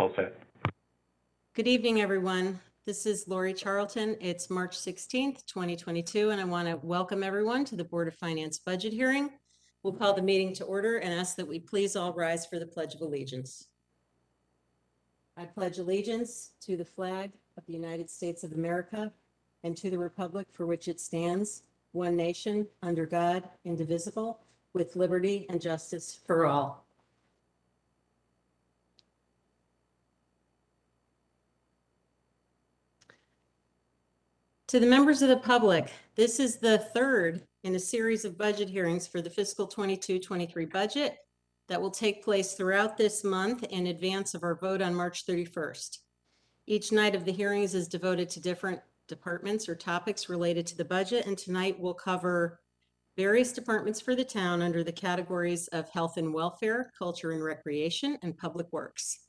All set. Good evening, everyone. This is Lori Charlton. It's March 16th, 2022, and I want to welcome everyone to the Board of Finance budget hearing. We'll call the meeting to order and ask that we please all rise for the Pledge of Allegiance. I pledge allegiance to the flag of the United States of America and to the republic for which it stands, one nation, under God, indivisible, with liberty and justice for all. To the members of the public, this is the third in a series of budget hearings for the fiscal 22-23 budget that will take place throughout this month in advance of our vote on March 31st. Each night of the hearings is devoted to different departments or topics related to the budget, and tonight we'll cover various departments for the town under the categories of health and welfare, culture and recreation, and public works.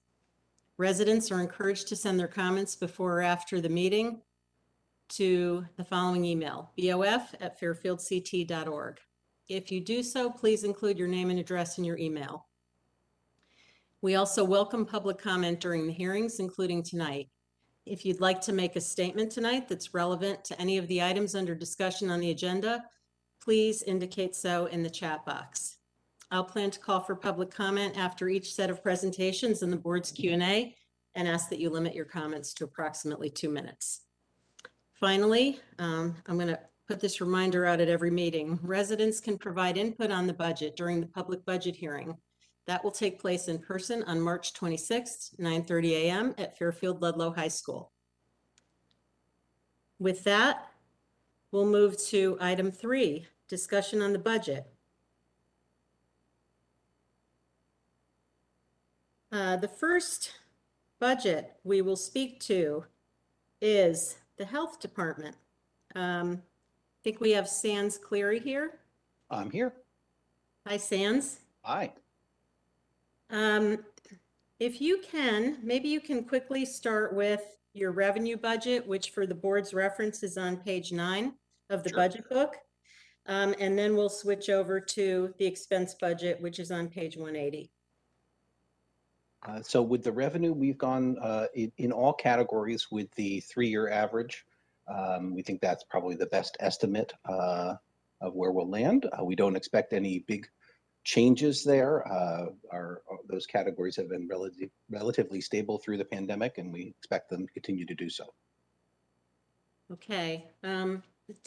Residents are encouraged to send their comments before or after the meeting to the following email, bof@fairfieldct.org. If you do so, please include your name and address in your email. We also welcome public comment during the hearings, including tonight. If you'd like to make a statement tonight that's relevant to any of the items under discussion on the agenda, please indicate so in the chat box. I'll plan to call for public comment after each set of presentations in the board's Q&A and ask that you limit your comments to approximately 2 minutes. Finally, I'm going to put this reminder out at every meeting. Residents can provide input on the budget during the public budget hearing. That will take place in person on March 26th, 9:30 a.m. at Fairfield Ludlow High School. With that, we'll move to item 3, discussion on the budget. The first budget we will speak to is the health department. I think we have Sands Cleary here. I'm here. Hi, Sands. Hi. If you can, maybe you can quickly start with your revenue budget, which for the board's reference is on page 9 of the budget book. And then we'll switch over to the expense budget, which is on page 180. So with the revenue, we've gone in all categories with the 3-year average. We think that's probably the best estimate of where we'll land. We don't expect any big changes there. Those categories have been relatively stable through the pandemic, and we expect them to continue to do so. Okay.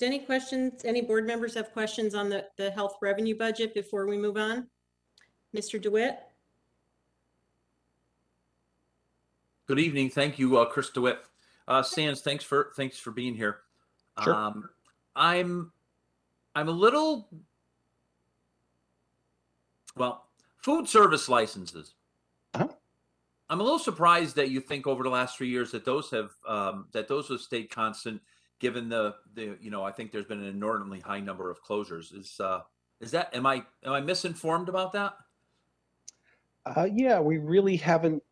Any questions? Any board members have questions on the health revenue budget before we move on? Mr. DeWitt? Good evening. Thank you, Chris DeWitt. Sands, thanks for being here. Sure. I'm a little, well, food service licenses. Uh-huh. I'm a little surprised that you think over the last 3 years that those have stayed constant, given the I think there's been an inordinately high number of closures. Is that, am I misinformed about that? Yeah, we really haven't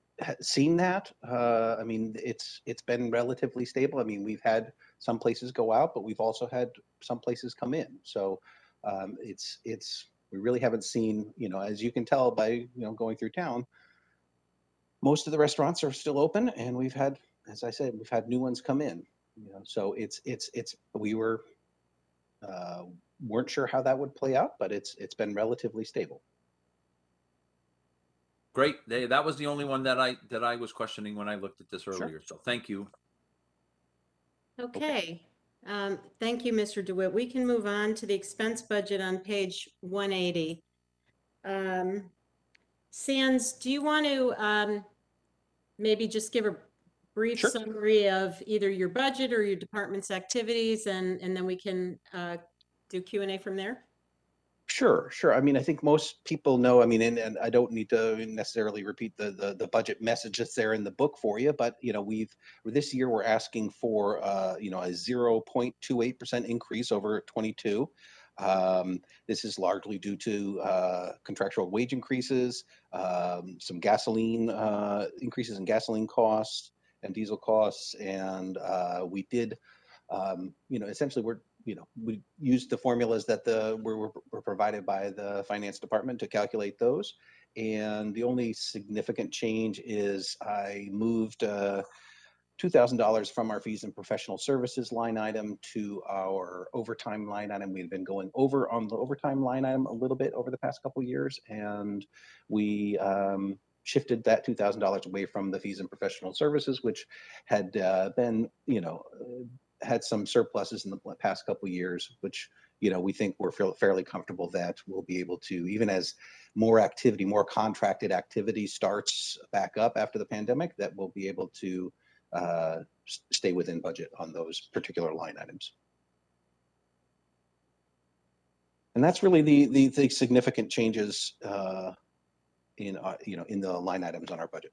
seen that. I mean, it's been relatively stable. I mean, we've had some places go out, but we've also had some places come in. So we really haven't seen, as you can tell by going through town, most of the restaurants are still open, and we've had, as I said, we've had new ones come in. So we weren't sure how that would play out, but it's been relatively stable. Great. That was the only one that I was questioning when I looked at this earlier. Sure. So thank you. Okay. Thank you, Mr. DeWitt. We can move on to the expense budget on page 180. Sands, do you want to maybe just give a brief summary of either your budget or your department's activities, and then we can do Q&A from there? Sure. I mean, I think most people know, I mean, and I don't need to necessarily repeat the budget message that's there in the book for you, but, this year we're asking for, a 0.28% increase over 22. This is largely due to contractual wage increases, some gasoline increases in gasoline costs and diesel costs, and we did, essentially we used the formulas that were provided by the finance department to calculate those, And the only significant change is I moved $2,000 from our fees and professional services line item to our overtime line item. We've been going over on the overtime line item a little bit over the past couple of years, and we shifted that $2,000 away from the fees and professional services, which had been, had some surpluses in the past couple of years, which, we think we're fairly comfortable that we'll be able to, even as more activity, more contracted activity starts back up after the pandemic, that we'll be able to stay within budget on those particular line items. And that's really the significant changes in in the line items on our budget.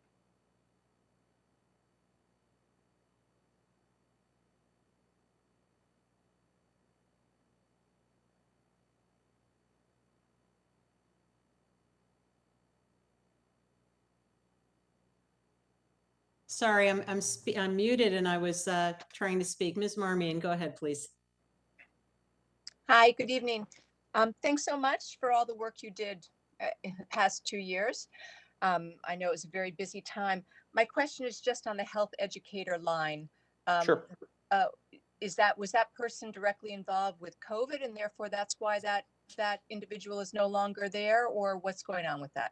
Sorry, I'm muted and I was trying to speak. Ms. Marmion, go ahead, please. Hi, good evening. Thanks so much for all the work you did in the past 2 years. I know it was a very busy time. My question is just on the health educator line. Sure. Was that person directly involved with COVID and therefore that's why that individual is no longer there, or what's going on with that?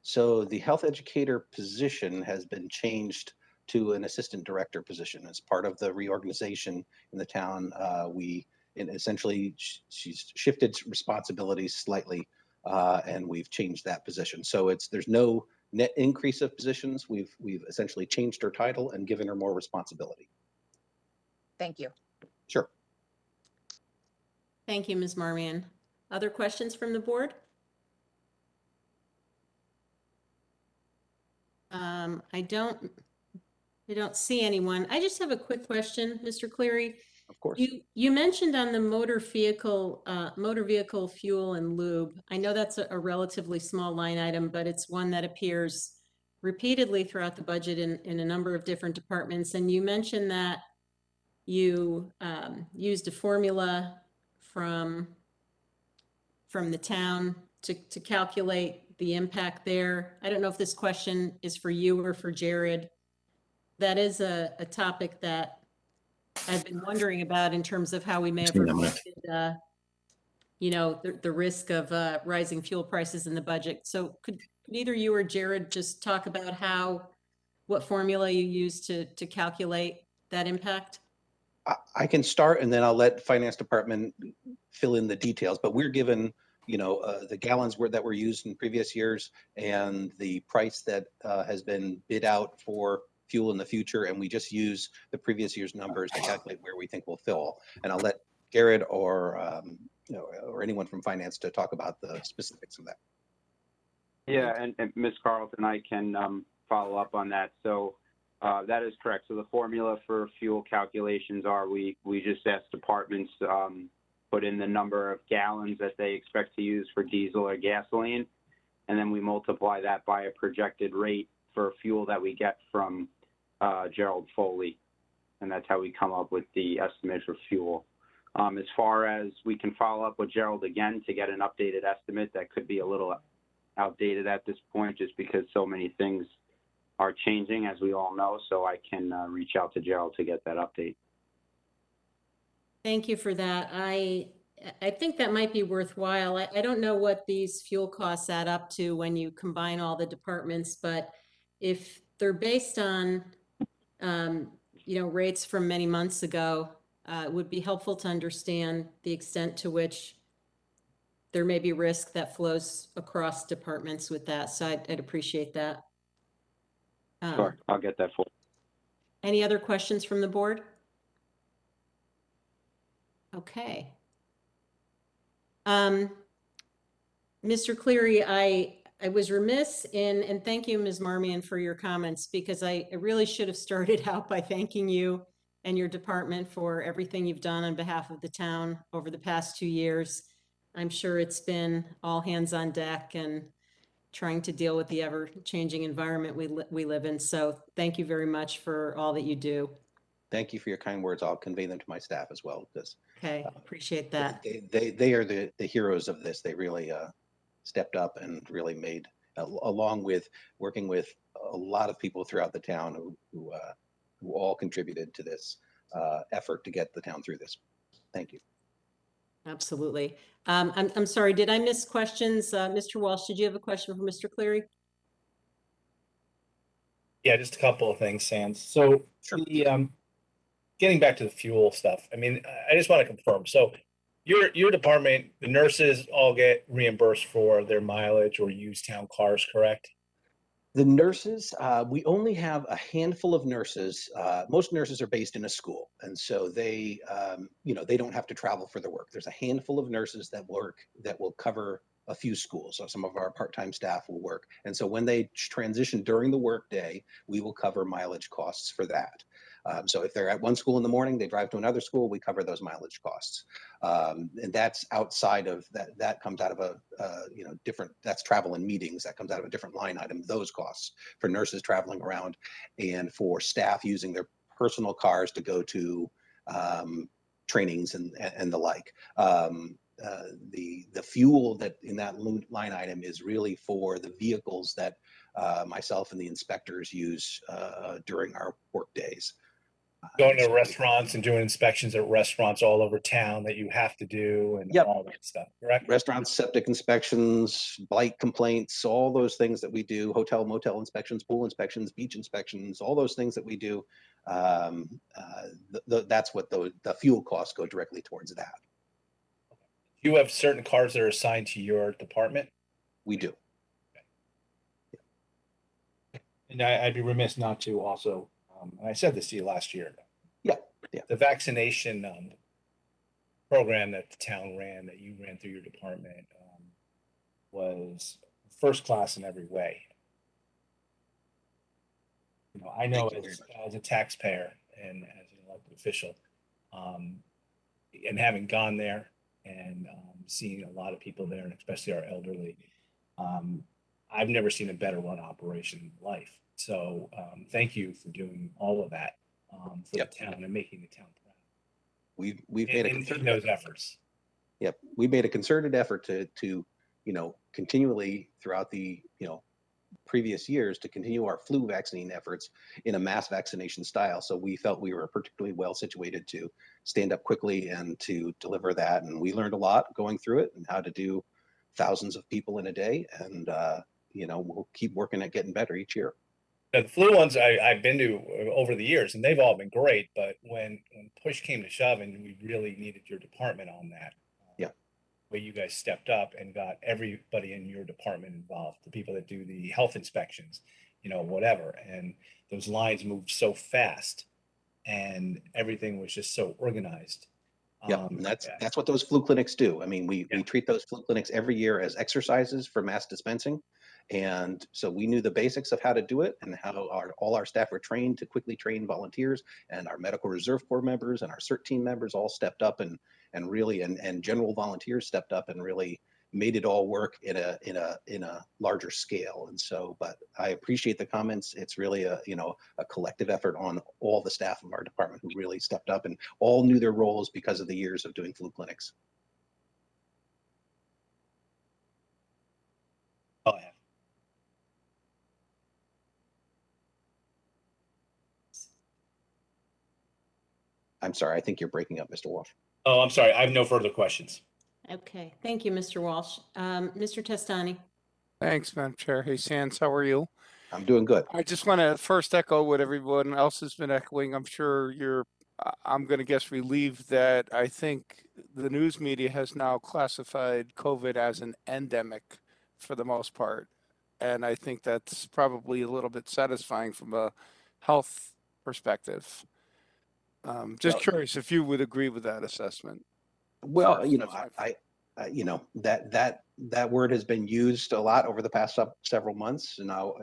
So the health educator position has been changed to an assistant director position as part of the reorganization in the town. Essentially she's shifted responsibilities slightly, and we've changed that position. So there's no net increase of positions. We've essentially changed her title and given her more responsibility. Thank you. Sure. Thank you, Ms. Marmion. Other questions from the board? I don't see anyone. I just have a quick question, Mr. Cleary. Of course. You mentioned on the motor vehicle fuel and lube. I know that's a relatively small line item, but it's one that appears repeatedly throughout the budget in a number of different departments. And you mentioned that you used a formula from the town to calculate the impact there. I don't know if this question is for you or for Jared. That is a topic that I've been wondering about in terms of how we may have reflected, the risk of rising fuel prices in the budget. So could either you or Jared just talk about what formula you use to calculate that impact? I can start and then I'll let finance department fill in the details, but we're given the gallons that were used in previous years and the price that has been bid out for fuel in the future, and we just use the previous year's numbers to calculate where we think we'll fill. And I'll let Garrett or anyone from finance to talk about the specifics of that. Yeah, and Ms. Carlton, I can follow up on that. So that is correct. So the formula for fuel calculations are we just ask departments put in the number of gallons that they expect to use for diesel or gasoline, and then we multiply that by a projected rate for fuel that we get from Gerald Foley, and that's how we come up with the estimate for fuel. As far as we can follow up with Gerald again to get an updated estimate, that could be a little outdated at this point just because so many things are changing, as we all know, so I can reach out to Gerald to get that update. Thank you for that. I think that might be worthwhile. I don't know what these fuel costs add up to when you combine all the departments, but if they're based on, rates from many months ago, it would be helpful to understand the extent to which there may be risk that flows across departments with that. So I'd appreciate that. Sure, I'll get that for you. Any other questions from the board? Okay. Mr. Cleary, I was remiss and thank you, Ms. Marmion, for your comments, because I really should have started out by thanking you and your department for everything you've done on behalf of the town over the past 2 years. I'm sure it's been all hands on deck and trying to deal with the ever-changing environment we live in. So thank you very much for all that you do. Thank you for your kind words. I'll convey them to my staff as well, because Okay, appreciate that. they are the heroes of this. They really stepped up and really made along with working with a lot of people throughout the town who all contributed to this effort to get the town through this. Thank you. Absolutely. I'm sorry, did I miss questions? Mr. Walsh, did you have a question for Mr. Cleary? Yeah, just a couple of things, Sands. So Sure. the getting back to the fuel stuff, I mean, I just want to confirm. So your department, the nurses all get reimbursed for their mileage or use town cars, correct? The nurses, we only have a handful of nurses. Most nurses are based in a school, and so they, they don't have to travel for their work. There's a handful of nurses that work that will cover a few schools. So some of our part-time staff will work, and so when they transition during the workday, we will cover mileage costs for that. So if they're at one school in the morning, they drive to another school, we cover those mileage costs. And that's outside of that, that comes out of a, different, that's travel and meetings, that comes out of a different line item, those costs for nurses traveling around and for staff using their personal cars to go to trainings and the like. The fuel that in that line item is really for the vehicles that myself and the inspectors use during our work days. Going to restaurants and doing inspections at restaurants all over town that you have to do and Yep. all that stuff, correct? Restaurants, septic inspections, blight complaints, all those things that we do, hotel, motel inspections, pool inspections, beach inspections, all those things that we do. That's what the fuel costs go directly towards that. You have certain cars that are assigned to your department? We do. And I'd be remiss not to also, and I said this to you last year. Yeah. The vaccination program that the town ran, that you ran through your department, was first class in every way. I know as a taxpayer and as an elected official, and having gone there and seeing a lot of people there, and especially our elderly, I've never seen a better run operation in life. So thank you for doing all of that for the town and making the town proud. We've made a concerted those efforts. Yep, we made a concerted effort to continually throughout the previous years to continue our flu vaccine efforts in a mass vaccination style. So we felt we were particularly well situated to stand up quickly and to deliver that. And we learned a lot going through it and how to do thousands of people in a day. And we'll keep working at getting better each year. The flu ones I've been to over the years, and they've all been great. But when push came to shove, and we really needed your department on that, where you guys stepped up and got everybody in your department involved, the people that do the health inspections, whatever. And those lines moved so fast, and everything was just so organized. Yeah, and that's what those flu clinics do. I mean, we treat those flu clinics every year as exercises for mass dispensing. And so we knew the basics of how to do it and how all our staff were trained to quickly train volunteers, and our medical reserve corps members and our CERT team members all stepped up and really, and general volunteers stepped up and really made it all work in a larger scale. And so, but I appreciate the comments. It's really a collective effort on all the staff of our department who really stepped up and all knew their roles because of the years of doing flu clinics. Oh, yeah. I'm sorry, I think you're breaking up, Mr. Walsh. Oh, I'm sorry. I have no further questions. Okay, thank you, Mr. Walsh. Mr. Testani. Thanks, Madam Chair. Hey, Sands, how are you? I'm doing good. I just want to first echo what everyone else has been echoing. I'm sure I'm going to guess relieved that I think the news media has now classified COVID as an endemic for the most part. And I think that's probably a little bit satisfying from a health perspective. Just curious if you would agree with that assessment. Well, that word has been used a lot over the past several months, and I'll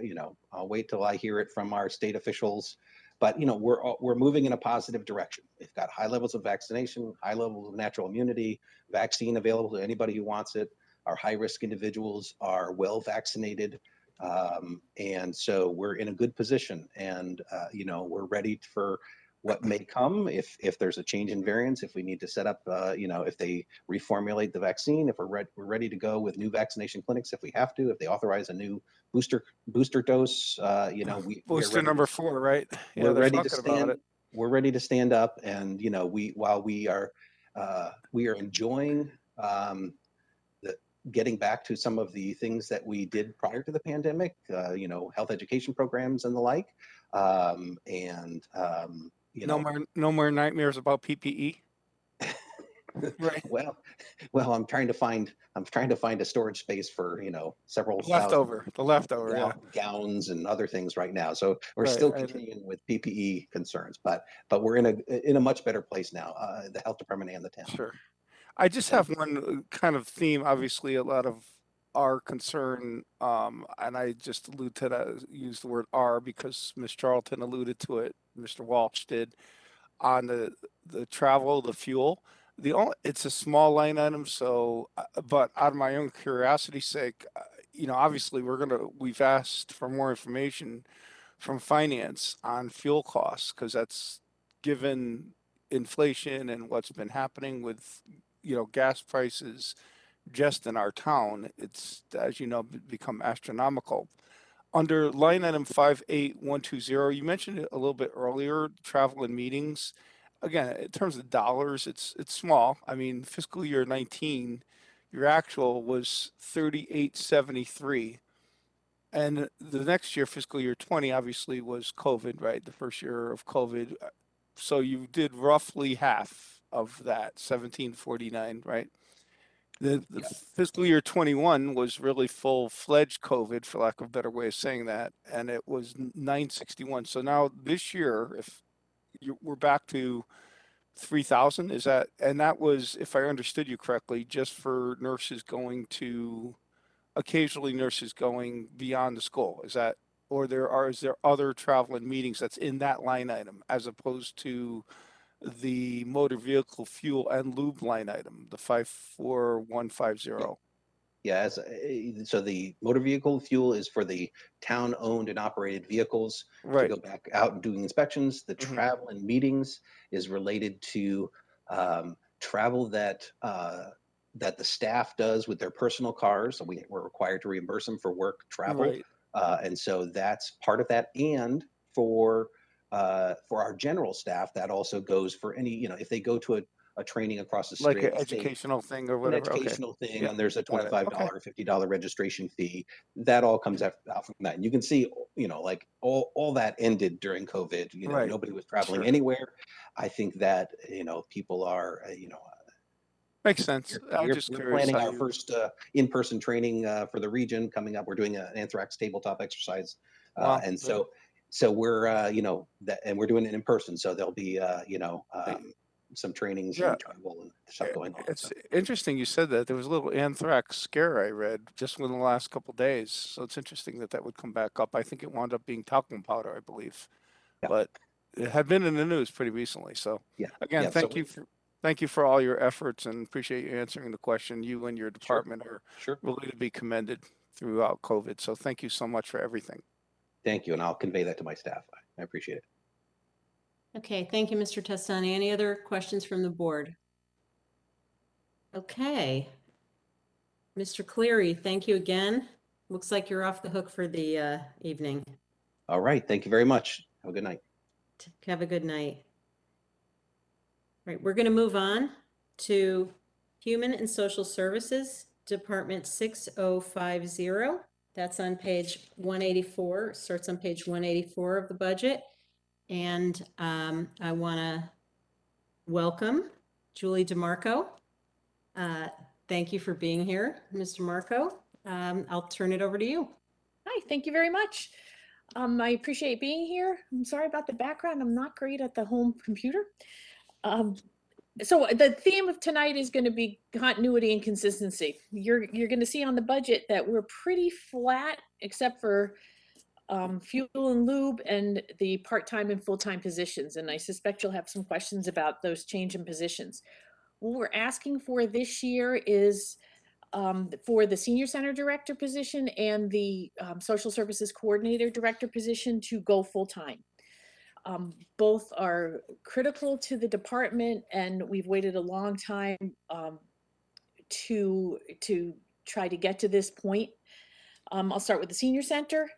wait till I hear it from our state officials. But we're moving in a positive direction. We've got high levels of vaccination, high levels of natural immunity, vaccine available to anybody who wants it. Our high risk individuals are well vaccinated, and so we're in a good position. And we're ready for what may come if there's a change in variants, if we need to set up, if they reformulate the vaccine, if we're ready to go with new vaccination clinics, if we have to, if they authorize a new booster dose, we are Booster ready number to, 4, right? Yeah, we're they're ready to talking about stand. it. We're ready to stand up, and while we are enjoying getting back to some of the things that we did prior to the pandemic, health education programs and the like, No more nightmares about PPE. Right. well, I'm trying to find a storage space for several The leftover, yeah. gowns and other things right now. So we're Right, still continuing with PPE concerns, but we're in a much better place now, the health department and the town. Sure. I just have one kind of theme. Obviously, a lot of our concern, and I just allude to that, use the word "our" because Ms. Charlton alluded to it, Mr. Walsh did, on the travel, the fuel. It's a small line item, so but out of my own curiosity's sake, obviously we've asked for more information from finance on fuel costs because that's given inflation and what's been happening with gas prices just in our town. It's, as you know, become astronomical. Under line item 58120, you mentioned it a little bit earlier, travel and meetings. Again, in terms of dollars, it's small. I mean, fiscal year 19, your actual was 3873. And the next year, fiscal year 20, obviously was COVID, right? The first year of COVID. So you did roughly half of that, 1749, right? The Yeah. fiscal year 21 was really full-fledged COVID, for lack of a better way of saying that, and it was 961. So now this year, we're back to 3,000, is that, and that was, if I understood you correctly, just for occasionally nurses going beyond the school. Is that, or is there other travel and meetings that's in that line item as opposed to the motor vehicle fuel and lube line item, the 54150? Yeah, so the motor vehicle fuel is for the town-owned and operated vehicles to Right. go back out and doing inspections. The Mhm. travel and meetings is related to travel that the staff does with their personal cars. So we're required to reimburse them for work travel, Right. and so that's part of that. And for our general staff, that also goes for any, if they go to a training across the Like state, an educational thing or an whatever. Okay. educational thing, Yeah. and there's a Got it. $25 Okay. or $50 registration fee. That all comes out from that. And you can see, like all that ended during COVID. Right. Nobody was traveling Sure. anywhere. I think that, people are, Makes sense. I'm just we're curious planning how our you. first in-person training for the region coming up. We're doing an anthrax tabletop exercise. Wow. And so we're, and we're doing it in person. So there'll be, some trainings Yeah. and travel and stuff going on. It's interesting you said that. There was a little anthrax scare I read just within the last couple of days. So it's interesting that would come back up. I think it wound up being talcum powder, I believe. Yeah. But it had been in the news pretty recently. So Yeah. again, Yeah, thank you for all your efforts and appreciate you answering the question. You and your department are Sure. really to be commended throughout COVID. So thank you so much for everything. Thank you, and I'll convey that to my staff. I appreciate it. Okay, thank you, Mr. Testani. Any other questions from the board? Okay. Mr. Cleary, thank you again. Looks like you're off the hook for the evening. All right, thank you very much. Have a good night. Have a good night. All right, we're going to move on to Human and Social Services, Department 6050. That's on page 184, starts on page 184 of the budget. And I want to welcome Julie DeMarco. Thank you for being here, Mr. Marco. I'll turn it over to you. Hi, thank you very much. I appreciate being here. I'm sorry about the background. I'm not great at the home computer. So the theme of tonight is going to be continuity and consistency. You're going to see on the budget that we're pretty flat except for fuel and lube and the part-time and full-time positions. And I suspect you'll have some questions about those change in positions. What we're asking for this year is for the senior center director position and the social services coordinator director position to go full-time. Both are critical to the department, and we've waited a long time to try to get to this point. I'll start with the senior center.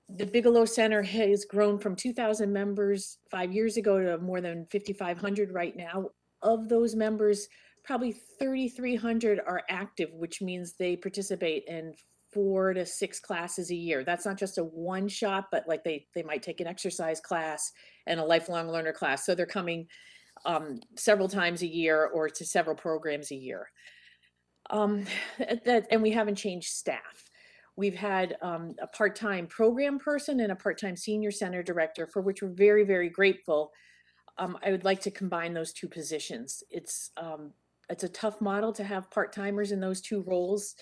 The Bigelow Center has grown from 2,000 members 5 years ago to more than 5,500 right now. Of those members, probably 3,300 are active, which means they participate in 4 to 6 classes a year. That's not just a one shot, but like they might take an exercise class and a lifelong learner class. So they're coming several times a year or to several programs a year. And we haven't changed staff. We've had a part-time program person and a part-time senior center director, for which we're very, very grateful. I would like to combine those two positions. It's a tough model to have part-timers in those two roles.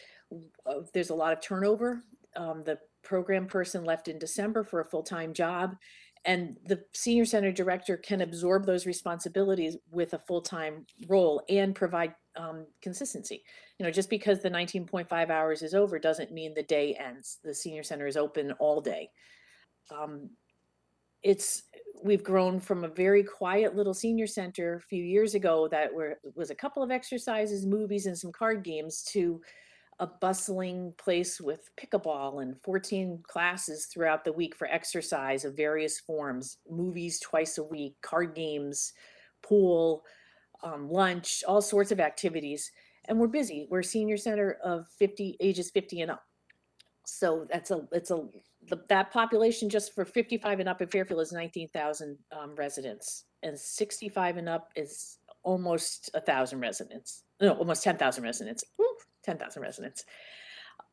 There's a lot of turnover. The program person left in December for a full-time job, and the senior center director can absorb those responsibilities with a full-time role and provide consistency. You know, just because the 19.5 hours is over doesn't mean the day ends. The senior center is open all day. We've grown from a very quiet little senior center a few years ago that was a couple of exercises, movies, and some card games to a bustling place with pickleball and 14 classes throughout the week for exercise of various forms, movies twice a week, card games, pool, lunch, all sorts of activities. And we're busy. We're a senior center of ages 50 and up. So that population just for 55 and up in Fairfield is 19,000 residents, and 65 and up is almost 1,000 residents. No, almost 10,000 residents. Woo, 10,000 residents.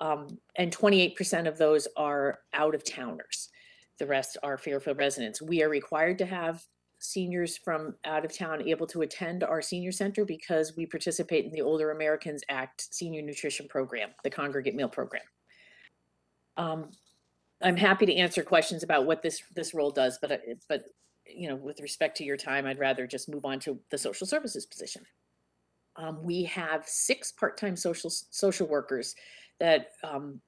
And 28% of those are out of towners. The rest are Fairfield residents. We are required to have seniors from out of town able to attend our senior center because we participate in the Older Americans Act senior nutrition program, the congregate meal program. I'm happy to answer questions about what this role does, but you know, with respect to your time, I'd rather just move on to the social services position. We have 6 part-time social workers that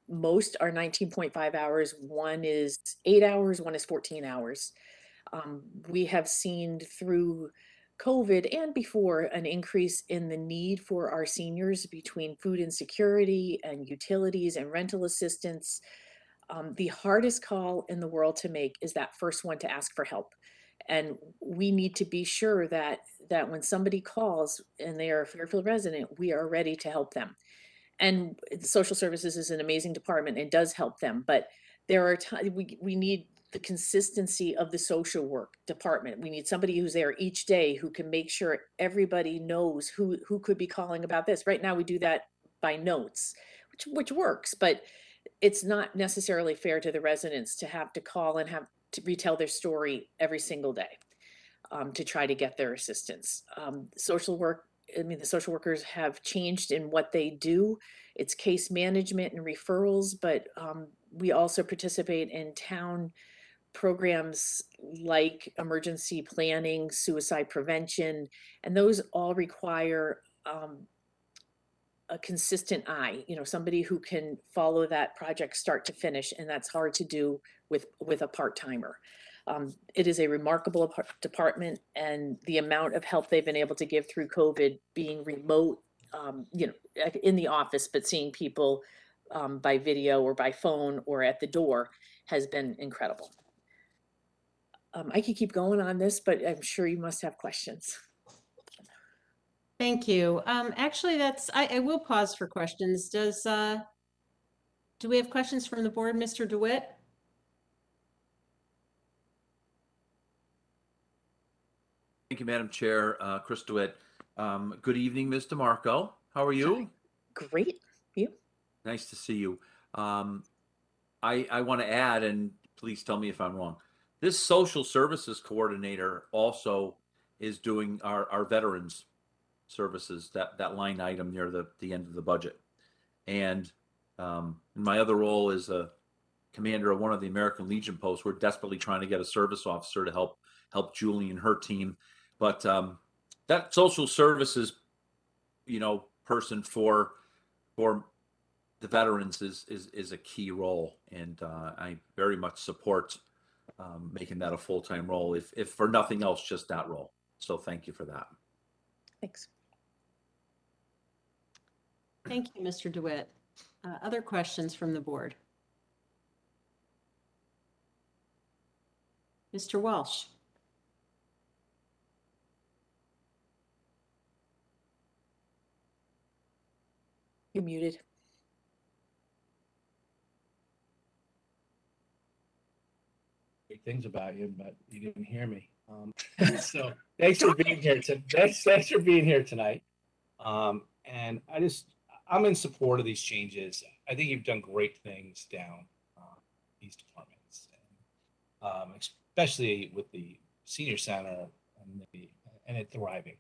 most are 19.5 hours. One is 8 hours, one is 14 hours. We have seen through COVID and before an increase in the need for our seniors between food insecurity and utilities and rental assistance. The hardest call in the world to make is that first one to ask for help. And we need to be sure that when somebody calls and they are a Fairfield resident, we are ready to help them. And social services is an amazing department and does help them, but there are times we need the consistency of the social work department. We need somebody who's there each day who can make sure everybody knows who could be calling about this. Right now we do that by notes, which works, but it's not necessarily fair to the residents to have to call and have to retell their story every single day to try to get their assistance. Social work, I mean, the social workers have changed in what they do. It's case management and referrals, but we also participate in town programs like emergency planning, suicide prevention, and those all require a consistent eye, you know, somebody who can follow that project start to finish, and that's hard to do with a part-timer. It is a remarkable department, and the amount of help they've been able to give through COVID, being remote, you know, in the office, but seeing people by video or by phone or at the door has been incredible. I could keep going on this, but I'm sure you must have questions. Thank you. Actually, I will pause for questions. Do we have questions from the board, Mr. DeWitt? Thank you, Madam Chair. Chris DeWitt. Good evening, Ms. DeMarco. How are you? Great. You? Nice to see you. I want to add, and please tell me if I'm wrong, this social services coordinator also is doing our veterans services, that line item near the end of the budget. And my other role is a commander of one of the American Legion posts. We're desperately trying to get a service officer to help Julie and her team. But that social services, you know, person for the veterans is a key role, and I very much support making that a full-time role, if for nothing else, just that role. So thank you for that. Thanks. Thank you, Mr. DeWitt. Other questions from the board? Mr. Walsh. You're muted. Great things about you, but you didn't hear me. So thanks for being here. Thanks for being here tonight. And I'm in support of these changes. I think you've done great things down these departments, especially with the senior center and it thriving,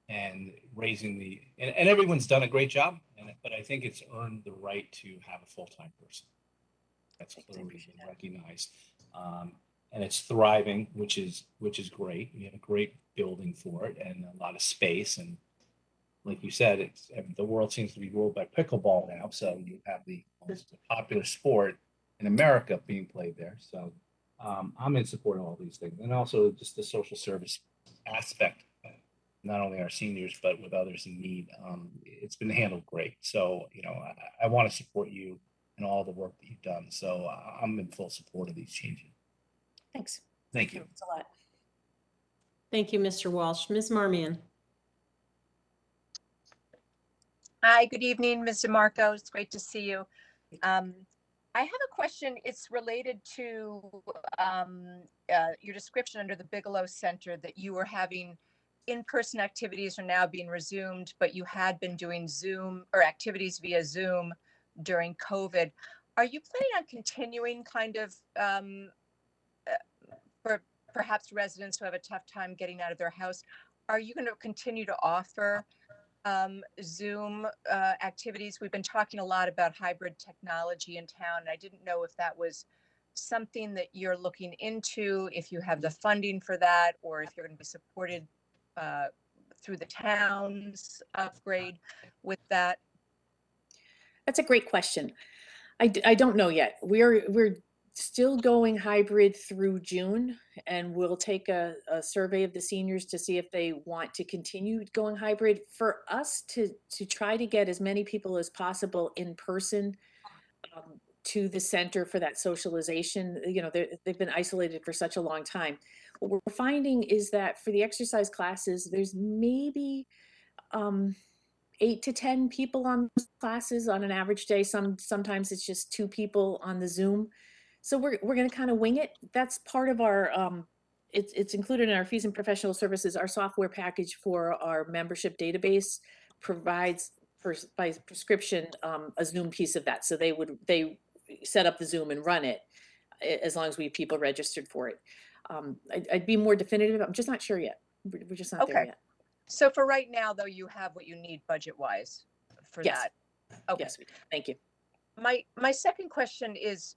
and raising and everyone's done a great job. But I think it's earned the right to have a full-time person. That's clearly been recognized, and it's thriving, which is great. We have a great building for it and a lot of space, and like you said, the world seems to be ruled by pickleball now. So you have the most popular sport in America being played there. So I'm in support of all these things, and also just the social service aspect, not only our seniors but with others in need. It's been handled great. So I want to support you and all the work that you've done. So I'm in full support of these changes. Thanks. Thank you. Thanks a lot. Thank you, Mr. Walsh. Ms. Marmion. Hi, good evening, Ms. DeMarco. It's great to see you. I have a question. It's related to your description under the Bigelow Center that you were having in-person activities are now being resumed, but you had been doing Zoom or activities via Zoom during COVID. Are you planning on continuing kind of for perhaps residents who have a tough time getting out of their house? Are you going to continue to offer Zoom activities? We've been talking a lot about hybrid technology in town, and I didn't know if that was something that you're looking into, if you have the funding for that, or if you're going to be supported through the town's upgrade with that. That's a great question. I don't know yet. We're still going hybrid through June, and we'll take a survey of the seniors to see if they want to continue going hybrid. For us to try to get as many people as possible in person to the center for that socialization, they've been isolated for such a long time. What we're finding is that for the exercise classes, there's maybe 8 to 10 people on classes on an average day. Sometimes it's just 2 people on the Zoom. So we're going to kind of wing it. That's part of our, it's included in our fees and professional services. Our software package for our membership database provides by prescription a Zoom piece of that. So they set up the Zoom and run it as long as we have people registered for it. I'd be more definitive. I'm just not sure yet. We're just not there yet. So for right now, though, you have what you need budget-wise for that. Okay. Yes, thank you. My second question is,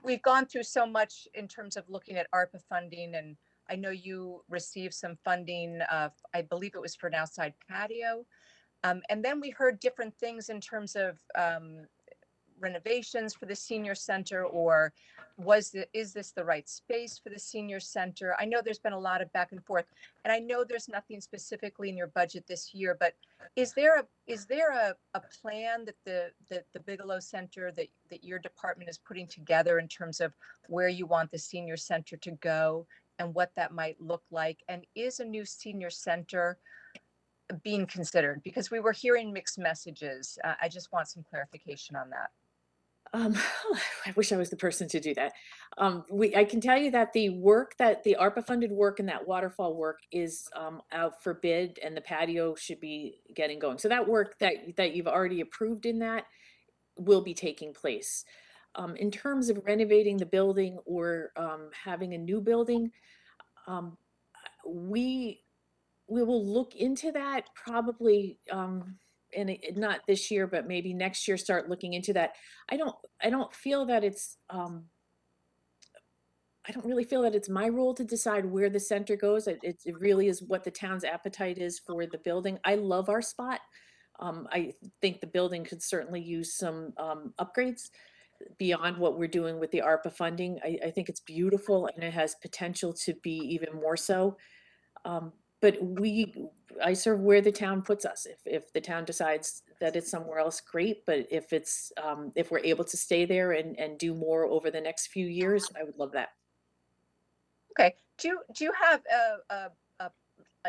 we've gone through so much in terms of looking at ARPA funding, and I know you received some funding, I believe it was for an outside patio. And then we heard different things in terms of renovations for the senior center, or is this the right space for the senior center? I know there's been a lot of back and forth, and I know there's nothing specifically in your budget this year, but is there a plan that the Bigelow Center that your department is putting together in terms of where you want the senior center to go and what that might look like? And is a new senior center being considered? Because we were hearing mixed messages. I just want some clarification on that. I wish I was the person to do that. I can tell you that the ARPA funded work and that waterfall work is out for bid, and the patio should be getting going. So that work that you've already approved in that will be taking place. In terms of renovating the building or having a new building, we will look into that probably and not this year, but maybe next year, start looking into that. I don't feel that it's I don't really feel that it's my role to decide where the center goes. It really is what the town's appetite is for the building. I love our spot. I think the building could certainly use some upgrades. beyond what we're doing with the ARPA funding. I think it's beautiful and it has potential to be even more so. But I serve where the town puts us. If the town decides that it's somewhere else, great. But if it's, if we're able to stay there and do more over the next few years, I would love that. Okay. Do you have a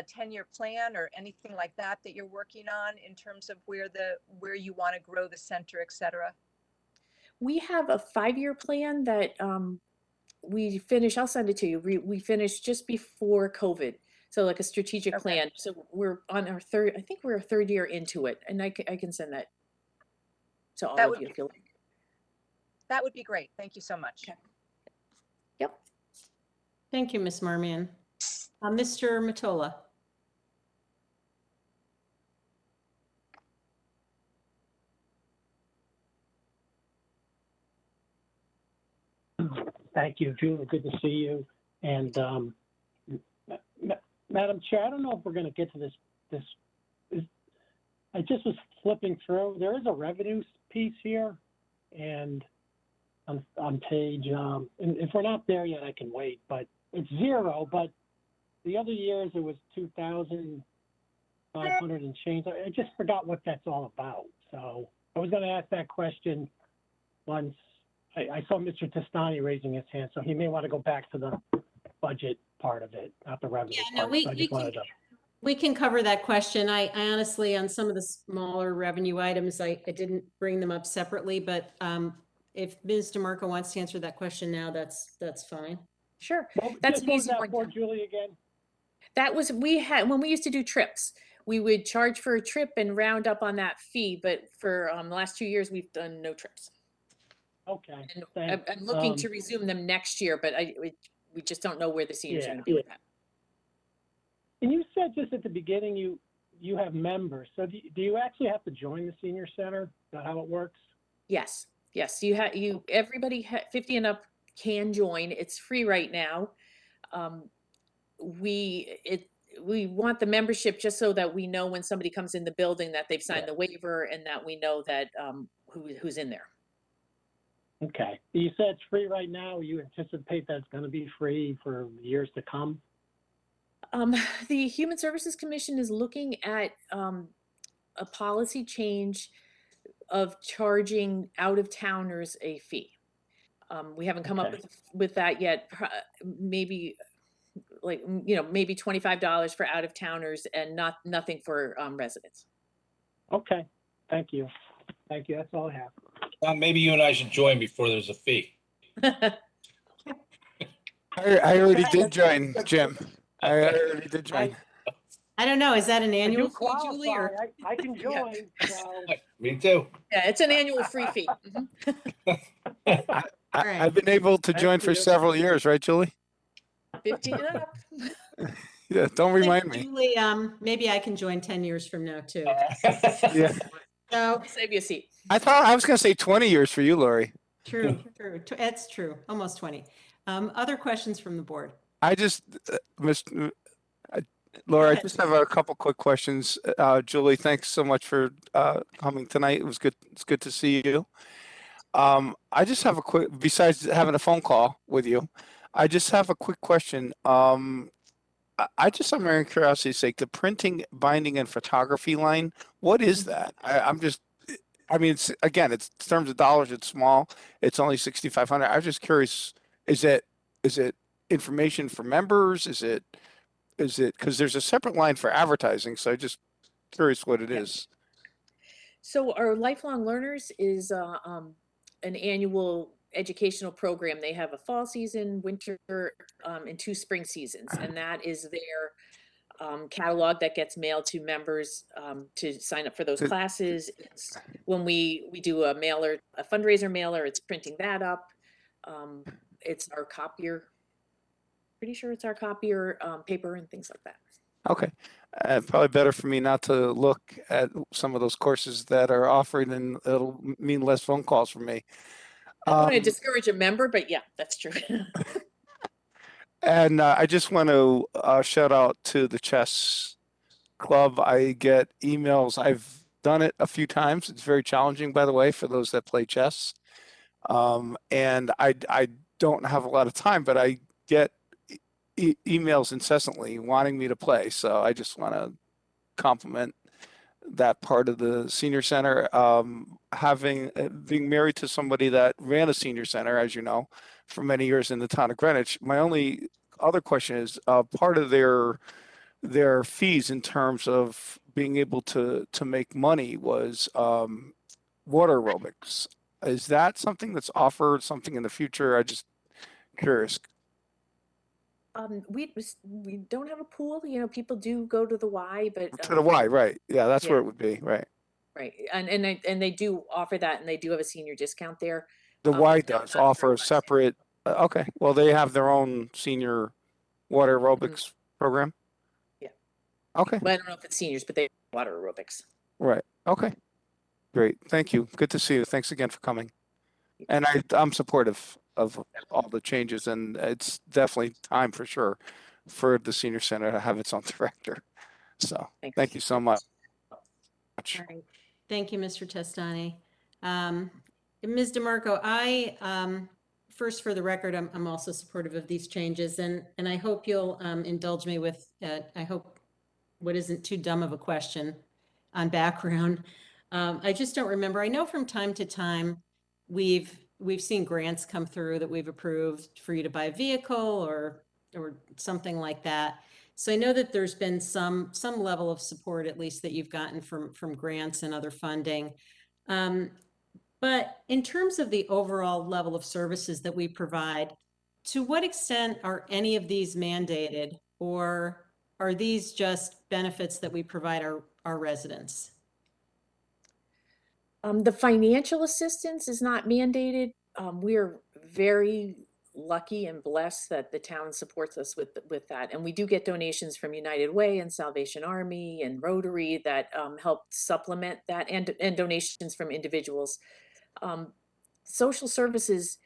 10-year plan or anything like that that you're working on in terms of where you want to grow the center, et cetera? We have a 5-year plan that we finished. I'll send it to you. We finished just before COVID. So like a strategic Okay. plan. So we're on our third, I think we're a 3rd year into it. And I can send that to all That of would you if you like. That would be great. Thank you so much. Okay. Yep. Thank you, Ms. Marmion. Mr. Matola. Thank you, Julie. Good to see you. And Madam Chair, I don't know if we're going to get to this. I just was flipping through. There is a revenue piece here, and on page. And if we're not there yet, I can wait. But it's 0. But the other years it was 2,500 and change. I just forgot what that's all about. So I was going to ask that question once. I saw Mr. Testani raising his hand, so he may want to go back to the budget part of it, not the revenue part. So I just wanted to. We can cover that question. I honestly, on some of the smaller revenue items, I didn't bring them up separately, but if Ms. DeMarco wants to answer that question now, that's fine. Sure. Well, That's an what was easy that one. for, Julie, again? That was, when we used to do trips, we would charge for a trip and round up on that fee. But for the last 2 years, we've done no trips. Okay. And thanks. I'm looking to resume them next year, but we just don't know where the seniors are Yeah. going to be with that. And you said just at the beginning you have members. So do you actually have to join the senior center? Is that how it works? Yes, yes. Everybody 50 and up can join. It's free right now. We want the membership just so that we know when somebody comes in the building that they've signed the waiver and that we know that who's in there. Okay. You said it's free right now. You anticipate that's going to be free for years to come? The Human Services Commission is looking at a policy change of charging out-of-towners a fee. We haven't come up with that yet. Maybe like, maybe $25 for out-of-towners and nothing for residents. Okay. Thank you. Thank you. That's all I have. Maybe you and I should join before there's a fee. I already did join, Jim. I already did join. I don't know. Is that an I annual do fee, qualify. Julie? Or? I can join. So. Me too. Yeah, it's an annual free fee. Mhm. I've been able to join for several years, right, Julie? 15 and up. Yeah, don't remind me. Julie, maybe I can join 10 years from now too. Yeah. So Save you a seat. I was going to say 20 years for you, Lori. true. That's true. Almost 20. Other questions from the board? I just, Laura, I just have a couple quick questions. Julie, thanks so much for coming tonight. It was good. It's good to see you. I just have a quick, besides having a phone call with you, I just have a quick question. I just, I'm very curiosity's sake, the printing, binding, and photography line, what is that? I mean, it's, again, it's in terms of dollars, it's small. It's only 6,500. I was just curious, is it information for members? Is it, because there's a separate line for advertising. So I'm just curious what it is. So our Lifelong Learners is an annual educational program. They have a fall season, winter, and 2 spring seasons. And that is their catalog that gets mailed to members to sign up for those classes. It's when we do a fundraiser mailer, it's printing that up. It's our copier. Pretty sure it's our copier, paper and things like that. Okay. Probably better for me not to look at some of those courses that are offering, and it'll mean less phone calls from me. I don't want to discourage a member, but yeah, that's true. And I just want to shout out to the chess club. I get emails. I've done it a few times. It's very challenging, by the way, for those that play chess. And I don't have a lot of time, but I get emails incessantly wanting me to play. So I just want to compliment that part of the senior center. Having being married to somebody that ran a senior center, as you know, for many years in the town of Greenwich. My only other question is part of their fees in terms of being able to make money was water aerobics. Is that something that's offered, something in the future? I just curious. We don't have a pool, you know, people do go to the Y, but. To the Y, right. Yeah, that's Yeah. where it would be, right. Right, and they do offer that, and they do have a senior discount there. The but Y no, does not offer for a us. separate, okay, well, they have their own senior water aerobics program? Yeah. Okay, But I don't know if it's seniors, but they have water aerobics. right, okay. Great, thank you. Good to see you. Thanks again for coming. And I'm supportive of all the changes, and it's definitely time for sure for the senior center to have its own director. So, Thanks. thank you so much. All right. Thank you, Mr. Testani. Ms. DeMarco, first for the record, I'm also supportive of these changes, and I hope you'll indulge me with, I hope what isn't too dumb of a question on background. I just don't remember. I know from time to time, we've seen grants come through that we've approved for you to buy a vehicle or something like that. So I know that there's been some level of support, at least that you've gotten from grants and other funding. But in terms of the overall level of services that we provide, to what extent are any of these mandated, or are these just benefits that we provide our residents? The financial assistance is not mandated. We're very lucky and blessed that the town supports us with that. And we do get donations from United Way and Salvation Army and Rotary that help supplement that, and donations from individuals. Social services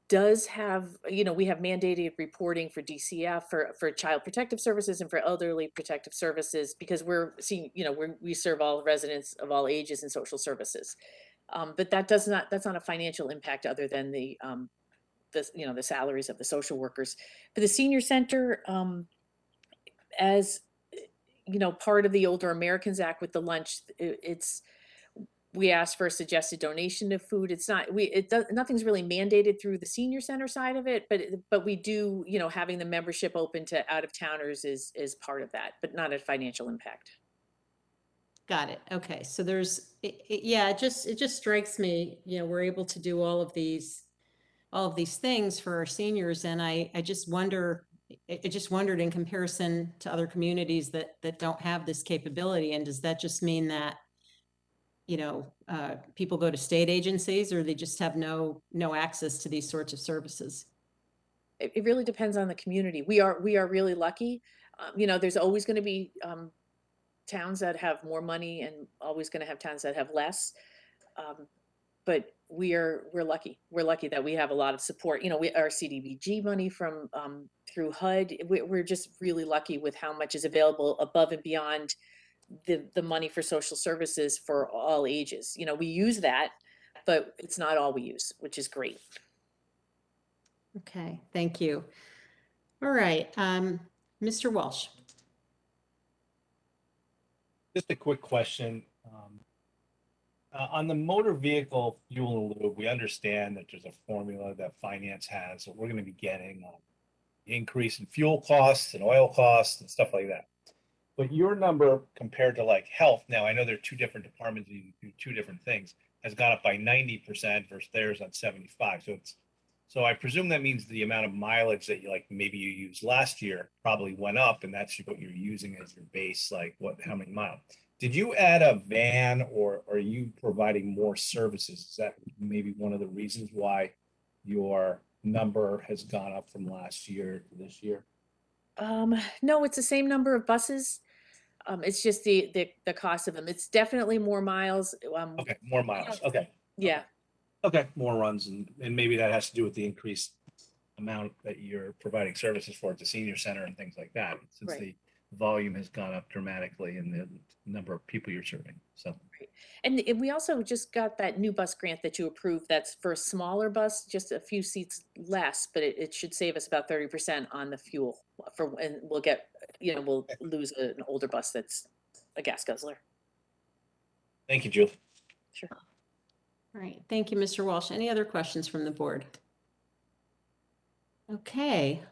does have, you know, we have mandated reporting for DCF, for child protective services and for elderly protective services, because we're seeing, you know, we serve all residents of all ages in social services. But that's not a financial impact other than the you know, the salaries of the social workers. For the senior center, as you know, part of the Older Americans Act with the lunch, we asked for a suggested donation of food. It's not, nothing's really mandated through the senior center side of it, but we do, you know, having the membership open to out of towners is part of that, but not a financial impact. Got it. Okay. So there's, yeah, it just strikes me, you know, we're able to do all of these things for our seniors. And I just wondered in comparison to other communities that don't have this capability. And does that just mean that, you know, people go to state agencies, or they just have no access to these sorts of services? It really depends on the community. We are really lucky. You know, there's always going to be towns that have more money, and always going to have towns that have less. But we're lucky. We're lucky that we have a lot of support. You know, our CDBG money from through HUD. We're just really lucky with how much is available above and beyond the money for social services for all ages. You know, we use that, but it's not all we use, which is great. Okay, thank you. All right, Mr. Walsh. Just a quick question. On the motor vehicle fuel and lube, we understand that there's a formula that finance has that we're going to be getting increase in fuel costs and oil costs and stuff like that. But your number compared to like health, now I know there are two different departments, you do two different things, has gone up by 90% versus theirs on 75. So I presume that means the amount of mileage that you maybe you used last year probably went up, and that's what you're using as your base, like how many miles. Did you add a van, or are you providing more services? Is that maybe one of the reasons why your number has gone up from last year to this year? No, it's the same number of buses. It's just the cost of them. It's definitely more miles. Okay, more miles. Okay. Yeah. Okay, more runs, and maybe that has to do with the increased amount that you're providing services for at the senior center and things like that, since Right. the volume has gone up dramatically and the number of people you're serving. So And we also just got that new bus grant that you approved. That's for a smaller bus, just a few seats less, but it should save us about 30% on the fuel and we'll get, we'll lose an older bus that's a gas guzzler. Thank you, Julie. Sure. All right, thank you, Mr. Walsh. Any other questions from the board? Okay,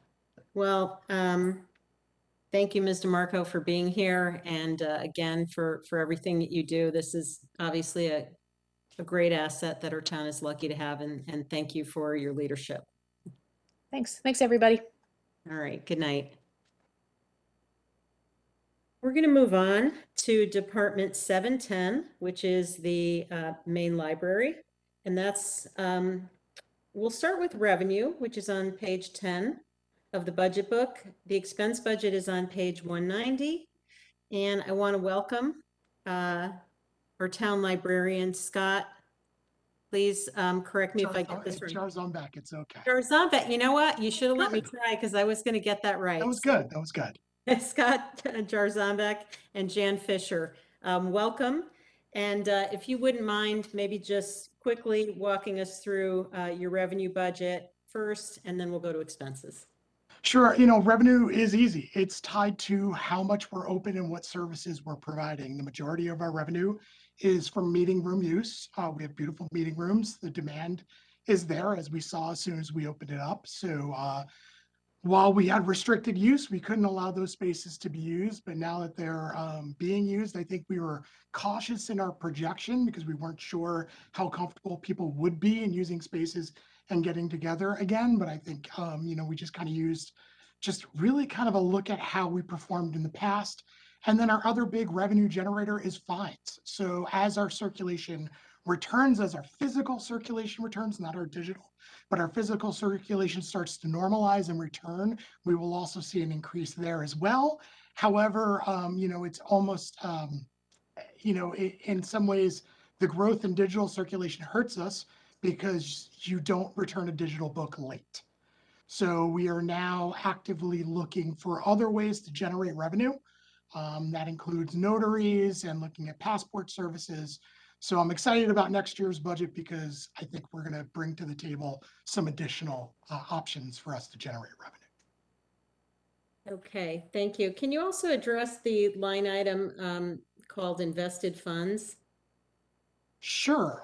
well, thank you, Ms. DeMarco, for being here, and again, for everything that you do. This is obviously a great asset that our town is lucky to have, and thank you for your leadership. Thanks, everybody. All right, good night. We're going to move on to Department 710, which is the main library, and that's, we'll start with revenue, which is on page 10 of the budget book. The expense budget is on page 190, and I want to welcome our town librarian, Scott. Please correct me if I get this wrong. Jarzambek, it's okay. Jarzambek, you know what? You should have let me try because I was going to get that right. That was good. That was good. Scott Jarzambek and Jan Fisher, welcome. And if you wouldn't mind, maybe just quickly walking us through your revenue budget first, and then we'll go to expenses. Sure. Revenue is easy. It's tied to how much we're open and what services we're providing. The majority of our revenue is from meeting room use. We have beautiful meeting rooms. The demand is there, as we saw as soon as we opened it up. So while we had restricted use, we couldn't allow those spaces to be used. But now that they're being used, I think we were cautious in our projection because we weren't sure how comfortable people would be in using spaces and getting together again. But I think, we just kind of used just really kind of a look at how we performed in the past. And then our other big revenue generator is fines. So as our circulation returns, as our physical circulation returns, not our digital, but our physical circulation starts to normalize and return, we will also see an increase there as well. However, it's almost, in some ways, the growth in digital circulation hurts us because you don't return a digital book late. So we are now actively looking for other ways to generate revenue. That includes notaries and looking at passport services. So I'm excited about next year's budget because I think we're going to bring to the table some additional options for us to generate revenue. Okay, thank you. Can you also address the line item called invested funds? Sure.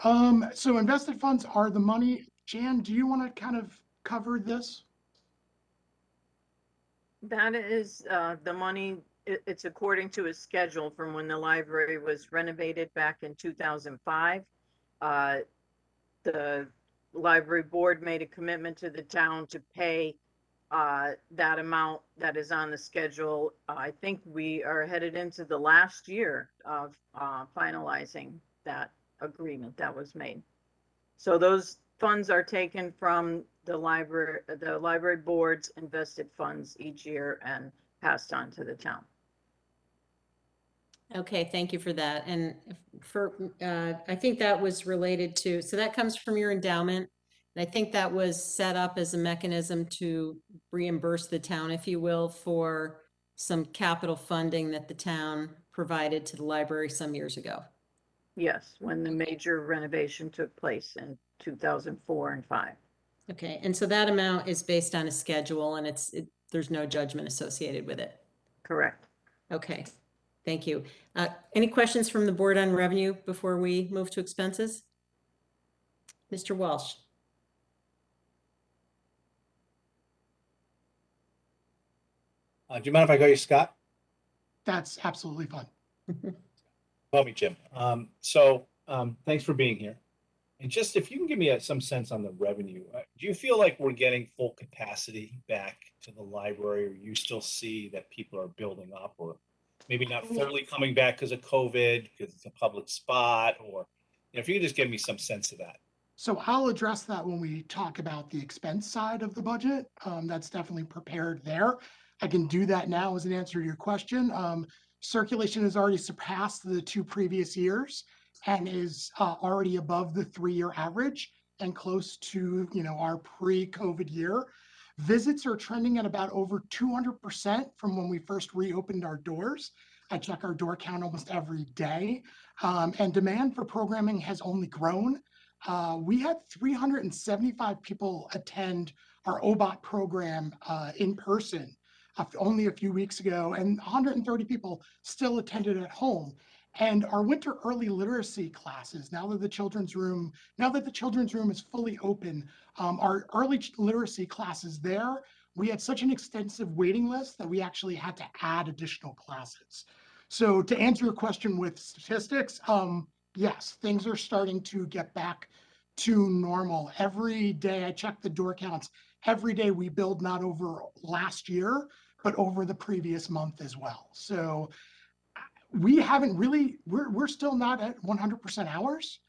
So invested funds are the money. Jan, do you want to kind of cover this? That is the money. It's according to a schedule from when the library was renovated back in 2005. The library board made a commitment to the town to pay that amount that is on the schedule. I think we are headed into the last year of finalizing that agreement that was made. So those funds are taken from the library board's invested funds each year and passed on to the town. Okay, thank you for that. And I think that was related to, so that comes from your endowment. And I think that was set up as a mechanism to reimburse the town, if you will, for some capital funding that the town provided to the library some years ago. Yes, when the major renovation took place in 2004 and 5. Okay, and so that amount is based on a schedule and there's no judgment associated with it. Correct. Okay, thank you. Any questions from the board on revenue before we move to expenses? Mr. Walsh. Do you mind if I call you Scott? That's absolutely fine. Call me Jim. Thanks for being here. And just if you can give me some sense on the revenue, do you feel like we're getting full capacity back to the library, or you still see that people are building up, or maybe not fully coming back because of COVID, because it's a public spot, or if you could just give me some sense of that. So I'll address that when we talk about the expense side of the budget. That's definitely prepared there. I can do that now as an answer to your question. Circulation has already surpassed the 2 previous years and is already above the 3-year average and close to our pre-COVID year. Visits are trending at about over 200% from when we first reopened our doors. I check our door count almost every day. And demand for programming has only grown. We had 375 people attend our OBOT program in person only a few weeks ago, and 130 people still attended at home. And our winter early literacy classes, now that the children's room is fully open, our early literacy classes there, we had such an extensive waiting list that we actually had to add additional classes. So to answer your question with statistics, yes, things are starting to get back to normal. Every day I check the door counts. Every day we build not over last year, but over the previous month as well. So we haven't really, we're still not at 100% hours.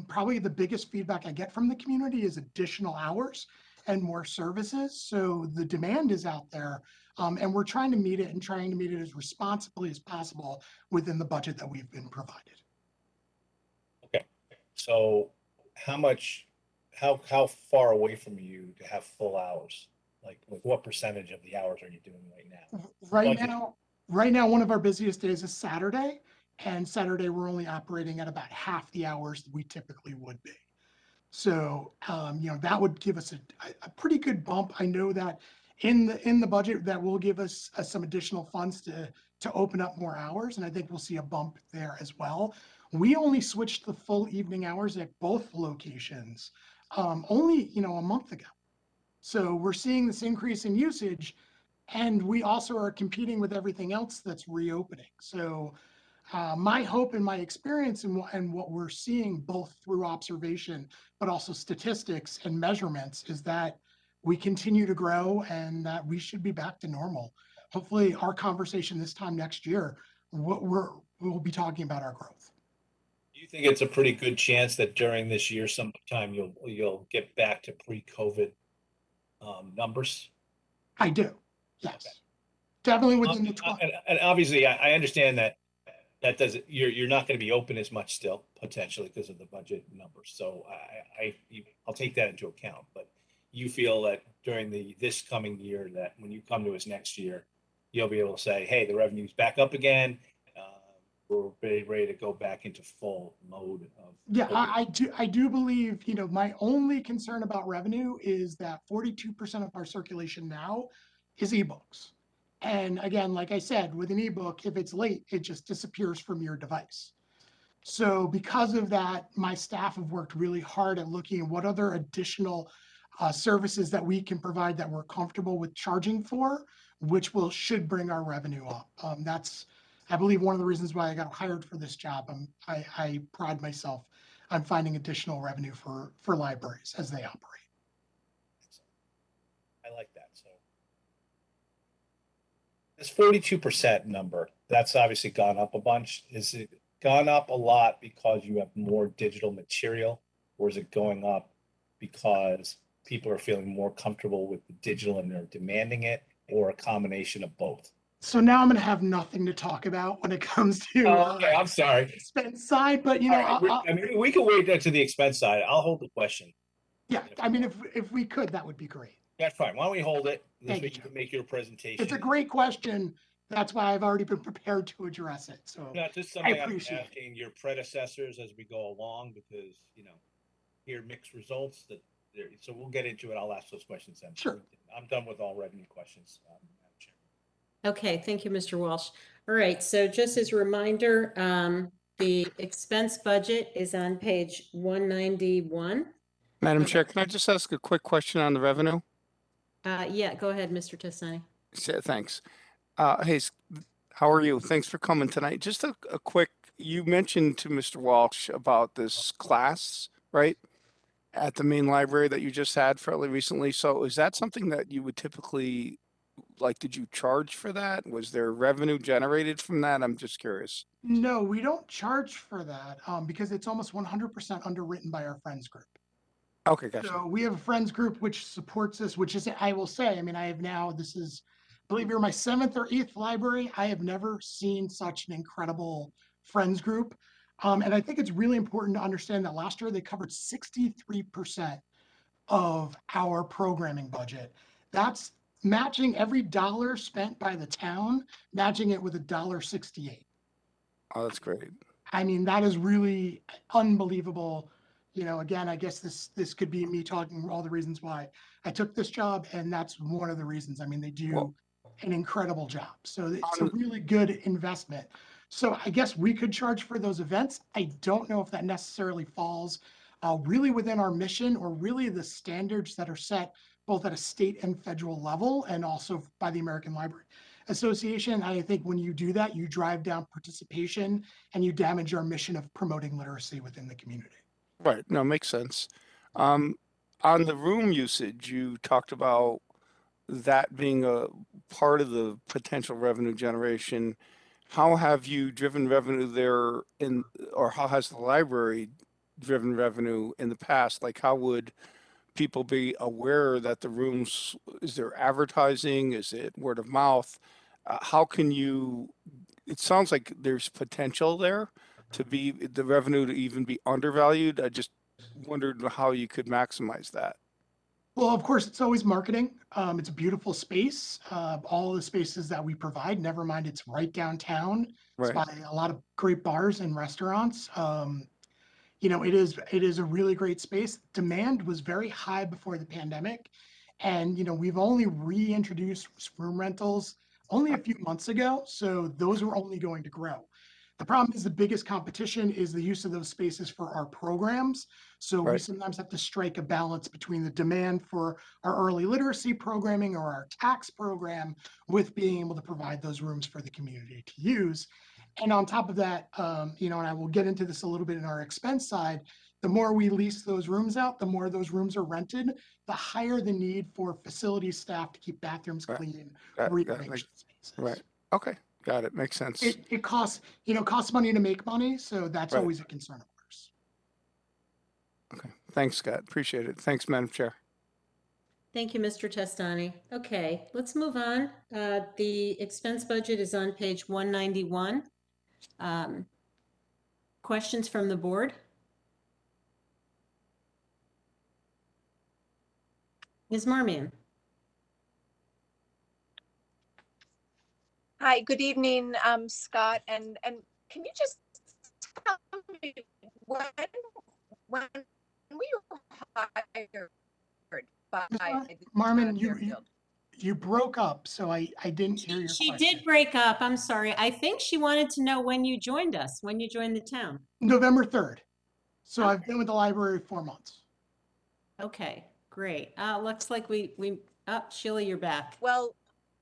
Probably the biggest feedback I get from the community is additional hours and more services. So the demand is out there, and we're trying to meet it and trying to meet it as responsibly as possible within the budget that we've been provided. Okay, so how far away from you to have full hours? Like what percentage of the hours are you doing right now? Right now, one of our busiest days is Saturday, and Saturday we're only operating at about half the hours that we typically would be. So, that would give us a pretty good bump. I know that in the budget that will give us some additional funds to open up more hours, and I think we'll see a bump there as well. We only switched the full evening hours at both locations only a month ago. So we're seeing this increase in usage, and we also are competing with everything else that's reopening. So my hope and my experience and what we're seeing both through observation, but also statistics and measurements, is that we continue to grow and that we should be back to normal. Hopefully our conversation this time next year, we'll be talking about our growth. Do you think it's a pretty good chance that during this year sometime you'll get back to pre-COVID numbers? I do, yes. Okay. Definitely within the 12. And obviously I understand that doesn't, you're not going to be open as much still potentially because of the budget numbers. So I'll take that into account. But you feel that during this coming year, that when you come to us next year, you'll be able to say, hey, the revenue's back up again. We're ready to go back into full mode of. Yeah, I do believe, my only concern about revenue is that 42% of our circulation now is ebooks. And again, like I said, with an ebook, if it's late, it just disappears from your device. So because of that, my staff have worked really hard at looking at what other additional services that we can provide that we're comfortable with charging for, which should bring our revenue up. That's, I believe, one of the reasons why I got hired for this job. I pride myself on finding additional revenue for libraries as they operate. I like that. So this 42% number, that's obviously gone up a bunch. Is it gone up a lot because you have more digital material, or is it going up because people are feeling more comfortable with the digital and they're demanding it, or a combination of both? So now I'm going to have nothing to talk about when it comes to okay, I'm sorry. Expense side, but right, we can wait to the expense side. I'll hold the question. Yeah, I mean, if we could, that would be great. That's fine. Why don't we hold it? Thank you. You can make your presentation. It's a great question. That's why I've already been prepared to address it. So no, just something I'm asking your predecessors as we go along, because hear mixed results so we'll get into it. I'll ask those questions then. Sure. I'm done with all revenue questions. Okay, thank you, Mr. Walsh. All right, so just as a reminder, the expense budget is on page 191. Madam Chair, can I just ask a quick question on the revenue? Yeah, go ahead, Mr. Tessani. Thanks. Hey, how are you? Thanks for coming tonight. Just a quick, you mentioned to Mr. Walsh about this class, right, at the main library that you just had fairly recently. So is that something that you would typically, did you charge for that? Was there revenue generated from that? I'm just curious. No, we don't charge for that because it's almost 100% underwritten by our friends group. Okay, gotcha. So we have a friends group which supports us, which is, I will say, I mean, I have now, this is, I believe you're my 7th or 8th library. I have never seen such an incredible friends group. And I think it's really important to understand that last year they covered 63% of our programming budget. That's matching every dollar spent by the town, matching it with $1.68. Oh, that's great. I mean, that is really unbelievable. You know, again, I guess this could be me talking all the reasons why I took this job, and that's one of the reasons. I mean, they do Well, an incredible job. So it's a on- really good investment. So I guess we could charge for those events. I don't know if that necessarily falls really within our mission or really the standards that are set both at a state and federal level and also by the American Library Association. I think when you do that, you drive down participation and you damage our mission of promoting literacy within the community. Right, no, makes sense. On the room usage, you talked about that being a part of the potential revenue generation. How have you driven revenue there or how has the library driven revenue in the past? Like how would people be aware that the rooms, is there advertising? Is it word of mouth? How can you, it sounds like there's potential there to be the revenue to even be undervalued. I just wondered how you could maximize that. Well, of course, it's always marketing. It's a beautiful space. All the spaces that we provide, never mind, it's right downtown. It's Right, by a lot of great bars and restaurants. You know, it is a really great space. Demand was very high before the pandemic. And, you know, we've only reintroduced room rentals only a few months ago. So those are only going to grow. The problem is the biggest competition is the use of those spaces for our programs. So we right, sometimes have to strike a balance between the demand for our early literacy programming or our tax program with being able to provide those rooms for the community to use. And on top of that, you know, and I will get into this a little bit in our expense side, the more we lease those rooms out, the more those rooms are rented, the higher the need for facility staff to keep bathrooms right. clean, That rearrange makes, the spaces. right. Okay, got it. Makes sense. It costs, you know, costs money to make money, so that's Right. always a concern of ours. Okay. Thanks, Scott. Appreciate it. Thanks, Madam Chair. Thank you, Mr. Testani. Okay, let's move on. The expense budget is on page 191. Questions from the board? Ms. Marmion? Hi, good evening, Scott, and can you just tell me when we were hired by Ms. the town Marmon, of Fairfield? you broke up, so I didn't hear your She question. did break up. I'm sorry. I think she wanted to know when you joined us, when you joined the town. November 3rd. So I've Okay. been with the library 4 months. Okay, great. Looks like oh, Sheila, you're back. Well,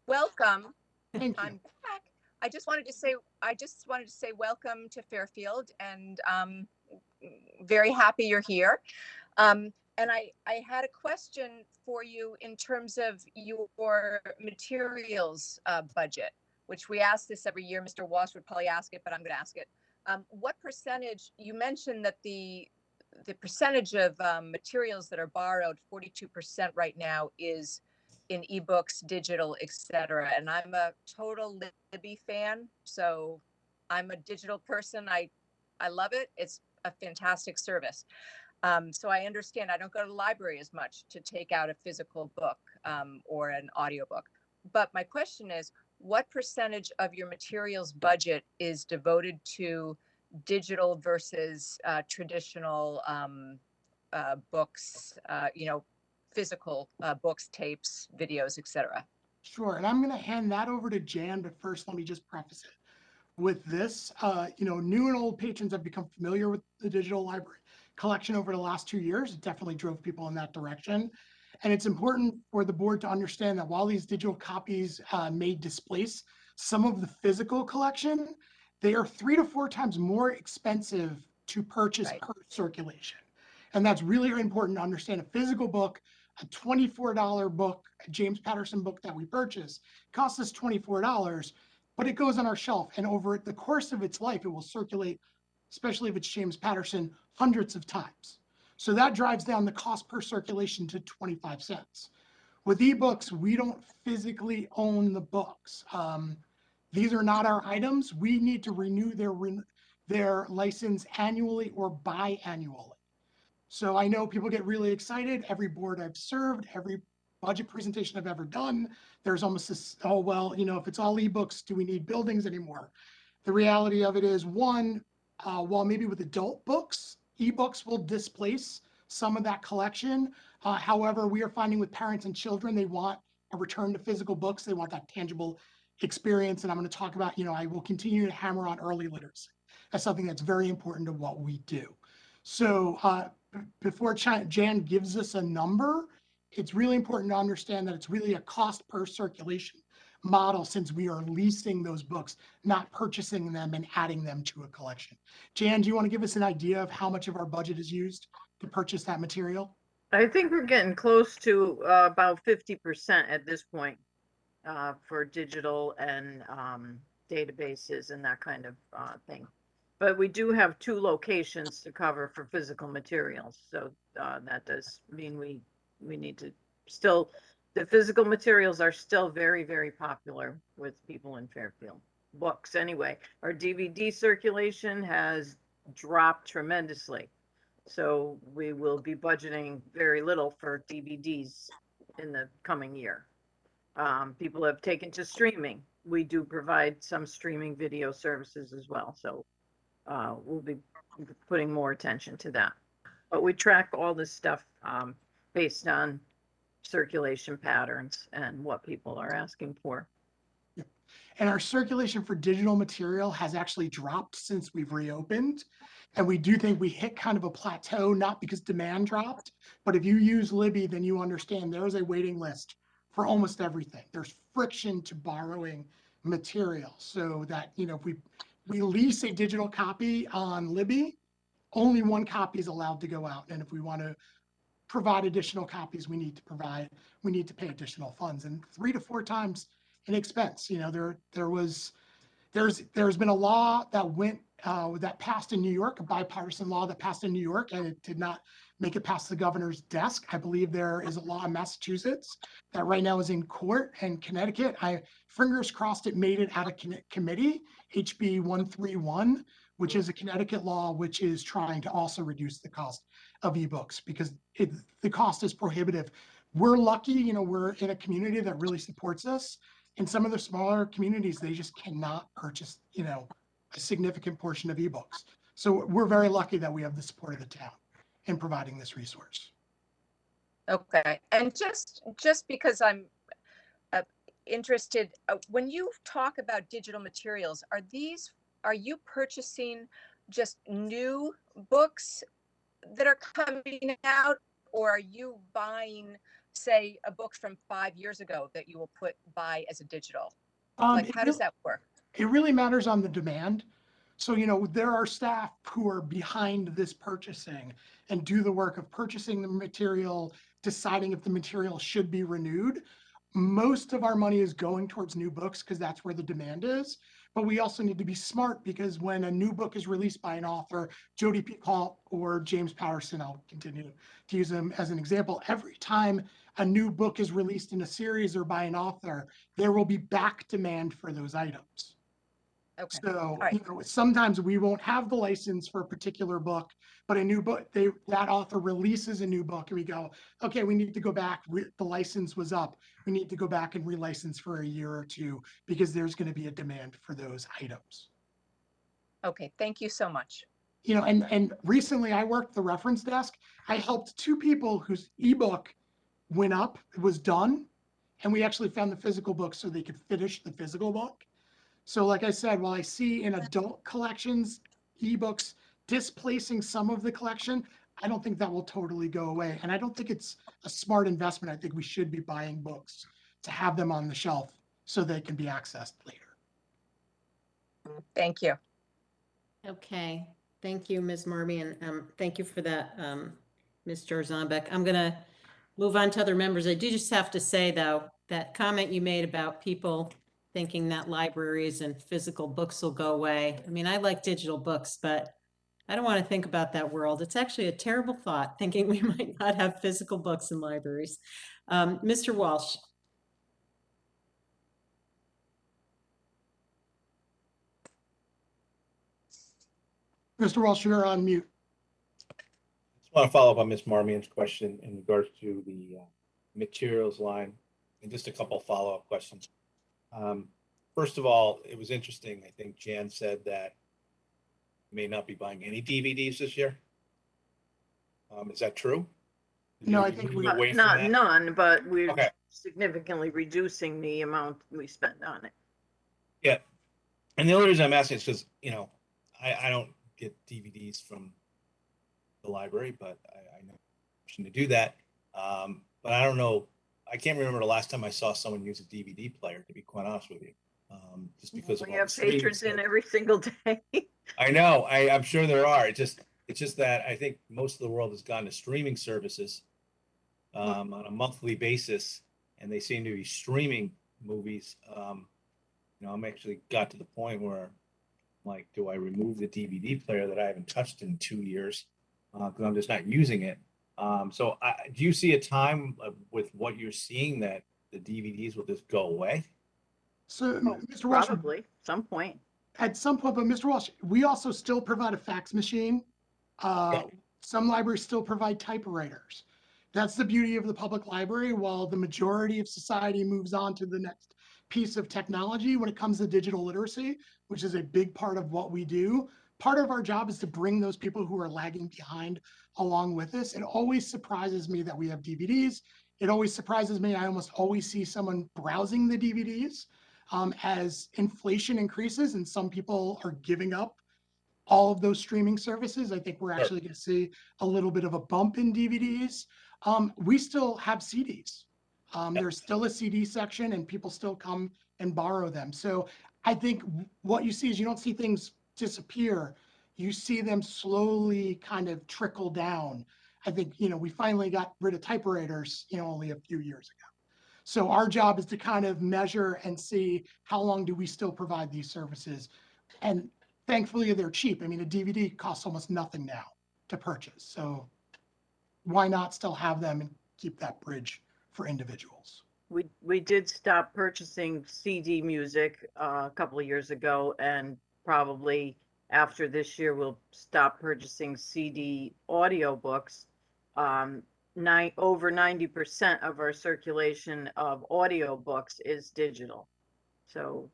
welcome. Thank you. I'm back. I just wanted to say welcome to Fairfield, and very happy you're here. And I had a question for you in terms of your materials budget, which we ask this every year. Mr. Walsh would probably ask it, but I'm going to ask it. What percentage, you mentioned that the percentage of materials that are borrowed, 42% right now, is in ebooks, digital, etc. And I'm a total Libby fan, so I'm a digital person. I love it. It's a fantastic service. So I understand I don't go to the library as much to take out a physical book or an audiobook. But my question is, what percentage of your materials budget is devoted to digital versus traditional books, you know, physical books, tapes, videos, etc.? Sure. And I'm going to hand that over to Jan, but first let me just preface it with this. You know, new and old patrons have become familiar with the digital library collection over the last 2 years. It definitely drove people in that direction. And it's important for the board to understand that while these digital copies may displace some of the physical collection, they are 3 to 4 times more expensive to purchase Right. per circulation. And that's really important to understand. A physical book, a $24 book, a James Patterson book that we purchase, costs us $24, but it goes on our shelf. And over the course of its life, it will circulate, especially if it's James Patterson, hundreds of times. So that drives down the cost per circulation to 25 cents. With ebooks, we don't physically own the books. These are not our items. We need to renew their license annually or biannually. So I know people get really excited. Every board I've served, every budget presentation I've ever done, there's almost this, oh, well, you know, if it's all ebooks, do we need buildings anymore? The reality of it is, one, while maybe with adult books, ebooks will displace some of that collection. However, we are finding with parents and children, they want a return to physical books. They want that tangible experience. And I'm going to talk about, I will continue to hammer on early literacy. That's something that's very important to what we do. So before Jan gives us a number, it's really important to understand that it's really a cost per circulation model, since we are leasing those books, not purchasing them and adding them to a collection. Jan, do you want to give us an idea of how much of our budget is used to purchase that material? I think we're getting close to about 50% at this point for digital and databases and that kind of thing. But we do have 2 locations to cover for physical materials. So that does mean we need to still, the physical materials are still very, very popular with people in Fairfield. Books anyway. Our DVD circulation has dropped tremendously. So we will be budgeting very little for DVDs in the coming year. People have taken to streaming. We do provide some streaming video services as well. So we'll be putting more attention to that. But we track all this stuff based on circulation patterns and what people are asking for. And our circulation for digital material has actually dropped since we've reopened. And we do think we hit kind of a plateau, not because demand dropped, but if you use Libby, then you understand there is a waiting list for almost everything. There's friction to borrowing material, so that, if we lease a digital copy on Libby, only 1 copy is allowed to go out. And if we want to provide additional copies, we need to pay additional funds, and 3 to 4 times an expense. There's been a law that passed in New York, a bipartisan law that passed in New York, and it did not make it past the governor's desk. I believe there is a law in Massachusetts that right now is in court, and Connecticut, fingers crossed it made it out of committee, HB 131, which is a Connecticut law, which is trying to also reduce the cost of ebooks, because the cost is prohibitive. We're lucky, we're in a community that really supports us. In some of the smaller communities, they just cannot purchase, a significant portion of ebooks. So we're very lucky that we have the support of the town in providing this resource. Okay, and just because I'm interested, when you talk about digital materials, are you purchasing just new books that are coming out, or are you buying, say, a book from 5 years ago that you will buy as a digital? Like, how does that work? It really matters on the demand. So, there are staff who are behind this purchasing and do the work of purchasing the material, deciding if the material should be renewed. Most of our money is going towards new books because that's where the demand is. But we also need to be smart, because when a new book is released by an author, Jodi Picoult or James Patterson, I'll continue to use them as an example, every time a new book is released in a series or by an author, there will be back demand for those items. Okay. So, Right. sometimes we won't have the license for a particular book, but a new book, that author releases a new book, and we go, okay, we need to go back. The license was up. We need to go back and relicense for a year or 2, because there's going to be a demand for those items. Okay, thank you so much. And recently I worked the reference desk. I helped 2 people whose ebook went up, it was done, and we actually found the physical book so they could finish the physical book. So like I said, while I see in adult collections, ebooks displacing some of the collection, I don't think that will totally go away. And I don't think it's a smart investment. I think we should be buying books to have them on the shelf so they can be accessed later. Thank you. Okay, thank you, Ms. Marby, and thank you for that, Ms. Jarzambek. I'm going to move on to other members. I do just have to say, though, that comment you made about people thinking that libraries and physical books will go away. I mean, I like digital books, but I don't want to think about that world. It's actually a terrible thought, thinking we might not have physical books in libraries. Mr. Walsh. Mr. Walsh, you're on mute. I just want to follow up on Ms. Marmion's question in regards to the materials line, and just a couple follow-up questions. First of all, it was interesting. I think Jan said that may not be buying any DVDs this year. Is that true? No, I You're think moving away from Not that? none, but we're Okay. significantly reducing the amount we spend on it. Yeah. And the only reason I'm asking is because, I don't get DVDs from the library, but I know to do that. But I don't know. I can't remember the last time I saw someone use a DVD player, to be quite honest with you. Just because of We all have the streaming patrons in stuff. every single day. I know. I'm sure there are. It's just that I think most of the world has gone to streaming services on a monthly basis, and they seem to be streaming movies. I'm actually got to the point where I'm like, do I remove the DVD player that I haven't touched in 2 years because I'm just not using it? So do you see a time with what you're seeing that the DVDs will just go away? So, Oh, Mr. Walsh, probably, some point. at some point, but Mr. Walsh, we also still provide a fax machine. Yeah. Some libraries still provide typewriters. That's the beauty of the public library. While the majority of society moves on to the next piece of technology when it comes to digital literacy, which is a big part of what we do, part of our job is to bring those people who are lagging behind along with us. It always surprises me that we have DVDs. It always surprises me. I almost always see someone browsing the DVDs. As inflation increases and some people are giving up all of those streaming services, I think we're actually going to see a little bit of a bump in DVDs. We still have CDs. There's still a CD section and people still come and borrow them. So I think what you see is you don't see things disappear. You see them slowly kind of trickle down. I think, we finally got rid of typewriters, only a few years ago. So our job is to kind of measure and see how long do we still provide these services. And thankfully they're cheap. I mean, a DVD costs almost nothing now to purchase. So why not still have them and keep that bridge for individuals? We did stop purchasing CD music a couple of years ago, and probably after this year we'll stop purchasing CD audiobooks. Over 90% of our circulation of audiobooks is digital. So,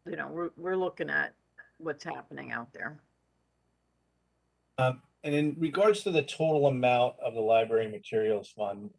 we're looking at what's happening out there. And in regards to the total amount of the library materials fund,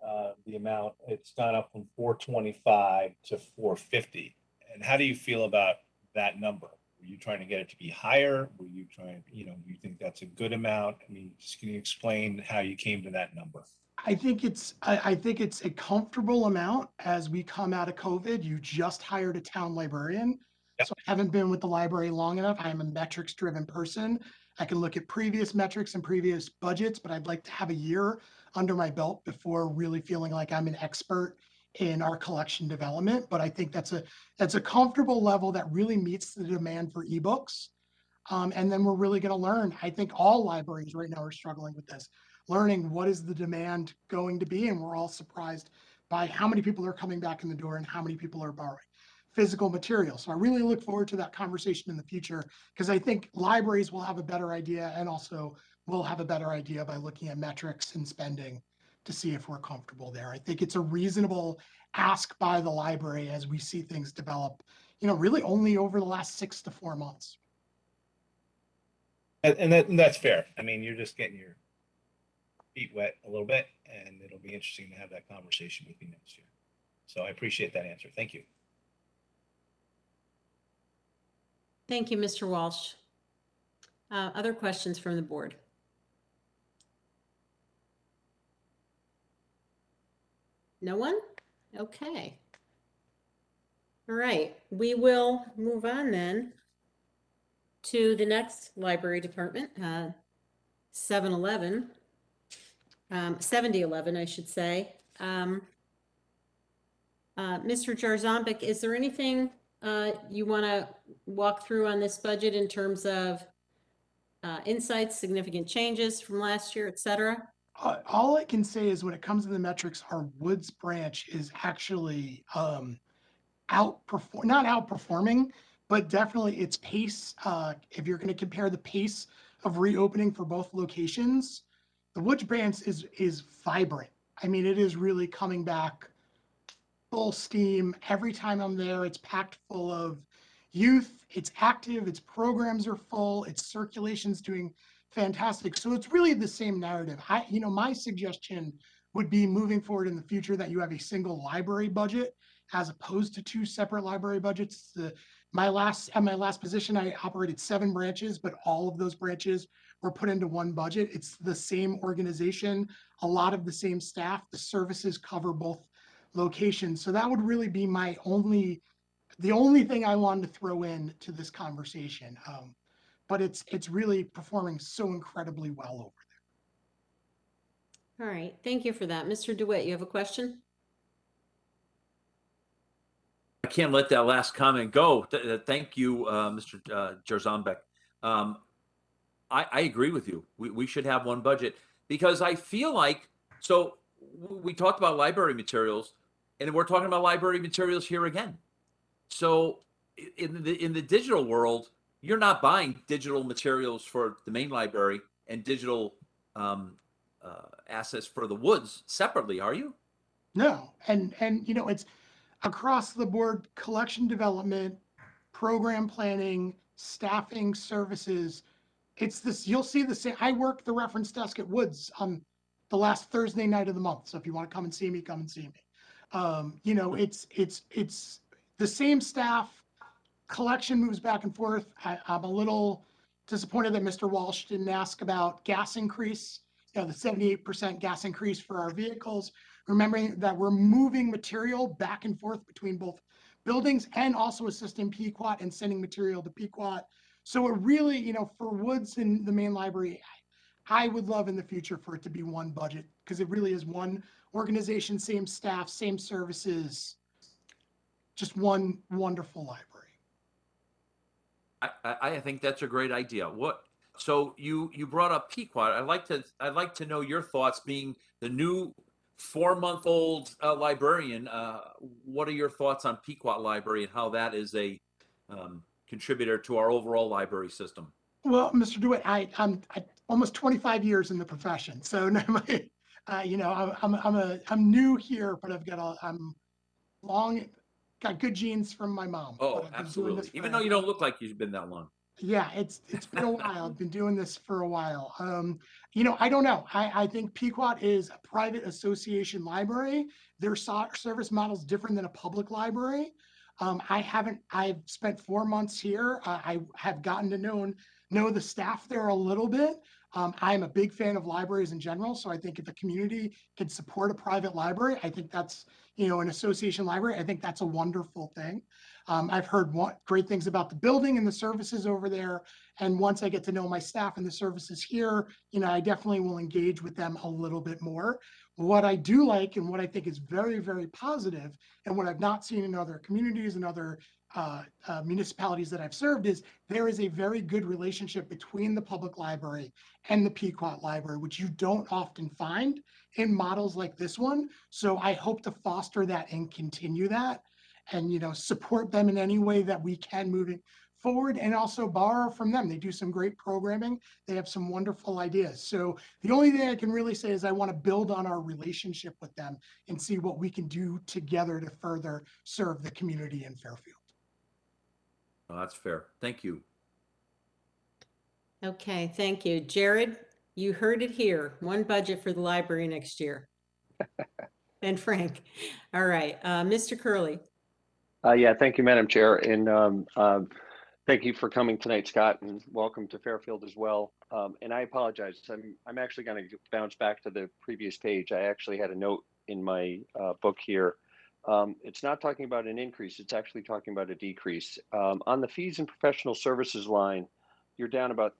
the amount, it's gone up from 425 to 450. And how do you feel about that number? Were you trying to get it to be higher? Were you trying, do you think that's a good amount? I mean, just can you explain how you came to that number? I think it's a comfortable amount as we come out of COVID. You just hired a town librarian. Yep. So I haven't been with the library long enough. I am a metrics driven person. I can look at previous metrics and previous budgets, but I'd like to have a year under my belt before really feeling like I'm an expert in our collection development. But I think that's a comfortable level that really meets the demand for ebooks. And then we're really going to learn. I think all libraries right now are struggling with this, learning what is the demand going to be. And we're all surprised by how many people are coming back in the door and how many people are borrowing physical material. So I really look forward to that conversation in the future, because I think libraries will have a better idea, and also we'll have a better idea by looking at metrics and spending to see if we're comfortable there. I think it's a reasonable ask by the library as we see things develop, really only over the last 6 to 4 months. And that's fair. I mean, you're just getting your feet wet a little bit, and it'll be interesting to have that conversation with you next year. So I appreciate that answer. Thank you. Thank you, Mr. Walsh. Other questions from the board? No one? Okay. All right, we will move on then to the next library department, 7011, I should say. Mr. Jarzombek, is there anything you want to walk through on this budget in terms of insights, significant changes from last year, et cetera? All I can say is when it comes to the metrics, our Woods branch is actually not outperforming, but definitely its pace. If you're going to compare the pace of reopening for both locations, the Woods branch is vibrant. I mean, it is really coming back full steam. Every time I'm there, it's packed full of, youth, it's active, its programs are full, its circulation's doing fantastic. So it's really the same narrative. My suggestion would be moving forward in the future that you have a single library budget as opposed to two separate library budgets. At my last position, I operated 7 branches, but all of those branches were put into one budget. It's the same organization, a lot of the same staff. The services cover both locations. So that would really be the only thing I wanted to throw in to this conversation. But it's really performing so incredibly well over All right, thank you for that. Mr. DeWitt, you have a question? I can't let that last comment go. Thank you, Mr. Jarzambek. I agree with you. We should have one budget because I feel like, so we talked about library materials and we're talking about library materials here again. So in the digital world, you're not buying digital materials for the main library and digital assets for the woods separately, are you? No, and it's across the board: collection development, program planning, staffing, services. It's this. You'll see the same. I work the reference desk at Woods on the last Thursday night of the month. So if you want to come and see me, come and see me. It's the same staff. Collection moves back and forth. I'm a little disappointed that Mr. Walsh didn't ask about gas increase, the 78% gas increase for our vehicles, remembering that we're moving material back and forth between both buildings and also assisting Pequot and sending material to Pequot. So it really, for Woods and the main library, I would love in the future for it to be one budget because it really is one organization, same staff, same services, just one wonderful library. I think that's a great idea. So you brought up Pequot. I'd like to know your thoughts, being the new 4-month-old librarian. What are your thoughts on Pequot Library and how that is a contributor to our overall library system? Well, Mr. DeWitt, I'm almost 25 years in the profession, so I'm new here, but I'm got good genes from my mom. Oh, absolutely. Even though you don't look like you've been that long. Yeah, it's been a while. I've been doing this for a while. I don't know. I think Pequot is a private association library. Their service model is different than a public library. I've spent 4 months here. I have gotten to know the staff there a little bit. I'm a big fan of libraries in general. So I think if the community can support a private library, I think that's, an association library, I think that's a wonderful thing. I've heard great things about the building and the services over there. And once I get to know my staff and the services here, I definitely will engage with them a little bit more. What I do like and what I think is very, very positive, and what I've not seen in other communities and other municipalities that I've served, is there is a very good relationship between the public library and the Pequot Library, which you don't often find in models like this one. So I hope to foster that and continue that, and support them in any way that we can moving forward, and also borrow from them. They do some great programming. They have some wonderful ideas. So the only thing I can really say is I want to build on our relationship with them and see what we can do together to further serve the community in Fairfield. Oh, that's fair. Thank you. Okay, thank you. Jared, you heard it here. One budget for the library next year. And Frank. All right, Mr. Curley. Yeah, thank you, Madam Chair. And thank you for coming tonight, Scott, and welcome to Fairfield as well. And I apologize. I'm actually going to bounce back to the previous page. I actually had a note in my book here. It's not talking about an increase. It's actually talking about a decrease. On the fees and professional services line, you're down about,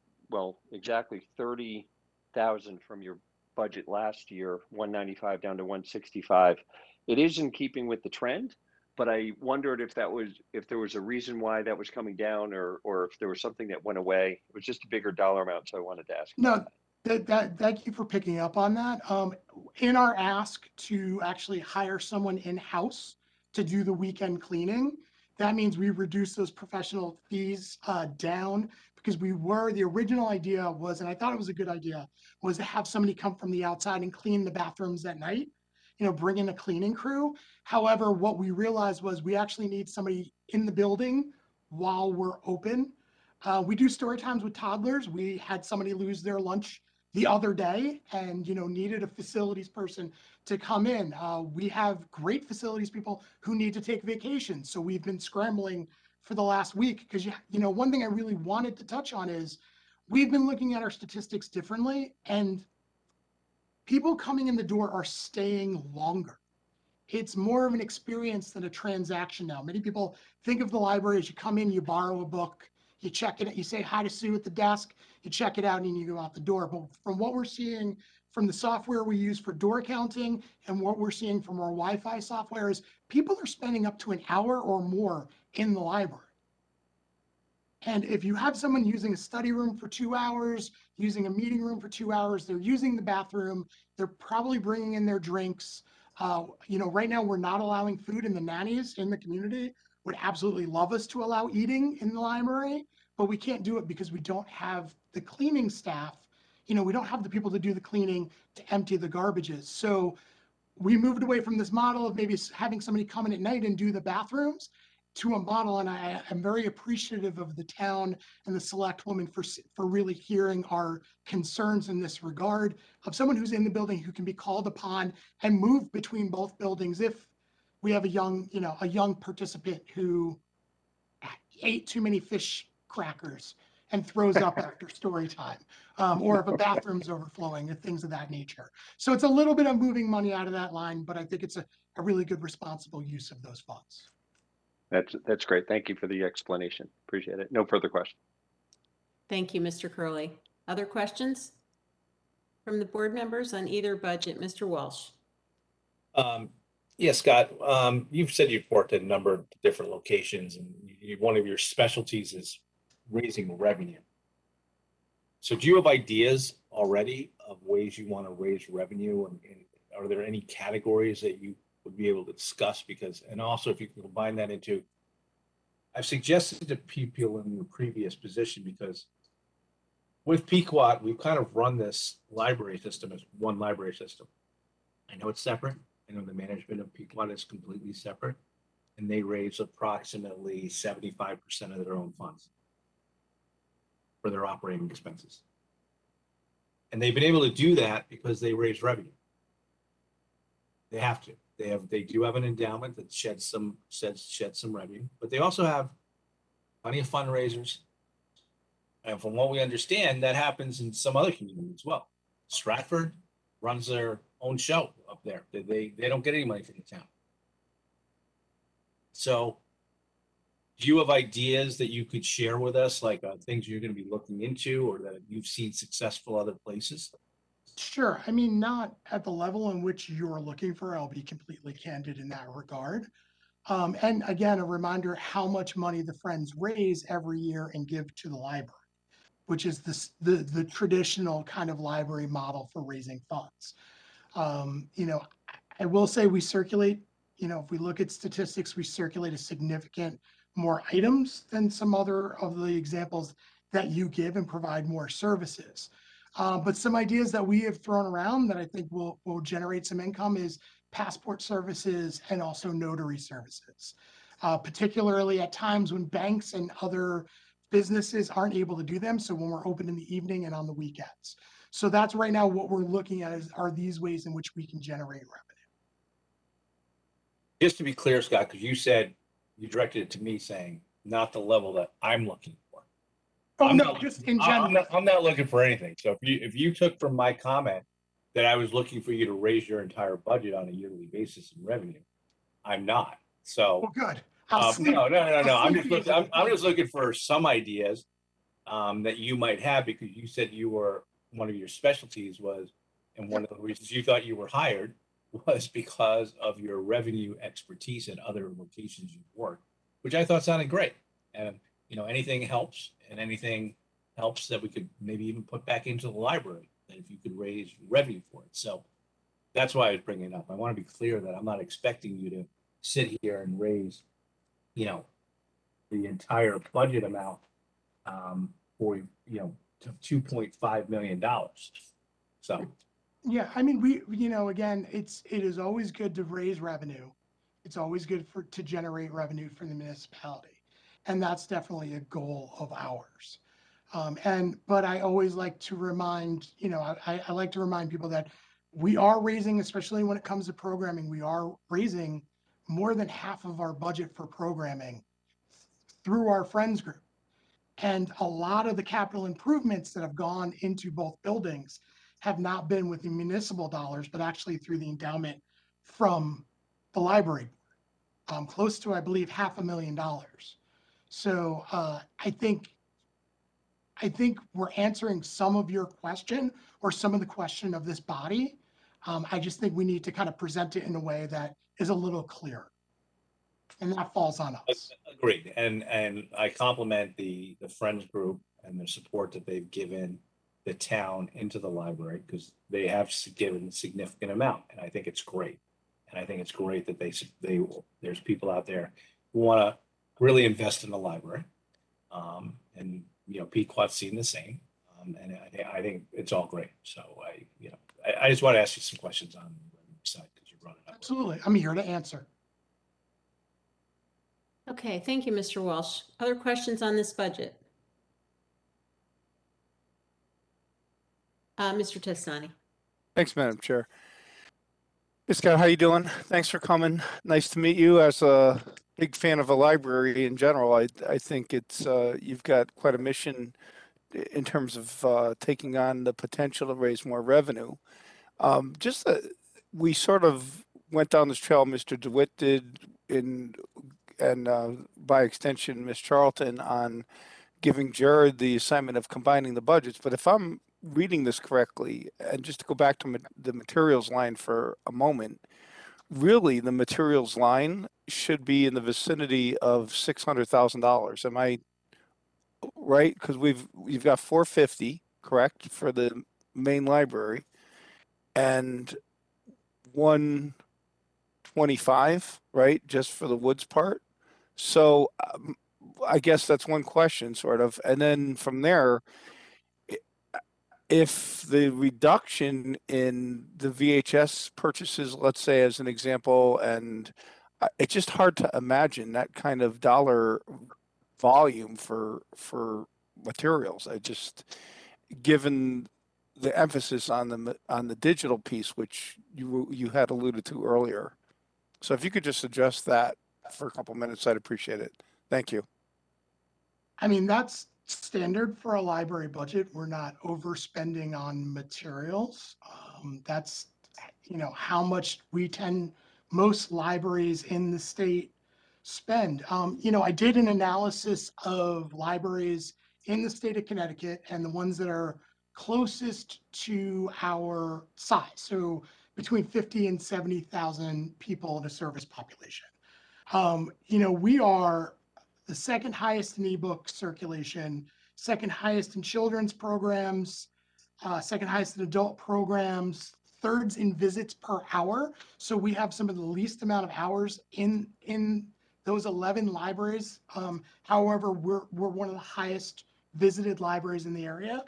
exactly 30,000 from your budget last year, 195 down to 165. It is in keeping with the trend, but I wondered if there was a reason why that was coming down, or if there was something that went away. It was just a bigger dollar amount, so I wanted to ask. No, thank you for picking up on that. In our ask to actually hire someone in-house to do the weekend cleaning, that means we reduce those professional fees down, because the original idea was, and I thought it was a good idea, was to have somebody come from the outside and clean the bathrooms at night, bring in a cleaning crew. However, what we realized was we actually need somebody in the building while we're open. We do story times with toddlers. We had somebody lose their lunch the other day and, needed a facilities person to come in. We have great facilities people who need to take vacations. So we've been scrambling for the last week because, one thing I really wanted to touch on is we've been looking at our statistics differently, and people coming in the door are staying longer. It's more of an experience than a transaction now. Many people think of the library as you come in, you borrow a book, you check it, you say hi to Sue at the desk, you check it out, and you go out the door. But from what we're seeing from the software we use for door counting and what we're seeing from our Wi-Fi software is people are spending up to an hour or more in the library. And if you have someone using a study room for 2 hours, using a meeting room for 2 hours, they're using the bathroom, they're probably bringing in their drinks. Right now we're not allowing food, and the nannies in the community would absolutely love us to allow eating in the library, but we can't do it because we don't have the cleaning staff. We don't have the people to do the cleaning, to empty the garbages. So we moved away from this model of maybe having somebody come in at night and do the bathrooms to a model. And I am very appreciative of the town and the select woman for really hearing our concerns in this regard, of someone who's in the building who can be called upon and move between both buildings if we have a young participant who ate too many fish crackers and throws up after story time, or if a bathroom's overflowing, or things of that nature. So it's a little bit of moving money out of that line, but I think it's a really good, responsible use of those funds. That's great. Thank you for the explanation. Appreciate it. No further questions. Thank you, Mr. Curley. Other questions from the board members on either budget? Mr. Walsh. Yes, Scott, you've said you've worked at a number of different locations, and one of your specialties is raising revenue. So do you have ideas already of ways you want to raise revenue, and are there any categories that you would be able to discuss? And also if you can combine that into, I've suggested to people in your previous position, because with Pequot, we've kind of run this library system as one library system. I know it's separate. I know the management of Pequot is completely separate, and they raise approximately 75% of their own funds for their operating expenses. And they've been able to do that because they raise revenue. They have to. They do have an endowment that sheds some revenue, but they also have plenty of fundraisers. And from what we understand, that happens in some other communities as well. Stratford runs their own show up there. They don't get any money from the town. So do you have ideas that you could share with us, like things you're going to be looking into or that you've seen successful other places? Sure. I mean, not at the level in which you're looking for. I'll be completely candid in that regard. And again, a reminder how much money the Friends raise every year and give to the library, which is the traditional kind of library model for raising funds. I will say we circulate, if we look at statistics, we circulate a significant more items than some other of the examples that you give and provide more services. But some ideas that we have thrown around that I think will generate some income is passport services and also notary services, particularly at times when banks and other businesses aren't able to do them. So when we're open in the evening and on the weekends. So that's right now what we're looking at are these ways in which we can generate revenue. Just to be clear, Scott, because you said you directed it to me saying not the level that I'm looking for. Oh, no, just in general. I'm not looking for anything. So if you took from my comment that I was looking for you to raise your entire budget on a yearly basis in revenue, I'm not. So well, good. No. I'm just looking for some ideas that you might have, because you said one of your specialties was, and one of the reasons you thought you were hired was because of your revenue expertise at other locations you've worked, which I thought sounded great. And anything helps, and anything helps that we could maybe even put back into the library, that if you could raise revenue for it. So that's why I was bringing it up. I want to be clear that I'm not expecting you to sit here and raise, the entire budget amount for, to $2.5 million. So. Yeah, I mean, again, it is always good to raise revenue. It's always good to generate revenue for the municipality. And that's definitely a goal of ours. But I always like to remind, I like to remind people that we are raising, especially when it comes to programming, we are raising more than half of our budget for programming through our Friends group. And a lot of the capital improvements that have gone into both buildings have not been with the municipal dollars, but actually through the endowment from the library, close to, I believe, $500,000. So I think we're answering some of your question or some of the question of this body. I just think we need to kind of present it in a way that is a little clearer. And that falls on us. Agreed. And I compliment the Friends group and the support that they've given the town into the library, because they have given a significant amount. And I think it's great. And I think it's great that there's people out there who want to really invest in the library. And, Pequot's seen the same. And I think it's all great. So I just want to ask you some questions on the side because you brought it up. Absolutely. I'm here to answer. Okay, thank you, Mr. Walsh. Other questions on this budget? Mr. Testani. Thanks, Madam Chair. Hey, Scott, how you doing? Thanks for coming. Nice to meet you. As a big fan of a library in general, I think it's you've got quite a mission in terms of taking on the potential to raise more revenue. We sort of went down this trail, Mr. DeWitt did, and by extension, Ms. Charlton, on giving Jared the assignment of combining the budgets. But if I'm reading this correctly, and just to go back to the materials line for a moment, really the materials line should be in the vicinity of $600,000. Am I right? Because we've got 450, correct, for the main library, and 125, right, just for the woods part. So I guess that's one question, sort of. And then from there, if the reduction in the VHS purchases, let's say as an example, and it's just hard to imagine that kind of dollar volume for materials. Given the emphasis on the digital piece, which you had alluded to earlier. So if you could just address that for a couple minutes, I'd appreciate it. Thank you. I mean, that's standard for a library budget. We're not overspending on materials. That's, how much most libraries in the state spend. I did an analysis of libraries in the state of Connecticut and the ones that are closest to our size. So between 50 and 70,000 people in a service population. We are the second highest in ebook circulation, second highest in children's programs, second highest in adult programs, thirds in visits per hour. So we have some of the least amount of hours in those 11 libraries. However, we're one of the highest visited libraries in the area.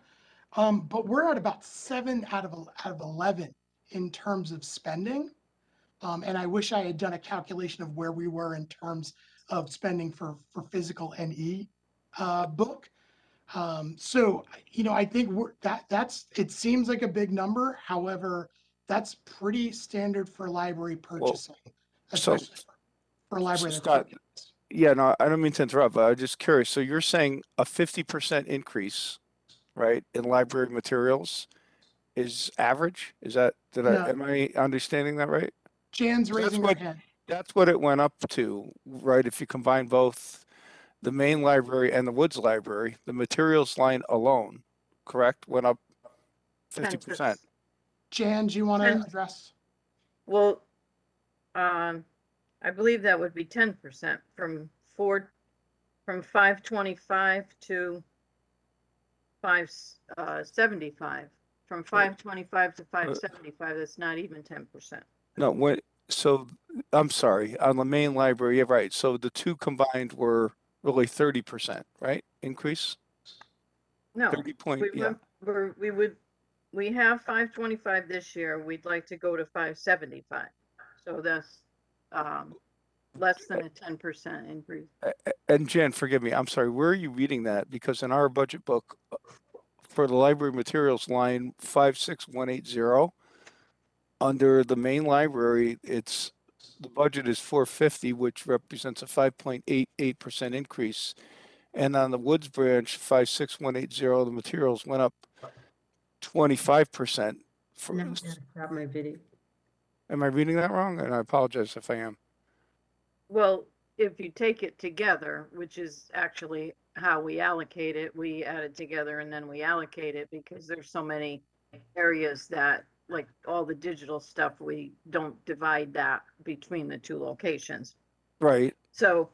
But we're at about 7 out of 11 in terms of spending. And I wish I had done a calculation of where we were in terms of spending for physical and book. So, I think it seems like a big number. However, that's pretty standard for library purchasing, especially for a library that's Scott, yeah, no, I don't mean to interrupt, but I'm just curious. So you're saying a 50% increase, right, in library materials is average? Am I understanding that right? Jan's raising her hand. That's what it went up to, right? If you combine both the main library and the Woods Library, the materials line alone, correct, went up 50%. Jan, do you want to address? Well, I believe that would be 10% from 525 to 575. From 525 to 575, that's not even 10%. No, so I'm sorry, on the main library, yeah, right. So the two combined were really 30%, right? Increase? No, 30 point, yeah. We have 525 this year. We'd like to go to 575. So that's less than a 10% increase. And Jen, forgive me, I'm sorry, where are you reading that? Because in our budget book for the library materials line 56180, under the main library, the budget is 450, which represents a 5.88% increase. And on the Woods branch 56180, the materials went up 25%. Am I reading that wrong? And I apologize if I am. Well, if you take it together, which is actually how we allocate it, we add it together and then we allocate it because there's so many areas that, like all the digital stuff, we don't divide that between the two locations. Right. So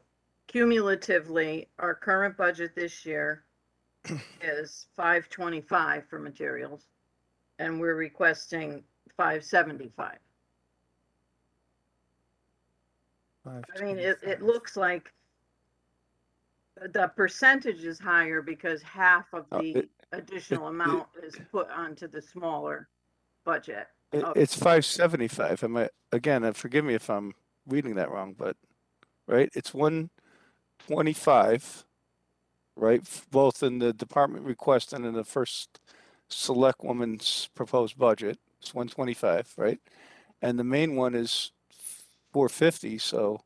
cumulatively, our current budget this year is 525 for materials, and we're requesting 575. I mean, it looks like the percentage is higher because half of the additional amount is put onto the smaller budget. It's 575. Again, forgive me if I'm reading that wrong, but right, it's 125, right? Both in the department request and in the first select woman's proposed budget. It's 125, right? And the main one is 450, so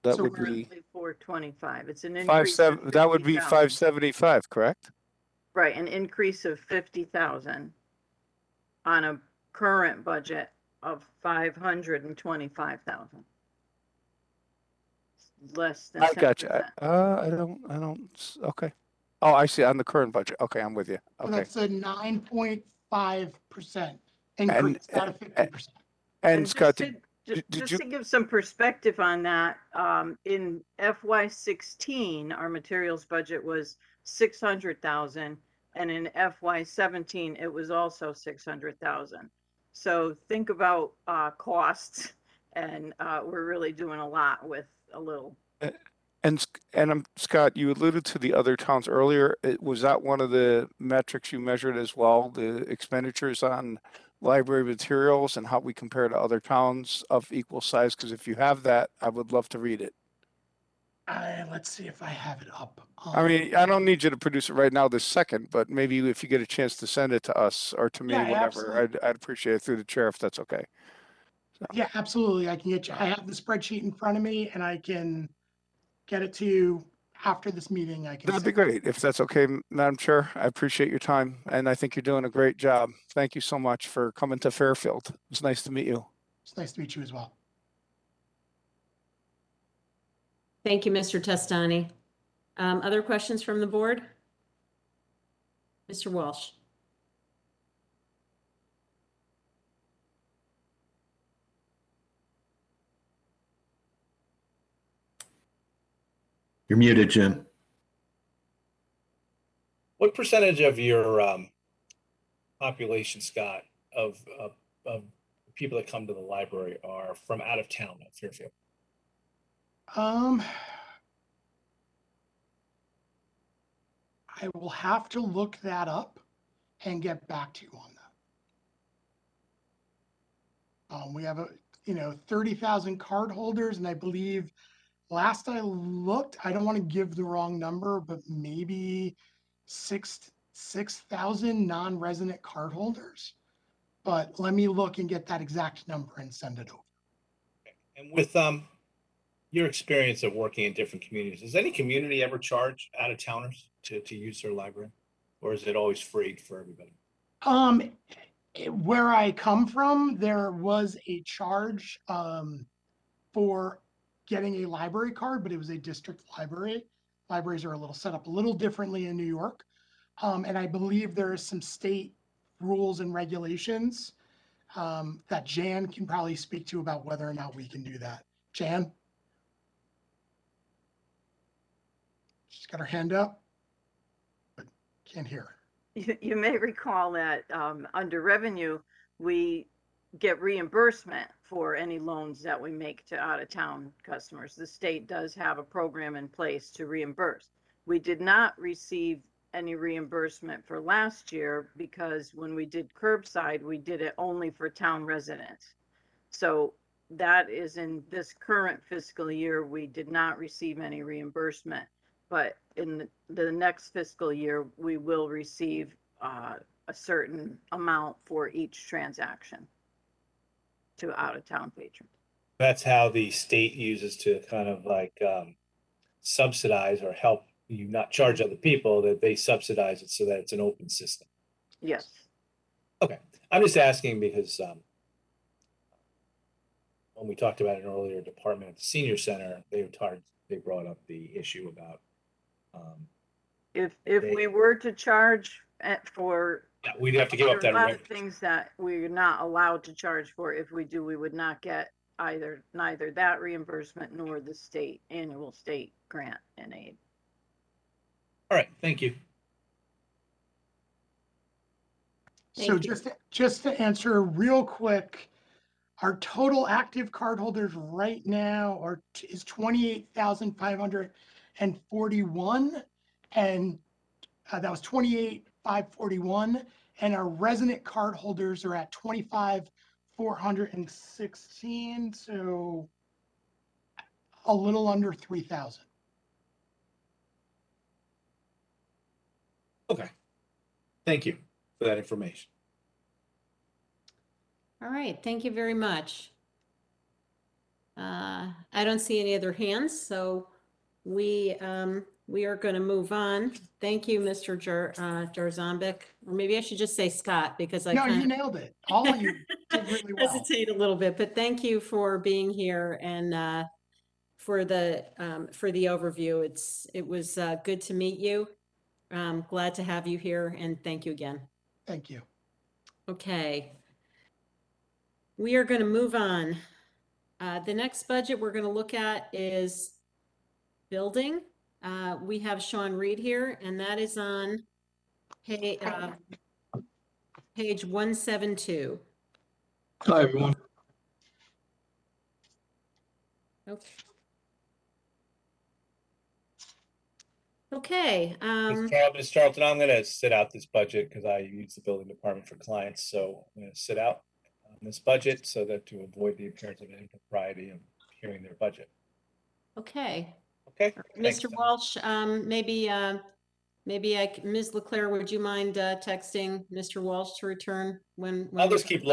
that would be 425. It's an increase. that would be 575, correct? Right, an increase of 50,000 on a current budget of 525,000. Less than 10%. I got you. I don't. Okay. Oh, I see. On the current budget. Okay, I'm with you. So Okay. that's a 9.5% increase, not a 50%. And Scott, just to give some perspective on that, in FY16, our materials budget was 600,000, and in FY17, it was also 600,000. So think about costs, and we're really doing a lot with a little. And Scott, you alluded to the other towns earlier. Was that one of the metrics you measured as well, the expenditures on library materials and how we compare to other towns of equal size? Because if you have that, I would love to read it. Let's see if I have it up. I mean, I don't need you to produce it right now this second, but maybe if you get a chance to send it to us or to me, Yeah, whatever, absolutely. I'd appreciate it through the chair if that's okay. So. Yeah, absolutely. I can get you. I have the spreadsheet in front of me and I can get it to you after this meeting. That'd be great if that's okay, Madam Chair. I appreciate your time and I think you're doing a great job. Thank you so much for coming to Fairfield. It's nice to meet you. It's nice to meet you as well. Thank you, Mr. Testani. Other questions from the board? Mr. Walsh. You're muted, Jim. What percentage of your population, Scott, of people that come to the library are from out of town at Fairfield? I will have to look that up and get back to you on that. We have 30,000 card holders, and I believe last I looked, I don't want to give the wrong number, but maybe 6,000 non-resident card holders. But let me look and get that exact number and send it over. And with your experience of working in different communities, does any community ever charge out-of-towners to use their library, or is it always free for everybody? Where I come from, there was a charge for getting a library card, but it was a district library. Libraries are set up a little differently in New York. And I believe there are some state rules and regulations that Jan can probably speak to about whether or not we can do that. Jan? She's got her hand up, but can't hear her. You may recall that under revenue, we get reimbursement for any loans that we make to out-of-town customers. The state does have a program in place to reimburse. We did not receive any reimbursement for last year because when we did curbside, we did it only for town residents. So that is in this current fiscal year, we did not receive any reimbursement. But in the next fiscal year, we will receive a certain amount for each transaction to out-of-town patrons. That's how the state uses to kind of like subsidize or help you not charge other people, that they subsidize it so that it's an open system. Yes. Okay, I'm just asking because when we talked about an earlier department at the senior center, they brought up the issue about If they- we were to charge for yeah, we'd have to give up there are that a lot rent. of things that we're not allowed to charge for. If we do, we would not get neither that reimbursement nor the annual state grant and aid. All right, thank you. So just to answer real quick, our total active cardholders right now is 28,541, and that was 28,541, and our resident cardholders are at 25,416, so a little under 3,000. Okay, thank you for that information. All right, thank you very much. I don't see any other hands, so we are going to move on. Thank you, Mr. Jarzombek, or maybe I should just say Scott, because I No, kind you of nailed it. All of you did really well. hesitate a little bit, but thank you for being here and for the overview. It was good to meet you. Glad to have you here, and thank you again. Thank you. Okay. We are going to move on. The next budget we're going to look at is building. We have Sean Reed here, and that is on page 172. Hi, everyone. Okay. Okay. Ms. Charlton, I'm gonna sit out this budget because I use the building department for clients, so I'm gonna sit out on this budget so that to avoid the appearance of impropriety of hearing their budget. Okay. Okay. Mr. Walsh, maybe Ms. Leclerc, would you mind texting Mr. Walsh to return when I'll just keep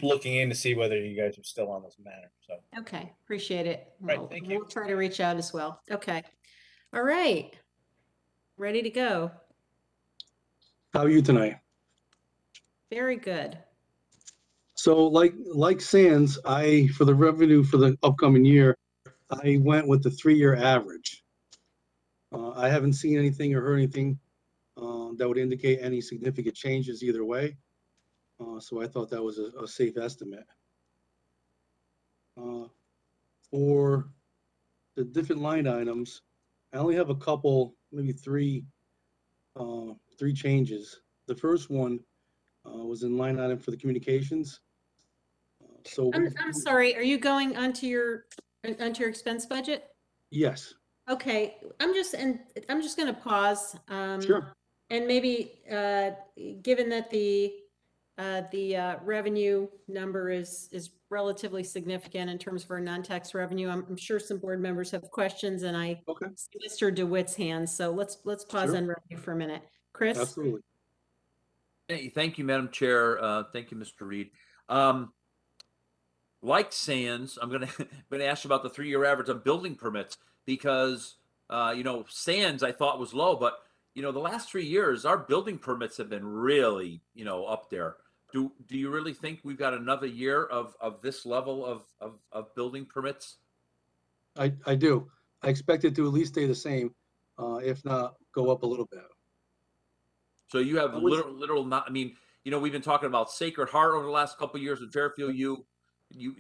looking in to see whether you guys are still on this matter. So. Okay, appreciate it. Right, thank you. We'll try to reach out as well. Okay. All right. Ready to go. How are you tonight? Very good. So like Sands, for the revenue for the upcoming year, I went with the 3-year average. I haven't seen anything or heard anything that would indicate any significant changes either way. So I thought that was a safe estimate. For the different line items, I only have a couple, maybe three changes. The first one was in line item for the communications. So I'm sorry, are you going onto your expense budget? Yes. Okay, I'm just going to pause. Sure. And maybe, given that the revenue number is relatively significant in terms of our non-tax revenue, I'm sure some board members have questions, and I see Mr. DeWitt's hands. So let's pause Sure. on revenue for a minute. Chris? Absolutely. Hey, thank you, Madam Chair. Thank you, Mr. Reed. Like Sands, I'm gonna ask you about the 3-year average on building permits because Sands I thought was low, but the last 3 years our building permits have been really up there. Do you really think we've got another year of this level of building permits? I do. I expect it to at least stay the same, if not go up a little bit. So you have literal not. I mean, we've been talking about Sacred Heart over the last couple of years in Fairfield.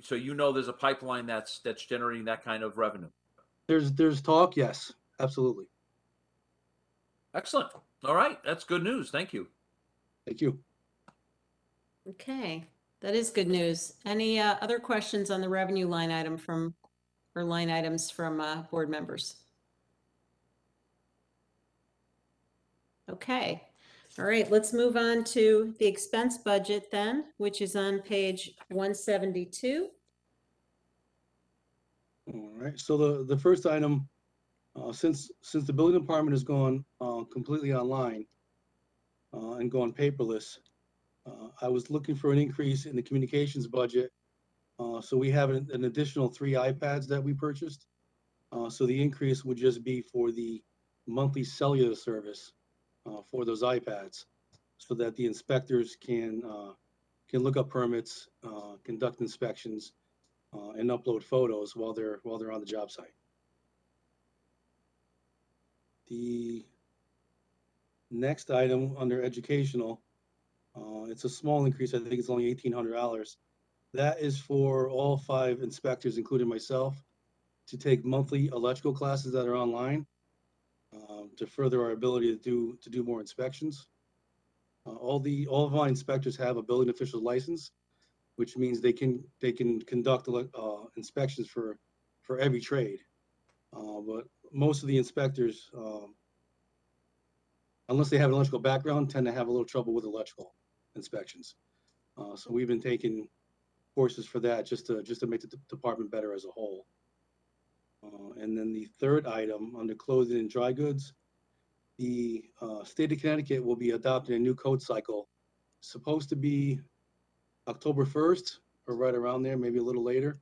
So there's a pipeline that's generating that kind of revenue. There's talk, yes, absolutely. Excellent. All right, that's good news. Thank you. Thank you. Okay, that is good news. Any other questions on the revenue line item line items from board members? Okay. All right, let's move on to the expense budget then, which is on page 172. All right, so the first item, since the building department has gone completely online and gone paperless, I was looking for an increase in the communications budget. So we have an additional 3 iPads that we purchased. So the increase would just be for the monthly cellular service for those iPads, so that the inspectors can look up permits, conduct inspections, and upload photos while they're on the job site. The next item under educational, it's a small increase. I think it's only $1,800. That is for all 5 inspectors, including myself, to take monthly electrical classes that are online to further our ability to do more inspections. All of my inspectors have a building official license, which means they can conduct inspections for every trade. But most of the inspectors, unless they have an electrical background, tend to have a little trouble with electrical inspections. So we've been taking courses for that just to make the department better as a whole. And then the third item under clothing and dry goods, the state of Connecticut will be adopting a new code cycle, supposed to be October 1st or right around there, maybe a little later.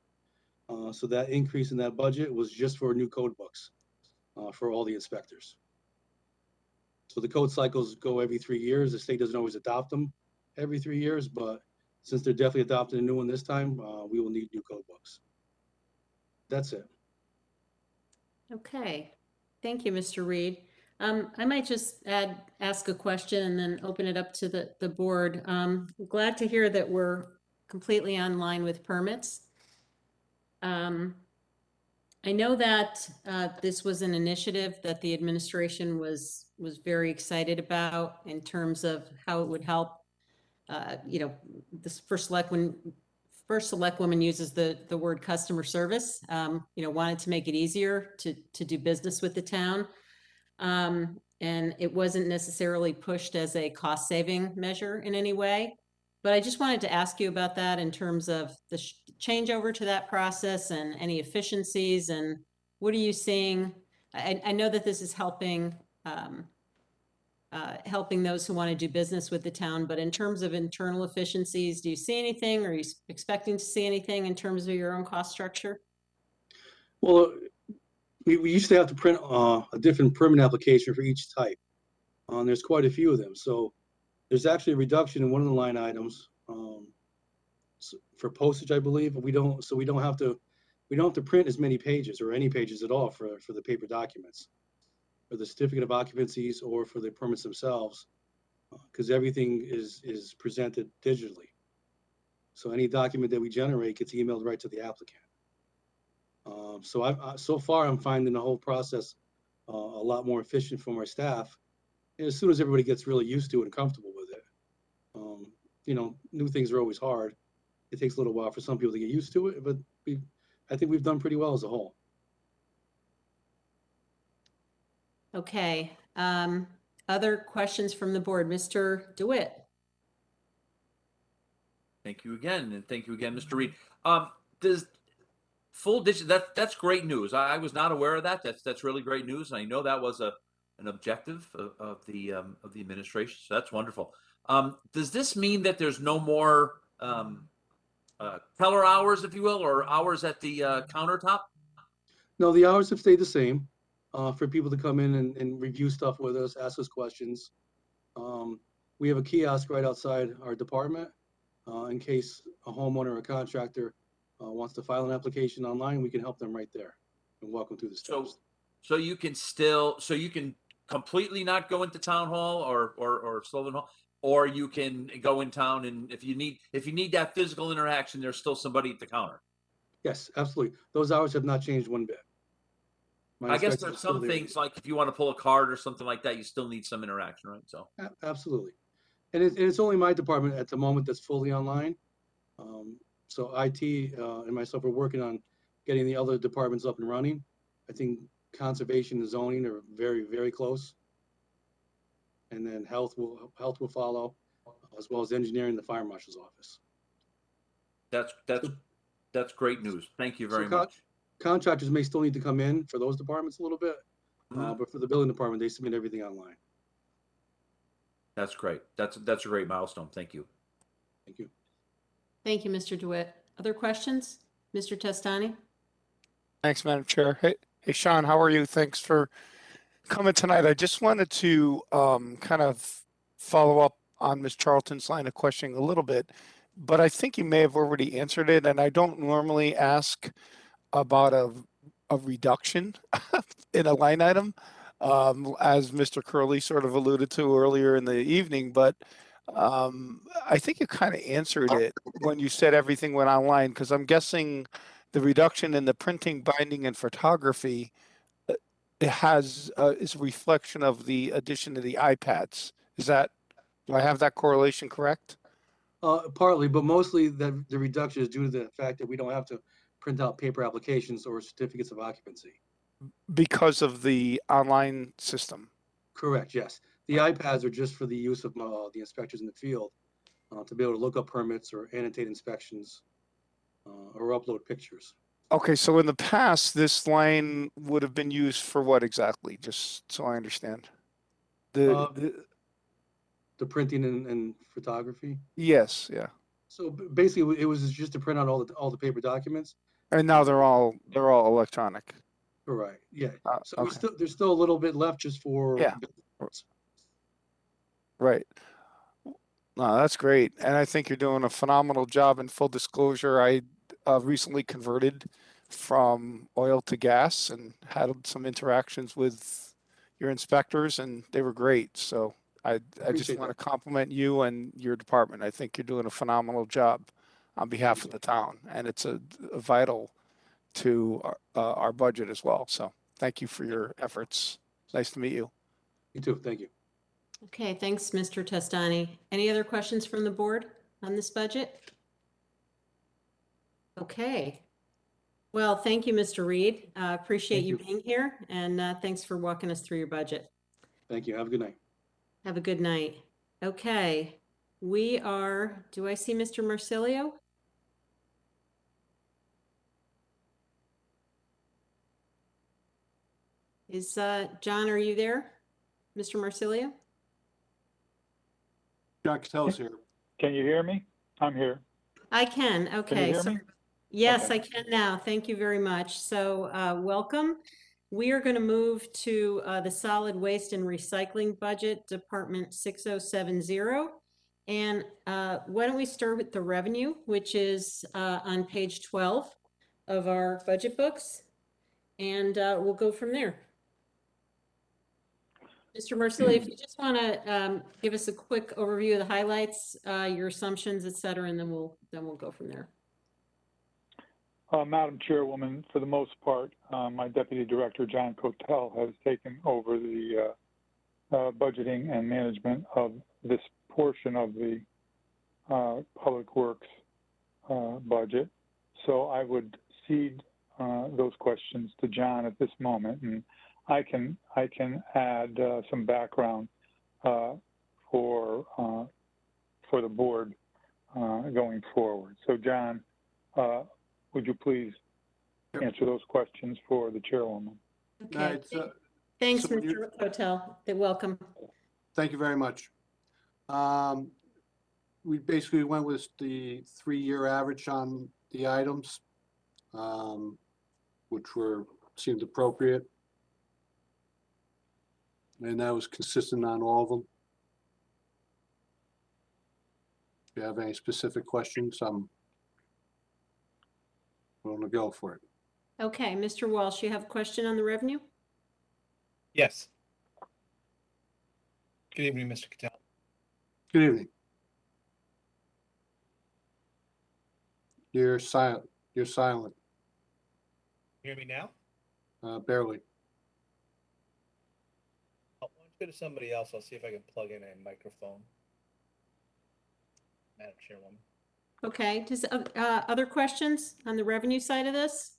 So that increase in that budget was just for new code books for all the inspectors. So the code cycles go every 3 years. The state doesn't always adopt them every 3 years, but since they're definitely adopting a new one this time, we will need new code books. That's it. Okay, thank you, Mr. Reed. I might just ask a question and then open it up to the board. Glad to hear that we're completely online with permits. I know that this was an initiative that the administration was very excited about in terms of how it would help. This first selectwoman uses the word customer service. Wanted to make it easier to do business with the town. And it wasn't necessarily pushed as a cost-saving measure in any way. But I just wanted to ask you about that in terms of the changeover to that process and any efficiencies, and what are you seeing? I know that this is helping those who want to do business with the town, but in terms of internal efficiencies, do you see anything? Are you expecting to see anything in terms of your own cost structure? Well, we used to have to print a different permit application for each type. There's quite a few of them. So there's actually a reduction in one of the line items for postage, I believe. But we don't have to print as many pages or any pages at all for the paper documents, for the certificate of occupancies or for the permits themselves, because everything is presented digitally. So any document that we generate gets emailed right to the applicant. So far I'm finding the whole process a lot more efficient for my staff. And as soon as everybody gets really used to it and comfortable with it, new things are always hard. It takes a little while for some people to get used to it, but I think we've done pretty well as a whole. Okay. Other questions from the board? Mr. DeWitt. Thank you again, and thank you again, Mr. Reed. Does full digital, that's great news. I was not aware of that. That's really great news. I know that was an objective of the administration, so that's wonderful. Does this mean that there's no more teller hours, if you will, or hours at the countertop? No, the hours have stayed the same for people to come in and review stuff with us, ask us questions. We have a kiosk right outside our department in case a homeowner or a contractor wants to file an application online. We can help them right there and walk them through the steps. So you can completely not go into town hall or Sullivan Hall, or you can go in town, and if you need that physical interaction, there's still somebody at the counter. Yes, absolutely. Those hours have not changed one bit. I guess there's some things like if you want to pull a card or something like that, you still need some interaction, right? So absolutely, and it's only my department at the moment that's fully online. So IT and myself are working on getting the other departments up and running. I think conservation and zoning are very, very close, and then health will follow, as well as engineering, the fire marshal's office. That's great news. Thank you very much. contractors may still need to come in for those departments a little bit, Mhm. but for the building department, they submit everything online. That's great. That's a great milestone. Thank you. Thank you. Thank you, Mr. DeWitt. Other questions? Mr. Testani? Thanks, Madam Chair. Hey, Sean, how are you? Thanks for coming tonight. I just wanted to kind of follow up on Ms. Charlton's line of questioning a little bit, but I think you may have already answered it, and I don't normally ask about a reduction in a line item, as Mr. Curley sort of alluded to earlier in the evening, but I think you kind of answered it when you said everything went online, because I'm guessing the reduction in the printing, binding, and photography it has is a reflection of the addition of the iPads. Do I have that correlation correct? Partly, but mostly the reduction is due to the fact that we don't have to print out paper applications or certificates of occupancy. Because of the online system. Correct, yes. The iPads are just for the use of the inspectors in the field to be able to look up permits or annotate inspections or upload pictures. Okay, so in the past, this line would have been used for what exactly? Just so I understand. The printing and photography. Yes, yeah. So basically, it was just to print out all the paper documents. And now they're all electronic. Right. Yeah. So Okay. there's still a little bit left just for. Yeah. Right. No, that's great. And I think you're doing a phenomenal job. In full disclosure, I recently converted from oil to gas and had some interactions with your inspectors, and they were great. So I just Appreciate want to that. compliment you and your department. I think you're doing a phenomenal job on behalf of the town, and it's a vital to our budget as well. So thank you for your efforts. Nice to meet you. You too. Thank you. Okay, thanks, Mr. Testani. Any other questions from the board on this budget? Okay. Well, thank you, Mr. Reed. Appreciate Thank you you. being here, and thanks for walking us through your budget. Thank you. Have a good night. Have a good night. Okay, do I see Mr. Marsilio? Is, John, are you there? Mr. Marsilio? John Catello's here. Can you hear me? I'm here. I can, Can you okay. hear So, me? yes, Okay. I can now. Thank you very much. So, welcome. We are going to move to the solid waste and recycling budget, Department 6070. And why don't we start with the revenue, which is on page 12 of our budget books, and we'll go from there. Mr. Marsilli, if you just want to give us a quick overview of the highlights, your assumptions, et cetera, and then we'll go from there. Madam Chairwoman, for the most part, my Deputy Director, John Cotel, has taken over the budgeting and management of this portion of the Public Works budget. So I would cede those questions to John at this moment, and I can add some background for the board going forward. So John, would you please answer those questions for the chairwoman? Okay. Thanks, Mr. Hotel. Welcome. Thank you very much. We basically went with the 3-year average on the items, which seemed appropriate. And that was consistent on all of them. If you have any specific questions, I'm willing to go for it. Okay, Mr. Walsh, you have a question on the revenue? Yes. Good evening, Mr. Cattell. Good evening. You're silent. You're silent. Hear me now? Barely. Oh, why don't you go to somebody else? I'll see if I can plug in a microphone. Madam Chairwoman. Okay, does other questions on the revenue side of this?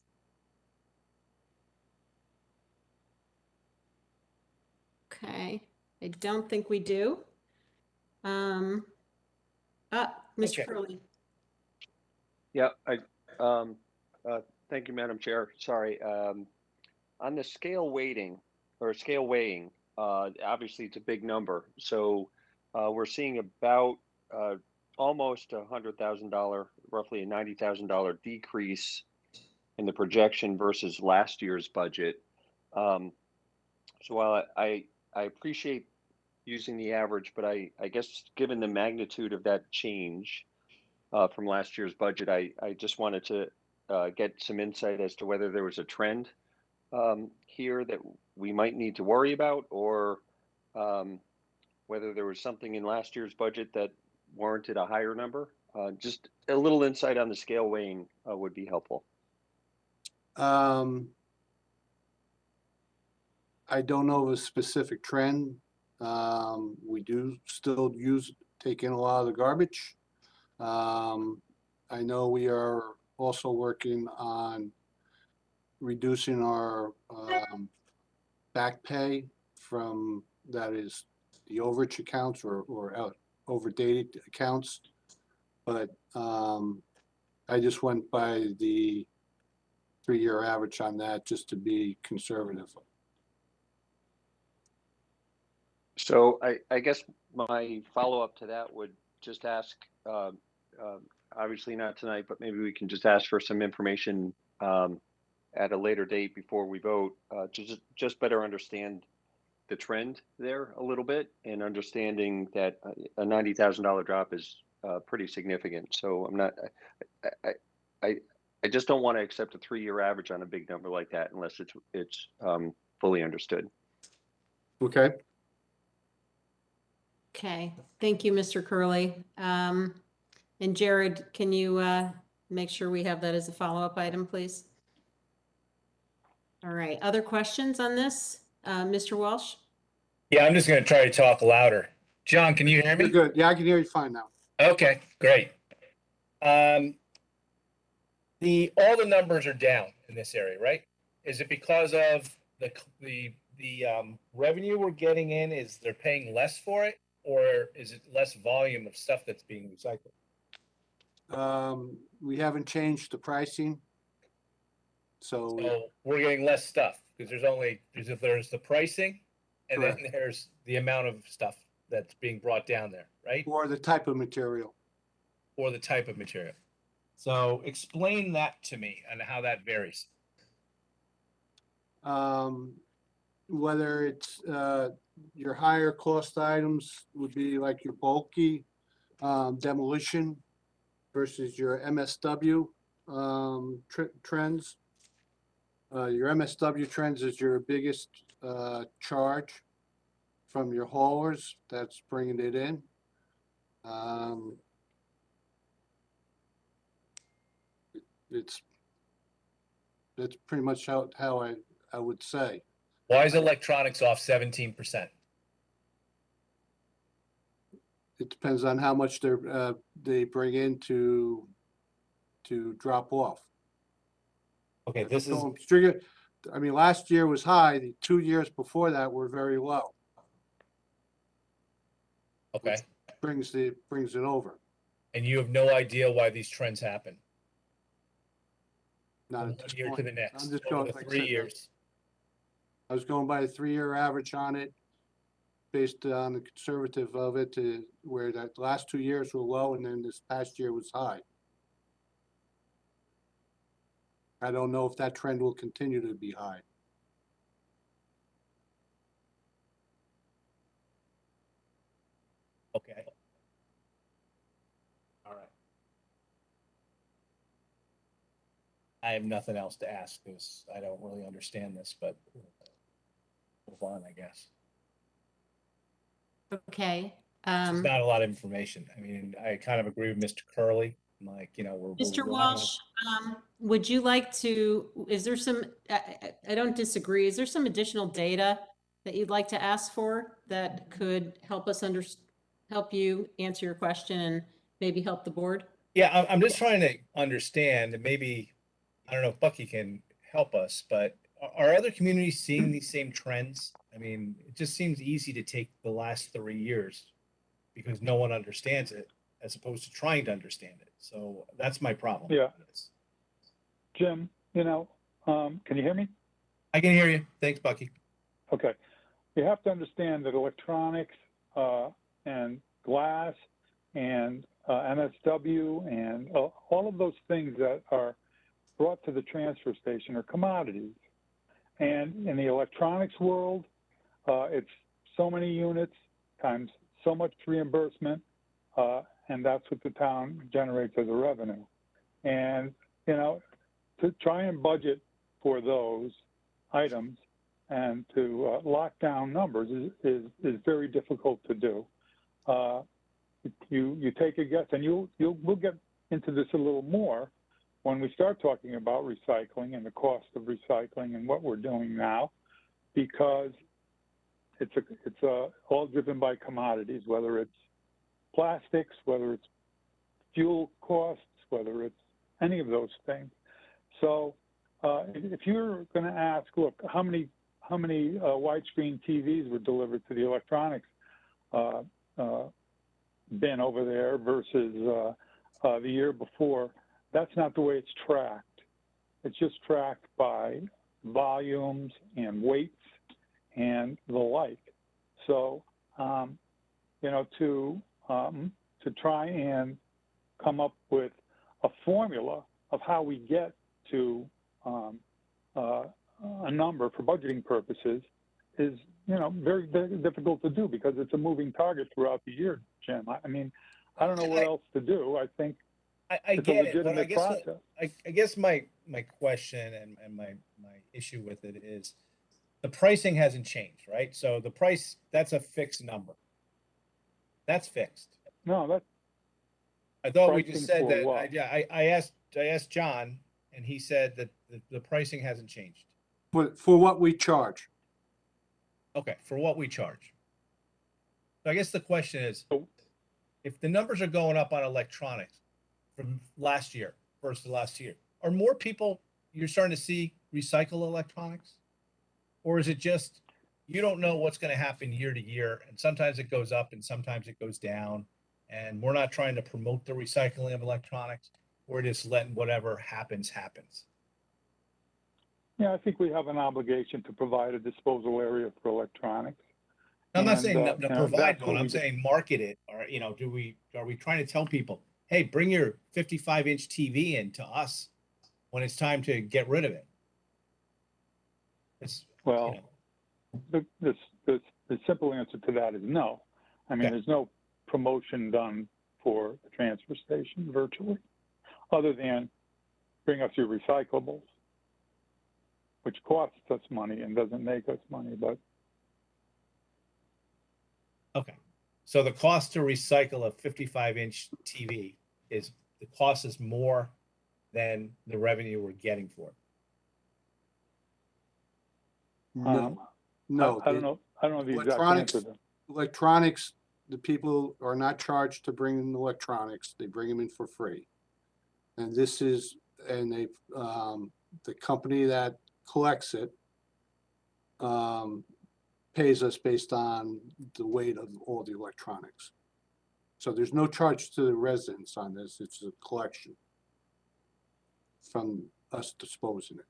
Okay, I don't think we do. Mr. Okay. Curley. Yeah, Thank you, Madam Chair. Sorry. On the scale weighting or scale weighing, obviously it's a big number. So we're seeing about almost $100,000, roughly a $90,000 decrease in the projection versus last year's budget. So while I appreciate using the average, but I guess given the magnitude of that change from last year's budget, I just wanted to get some insight as to whether there was a trend here that we might need to worry about, or whether there was something in last year's budget that warranted a higher number. Just a little insight on the scale weighing would be helpful. I don't know of a specific trend. We do still take in a lot of the garbage. I know we are also working on reducing our back pay from, that is the overage accounts or overdated accounts. But I just went by the 3-year average on that just to be conservative. So I guess my follow-up to that would just ask, obviously not tonight, but maybe we can just ask for some information at a later date before we vote, to just better understand the trend there a little bit, and understanding that a $90,000 drop is pretty significant. So I'm not, I just don't want to accept a 3-year average on a big number like that unless it's fully understood. Okay. Okay, thank you, Mr. Curley. And Jared, can you make sure we have that as a follow-up item, please? All right, other questions on this? Mr. Walsh? Yeah, I'm just going to try to talk louder. John, can you hear me? You're good. Yeah, I can hear you fine now. Okay, great. All the numbers are down in this area, right? Is it because of the revenue we're getting in? Is they're paying less for it, or is it less volume of stuff that's being recycled? We haven't changed the pricing. So we're getting less stuff because there's the pricing, and correct. then there's the amount of stuff that's being brought down there, right? Or the type of material. Or the type of material. So explain that to me and how that varies. Whether it's your higher cost items would be like your bulky demolition versus your MSW trends. Your MSW trends is your biggest charge from your haulers. That's bringing it in. That's pretty much how I would say. Why is electronics off 17%? It depends on how much they bring in to drop off. Okay, this is. I mean, last year was high. The 2 years before that were very low. Okay. Brings it over. And you have no idea why these trends happen. Not from at this one year point. to the next. I'm just over going the like I 3 said, years. I was going by the 3-year average on it, based on the conservative of it, to where that last 2 years were low, and then this past year was high. I don't know if that trend will continue to be high. Okay. All right. I have nothing else to ask because I don't really understand this, but move on, I guess. Okay. It's not a lot of information. I mean, I kind of agree with Mr. Curley. Like, we're Mr. relying on- Walsh, would you like to, is there some, I don't disagree. Is there some additional data that you'd like to ask for that could help us help you answer your question and maybe help the board? Yeah, I'm just trying to understand, and maybe, I don't know if Bucky can help us, but are other communities seeing these same trends? I mean, it just seems easy to take the last 3 years because no one understands it, as opposed to trying to understand it. So that's my problem. Yeah. Jim, you know, can you hear me? I can hear you. Thanks, Bucky. Okay. You have to understand that electronics and glass and MSW and all of those things that are brought to the transfer station are commodities. And in the electronics world, it's so many units times so much reimbursement, and that's what the town generates as a revenue. And, you know, to try and budget for those items and to lock down numbers is very difficult to do. You take a guess, and we'll get into this a little more when we start talking about recycling and the cost of recycling and what we're doing now, because it's all driven by commodities, whether it's plastics, whether it's fuel costs, whether it's any of those things. So if you're going to ask, look, how many widescreen TVs were delivered to the electronics bin over there versus the year before, that's not the way it's tracked. It's just tracked by volumes and weights and the like. So, you know, to try and come up with a formula of how we get to a number for budgeting purposes is, you know, very, very difficult to do because it's a moving target throughout the year, Jim. I mean, I don't know what else to do. I think I it's get a legitimate it. process. I guess my question and my issue with it is the pricing hasn't changed, right? So the price, that's a fixed number. That's fixed. No, that's I thought we just pricing said for that. what? I asked John, and he said that the pricing hasn't changed. For what we charge. Okay, for what we charge. So I guess the question is, if the numbers are going up on electronics from last year versus last year, are more people you're starting to see recycle electronics? Or is it just you don't know what's going to happen year to year, and sometimes it goes up and sometimes it goes down, and we're not trying to promote the recycling of electronics, we're just letting whatever happens happens? Yeah, I think we have an obligation to provide a disposal area for electronics. I'm not And, saying you know, provide that's one. what I'm we do. saying market it, or you know, are we trying to tell people, hey, bring your 55-inch TV in to us when it's time to get rid of it? It's, Well, you know, the simple answer to that is no. I mean, Okay. there's no promotion done for the transfer station virtually, other than bring us your recyclables, which costs us money and doesn't make us money, but okay. So the cost to recycle a 55-inch TV is the cost is more than the revenue we're getting for it. No, no. I don't know. I don't know the exact Electronics, answer. electronics, the people are not charged to bring in electronics. They bring them in for free. And this is, and they, the company that collects it, pays us based on the weight of all the electronics. So there's no charge to the residents on this. It's a collection from us disposing it.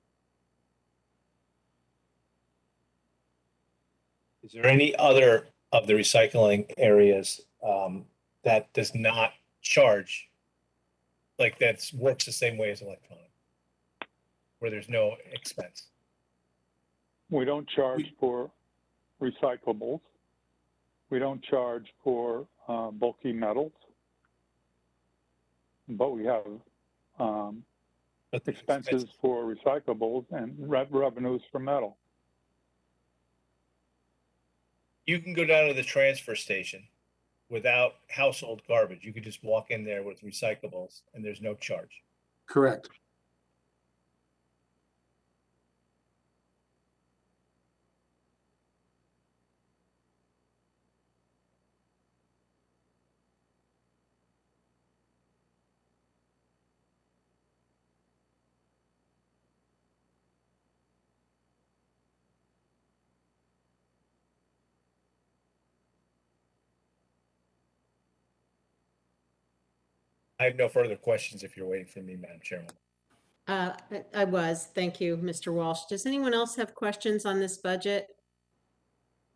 Is there any other of the recycling areas that does not charge, like that works the same way as electronic, where there's no expense? We don't charge for recyclables. We don't charge for bulky metals, but we have expenses for recyclables and revenues for metal. You can go down to the transfer station without household garbage. You could just walk in there with recyclables and there's no charge. Correct. I have no further questions if you're waiting for me, Madam Chairman. I was. Thank you, Mr. Walsh. Does anyone else have questions on this budget?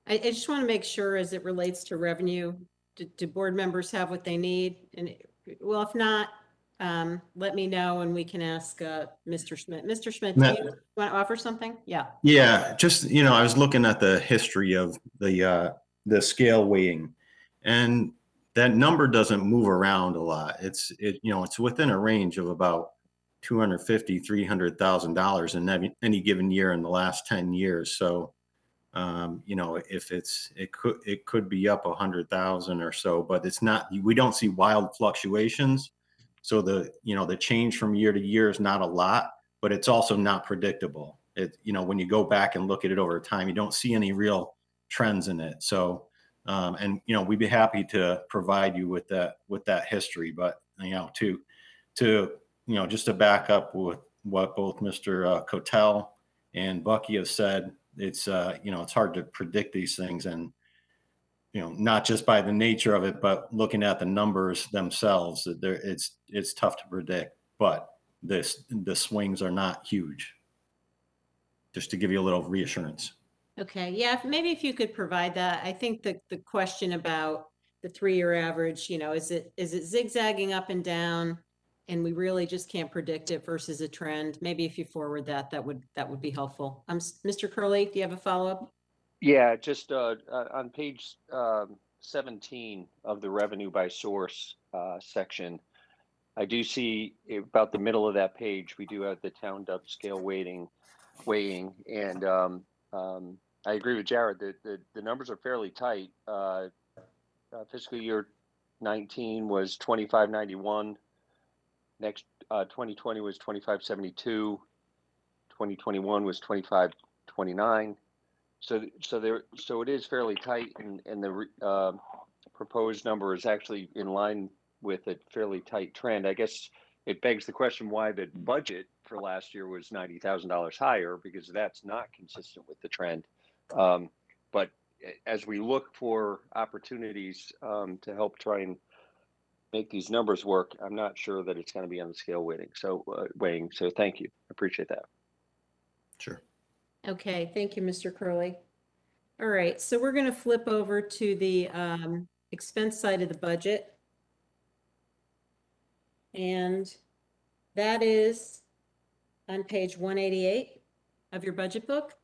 I just want to make sure as it relates to revenue, do board members have what they need? And well, if not, let me know and we can ask Mr. Schmidt. Mr. Schmidt, do you want to offer something? Yeah. Yeah, just, you know, I was looking at the history of the scale weighing, and that number doesn't move around a lot. It's within a range of about $250,000, $300,000 in any given year in the last 10 years. So, if it could be up 100,000 or so, but it's not, we don't see wild fluctuations. So the change from year to year is not a lot, but it's also not predictable. When you go back and look at it over time, you don't see any real trends in it. So, we'd be happy to provide you with that history, but, just to back up with what both Mr. Cotel and Bucky have said, it's hard to predict these things, and not just by the nature of it, but looking at the numbers themselves, it's tough to predict. But the swings are not huge. Just to give you a little reassurance. Okay, yeah, maybe if you could provide that. I think the question about the 3-year average, is it zigzagging up and down, and we really just can't predict it versus a trend? Maybe if you forward that would be helpful. Mr. Curley, do you have a follow-up? Yeah, just on page 17 of the revenue by source section, I do see about the middle of that page, we do have the town dub scale weighing, and I agree with Jared that the numbers are fairly tight. Fiscal year 19 was 2591. Next 2020 was 2572. 2021 was 2529. So it is fairly tight, and the proposed number is actually in line with a fairly tight trend. I guess it begs the question why the budget for last year was $90,000 higher, because that's not consistent with the trend. But as we look for opportunities to help try and make these numbers work, I'm not sure that it's going to be on the scale weighing. So thank you. I appreciate that. Sure. Okay, thank you, Mr. Curley. All right, so we're going to flip over to the expense side of the budget. And that is on page 188 of your budget book.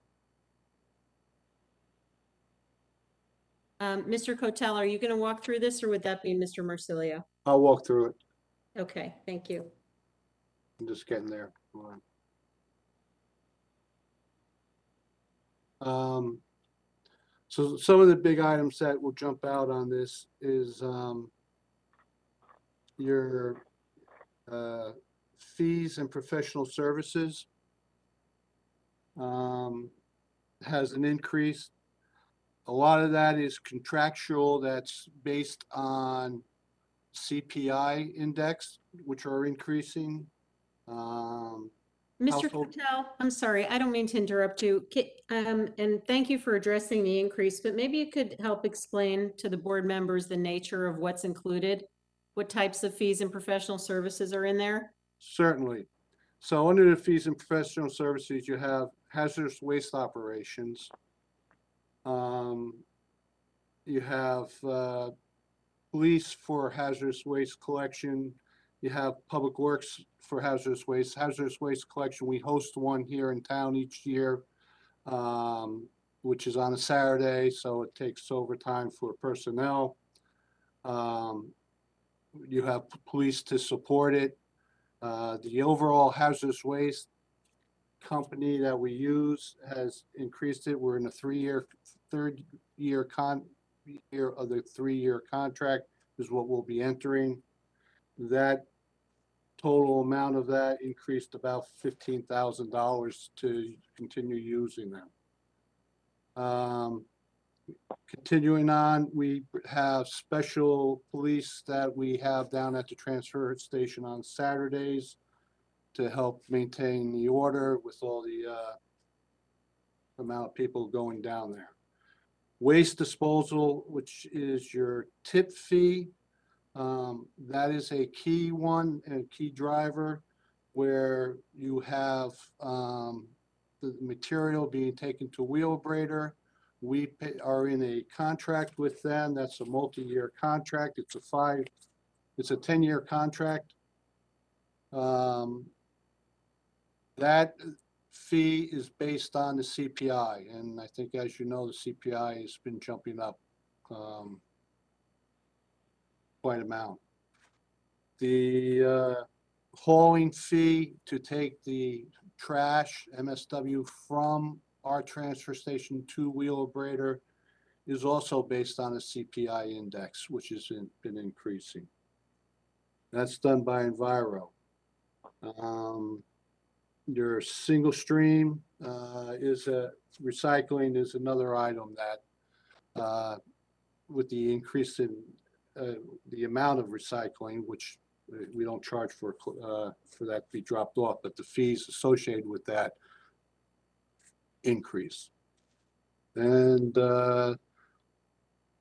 Mr. Cotel, are you going to walk through this, or would that be Mr. Marsilio? I'll walk through it. Okay, thank you. I'm just getting there. So some of the big items that will jump out on this is your fees and professional services has an increase. A lot of that is contractual, that's based on CPI index, which are increasing. Mr. Cotel, I'm sorry, I don't mean to interrupt you. And thank you for addressing the increase, but maybe you could help explain to the board members the nature of what's included, what types of fees and professional services are in there? Certainly. So under the fees and professional services, you have hazardous waste operations. You have police for hazardous waste collection. You have public works for hazardous waste. Hazardous waste collection, we host one here in town each year, which is on a Saturday, so it takes overtime for personnel. You have police to support it. The overall hazardous waste company that we use has increased it. We're in a third year of the 3-year contract is what we'll be entering. That total amount of that increased about $15,000 to continue using them. Continuing on, we have special police that we have down at the transfer station on Saturdays to help maintain the order with all the amount of people going down there. Waste disposal, which is your tip fee, that is a key one and key driver. where you have the material being taken to Wheelabrator. We are in a contract with them. That's a multi-year contract. It's a 10-year contract. That fee is based on the CPI, and I think, as you know, the CPI has been jumping up quite an amount. The hauling fee to take the trash, MSW, from our transfer station to Wheelabrator is also based on a CPI index, which has been increasing. That's done by Enviro. Your single stream recycling is another item that with the increase in the amount of recycling, which we don't charge for that to be dropped off, but the fees associated with that increase. And along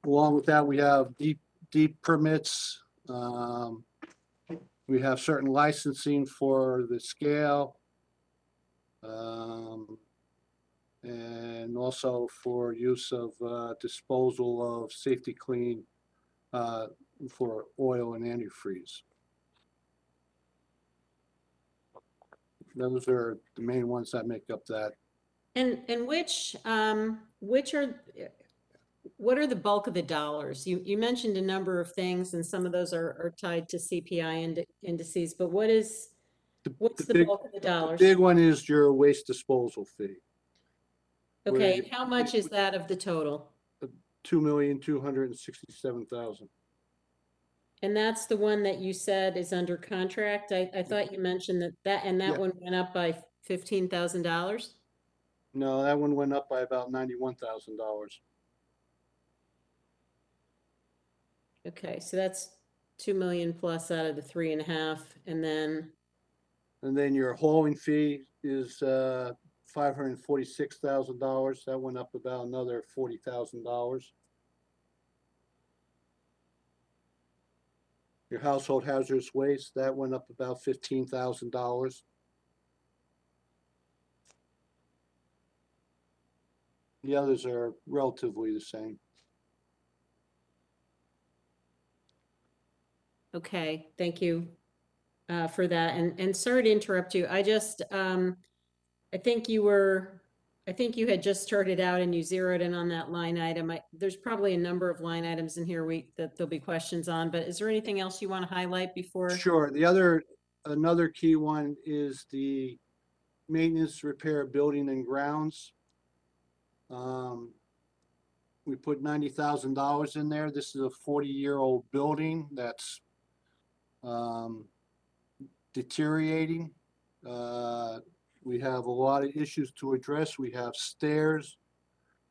with that, we have deep permits. We have certain licensing for the scale, and also for use of disposal of safety clean for oil and antifreeze. Those are the main ones that make up that. And what are the bulk of the dollars? You mentioned a number of things, and some of those are tied to CPI indices, but what's the bulk of the dollars? The big one is your waste disposal fee. Okay, and how much is that of the total? $2,267,000. And that's the one that you said is under contract? I thought you mentioned that one went up by $15,000? No, that one went up by about $91,000. Okay, so that's 2 million plus out of the 3.5, and then your hauling fee is $546,000. That went up about another $40,000. Your household hazardous waste, that went up about $15,000. The others are relatively the same. okay, thank you for that. And sorry to interrupt you. I just I think you had just started out and you zeroed in on that line item. There's probably a number of line items in here that there'll be questions on, but is there anything else you want to highlight before? Sure. Another key one is the maintenance, repair, building and grounds. We put $90,000 in there. This is a 40-year-old building that's deteriorating. We have a lot of issues to address. We have stairs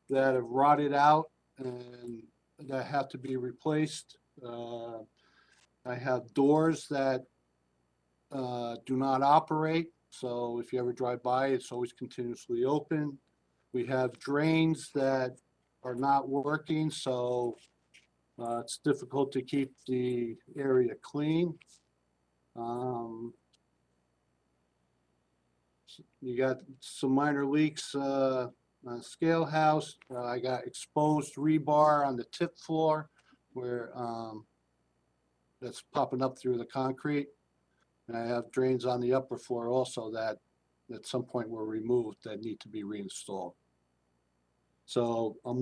that have rotted out and that have to be replaced. I have doors that do not operate. So if you ever drive by, it's always continuously open. We have drains that are not working, so it's difficult to keep the area clean. You got some minor leaks on scale house. I got exposed rebar on the tip floor where that's popping up through the concrete. And I have drains on the upper floor also that at some point were removed that need to be reinstalled. So I'm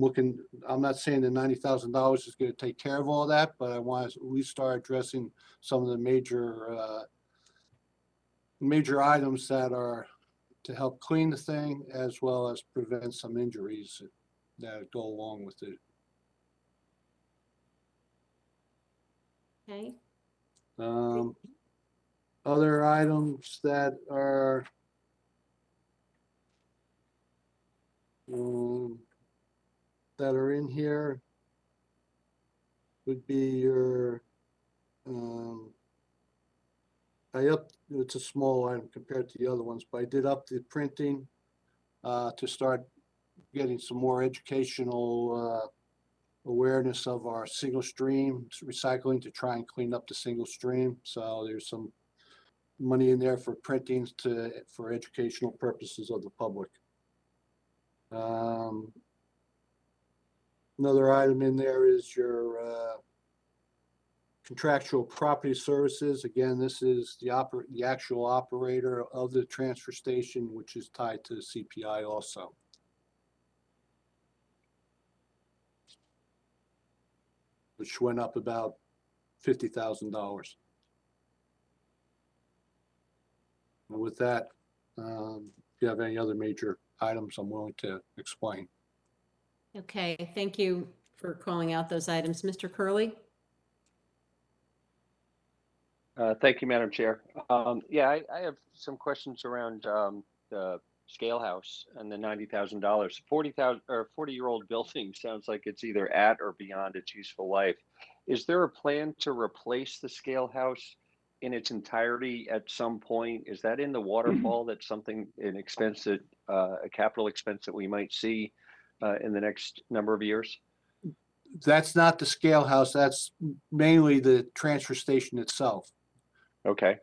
not saying the $90,000 is going to take care of all that, but I want to at least start addressing some of the major items that are to help clean the thing, as well as prevent some injuries that go along with it. Okay. Other items that are in here would be your it's a small item compared to the other ones, but I did up the printing to start getting some more educational awareness of our single stream recycling to try and clean up the single stream. So there's some money in there for printings for educational purposes of the public. Another item in there is your contractual property services. Again, this is the actual operator of the transfer station, which is tied to CPI also. Which went up about $50,000. And with that, if you have any other major items, I'm willing to explain. Okay, thank you for calling out those items. Mr. Curley? Thank you, Madam Chair. Yeah, I have some questions around the scale house and the $90,000. 40-year-old building sounds like it's either at or beyond its useful life. Is there a plan to replace the scale house in its entirety at some point? Is that in the waterfall? That's something, an expense that, a capital expense that we might see in the next number of years? That's not the scale house. That's mainly the transfer station itself. Okay.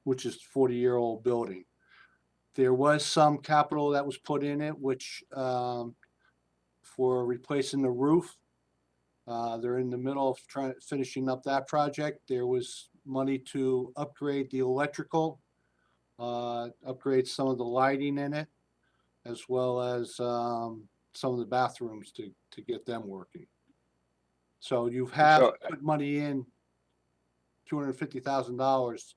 Which is 40-year-old building. There was some capital that was put in it, which for replacing the roof. They're in the middle of finishing up that project. There was money to upgrade the electrical, upgrade some of the lighting in it, as well as some of the bathrooms to get them working. So you have put money in, $250,000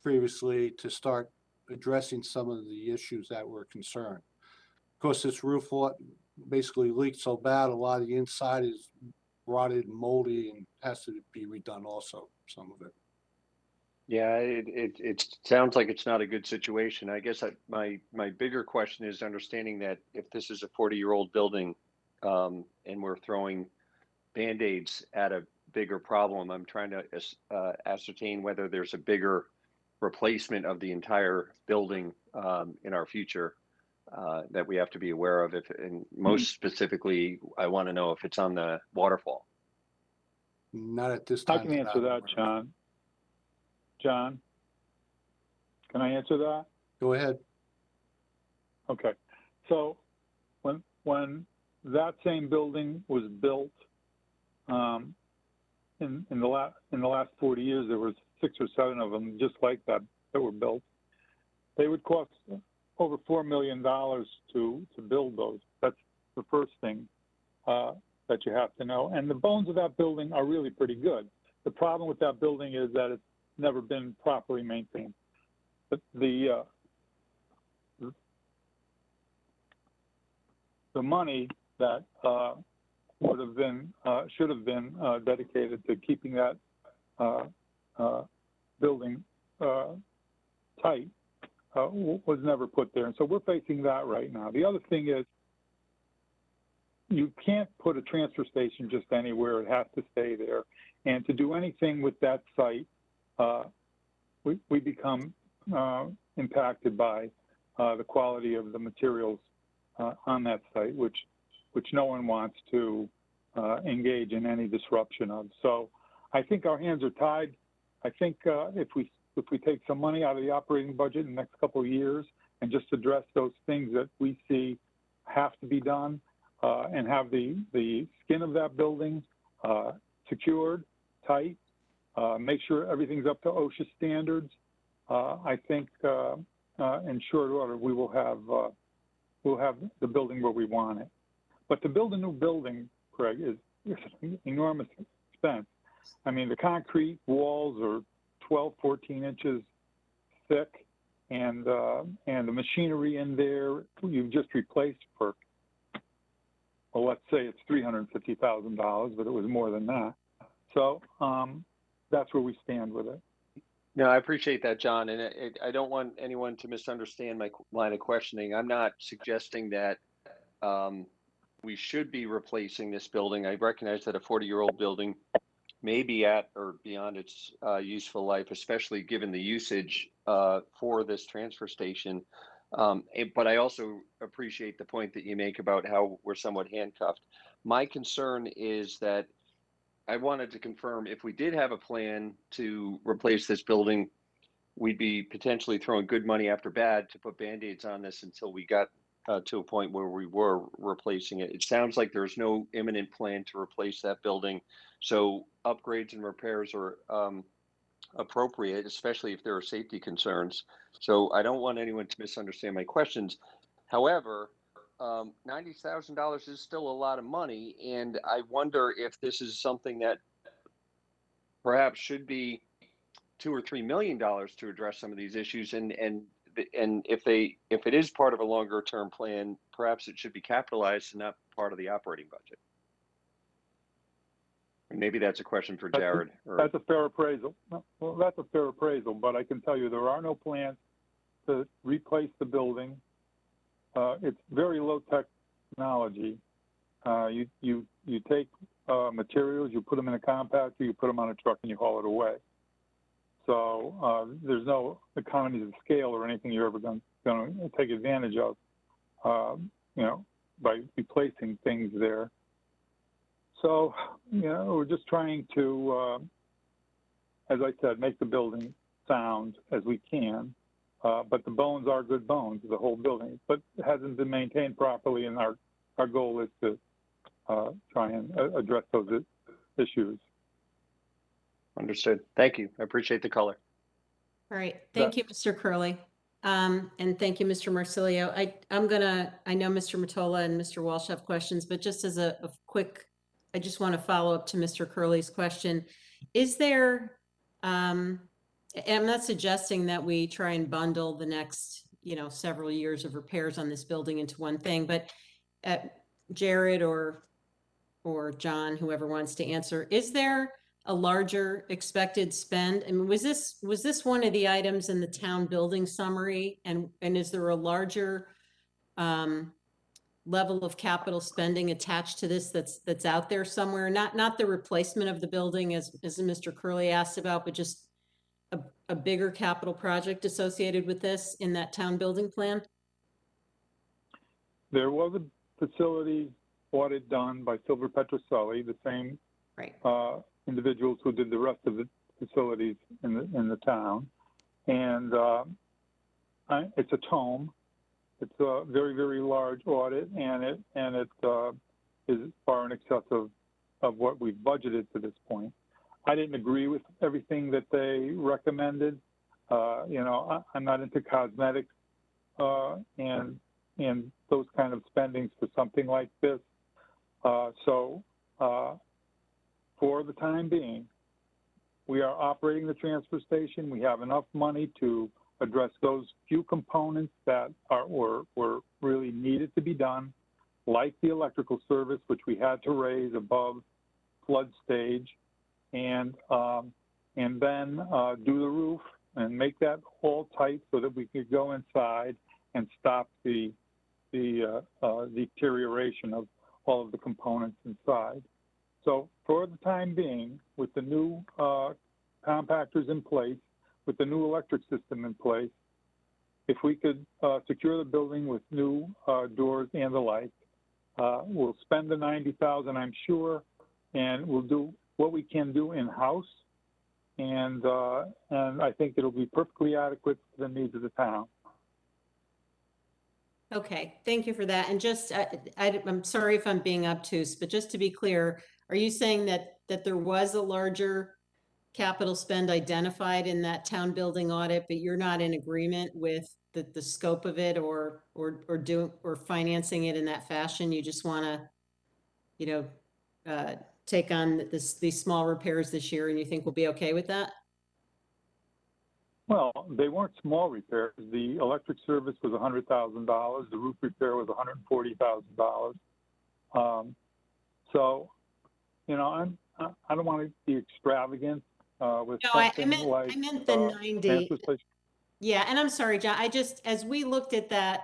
previously to start addressing some of the issues that were concerned. Of course, this roof basically leaked so bad, a lot of the inside is rotted and moldy and has to be redone also, some of it. Yeah, it sounds like it's not a good situation. I guess my bigger question is understanding that if this is a 40-year-old building and we're throwing Band-Aids at a bigger problem, I'm trying to ascertain whether there's a bigger replacement of the entire building in our future that we have to be aware of. And most specifically, I want to know if it's on the waterfall. Not at this time. I can answer that, John. John, can I answer that? Go ahead. Okay. So when that same building was built, in the last 40 years, there was 6 or 7 of them just like that were built. They would cost over $4 million to build those. That's the first thing that you have to know. And the bones of that building are really pretty good. The problem with that building is that it's never been properly maintained. But the money that should have been dedicated to keeping that building tight was never put there. And so we're facing that right now. The other thing is you can't put a transfer station just anywhere. It has to stay there. And to do anything with that site, we become impacted by the quality of the materials on that site, which no one wants to engage in any disruption of. So I think our hands are tied. I think if we take some money out of the operating budget in the next couple of years and just address those things that we see have to be done and have the skin of that building secured, tight, make sure everything's up to OSHA standards, I think in short order we'll have the building where we want it. But to build a new building, Craig, is an enormous expense. I mean, the concrete walls are 12, 14 inches thick, and the machinery in there you've just replaced for, well, let's say it's $350,000, but it was more than that. So that's where we stand with it. No, I appreciate that, John, and I don't want anyone to misunderstand my line of questioning. I'm not suggesting that we should be replacing this building. I recognize that a 40-year-old building may be at or beyond its useful life, especially given the usage for this transfer station. But I also appreciate the point that you make about how we're somewhat handcuffed. My concern is that I wanted to confirm if we did have a plan to replace this building, we'd be potentially throwing good money after bad to put Band-Aids on this until we got to a point where we were replacing it. It sounds like there's no imminent plan to replace that building. So upgrades and repairs are appropriate, especially if there are safety concerns. So I don't want anyone to misunderstand my questions. However, $90,000 is still a lot of money, and I wonder if this is something that perhaps should be $2 or $3 million to address some of these issues, and if it is part of a longer term plan, perhaps it should be capitalized and not part of the operating budget. And maybe that's a question for Jared. That's a fair appraisal. Well, that's a fair appraisal, but I can tell you there are no plans to replace the building. It's very low technology. You take materials, you put them in a compactor, you put them on a truck, and you haul it away. So there's no economies of scale or anything you're ever going to take advantage of, by replacing things there. So, we're just trying to, as I said, make the building sound as we can. But the bones are good bones, the whole building, but it hasn't been maintained properly, and our goal is to try and address those issues. Understood. Thank you. I appreciate the color. All right. Thank you, Mr. Curley. And thank you, Mr. Marsilio. I know Mr. Mottola and Mr. Walsh have questions, but just as a quick, I just want to follow up to Mr. Curley's question. Is there, I'm not suggesting that we try and bundle the next, several years of repairs on this building into one thing, but Jared or John, whoever wants to answer, is there a larger expected spend? I mean, was this one of the items in the town building summary? And is there a larger level of capital spending attached to this that's out there somewhere? Not the replacement of the building as Mr. Curley asked about, but just a bigger capital project associated with this in that town building plan? There was a facility audit done by Silver Petroselli, the same individuals who did the rest of the facilities in the town, and it's a tome. It's a very, very large audit, and it is far in excess of what we've budgeted to this point. I didn't agree with everything that they recommended. I'm not into cosmetics and those kind of spendings for something like this. So for the time being, we are operating the transfer station. We have enough money to address those few components that were really needed to be done, like the electrical service, which we had to raise above flood stage, and then do the roof and make that all tight so that we could go inside and stop the deterioration of all of the components inside. So for the time being, with the new compactors in place, with the new electric system in place, if we could secure the building with new doors and the like, we'll spend the $90,000, I'm sure, and we'll do what we can do in-house, and I think it'll be perfectly adequate for the needs of the town. Okay, thank you for that. And just, I'm sorry if I'm being obtuse, but just to be clear, are you saying that there was a larger capital spend identified in that town building audit, but you're not in agreement with the scope of it or financing it in that fashion? You just want to, take on these small repairs this year, and you think we'll be okay with that? Well, they weren't small repairs. The electric service was $100,000. The roof repair was $140,000. So, I don't want to be extravagant with something like. I meant the 90. Yeah, and I'm sorry, John. As we looked at that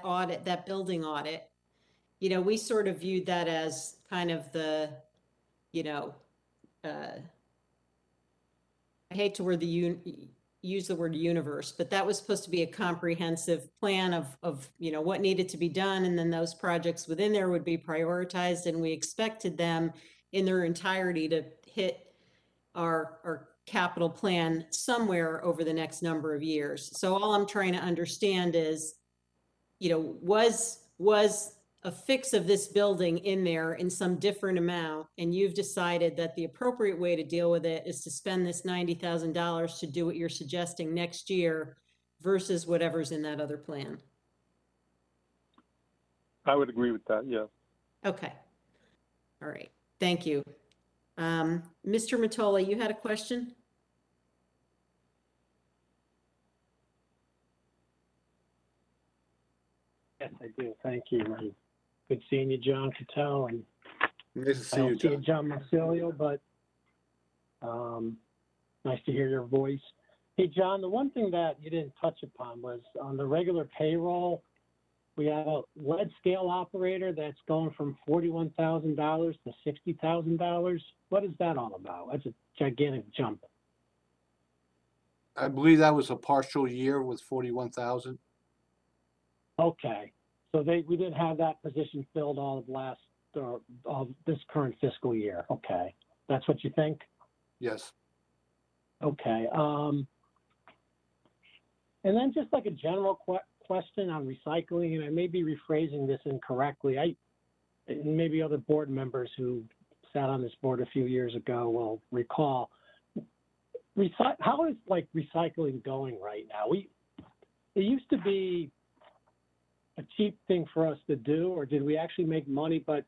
audit, that building audit, we sort of viewed that as kind of the, I hate to use the word universe, but that was supposed to be a comprehensive plan of what needed to be done, and then those projects within there would be prioritized, and we expected them in their entirety to hit our capital plan somewhere over the next number of years. So all I'm trying to understand is, was a fix of this building in there in some different amount, and you've decided that the appropriate way to deal with it is to spend this $90,000 to do what you're suggesting next year versus whatever's in that other plan? I would agree with that, yes. Okay. All right. Thank you. Mr. Mottola, you had a question? Yes, I do. Thank you. And good seeing you, John Cattell, and Nice to see I you, don't see you, John. John Marsilio, but nice to hear your voice. Hey, John, the one thing that you didn't touch upon was on the regular payroll, we have a lead scale operator that's going from $41,000 to $60,000. What is that all about? That's a gigantic jump. I believe that was a partial year with 41,000. Okay, so we didn't have that position filled all of this current fiscal year. Okay, that's what you think? Yes. Okay. And then just like a general question on recycling, and I may be rephrasing this incorrectly. And maybe other board members who sat on this board a few years ago will recall. How is like recycling going right now? It used to be a cheap thing for us to do, or did we actually make money, but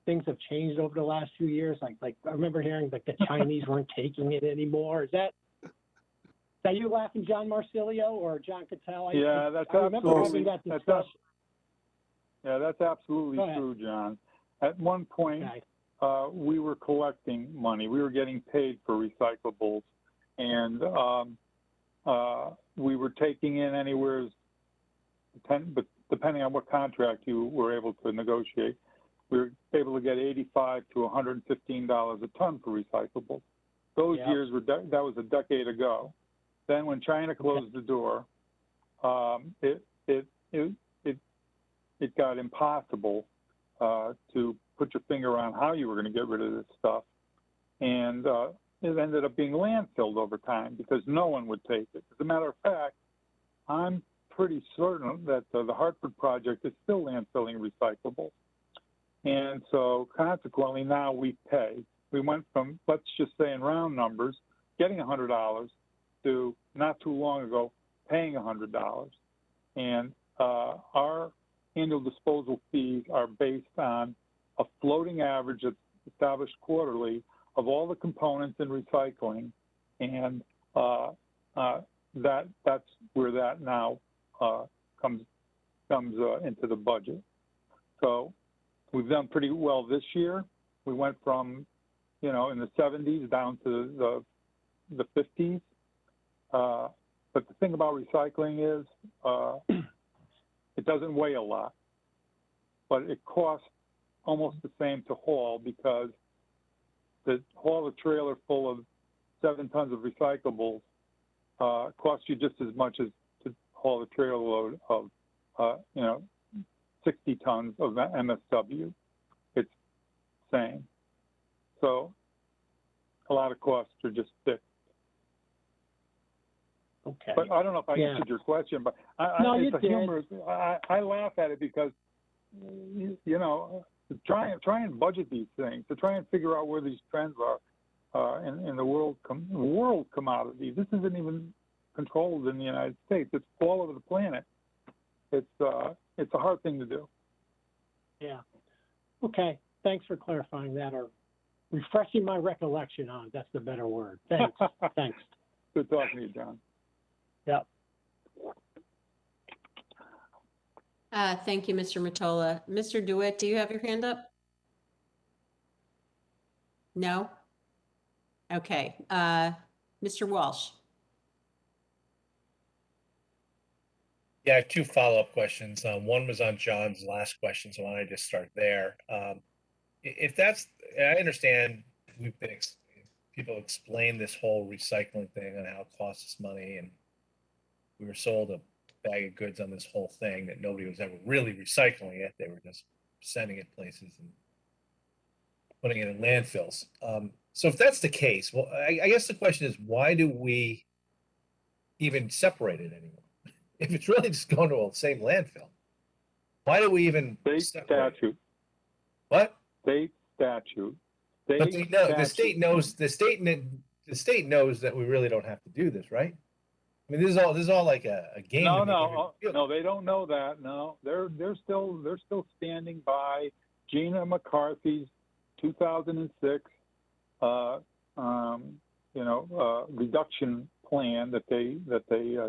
things have changed over the last few years? Like I remember hearing like the Chinese weren't taking it anymore. Is that you laughing, John Marsilio or John Cattell? That's I remember having absolutely, that discussion. that's absolutely true, John. At one point, we were collecting money. We were getting paid for recyclables, and we were taking in anywhere, but depending on what contract you were able to negotiate, we were able to get $85 to $115 a ton for recyclables. Those years that was a decade ago. Then when China closed the door, it got impossible to put your finger on how you were going to get rid of this stuff. And it ended up being landfilled over time because no one would take it. As a matter of fact, I'm pretty certain that the Hartford project is still landfilling recyclables. And so consequently, now we pay. We went from, let's just say in round numbers, getting $100 to not too long ago paying $100. And our annual disposal fees are based on a floating average that's established quarterly of all the components in recycling. And that's where that now comes into the budget. So we've done pretty well this year. We went from, in the 70s down to the 50s. But the thing about recycling is it doesn't weigh a lot, but it costs almost the same to haul because to haul a trailer full of 7 tons of recyclables costs you just as much as to haul a trailer load of, 60 tons of MSW. It's the same. So a lot of costs are just fixed. Okay. But I don't know if I answered your question, but it's a humorous. I laugh at it because, to try and budget these things, to try and figure out where these trends are in the world commodities. This isn't even controlled in the United States. It's all over the planet. It's a hard thing to do. Yeah. Okay. Thanks for clarifying that, or refreshing my recollection on it. That's the better word. Thanks. Thanks. Good talking to you, John. Yep. Thank you, Mr. Mottola. Mr. DeWitt, do you have your hand up? No? Okay. Mr. Walsh. Yeah, I have 2 follow-up questions. One was on John's last question, so why don't I just start there? If that's, I understand people explain this whole recycling thing and how it costs us money, and we were sold a bag of goods on this whole thing that nobody was ever really recycling it. They were just sending it places. And putting it in landfills. So if that's the case, well, I guess the question is, why do we even separate it anymore? If it's really just going to the same landfill, why do we even State statute. What? State statute. But they know, the state knows, the state knows that we really don't have to do this, right? I mean, this is all like a game. No, to make no, everybody feel no, they don't know that. No, they're still standing by Gina McCarthy's 2006, reduction plan that they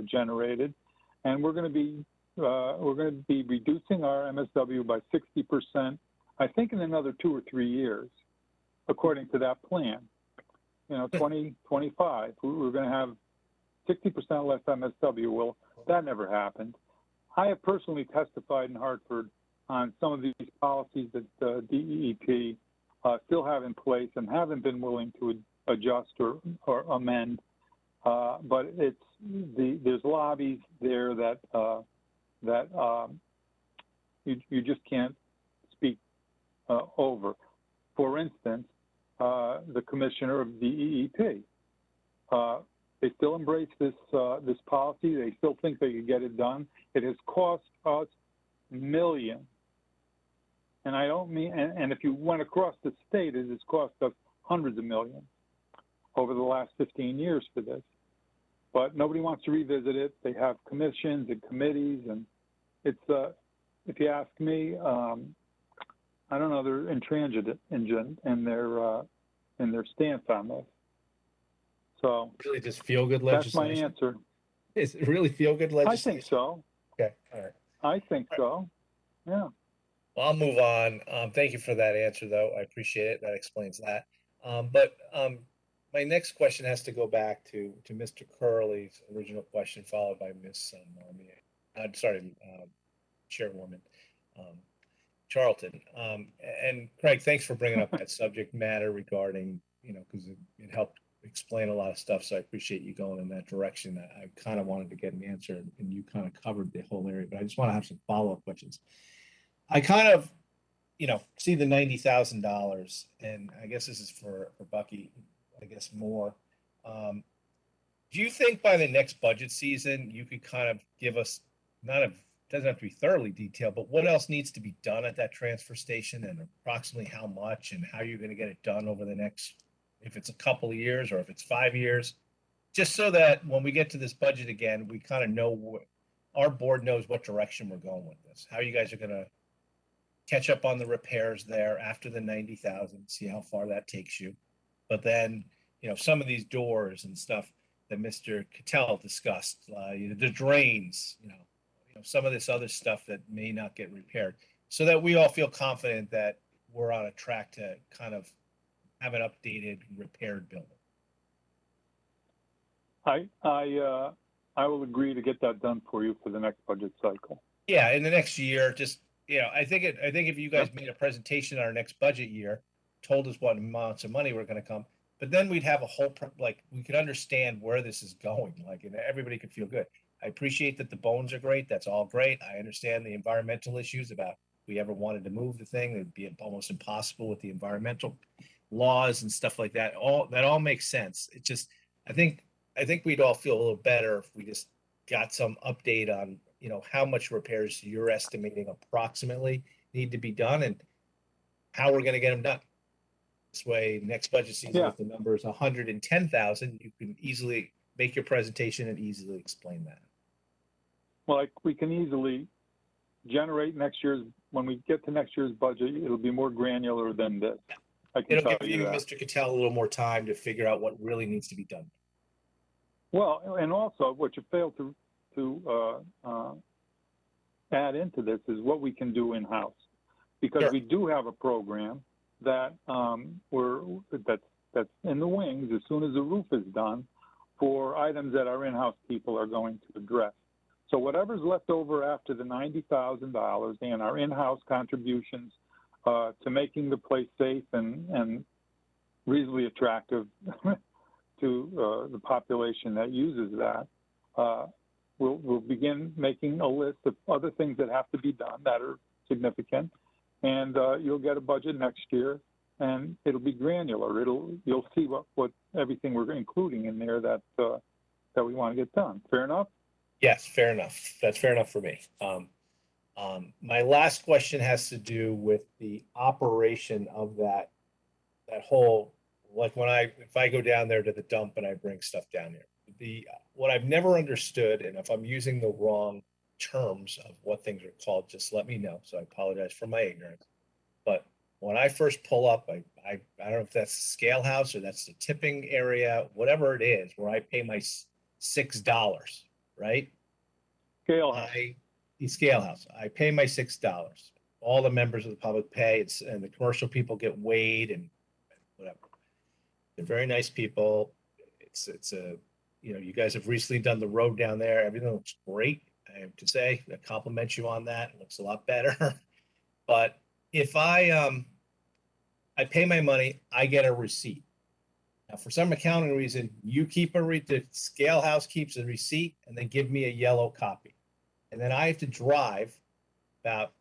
generated, and we're going to be reducing our MSW by 60%. I think in another 2 or 3 years, according to that plan. 2025, we're going to have 60% less MSW. Well, that never happened. I have personally testified in Hartford on some of these policies that the DEEP still have in place and haven't been willing to adjust or amend. But there's lobbies there that you just can't speak over. For instance, the commissioner of DEEP. They still embrace this policy. They still think they can get it done. It has cost us millions. And I don't mean, and if you went across the state, it has cost us hundreds of millions over the last 15 years for this. But nobody wants to revisit it. They have commissions and committees, and it's, if you ask me, I don't know, they're intransigent in their stance on this. So really just feel good that's legislation. my answer. Is it really feel good legislation? I think so. Okay, all right. I think so. Yeah. Well, I'll move on. Thank you for that answer, though. I appreciate it. That explains that. My next question has to go back to Mr. Curley's original question, followed by Ms. Chairwoman Charlton. And Craig, thanks for bringing up that subject matter regarding, because it helped explain a lot of stuff. So I appreciate you going in that direction. I kind of wanted to get an answer, and you kind of covered the whole area, but I just want to have some follow-up questions. I kind of, see the $90,000, and I guess this is for Bucky, I guess more. Do you think by the next budget season, you could kind of give us, doesn't have to be thoroughly detailed, but what else needs to be done at that transfer station, and approximately how much, and how you're going to get it done over the next, if it's a couple of years or if it's 5 years, just so that when we get to this budget again, we kind of know our board knows what direction we're going with this, how you guys are going to catch up on the repairs there after the 90,000, see how far that takes you. But then, some of these doors and stuff that Mr. Cattell discussed, the drains, some of this other stuff that may not get repaired, so that we all feel confident that we're on a track to kind of have an updated, repaired building. I will agree to get that done for you for the next budget cycle. Yeah, in the next year, just I think if you guys made a presentation on our next budget year, told us what amounts of money were going to come, but then we'd have a whole we could understand where this is going, and everybody could feel good. I appreciate that the bones are great. That's all great. I understand the environmental issues about if we ever wanted to move the thing, it'd be almost impossible with the environmental laws and stuff like that. That all makes sense. It just, I think we'd all feel a little better if we just got some update on, how much repairs you're estimating approximately need to be done and how we're going to get them done. This way, next budget season, if the number is 110,000, you can easily make your presentation and easily explain that. Well, we can easily generate when we get to next year's budget, it'll be more granular than this. It'll give you, Mr. Cattell, a little more time to figure out what really needs to be done. Well, and also what you failed to add into this is what we can do in-house, because we do have a program that that's in the wings as soon as the roof is done for items that our in-house people are going to address. So whatever's left over after the $90,000 and our in-house contributions to making the place safe and reasonably attractive to the population that uses that, we'll begin making a list of other things that have to be done that are significant, and you'll get a budget next year and it'll be granular. You'll see what everything we're including in there that we want to get done. Fair enough? Yes, fair enough. That's fair enough for me. My last question has to do with the operation of that whole, like if I go down there to the dump and I bring stuff down there, what I've never understood, and if I'm using the wrong terms of what things are called, just let me know. So I apologize for my ignorance. But when I first pull up, I don't know if that's the scale house or that's the tipping area, whatever it is, where I pay my $6, right? Scale house. The scale house. I pay my $6. All the members of the public pay, and the commercial people get weighed and whatever. They're very nice people. It's a, you guys have recently done the road down there. Everything looks great. I have to say, I compliment you on that. It looks a lot better. But if I pay my money, I get a receipt. Now, for some accounting reason, you keep the scale house keeps a receipt and they give me a yellow copy. And then I have to drive about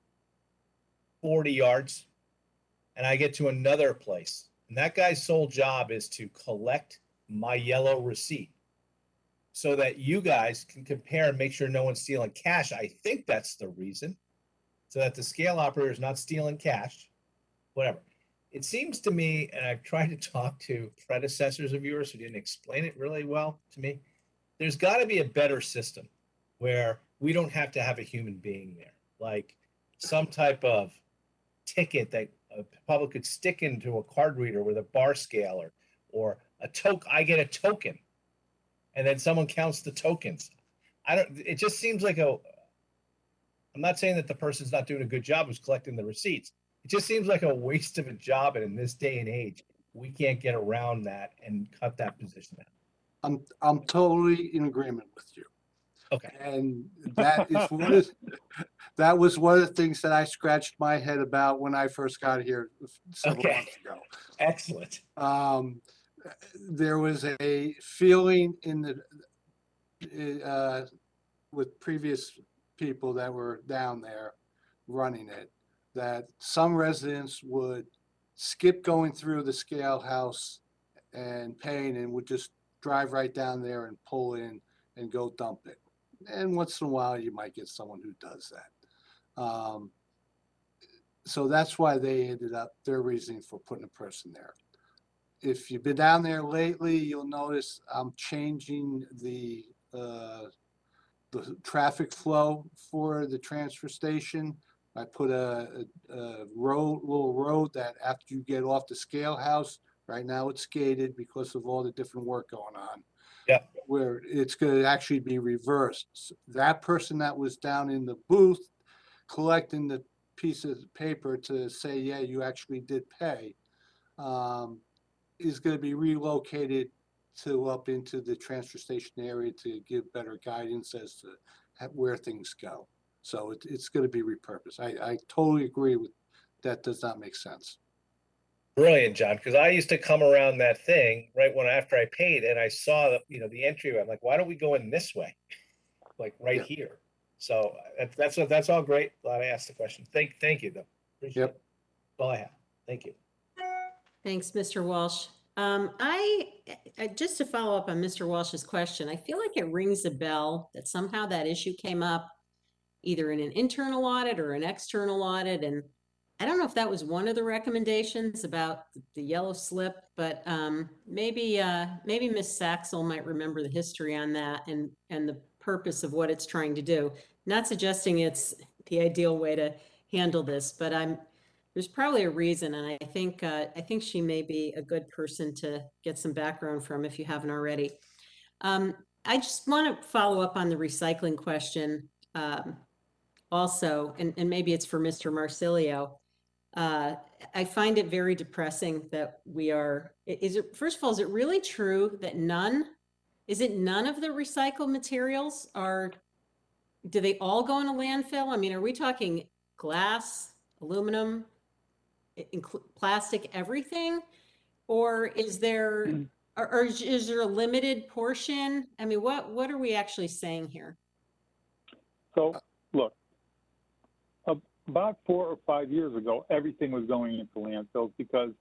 40 yards and I get to another place. And that guy's sole job is to collect my yellow receipt so that you guys can compare and make sure no one's stealing cash. I think that's the reason, so that the scale operator is not stealing cash, whatever. It seems to me, and I've tried to talk to predecessors of yours who didn't explain it really well to me, there's got to be a better system where we don't have to have a human being there, like some type of ticket that a public could stick into a card reader with a bar scaler, or a token. I get a token and then someone counts the tokens. It just seems like I'm not saying that the person's not doing a good job who's collecting the receipts. It just seems like a waste of a job, and in this day and age, we can't get around that and cut that position out. I'm totally in agreement with you. Okay. And that was one of the things that I scratched my head about when I first got here several months ago. Excellent. There was a feeling with previous people that were down there running it, that some residents would skip going through the scale house and paying and would just drive right down there and pull in and go dump it. And once in a while, you might get someone who does that. So that's why they ended up, their reasoning for putting a person there. If you've been down there lately, you'll notice I'm changing the traffic flow for the transfer station. I put a little road that after you get off the scale house, right now it's gated because of all the different work going on. Yeah. Where it's going to actually be reversed. So that person that was down in the booth collecting the piece of paper to say, yeah, you actually did pay, is going to be relocated to up into the transfer station area to give better guidance as to where things go. So it's going to be repurposed. I totally agree with that. Does not make sense. Brilliant, John, because I used to come around that thing right after I paid, and I saw the entryway. I'm like, why don't we go in this way, like here? So that's all great. Glad I asked the question. Thank you, though. Appreciate it. That's all I have. Thank you. Thanks, Mr. Walsh. I just to follow up on Mr. Walsh's question, I feel like it rings a bell that somehow that issue came up either in an internal audit or an external audit, and I don't know if that was one of the recommendations about the yellow slip, but maybe Ms. Saxel might remember the history on that and the purpose of what it's trying to do. Not suggesting it's the ideal way to handle this, but there's probably a reason, and I think she may be a good person to get some background from if you haven't already. I just want to follow up on the recycling question also, and maybe it's for Mr. Marsilio. I find it very depressing that first of all, is it really true that none of the recycled materials do they all go in a landfill? I mean, are we talking glass, aluminum, plastic, everything? Or is there a limited portion? I mean, what are we actually saying here? So look, about 4 or 5 years ago, everything was going into landfills because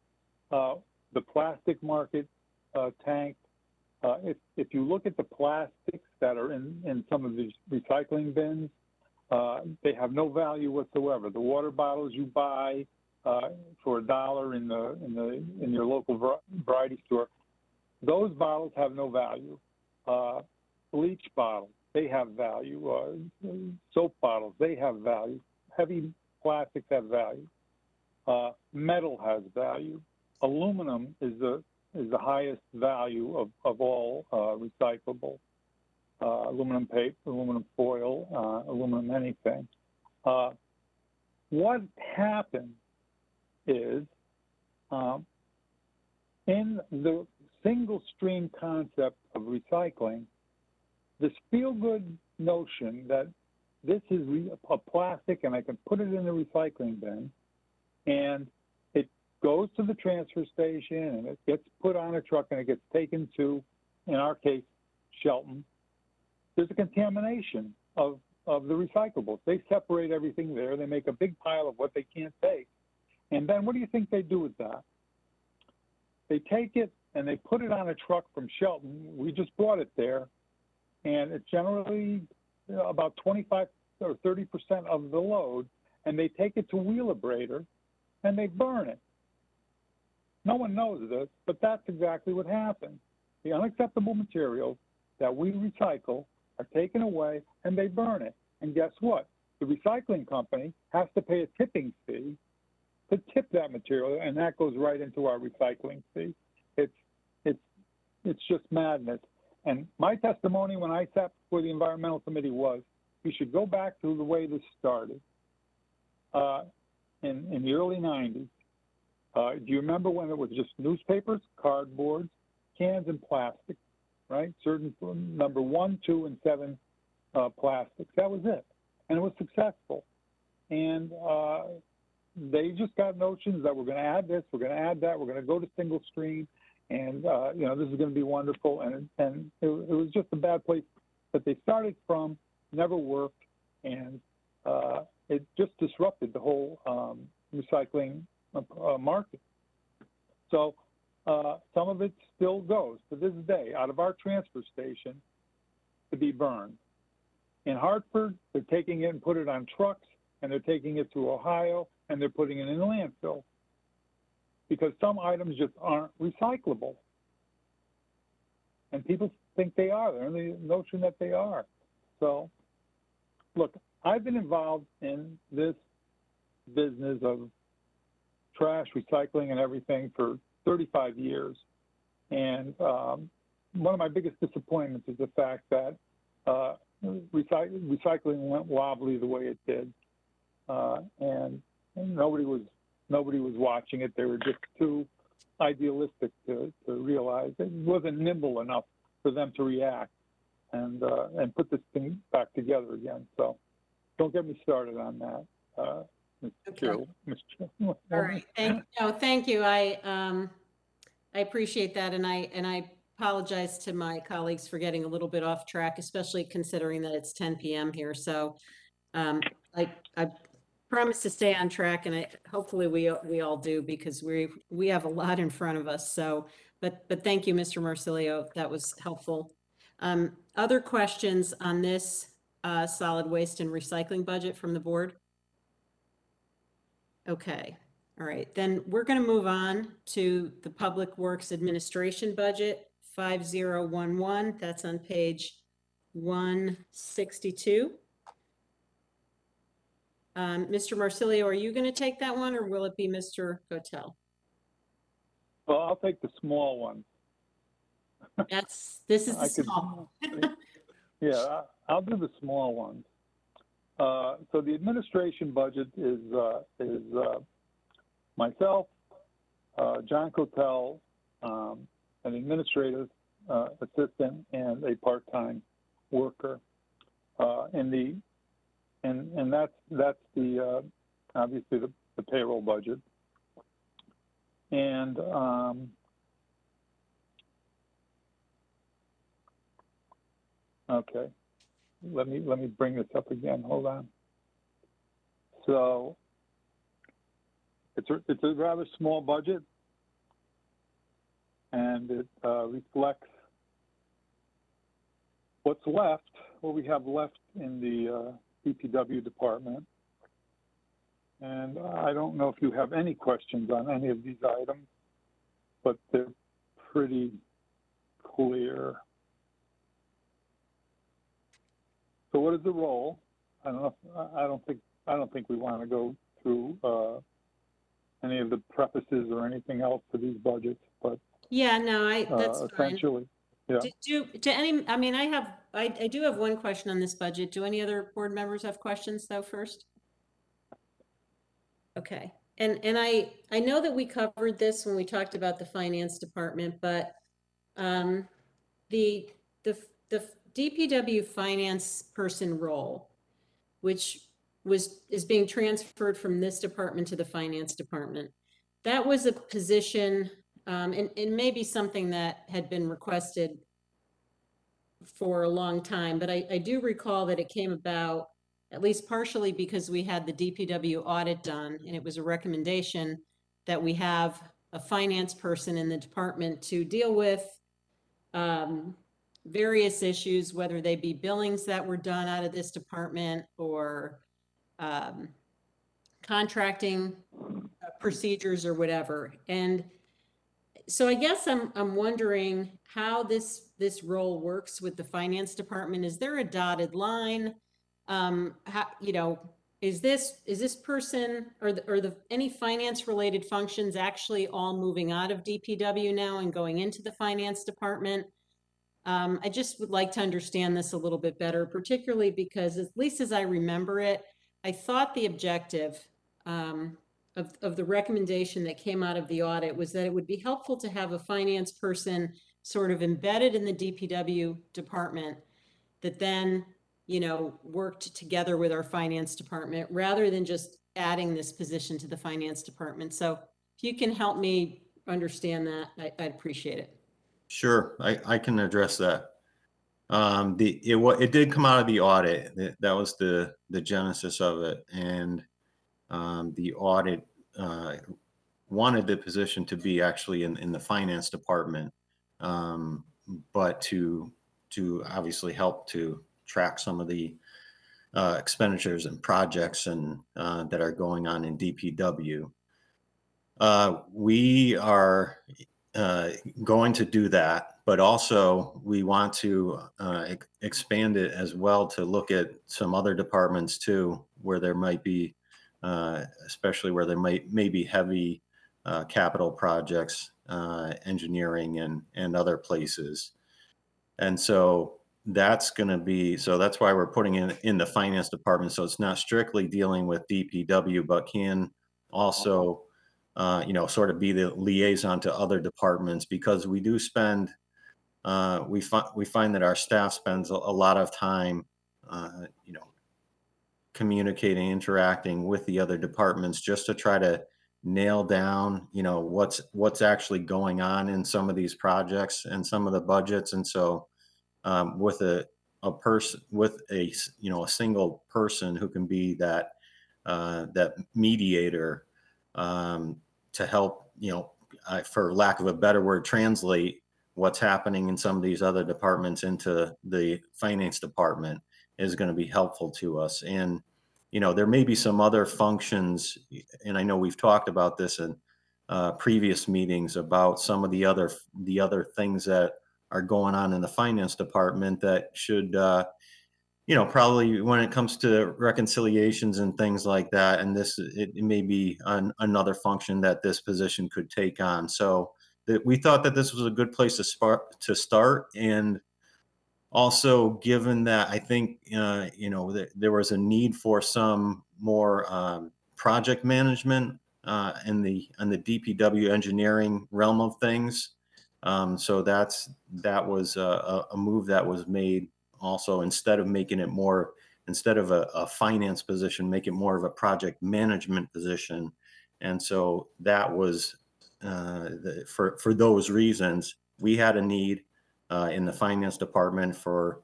The plastic market tanked. If you look at the plastics that are in some of these recycling bins, they have no value whatsoever. The water bottles you buy for $1 in your local variety store, those bottles have no value. Bleach bottles, they have value. Soap bottles, they have value. Heavy plastics have value. Metal has value. Aluminum is the highest value of all recyclable. Aluminum paper, aluminum foil, aluminum anything. What happened is in the single stream concept of recycling, this feel-good notion that this is a plastic and I can put it in the recycling bin and it goes to the transfer station and it gets put on a truck and it gets taken to, in our case, Shelton. There's a contamination of the recyclables. They separate everything there. They make a big pile of what they can't take. And then what do you think they do with that? They take it and they put it on a truck from Shelton. We just brought it there. And it's generally about 25 or 30% of the load. And they take it to Wheelabrator and they burn it. No one knows this, but that's exactly what happens. The unacceptable materials that we recycle are taken away and they burn it. And guess what? The recycling company has to pay a tipping fee to tip that material, and that goes right into our recycling fee. It's just madness. And my testimony when I sat before the environmental committee was, we should go back to the way this started in the early 90s. Do you remember when it was just newspapers, cardboard, cans, and plastic, right? Certain number 1, 2, and 7 plastics. That was it. And it was successful. And they just got notions that we're going to add this, we're going to add that, we're going to go to single stream, and this is going to be wonderful. And it was just a bad place that they started from, never worked, and it just disrupted the whole recycling market. So some of it still goes to this day out of our transfer station to be burned. In Hartford, they're taking it and put it on trucks, and they're taking it to Ohio, and they're putting it in the landfill because some items just aren't recyclable. And people think they are. They're in the notion that they are. So, look, I've been involved in this business of trash, recycling, and everything for 35 years. And one of my biggest disappointments is the fact that recycling went wobbly the way it did. And nobody was watching it. They were just too idealistic to realize it wasn't nimble enough for them to react and put this thing back together again. So don't get me started on that. Okay. All right. Thank you. I appreciate that, and I apologize to my colleagues for getting a little bit off track, especially considering that it's 10 p.m. here. So I promise to stay on track, and hopefully we all do, because we have a lot in front of us. So, but thank you, Mr. Marsilio. That was helpful. Other questions on this solid waste and recycling budget from the board? Okay. All right. Then we're going to move on to the Public Works Administration budget 5011. That's on page 162. Mr. Marsilio, are you going to take that one, or will it be Mr. Cotel? Well, I'll take the small one. This is the small. Yeah, I'll do the small ones. So the administration budget is myself, John Cotel, an administrative assistant, and a part-time worker. And that's the obviously the payroll budget. And okay, let me bring this up again. Hold on. So it's a rather small budget, and it reflects what's left, what we have left in the DPW department. And I don't know if you have any questions on any of these items, but they're pretty clear. So what is the role? I don't think we want to go through any of the prefaces or anything else to these budgets, but Yeah, no, that's fine. essentially, yeah. I do have one question on this budget. Do any other board members have questions though first? Okay, and I know that we covered this when we talked about the finance department, but the DPW finance person role, which is being transferred from this department to the finance department, that was a position, and maybe something that had been requested for a long time, but I do recall that it came about at least partially because we had the DPW audit done, and it was a recommendation that we have a finance person in the department to deal with various issues, whether they be billings that were done out of this department or contracting procedures or whatever. And so I guess I'm wondering how this role works with the finance department. Is there a dotted line? How, you know, is this person or any finance related functions actually all moving out of DPW now and going into the finance department? I just would like to understand this a little bit better, particularly because, at least as I remember it, I thought the objective of the recommendation that came out of the audit was that it would be helpful to have a finance person sort of embedded in the DPW department that then, you know, worked together with our finance department rather than just adding this position to the finance department. So if you can help me understand that, I'd appreciate it. Sure, I can address that. It did come out of the audit. That was the genesis of it, and the audit wanted the position to be actually in the finance department, but to obviously help to track some of the expenditures and projects and that are going on in DPW. We are going to do that, but also we want to expand it as well to look at some other departments too, where there might be, especially where there may be heavy capital projects, engineering and other places. And so that's going to be, so that's why we're putting in the finance department. So it's not strictly dealing with DPW, but can also you know, sort of be the liaison to other departments, because we do spend, we find that our staff spends a lot of time, you know, communicating, interacting with the other departments just to try to nail down, you know, what's actually going on in some of these projects and some of the budgets. And so with a person, with a, you know, a single person who can be that that mediator, to help, you know, for lack of a better word, translate what's happening in some of these other departments into the finance department is going to be helpful to us. And, you know, there may be some other functions, and I know we've talked about this in previous meetings about some of the other things that are going on in the finance department that should, you know, probably when it comes to reconciliations and things like that, and it may be another function that this position could take on. So we thought that this was a good place to start. And also, given that I think, you know, there was a need for some more project management in the DPW engineering realm of things. So that was a move that was made. Also, instead of making it more, instead of a finance position, make it more of a project management position. And so that was for those reasons, we had a need in the finance department for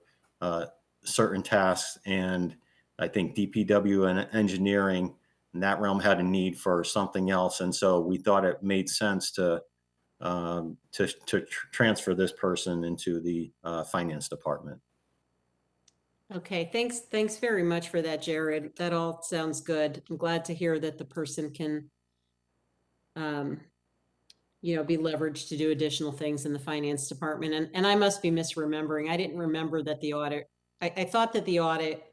certain tasks. And I think DPW and engineering in that realm had a need for something else. And so we thought it made sense to to transfer this person into the finance department. Okay, thanks very much for that, Jared. That all sounds good. I'm glad to hear that the person can, be leveraged to do additional things in the finance department. And I must be misremembering. I didn't remember that the audit, I thought that the audit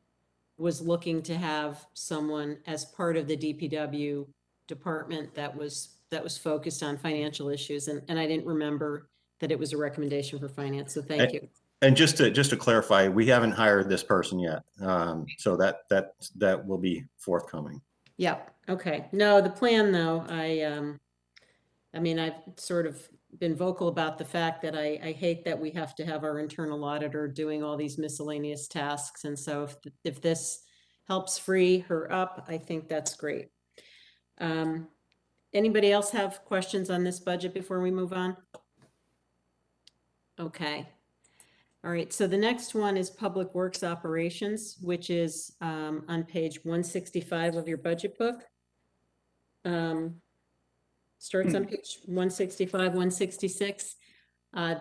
was looking to have someone as part of the DPW department that was focused on financial issues. And I didn't remember that it was a recommendation for finance. So thank you. And just to clarify, we haven't hired this person yet. So that will be forthcoming. Yep. Okay. No, the plan though, I mean, I've sort of been vocal about the fact that I hate that we have to have our internal auditor doing all these miscellaneous tasks. And so if this helps free her up, I think that's great. Anybody else have questions on this budget before we move on? Okay. All right. So the next one is Public Works Operations, which is on page 165 of your budget book. Starts on page 165, 166.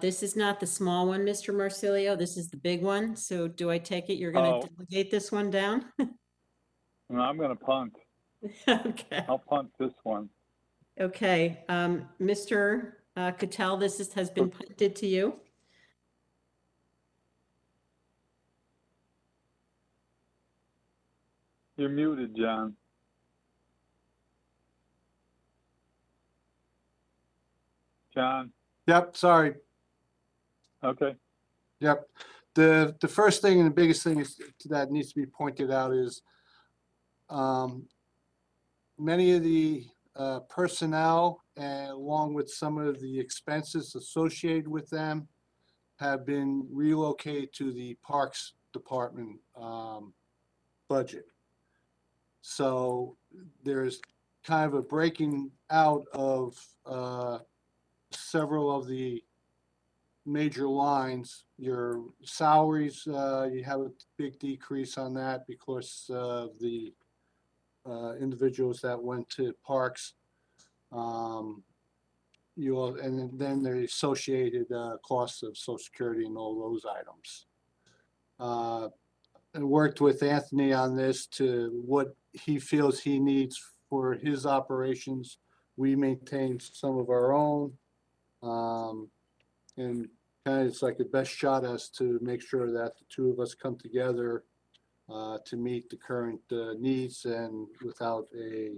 This is not the small one, Mr. Marsilio. This is the big one. So do I take it you're going to delegate this one down? No, I'm going to punt. Okay. I'll punt this one. Okay. Mr. Cattell, this has been punted to you. You're muted, John. John? Yep, sorry. Okay. Yep. The first thing and the biggest thing is that needs to be pointed out is many of the personnel, along with some of the expenses associated with them, have been relocated to the Parks Department budget. So there's kind of a breaking out of several of the major lines. Your salaries, you have a big decrease on that because of the individuals that went to parks. And then the associated costs of Social Security and all those items. And worked with Anthony on this to what he feels he needs for his operations. We maintain some of our own. And kind of it's like the best shot as to make sure that the two of us come together to meet the current needs and without a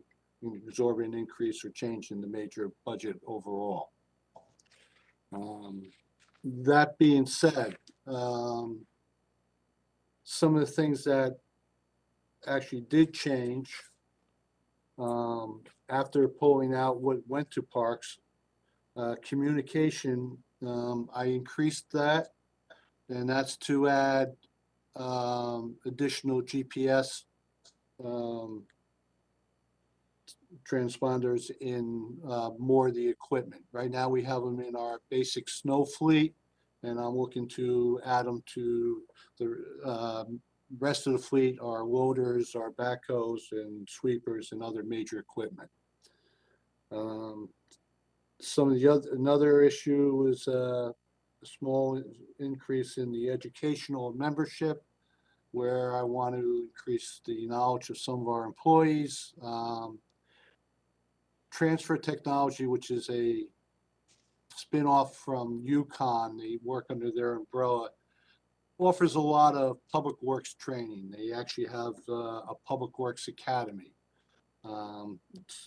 exorbitant increase or change in the major budget overall. That being said, some of the things that actually did change after pulling out what went to parks, communication, I increased that, and that's to add additional GPS transponders in more of the equipment. Right now we have them in our basic snow fleet, and I'm looking to add them to the rest of the fleet, our loaders, our backhoes, and sweepers, and other major equipment. Another issue was a small increase in the educational membership, where I want to increase the knowledge of some of our employees. Transfer Technology, which is a spin-off from UConn, they work under their umbrella, offers a lot of public works training. They actually have a public works academy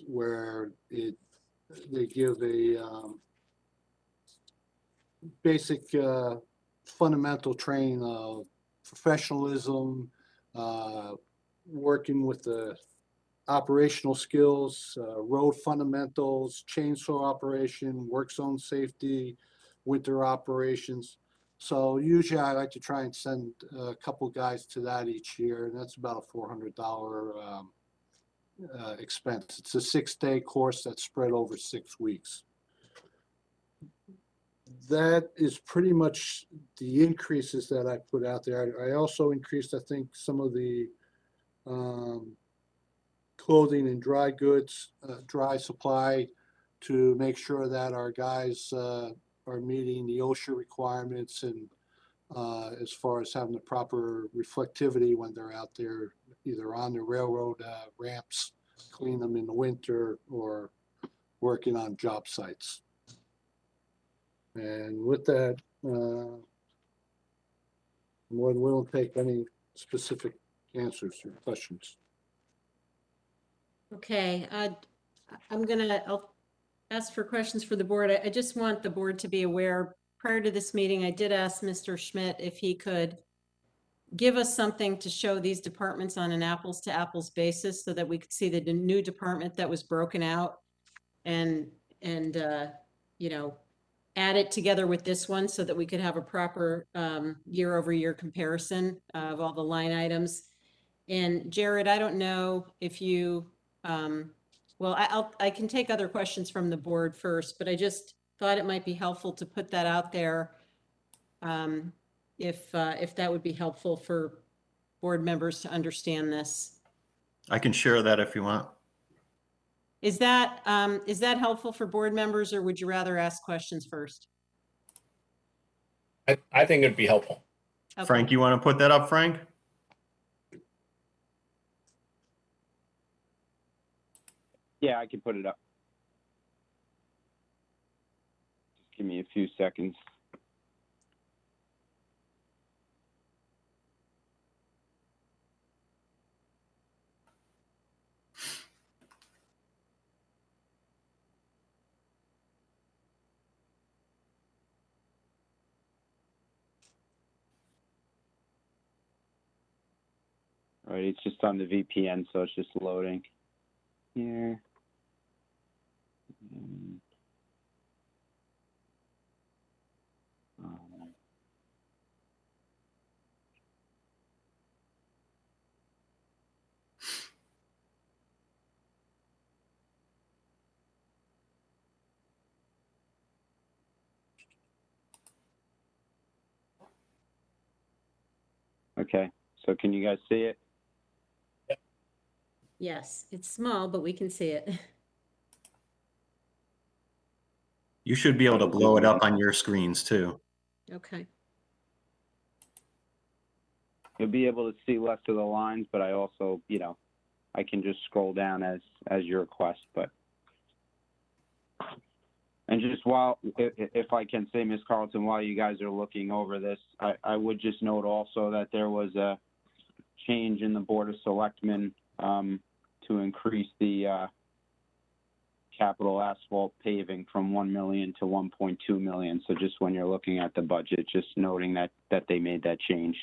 where they give a basic fundamental training of professionalism, working with the operational skills, road fundamentals, chainsaw operation, work zone safety, winter operations. So usually I like to try and send a couple guys to that each year, and that's about a $400 expense. It's a 6-day course that's spread over 6 weeks. That is pretty much the increases that I put out there. I also increased, I think, some of the clothing and dry goods, dry supply to make sure that our guys are meeting the OSHA requirements and as far as having the proper reflectivity when they're out there, either on the railroad ramps, clean them in the winter, or working on job sites. And with that, more than willing to take any specific answers or questions. Okay, I'll ask for questions for the board. I just want the board to be aware, prior to this meeting, I did ask Mr. Schmidt if he could give us something to show these departments on an apples to apples basis so that we could see the new department that was broken out and you know, add it together with this one so that we could have a proper year over year comparison of all the line items. And Jared, I don't know if you, well, I can take other questions from the board first, but I just thought it might be helpful to put that out there. If that would be helpful for board members to understand this. I can share that if you want. Is that helpful for board members, or would you rather ask questions first? I think it'd be helpful. Okay. Frank, you want to put that up, Frank? Yeah, I can put it up. Just give me a few seconds. All right, it's just on the VPN, so it's just loading here. Okay, so can you guys see it? Yes, it's small, but we can see it. You should be able to blow it up on your screens too. Okay. You'll be able to see less of the lines, but I also, you know, I can just scroll down as you request, but. And just while, if I can say, Ms. Carlton, while you guys are looking over this, I would just note also that there was a change in the Board of Selectmen to increase the capital asphalt paving from 1 million to 1.2 million. So just when you're looking at the budget, just noting that they made that change.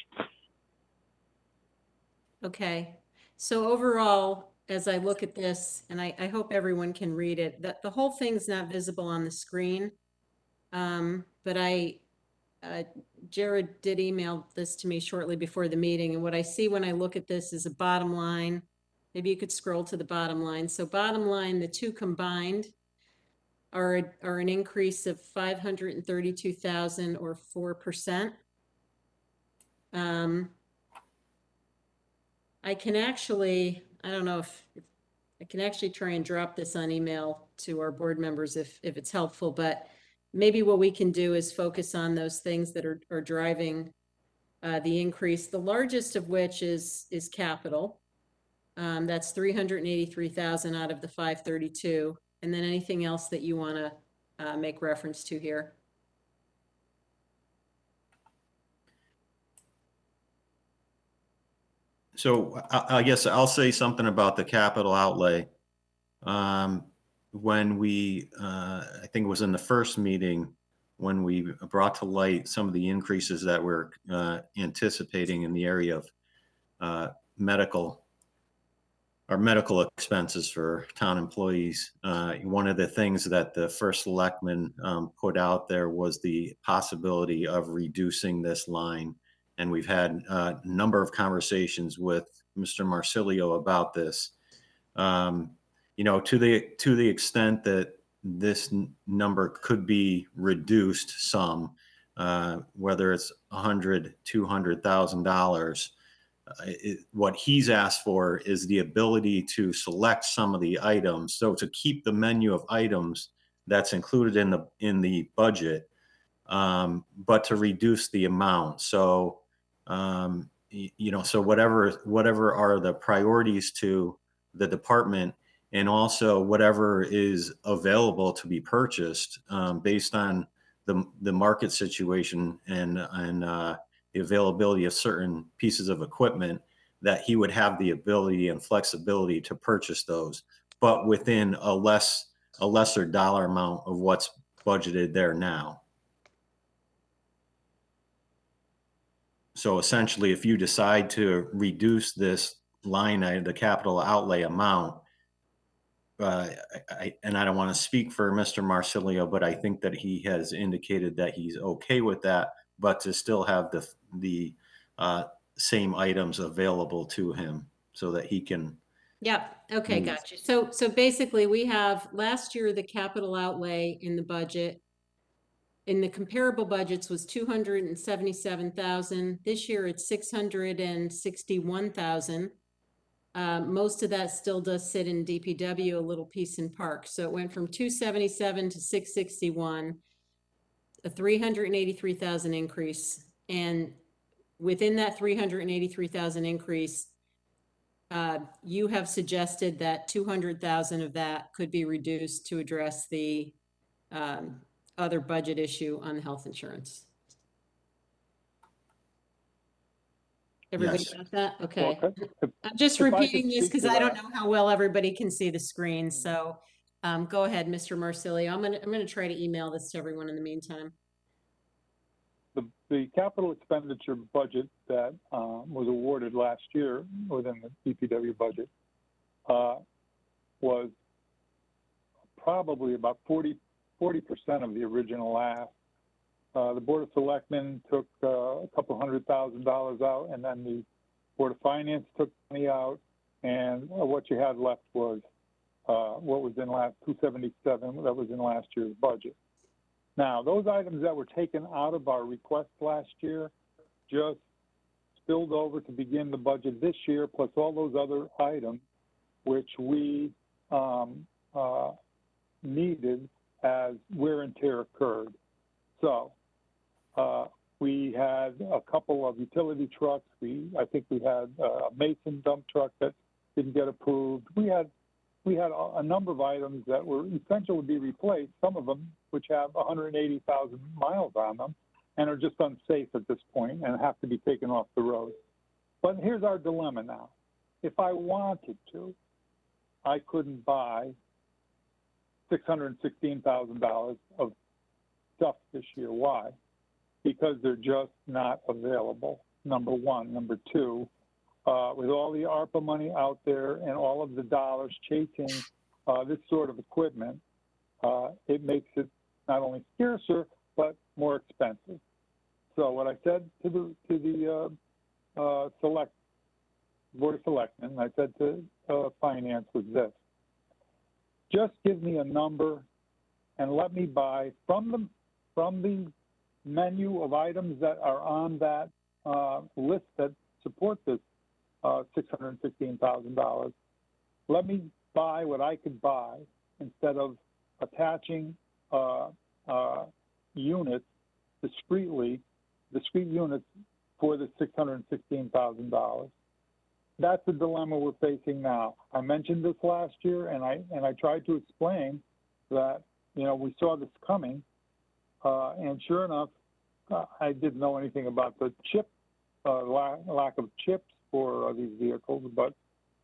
Okay. So overall, as I look at this, and I hope everyone can read it, that the whole thing's not visible on the screen. But Jared did email this to me shortly before the meeting, and what I see when I look at this is a bottom line. Maybe you could scroll to the bottom line. So bottom line, the two combined are an increase of 532,000 or 4%. I can actually, I don't know if I can actually try and drop this on email to our board members if it's helpful, but maybe what we can do is focus on those things that are driving the increase, the largest of which is capital. That's 383,000 out of the 532. And then anything else that you want to make reference to here. So I guess I'll say something about the capital outlay. When we, I think it was in the first meeting, when we brought to light some of the increases that we're anticipating in the area of medical expenses for town employees. One of the things that the first selectman put out there was the possibility of reducing this line. And we've had a number of conversations with Mr. Marsilio about this. You know, to the extent that this number could be reduced some, whether it's $100,000, $200,000. What he's asked for is the ability to select some of the items. So to keep the menu of items that's included in the budget, but to reduce the amount. So, so whatever are the priorities to the department, and also whatever is available to be purchased based on the market situation and the availability of certain pieces of equipment, that he would have the ability and flexibility to purchase those, but within a lesser dollar amount of what's budgeted there now. So essentially, if you decide to reduce this line item, the capital outlay amount, and I don't want to speak for Mr. Marsilio, but I think that he has indicated that he's okay with that, but to still have the same items available to him so that he can. Yep. Okay. Gotcha. So basically we have last year, the capital outlay in the budget in the comparable budgets was 277,000. This year it's 661,000. Most of that still does sit in DPW, a little piece in parks. So it went from 277 to 661, a 383,000 increase. And within that 383,000 increase, you have suggested that 200,000 of that could be reduced to address the other budget issue on the health insurance. Everybody got that? Okay. I'm just repeating this because I don't know how well everybody can see the screen. So go ahead, Mr. Marsilio. I'm gonna try to email this to everyone in the meantime. The capital expenditure budget that was awarded last year within the DPW budget was probably about 40% of the original ask. The Board of Selectmen took a couple $100,000 out, and then the Board of Finance took money out, and what you had left was what was in last 277 that was in last year's budget. Now, those items that were taken out of our request last year just spilled over to begin the budget this year, plus all those other items which we needed as wear and tear occurred. So we had a couple of utility trucks. I think we had a Mason dump truck that didn't get approved. We had a number of items that were essential to be replaced, some of them which have 180,000 miles on them and are just unsafe at this point and have to be taken off the road. But here's our dilemma now. If I wanted to, I couldn't buy $616,000 of stuff this year. Why? Because they're just not available, number one. Number two, with all the ARPA money out there and all of the dollars chasing this sort of equipment, it makes it not only scarcer, but more expensive. So what I said to the Board of Selectmen, I said to Finance was this: just give me a number and let me buy from the menu of items that are on that list that support this $616,000. Let me buy what I could buy instead of attaching units discrete units for the $616,000. That's the dilemma we're facing now. I mentioned this last year, and I tried to explain that we saw this coming, and sure enough, I didn't know anything about the chip lack of chips for these vehicles, but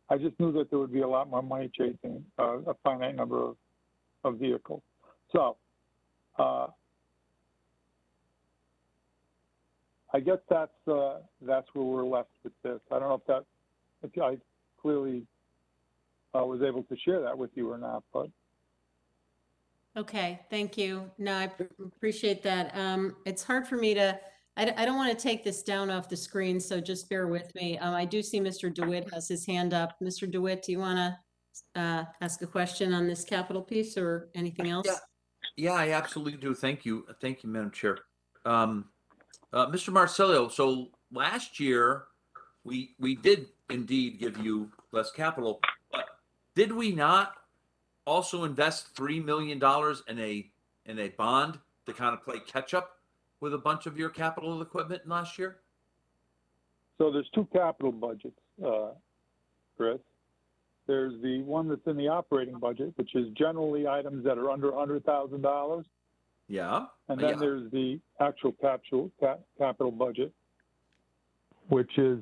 I just knew that there would be a lot more money chasing a finite number of vehicles. So I guess that's where we're left with this. I don't know if I clearly was able to share that with you or not, but. Okay, thank you. No, I appreciate that. It's hard for me to, I don't want to take this down off the screen, so just bear with me. I do see Mr. DeWitt has his hand up. Mr. DeWitt, do you want to ask a question on this capital piece or anything else? Yeah, I absolutely do. Thank you. Thank you, Madam Chair. Mr. Marsilio, so last year we did indeed give you less capital, but did we not also invest $3 million in a bond to kind of play catch up with a bunch of your capital equipment last year? So there's two capital budgets, Chris. There's the one that's in the operating budget, which is generally items that are under $100,000. Yeah. And then there's the actual capital budget, which is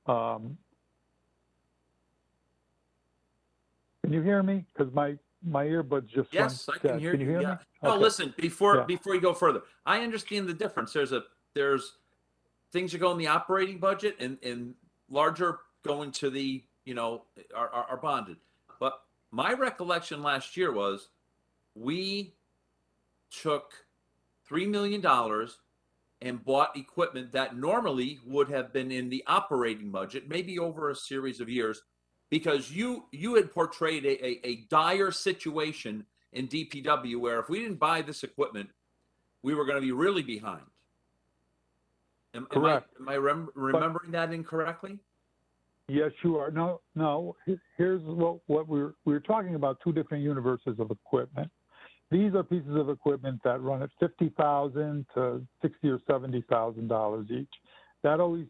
can you hear me? Because my earbuds just Yes, went I can dead. hear Can you you. hear Yeah. me? No, Okay. listen, before Yeah. before you go further, I understand the difference. There's things that go in the operating budget and larger going to the, are bonded. But my recollection last year was we took $3 million and bought equipment that normally would have been in the operating budget, maybe over a series of years, because you had portrayed a dire situation in DPW where if we didn't buy this equipment, we were going to be really behind. Correct. Am I remembering that incorrectly? Yes, you are. No. Here's what we're talking about: two different universes of equipment. These are pieces of equipment that run at $50,000 to $60,000 or $70,000 each. That always,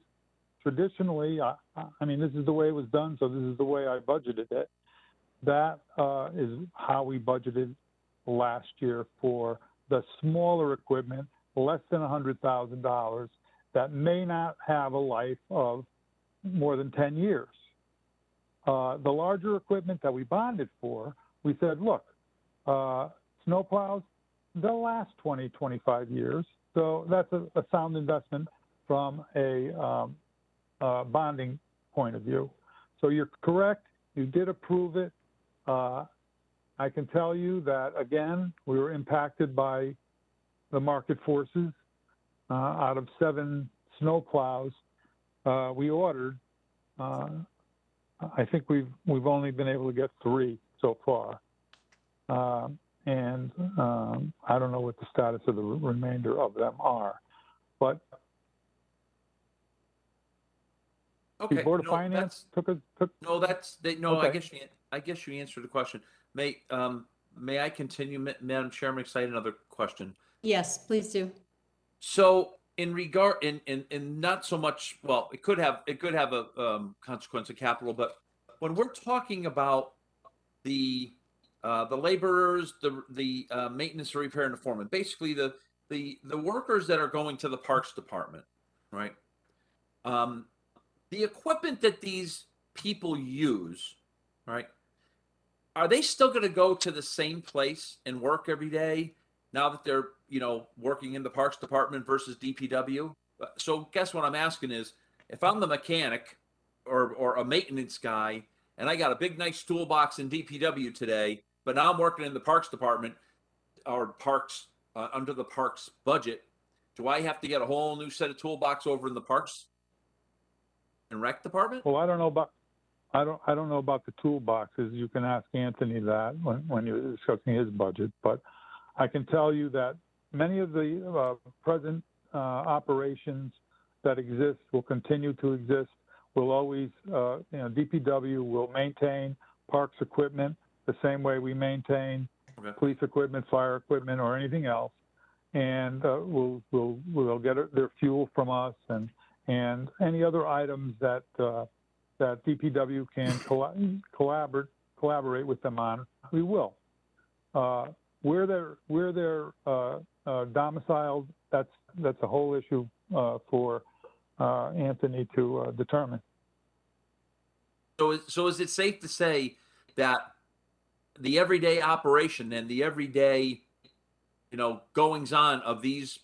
traditionally, I mean, this is the way it was done, so this is the way I budgeted it. That is how we budgeted last year for the smaller equipment, less than $100,000, that may not have a life of more than 10 years. The larger equipment that we bonded for, we said, look, snowplows, they'll last 20, 25 years. So that's a sound investment from a bonding point of view. So you're correct. You did approve it. I can tell you that, again, we were impacted by the market forces. Out of 7 snowplows we ordered, I think we've only been able to get 3 so far. And I don't know what the status of the remainder of them are. But Okay. the Board of Finance took. No, Okay. I guess you answered the question. May I continue, Madam Chair? I'm excited. Another question. Yes, please do. So in regard, in not so much, well, it could have a consequence of capital, but when we're talking about the laborers, the maintenance, repair, and the foreman, basically the workers that are going to the Parks Department, right? The equipment that these people use, right? Are they still going to go to the same place and work every day now that they're, working in the Parks Department versus DPW? So guess what I'm asking is, if I'm the mechanic or a maintenance guy and I got a big nice toolbox in DPW today, but now I'm working in the Parks Department or Parks under the Parks budget, do I have to get a whole new set of toolbox over in the Parks and Rec Department? Well, I don't know about the toolboxes. You can ask Anthony that when you're discussing his budget. But I can tell you that many of the present operations that exist will continue to exist. We'll always, DPW will maintain Parks equipment the same way we maintain police equipment, fire equipment, or anything else. And we'll get their fuel from us and any other items that DPW can collaborate with them on, we will. Where they're domiciled, that's a whole issue for Anthony to determine. So is it safe to say that the everyday operation and the everyday, goings on of these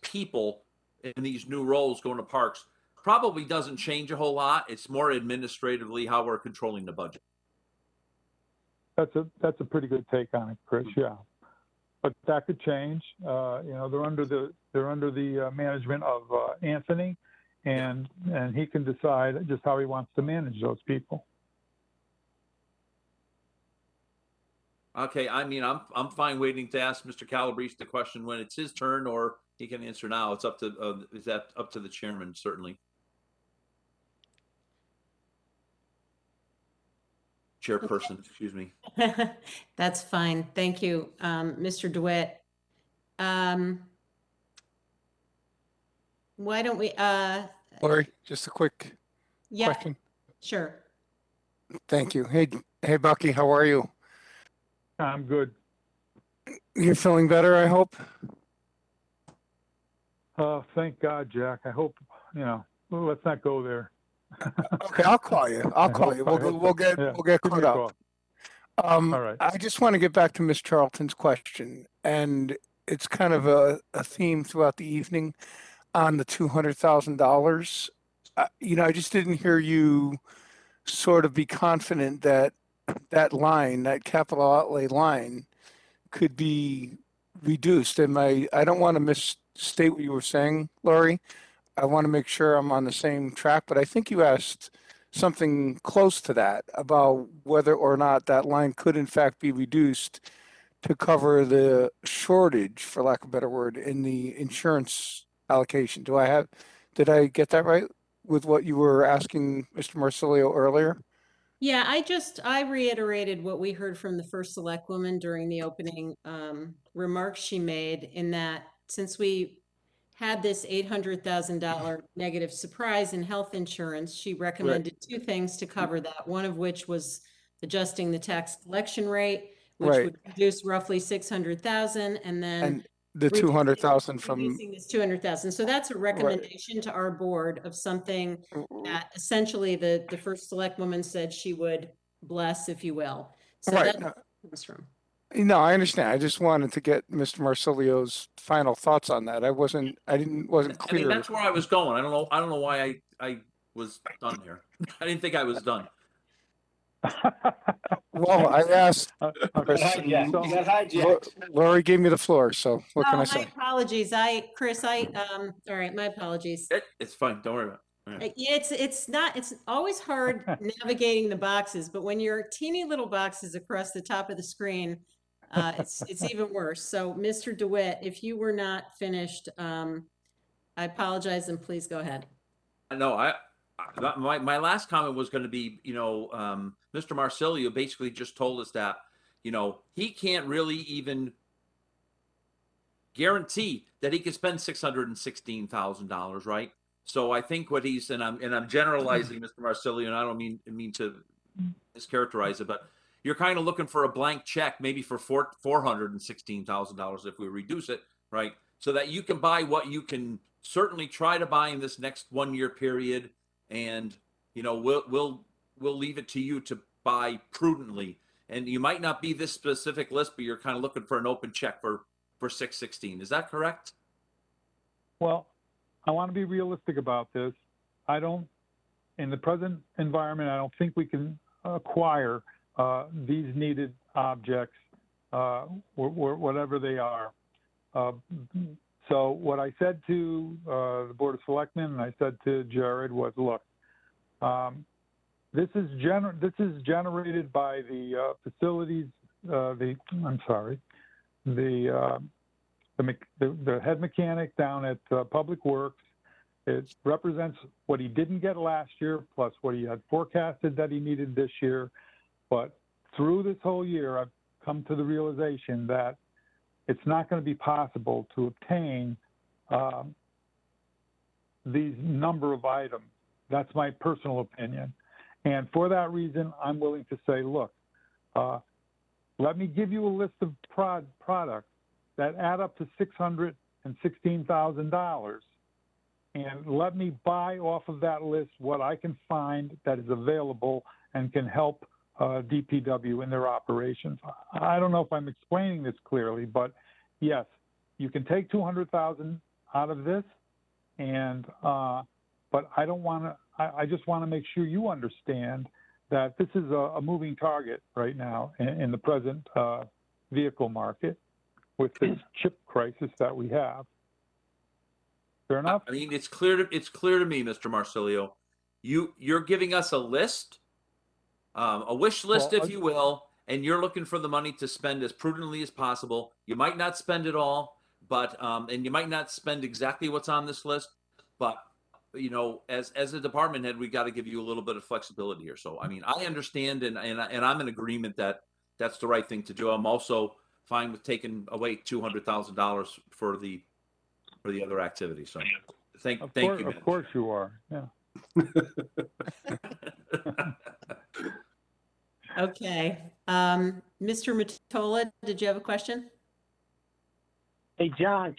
people in these new roles going to parks probably doesn't change a whole lot? It's more administratively how we're controlling the budget. That's a pretty good take on it, Chris. Yeah, but that could change. They're under the management of Anthony, and he can decide just how he wants to manage those people. Okay, I mean, I'm fine waiting to ask Mr. Calabrese the question when it's his turn, or he can answer now. It's up to is that up to the chairman, certainly. chairperson, excuse me. That's fine. Thank you, Mr. DeWitt. Why don't we, Lori, just a quick yeah, question. sure. Thank you. Hey, Bucky, how are you? I'm good. You're feeling better, I hope? Thank God, Jack. I hope, well, let's not go there. Okay, I'll call you. I'll call you. We'll get Give me caught a up. call. All right. I just want to get back to Miss Charlton's question, and it's kind of a theme throughout the evening on the $200,000. I just didn't hear you sort of be confident that that line, that capital outlay line, could be reduced. I don't want to misstate what you were saying, Laurie. I want to make sure I'm on the same track, but I think you asked something close to that about whether or not that line could in fact be reduced to cover the shortage, for lack of a better word, in the insurance allocation. Did I get that right with what you were asking Mr. Marsilio earlier? Yeah, I reiterated what we heard from the first select woman during the opening remarks she made, in that since we had this $800,000 negative surprise in health insurance, she recommended two things to cover that. One of which was adjusting the tax collection rate, which would reduce roughly 600,000, and then And the 200,000 from reducing this 200,000. So that's a recommendation to our board of something that essentially the first select woman said she would bless, if you will. So that comes from. No, I understand. I just wanted to get Mr. Marsilio's final thoughts on that. wasn't I clear. mean, that's where I was going. I don't know why I was done here. I didn't think I was done. Well, I asked Chris, Lori gave me the floor, so what can I say? My apologies. Chris, all right, my apologies. It's fine. Don't worry about it. It's always hard navigating the boxes, but when you're teeny little boxes across the top of the screen, it's even worse. So Mr. DeWitt, if you were not finished, I apologize, and please go ahead. No, my last comment was going to be, Mr. Marsilio basically just told us that, he can't really even guarantee that he can spend $616,000, right? So I think what he's, and I'm generalizing, Mr. Marsilio, and I don't mean to mischaracterize it, but you're kind of looking for a blank check, maybe for $416,000 if we reduce it, right? So that you can buy what you can certainly try to buy in this next 1 year period, and we'll leave it to you to buy prudently. And you might not be this specific list, but you're kind of looking for an open check for 616. Is that correct? Well, I want to be realistic about this. In the present environment, I don't think we can acquire these needed objects, whatever they are. So what I said to the Board of Selectmen, and I said to Jared, was, look, this is generated by the facilities, the head mechanic down at Public Works. It represents what he didn't get last year, plus what he had forecasted that he needed this year. But through this whole year, I've come to the realization that it's not going to be possible to obtain these number of items. That's my personal opinion. And for that reason, I'm willing to say, look, let me give you a list of products that add up to $616,000. And let me buy off of that list what I can find that is available and can help DPW in their operations. I don't know if I'm explaining this clearly, but yes, you can take $200,000 out of this, and but I don't want to. I just want to make sure you understand that this is a moving target right now in the present vehicle market with this chip crisis that we have. Fair enough? I mean, it's clear to me, Mr. Marsilio, you're giving us a list, a wish list, if you will, and you're looking for the money to spend as prudently as possible. You might not spend it all, but and you might not spend exactly what's on this list, but you know, as a department head, we got to give you a little bit of flexibility here. So, I mean, I understand and I'm in agreement that that's the right thing to do. I'm also fine with taking away $200,000 for the other activity. So, thank you. Madam Of course Chair. you are. Yeah. Okay. Mr. Matola, did you have a question? Hey, John,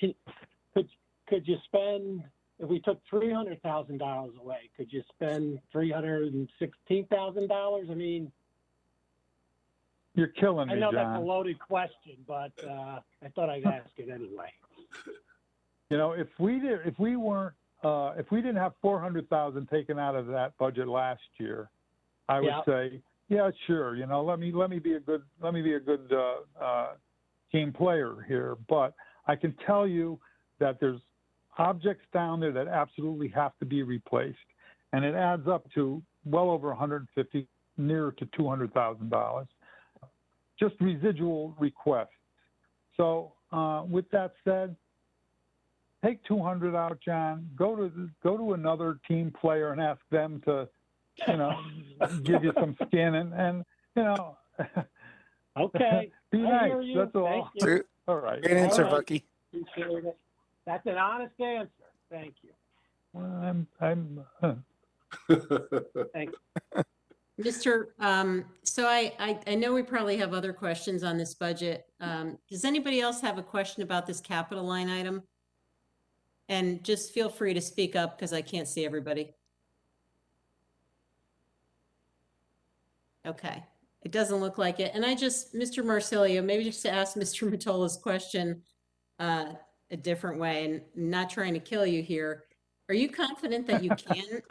could you spend, if we took $300,000 away, could you spend $316,000? I mean, You're killing me, I know John. that's a loaded question, but I thought I'd ask it anyway. You know, if we didn't have 400,000 taken out of that budget last year, I would say, yeah, sure. You know, let me be a good team player here. But I can tell you that there's objects down there that absolutely have to be replaced, and it adds up to well over 150, near to $200,000, just residual requests. So with that said, take 200 out, John. Go to another team player and ask them to, you know, give you some skin and you know. Okay. Be I nice. hear you. That's all. Thank you. All right. Great answer, All right. Bucky. Appreciate it. That's an honest answer. Thank you. Well, Thanks. Mr. So I know we probably have other questions on this budget. Does anybody else have a question about this capital line item? And just feel free to speak up because I can't see everybody. Okay, it doesn't look like it. And Mr. Marsilio, maybe just to ask Mr. Matola's question a different way, and not trying to kill you here. Are you confident that you can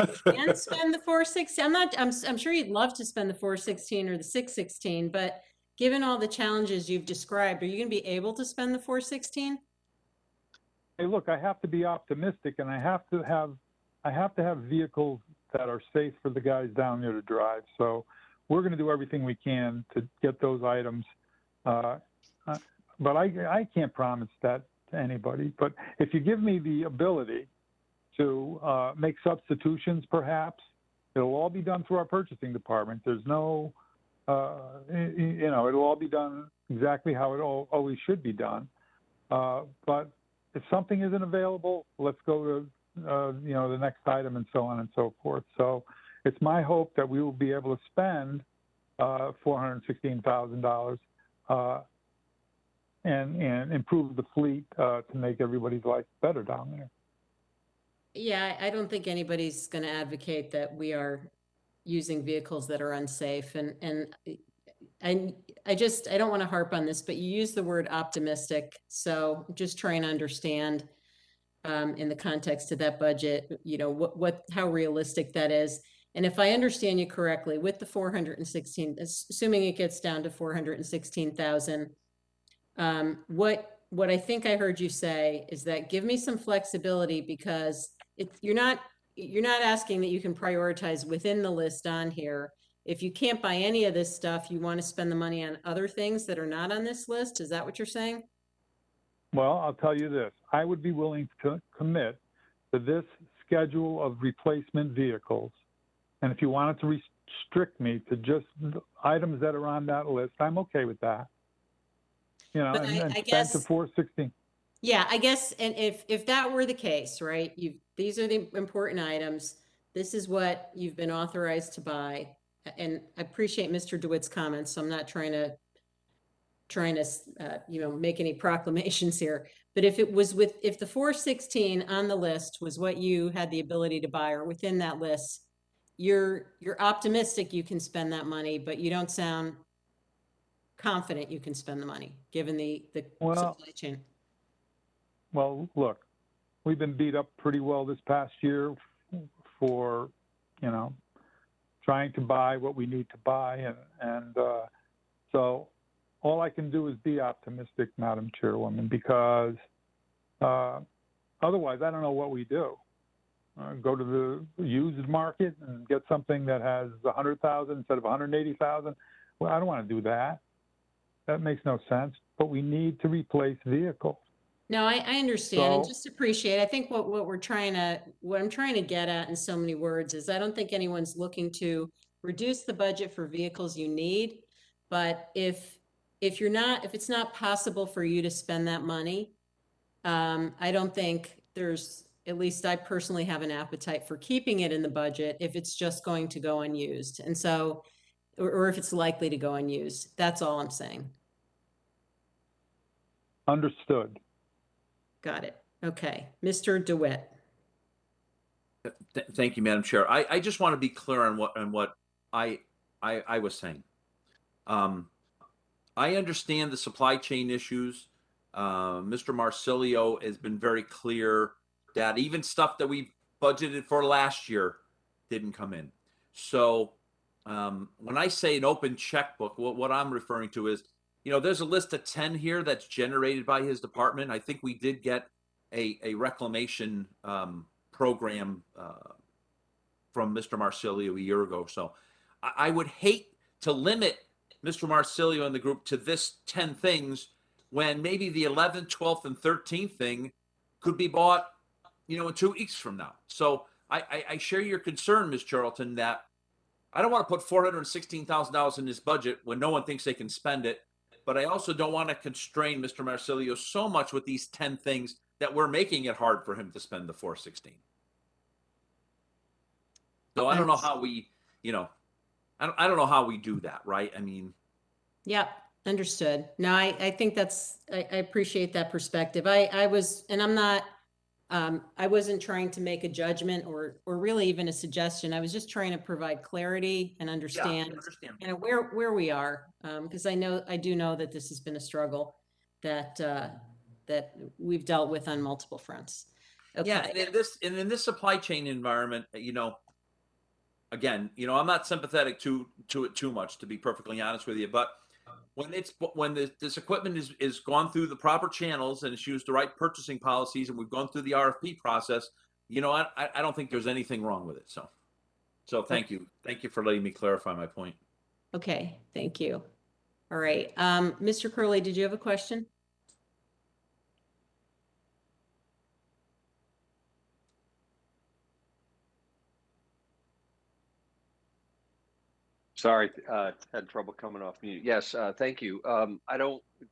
spend the 416? I'm sure you'd love to spend the 416 or the 616, but given all the challenges you've described, are you going to be able to spend the 416? Hey, look, I have to be optimistic, and I have to have vehicles that are safe for the guys down there to drive. So we're going to do everything we can to get those items. But I can't promise that to anybody. But if you give me the ability to make substitutions, perhaps it'll all be done through our purchasing department. There's no, you know, it'll all be done exactly how it always should be done. But if something isn't available, let's go to, you know, the next item and so on and so forth. So it's my hope that we will be able to spend $416,000 and improve the fleet to make everybody's life better down there. Yeah, I don't think anybody's going to advocate that we are using vehicles that are unsafe. And I don't want to harp on this, but you use the word optimistic. So just trying to understand in the context of that budget, you know, how realistic that is. And if I understand you correctly, with the 416, assuming it gets down to 416,000, what I think I heard you say is that give me some flexibility, because you're not asking that you can prioritize within the list on here. If you can't buy any of this stuff, you want to spend the money on other things that are not on this list. Is that what you're saying? Well, I'll tell you this. I would be willing to commit to this schedule of replacement vehicles. And if you wanted to restrict me to just items that are on that list, I'm okay with that. You know, and spend to 416. Yeah, I guess, and if that were the case, right? These are the important items. This is what you've been authorized to buy. And I appreciate Mr. DeWitt's comments, so I'm not trying to you know, make any proclamations here. But if the 416 on the list was what you had the ability to buy, or within that list, you're optimistic you can spend that money, but you don't sound confident you can spend the money given the supply chain. Well, look, we've been beat up pretty well this past year for, you know, trying to buy what we need to buy. And so all I can do is be optimistic, Madam Chairwoman, because otherwise I don't know what we do. Go to the used market and get something that has 100,000 instead of 180,000. Well, I don't want to do that. That makes no sense. But we need to replace vehicles. No, I understand and So- just appreciate. I think what I'm trying to get at in so many words is I don't think anyone's looking to reduce the budget for vehicles you need. But if it's not possible for you to spend that money, I don't think at least I personally have an appetite for keeping it in the budget if it's just going to go unused. And so, or if it's likely to go unused. That's all I'm saying. Understood. Got it. Okay. Mr. DeWitt. Thank you, Madam Chair. I just want to be clear on what I was saying. I understand the supply chain issues. Mr. Marsilio has been very clear that even stuff that we budgeted for last year didn't come in. So when I say an open checkbook, what I'm referring to is, there's a list of 10 here that's generated by his department. I think we did get a reclamation program from Mr. Marsilio a year ago. So I would hate to limit Mr. Marsilio and the group to this 10 things when maybe the 11th, 12th, and 13th thing could be bought, in 2 weeks from now. So I share your concern, Ms. Charlton, that I don't want to put $416,000 in this budget when no one thinks they can spend it. But I also don't want to constrain Mr. Marsilio so much with these 10 things that we're making it hard for him to spend the 416. So I don't know how we, I don't know how we do that, right? I mean. Yep, understood. No, I think I appreciate that perspective. I wasn't trying to make a judgment or really even a suggestion. I was just trying to provide clarity and understand where we are. Because I do know that this has been a struggle that we've dealt with on multiple fronts. Okay. Yeah, and in this supply chain environment, again, I'm not sympathetic to it too much, to be perfectly honest with you. But when this equipment is gone through the proper channels and it's used the right purchasing policies, and we've gone through the RFP process, I don't think there's anything wrong with it. So thank you for letting me clarify my point. Okay, thank you. All right, Mr. Curley, did you have a question? Sorry, had trouble coming off mute. Yes, thank you.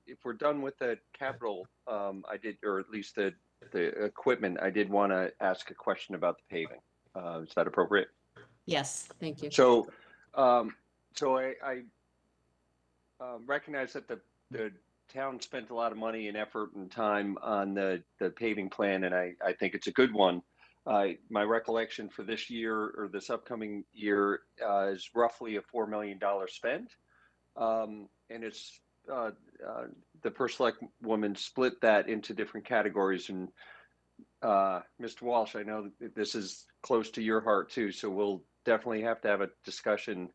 If we're done with the capital, or at least the equipment, I did want to ask a question about the paving. Is that appropriate? Yes, thank you. So I recognize that the town spent a lot of money and effort and time on the paving plan, and I think it's a good one. My recollection for this year or this upcoming year is roughly a $4 million spend. And it's the first select woman split that into different categories. And Mr. Walsh, I know that this is close to your heart too, so we'll definitely have to have a discussion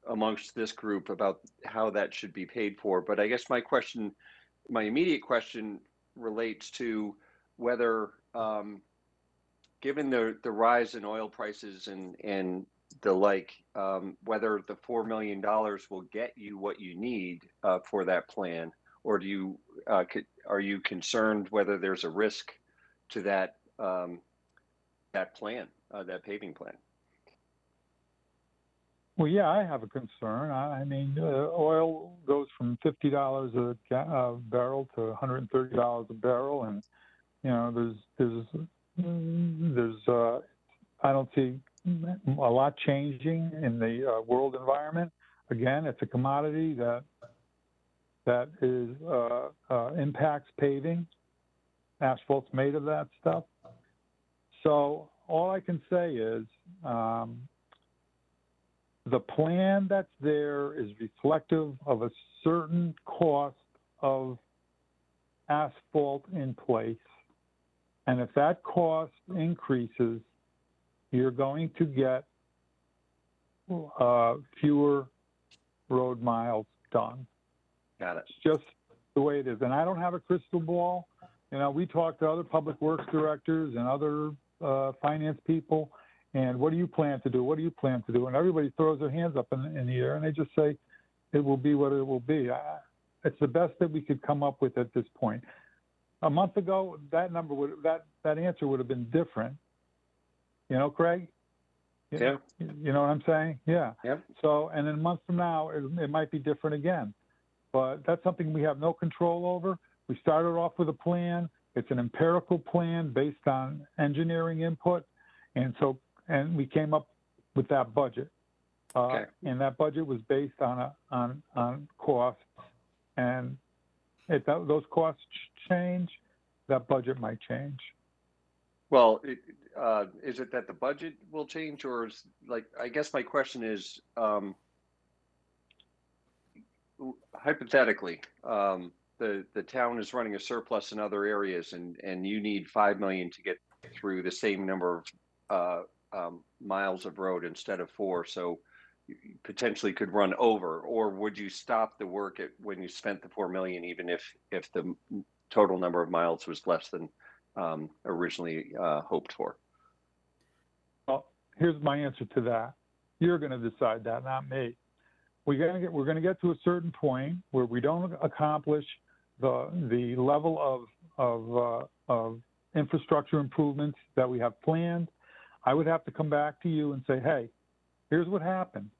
amongst this group about how that should be paid for. But I guess my immediate question relates to whether, given the rise in oil prices and the like, whether the $4 million will get you what you need for that plan, or are you concerned whether there's a risk to that plan, that paving plan? Well, yeah, I have a concern. I mean, oil goes from $50 a barrel to $130 a barrel, and there's I don't see a lot changing in the world environment. Again, it's a commodity that is impacts paving. Asphalt's made of that stuff. So all I can say is the plan that's there is reflective of a certain cost of asphalt in place. And if that cost increases, you're going to get fewer road miles done. Got it. It's just the way it is. And I don't have a crystal ball. We talk to other public works directors and other finance people. And what do you plan to do? What do you plan to do? And everybody throws their hands up in the air and they just say, it will be what it will be. It's the best that we could come up with at this point. a month ago, that answer would have been different. You know, Craig? Yeah. You know what I'm saying? Yeah. Yep. So, and then a month from now, it might be different again. But that's something we have no control over. We started off with a plan. It's an empirical plan based on engineering input. And we came up with that budget. Okay. And that budget was based on costs. And if those costs change, that budget might change. Well, is it that the budget will change, or is, like, I guess my question is, hypothetically, the town is running a surplus in other areas, and you need 5 million to get through the same number of miles of road instead of 4, so you potentially could run over, or would you stop the work when you spent the 4 million, even if the total number of miles was less than originally hoped for? Well, here's my answer to that. You're going to decide that, not me. We're going to get to a certain point where we don't accomplish the level of infrastructure improvements that we have planned. I would have to come back to you and say, hey, here's what happened.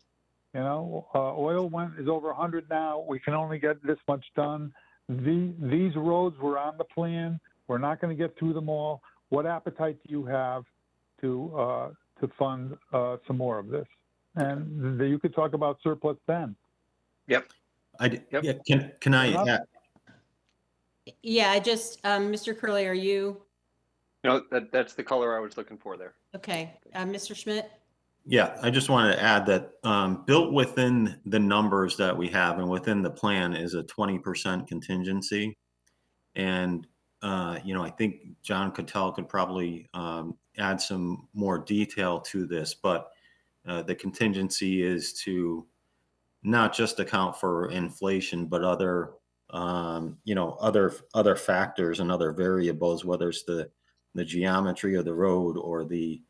You know, oil is over 100 now. We can only get this much done. These roads were on the plan. We're not going to get through them all. What appetite do you have to fund some more of this? And you could talk about surplus then. Yep. Yeah, can I add? Yeah, I just, Mr. Curley, are you? No, that's the color I was looking for there. Okay, Mr. Schmidt? Yeah, I just wanted to add that built within the numbers that we have and within the plan is a 20% contingency. And, I think John Cattell could probably add some more detail to this, but the contingency is to not just account for inflation, but other, other factors and other variables, whether it's the geometry of the road or the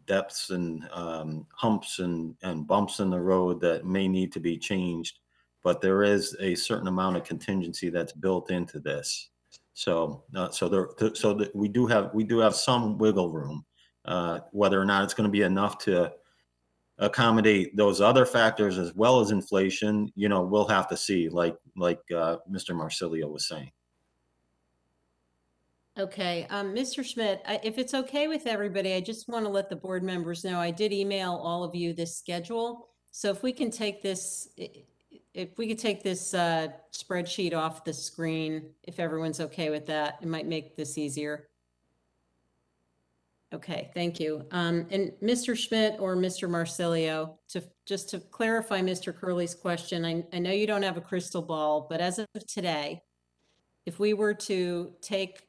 depths and humps and bumps in the road that may need to be changed. But there is a certain amount of contingency that's built into this. So that we do have some wiggle room. Whether or not it's going to be enough to accommodate those other factors as well as inflation, we'll have to see, like Mr. Marsilio was saying. Okay, Mr. Schmidt, if it's okay with everybody, I just want to let the board members know, I did email all of you this schedule. So if we can take this, spreadsheet off the screen, if everyone's okay with that, it might make this easier. Okay, thank you. And Mr. Schmidt or Mr. Marsilio, just to clarify Mr. Curley's question, I know you don't have a crystal ball, but as of today, if we were to take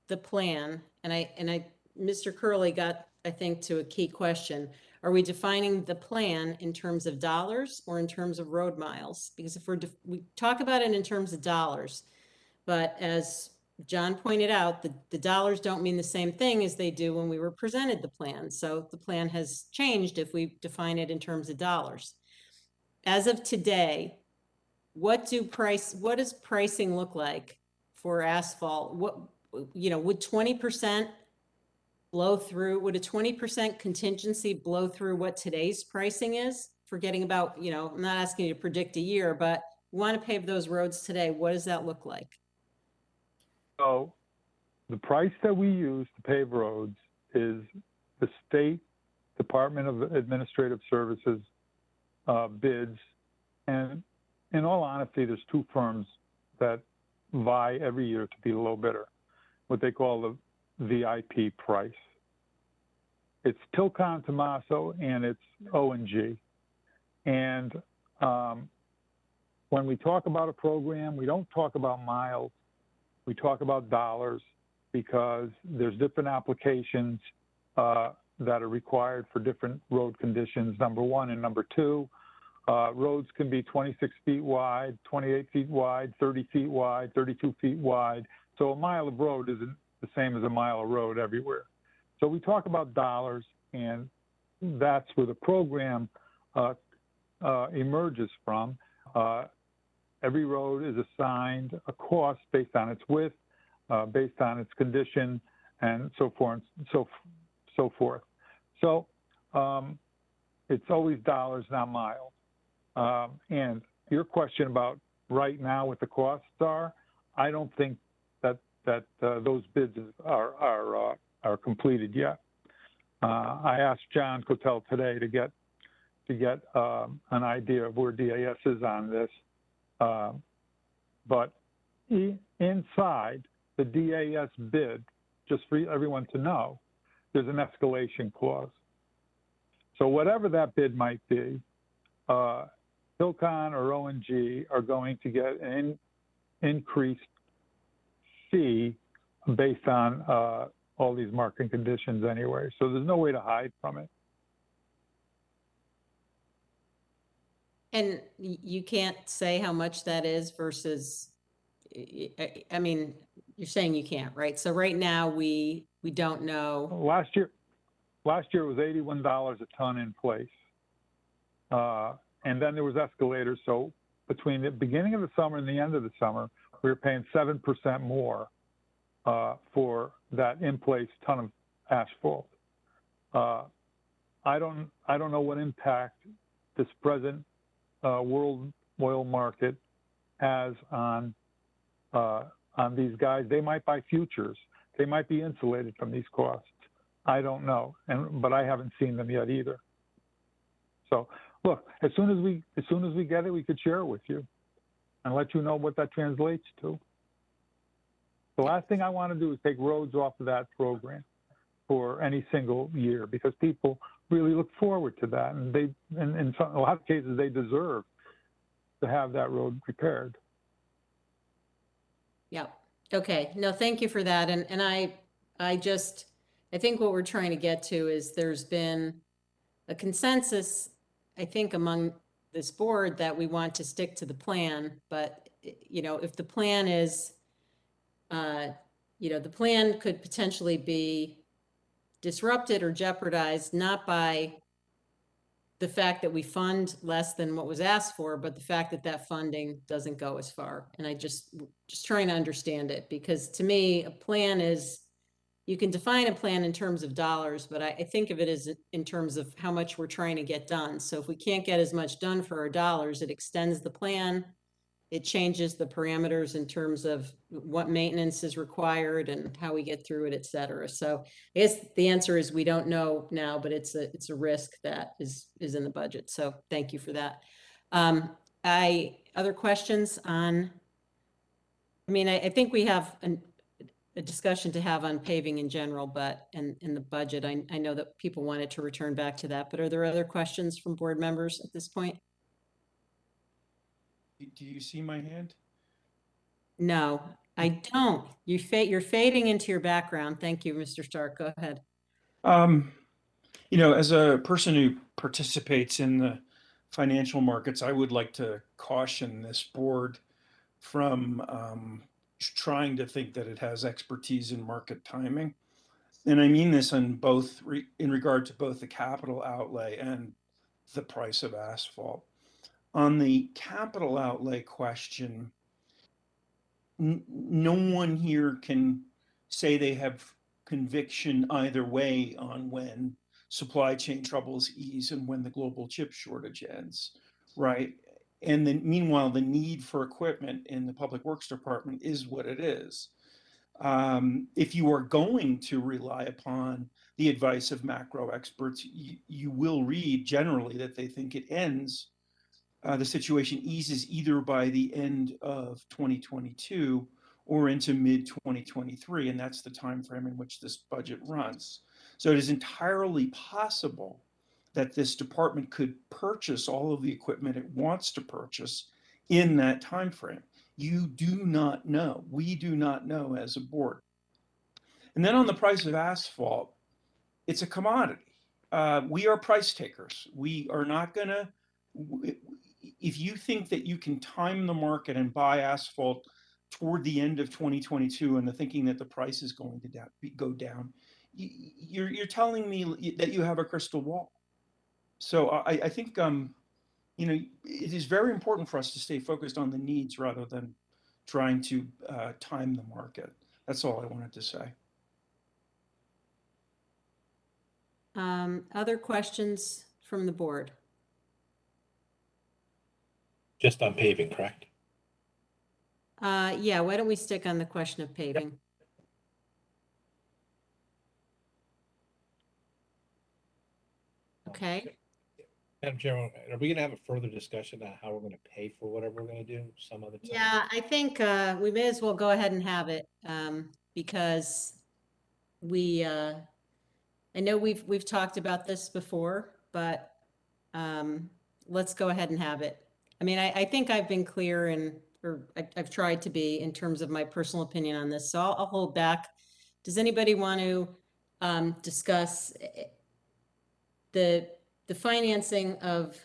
the plan, and Mr. Curley got, I think, to a key question, are we defining the plan in terms of dollars or in terms of road miles? Because if we talk about it in terms of dollars, but as John pointed out, the dollars don't mean the same thing as they do when we were presented the plan. So the plan has changed if we define it in terms of dollars. As of today, what does pricing look like for asphalt? Would 20% blow through? Would a 20% contingency blow through what today's pricing is? Forgetting about, I'm not asking you to predict a year, but we want to pave those roads today. What does that look like? So the price that we use to pave roads is the State Department of Administrative Services bids. And in all honesty, there's two firms that vie every year to be the low bidder, what they call the VIP price. It's Tilcon Tommaso and it's O&G. And when we talk about a program, we don't talk about miles. We talk about dollars because there's different applications that are required for different road conditions, number one. And number two, roads can be 26 feet wide, 28 feet wide, 30 feet wide, 32 feet wide. So a mile of road isn't the same as a mile of road everywhere. So we talk about dollars, and that's where the program emerges from. Every road is assigned a cost based on its width, based on its condition and so forth and so forth. So it's always dollars, not miles. And your question about right now what the costs are, I don't think that those bids are completed yet. I asked John Cotel today to get an idea of where DAS is on this, but inside the DAS bid, just for everyone to know, there's an escalation clause. So whatever that bid might be, Hilcon or ONG are going to get an increased fee based on all these market conditions anyway. So there's no way to hide from it. And you can't say how much that is versus, I mean, you're saying you can't, right? So right now we don't know. Last year it was $81 a ton in place. And then there was escalators. So between the beginning of the summer and the end of the summer, we were paying 7% more for that in-place ton of asphalt. I don't know what impact this present world oil market has on these guys. They might buy futures. They might be insulated from these costs. I don't know, but I haven't seen them yet either. So look, as soon as we get it, we could share it with you and let you know what that translates to. The last thing I want to do is take roads off of that program for any single year, because people really look forward to that, and in a lot of cases they deserve to have that road repaired. Yeah. Okay. No, thank you for that. And I think what we're trying to get to is there's been a consensus, I think, among this board that we want to stick to the plan. But, you know, if the plan is, the plan could potentially be disrupted or jeopardized, not by the fact that we fund less than what was asked for, but the fact that that funding doesn't go as far. And I just trying to understand it, because to me, a plan is, you can define a plan in terms of dollars, but I think of it as in terms of how much we're trying to get done. So if we can't get as much done for our dollars, it extends the plan. It changes the parameters in terms of what maintenance is required and how we get through it, et cetera. So I guess the answer is we don't know now, but it's a risk that is in the budget. So thank you for that. Other questions on, I think we have a discussion to have on paving in general, but in the budget, I know that people wanted to return back to that, but are there other questions from board members at this point? Do you see my hand? No, I don't. You're fading into your background. Thank you, Mr. Stark. Go ahead. As a person who participates in the financial markets, I would like to caution this board from trying to think that it has expertise in market timing. And I mean this in regard to both the capital outlay and the price of asphalt. On the capital outlay question, no one here can say they have conviction either way on when supply chain troubles ease and when the global chip shortage ends, right? And then meanwhile, the need for equipment in the Public Works Department is what it is. If you are going to rely upon the advice of macro experts, you will read generally that they think it ends, the situation eases either by the end of 2022 or into mid-2023, and that's the time frame in which this budget runs. So it is entirely possible that this department could purchase all of the equipment it wants to purchase in that time frame. You do not know. We do not know as a board. And then on the price of asphalt, it's a commodity. We are price takers. We are not going to, if you think that you can time the market and buy asphalt toward the end of 2022 and the thinking that the price is going to go down, you're telling me that you have a crystal ball. So I think, it is very important for us to stay focused on the needs rather than trying to time the market. That's all I wanted to say. Other questions from the board? Just on paving, correct? Yeah, why don't we stick on the question of paving? Okay. Madam Chairman, are we gonna have a further discussion on how we're gonna pay for whatever we're gonna do some other time? Yeah, I think we may as well go ahead and have it, because we, I know we've talked about this before, but let's go ahead and have it. I mean, I think I've been clear or I've tried to be in terms of my personal opinion on this, so I'll hold back. Does anybody want to discuss the financing of,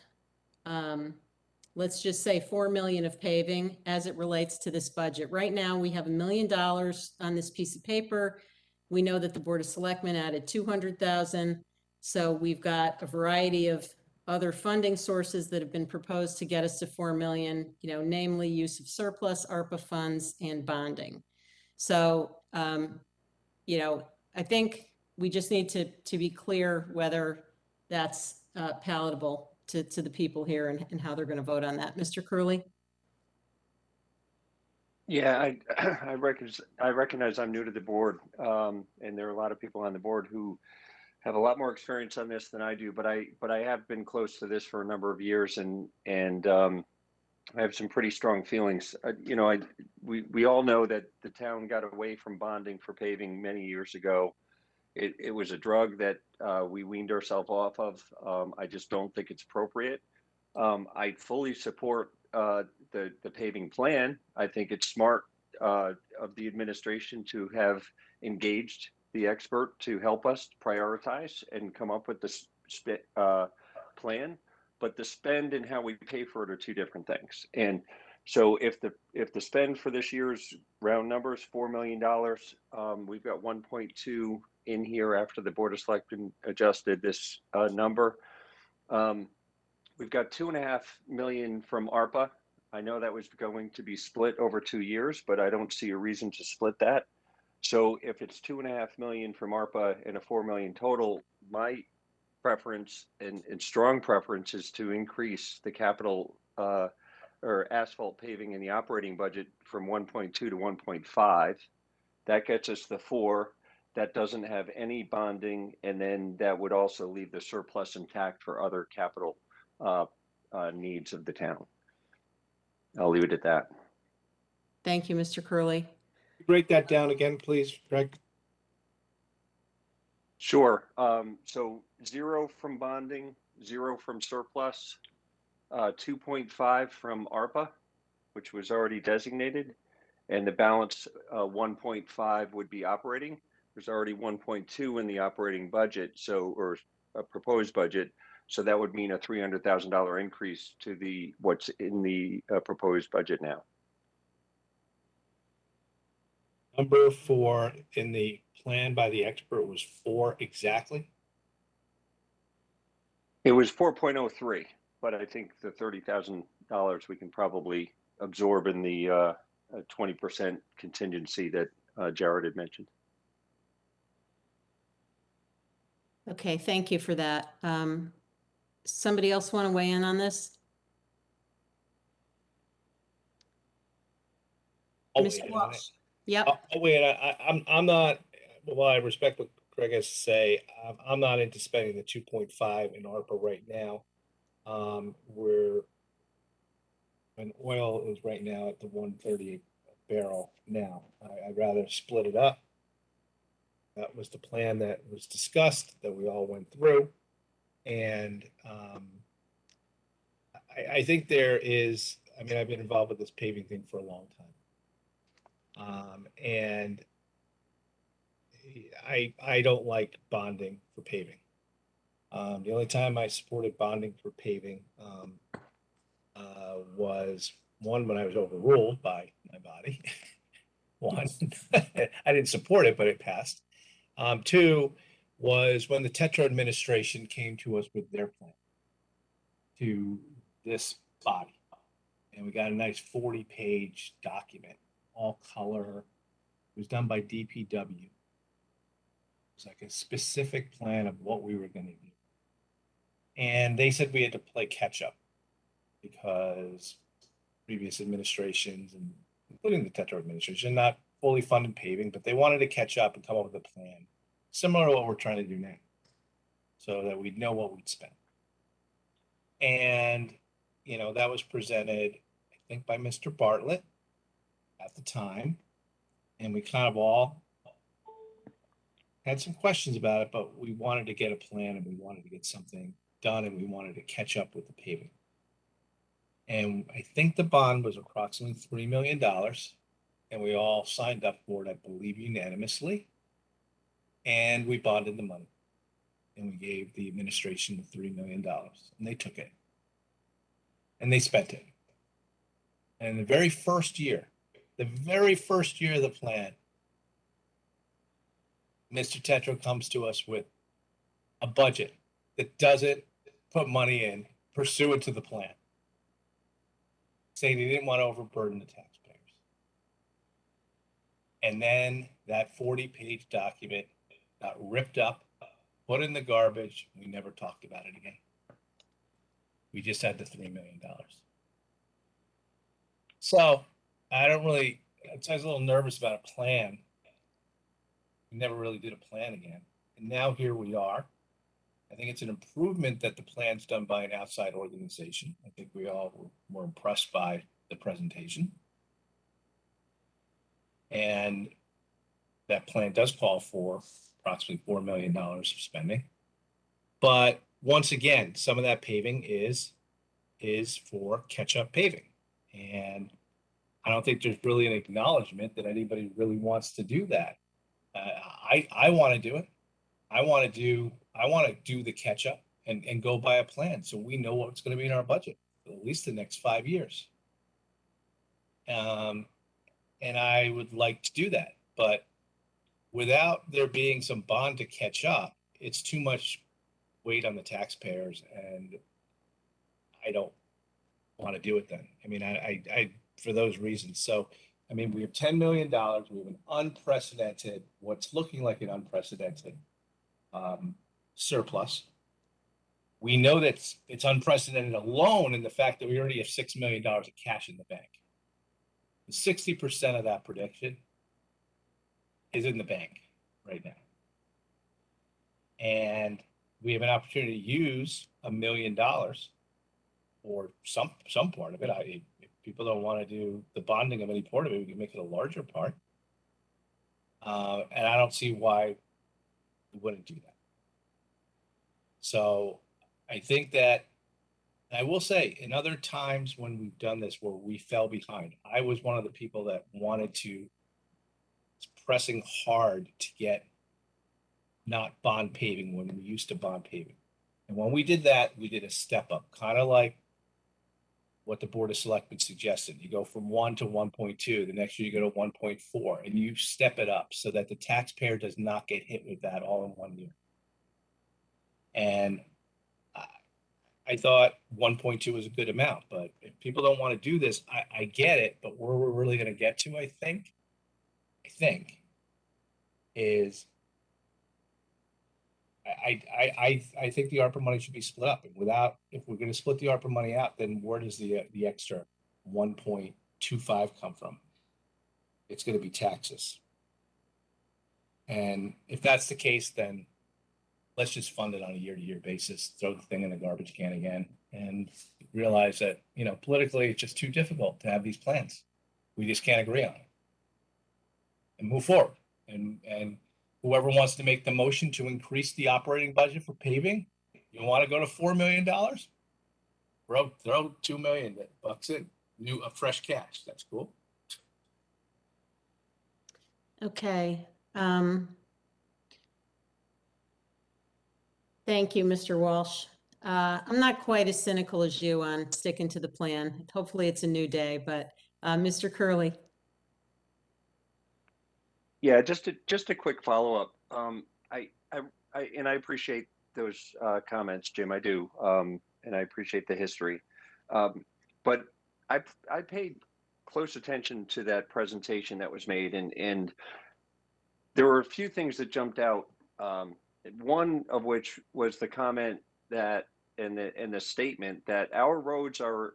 let's just say 4 million of paving as it relates to this budget? Right now, we have $1 million on this piece of paper. We know that the Board of Selectmen added 200,000. So we've got a variety of other funding sources that have been proposed to get us to 4 million, you know, namely use of surplus, ARPA funds, and bonding. So, you know, I think we just need to be clear whether that's palatable to the people here and how they're going to vote on that. Mr. Curley? Yeah, I recognize I'm new to the board, and there are a lot of people on the board who have a lot more experience on this than I do, but I have been close to this for a number of years, and I have some pretty strong feelings. You know, we all know that the town got away from bonding for paving many years ago. It was a drug that we weaned ourselves off of. I just don't think it's appropriate. I fully support the paving plan. I think it's smart of the administration to have engaged the expert to help us prioritize and come up with this plan. But the spend and how we pay for it are two different things. And so if the spend for this year's round numbers, $4 million, we've got 1.2 in here after the Board of Selectmen adjusted this number. We've got 2.5 million from ARPA. I know that was going to be split over 2 years, but I don't see a reason to split that. So if it's 2.5 million from ARPA and a 4 million total, my preference and strong preference is to increase the capital or asphalt paving in the operating budget from 1.2 to 1.5. That gets us the 4. That doesn't have any bonding, and then that would also leave the surplus intact for other capital needs of the town. I'll leave it at that. Thank you, Mr. Curley. Break that down again, please, Greg. Sure. So 0 from bonding, 0 from surplus, 2.5 from ARPA, which was already designated, and the balance 1.5 would be operating. There's already 1.2 in the operating budget, so, or a proposed budget. So that would mean a $300,000 increase to the what's in the proposed budget now. Number 4 in the plan by the expert was 4 exactly. It was 4.03, but I think the $30,000 we can probably absorb in the 20% contingency that Jared had mentioned. Okay, thank you for that. Somebody else want to weigh in on this? Mr. Walsh? Yep. Oh, wait, I'm not, well, I respect what Greg has to say. I'm not into spending the 2.5 in ARPA right now. When oil is right now at the 130 barrel now. I'd rather split it up. That was the plan that was discussed, that we all went through. And I think there is, I mean, I've been involved with this paving thing for a long time. And I don't like bonding for paving. The only time I supported bonding for paving was one, when I was overruled by my body. One, I didn't support it, but it passed. 2 was when the Tetra administration came to us with their plan to this body. And we got a nice 40-page document, all color, was done by DPW. It's like a specific plan of what we were going to do. And they said we had to play catch up because previous administrations, and including the Tetra administration, not fully funded paving, but they wanted to catch up and come up with a plan similar to what we're trying to do now, so that we'd know what we'd spend. And, you know, that was presented, I think, by Mr. Bartlett at the time. And we kind of all had some questions about it, but we wanted to get a plan and we wanted to get something done and we wanted to catch up with the paving. And I think the bond was approximately $3 million. And we all signed up for it, I believe, unanimously. And we bonded the money. And we gave the administration the $3 million. And they took it. And they spent it. And the very first year of the plan, Mr. Tetra comes to us with a budget that doesn't put money in pursuant to the plan, saying he didn't want to overburden the taxpayers. And then that 40-page document got ripped up, put in the garbage. We never talked about it again. We just had the $3 million. So I was a little nervous about a plan. We never really did a plan again. And now here we are. I think it's an improvement that the plan's done by an outside organization. I think we all were impressed by the presentation. And that plan does call for approximately $4 million of spending. But once again, some of that paving is for catch-up paving. And I don't think there's really an acknowledgement that anybody really wants to do that. I want to do it. I want to do the catch up and go by a plan so we know what's going to be in our budget for at least the next 5 years. And I would like to do that, but without there being some bond to catch up, it's too much weight on the taxpayers, and I don't want to do it then. I mean, I for those reasons. So, I mean, we have $10 million. We have an unprecedented, what's looking like an unprecedented surplus. We know that it's unprecedented alone in the fact that we already have $6 million of cash in the bank. 60% of that prediction is in the bank right now. And we have an opportunity to use $1 million or some part of it. If people don't want to do the bonding of any part of it, we can make it a larger part. And I don't see why we wouldn't do that. So I think that, I will say, in other times when we've done this where we fell behind, I was one of the people that wanted to, pressing hard to get not bond paving when we used to bond paving. And when we did that, we did a step up, kind of like what the Board of Selectmen suggested. You go from 1 to 1.2, the next year you go to 1.4, and you step it up so that the taxpayer does not get hit with that all in 1 year. And I thought 1.2 was a good amount, but if people don't want to do this, I get it. But where we're really going to get to, I think, is I think the ARPA money should be split up. And if we're going to split the ARPA money out, then where does the extra 1.25 come from? It's going to be taxes. And if that's the case, then let's just fund it on a year-to-year basis, throw the thing in the garbage can again, and realize that, politically, it's just too difficult to have these plans. We just can't agree on it. And move forward. And whoever wants to make the motion to increase the operating budget for paving, you want to go to $4 million? Throw $2 million bucks in, a fresh cash. That's cool. Okay. Thank you, Mr. Walsh. I'm not quite as cynical as you on sticking to the plan. Hopefully it's a new day, but Mr. Curley. Yeah, just a quick follow-up. I appreciate those comments, Jim. I do, and I appreciate the history. But I paid close attention to that presentation that was made, and there were a few things that jumped out. One of which was the comment that in the statement that our roads are,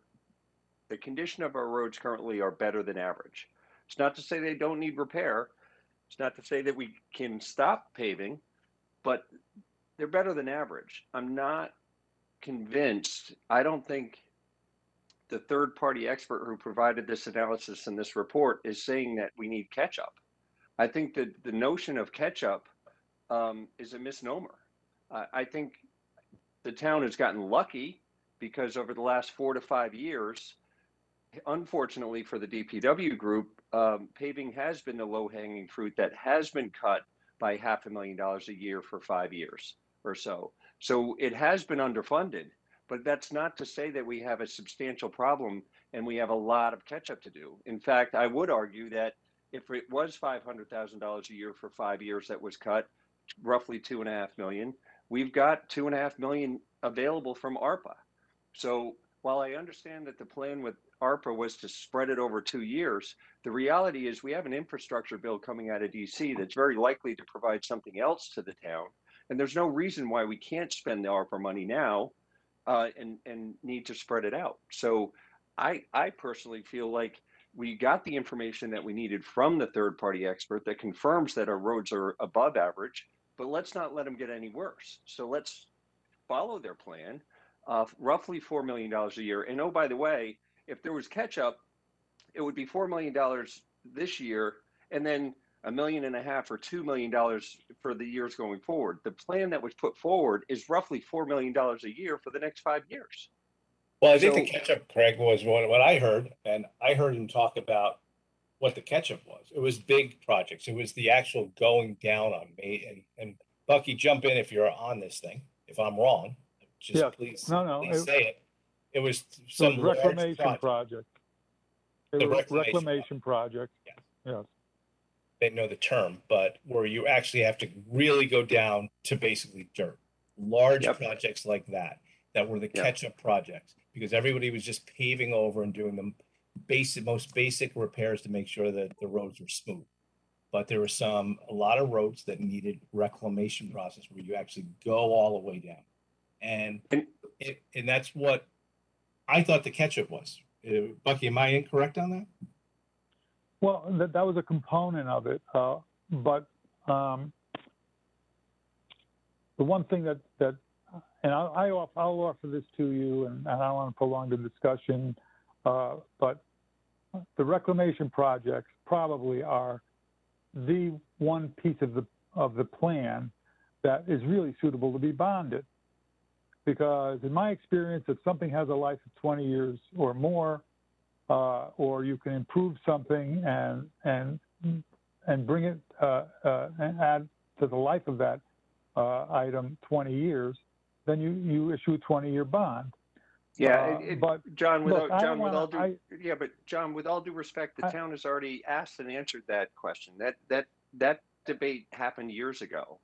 the condition of our roads currently are better than average. It's not to say they don't need repair. It's not to say that we can stop paving, but they're better than average. I'm not convinced. I don't think the third-party expert who provided this analysis in this report is saying that we need catch-up. I think that the notion of catch-up is a misnomer. I think the town has gotten lucky because over the last 4 to 5 years, unfortunately for the DPW group, paving has been the low-hanging fruit that has been cut by $500,000 a year for 5 years or so. So it has been underfunded, but that's not to say that we have a substantial problem and we have a lot of catch-up to do. In fact, I would argue that if it was $500,000 a year for 5 years that was cut, roughly $2.5 million, we've got $2.5 million available from ARPA. So while I understand that the plan with ARPA was to spread it over 2 years, the reality is we have an infrastructure bill coming out of DC that's very likely to provide something else to the town. And there's no reason why we can't spend the ARPA money now and need to spread it out. So I personally feel like we got the information that we needed from the third-party expert that confirms that our roads are above average, but let's not let them get any worse. So let's follow their plan, roughly $4 million a year. And oh, by the way, if there was catch-up, it would be $4 million this year, and then $1.5 million or $2 million for the years going forward. The plan that was put forward is roughly $4 million a year for the next 5 years. Well, I think the catch-up, Craig, was what I heard, and I heard him talk about what the catch-up was. It was big projects. It was the actual going down on me. And Bucky, jump in if you're on this thing. If I'm wrong, just Yeah. please, No, please say it. It was some large reclamation project. It The was reclamation reclamation project. Yes. Didn't know the term, but where you actually have to really go down to basically dirt. Large projects like that were the catch-up projects, because everybody was just paving over and doing the most basic repairs to make sure that the roads were smooth. But there were a lot of roads that needed reclamation process where you actually go all the way down. And that's what I thought the catch-up was. Bucky, am I incorrect on that? Well, that was a component of it, but the one thing that and I'll offer this to you, and I don't want to prolong the discussion, but the reclamation projects probably are the one piece of the plan that is really suitable to be bonded. Because in my experience, if something has a life of 20 years or more, or you can improve something and bring it and add to the life of that item 20 years, then you issue a 20-year bond. Yeah, but John, with look, all due respect, the town has already asked and answered that question. That debate happened years ago.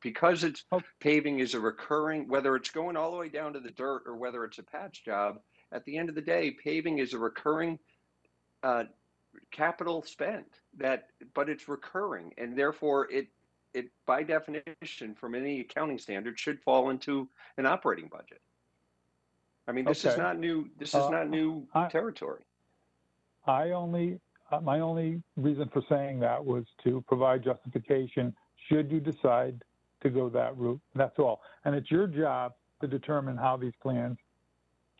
Because it's paving is a recurring, whether it's going all the way down to the dirt or whether it's a patch job, at the end of the day, paving is a recurring capital spend but it's recurring, and therefore it by definition, from any accounting standard, should fall into an operating budget. I mean, this is not new. This is not new territory. My only reason for saying that was to provide justification should you decide to go that route. That's all. And it's your job to determine how these plans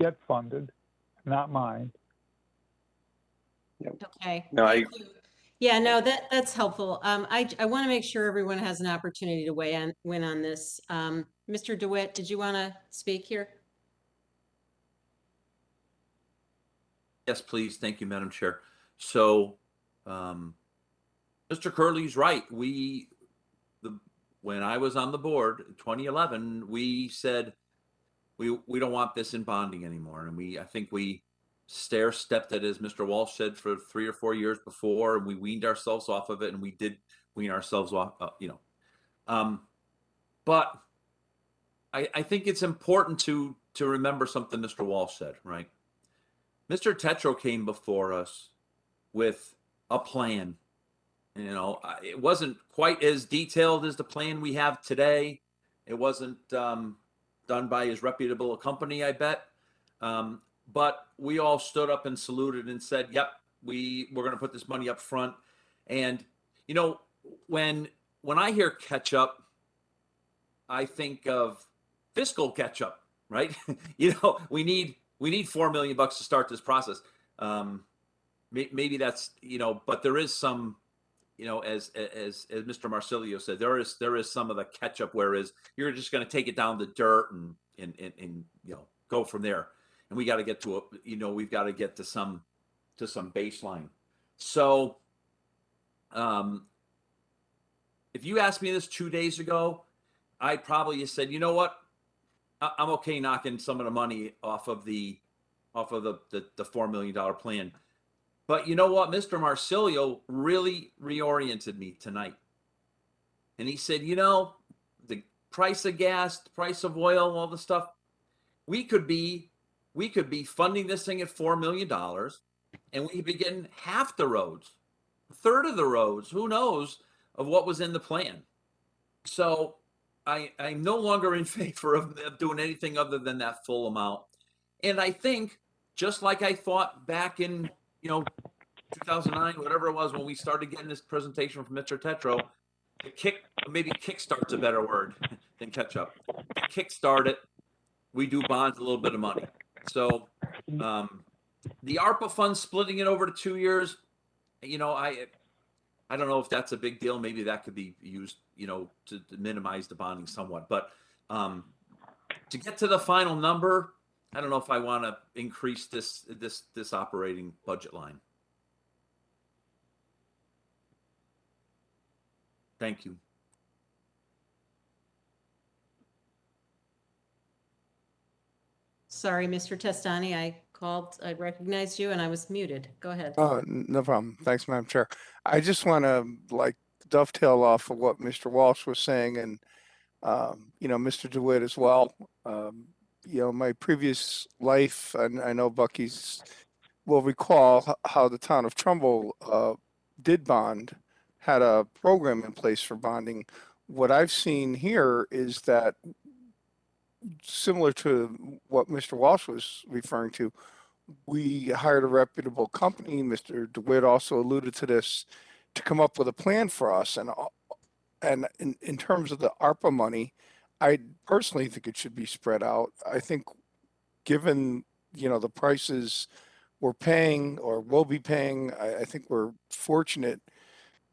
get funded, not mine. Okay. No, Thank you. Yeah, no, that's helpful. I want to make sure everyone has an opportunity to weigh in on this. Mr. DeWitt, did you want to speak here? Yes, please. Thank you, Madam Chair. So, Mr. Curley's right. When I was on the board in 2011, we said we don't want this in bonding anymore, and I think we stair-stepped it, as Mr. Walsh said, for 3 or 4 years before, and we weaned ourselves off of it, and we did wean ourselves off, but I think it's important to remember something Mr. Walsh said, right? Mr. Tetro came before us with a plan, You know, it wasn't quite as detailed as the plan we have today. It wasn't done by as reputable a company, I bet. But we all stood up and saluted and said, "Yep, we're going to put this money up front." And you know, when I hear catch up, I think of fiscal catch up, right? You know, we need $4 million to start this process. Maybe that's, you know, but there is some, you know, as Mr. Marsilio said, there is some of the catch up, whereas you're just going to take it down the dirt and you know, go from there. And we got to get to we've got to get to some baseline. So, if you asked me this 2 days ago, I probably just said, you know what, I'm okay knocking some of the money off of the $4 million plan. But you know what? Mr. Marsilio really reoriented me tonight. And he said, you know, the price of gas, the price of oil, all the stuff, we could be funding this thing at $4 million, and we'd be getting half the roads, a third of the roads, who knows, of what was in the plan. So I'm no longer in favor of doing anything other than that full amount. And I think, just like I thought back in, you know, 2009, whatever it was, when we started getting this presentation from Mr. Tetro, maybe kickstart's a better word than catch up. Kickstart it, we do bonds a little bit of money. So the ARPA fund, splitting it over to 2 years, you know, I don't know if that's a big deal. Maybe that could be used, you know, to minimize the bonding somewhat. But to get to the final number, I don't know if I want to increase this operating budget line. Thank you. Sorry, Mr. Testani, I recognized you and I was muted. Go ahead. Oh, no problem. Thanks, Madam Chair. I just want to dovetail off of what Mr. Walsh was saying, and you know, Mr. DeWitt as well. You know, my previous life, and I know Bucky's will recall how the town of Trumbull did bond, had a program in place for bonding. What I've seen here is that, similar to what Mr. Walsh was referring to, we hired a reputable company. Mr. DeWitt also alluded to this, to come up with a plan for us. And in terms of the ARPA money, I personally think it should be spread out. I think, given, you know, the prices we're paying or will be paying, I think we're fortunate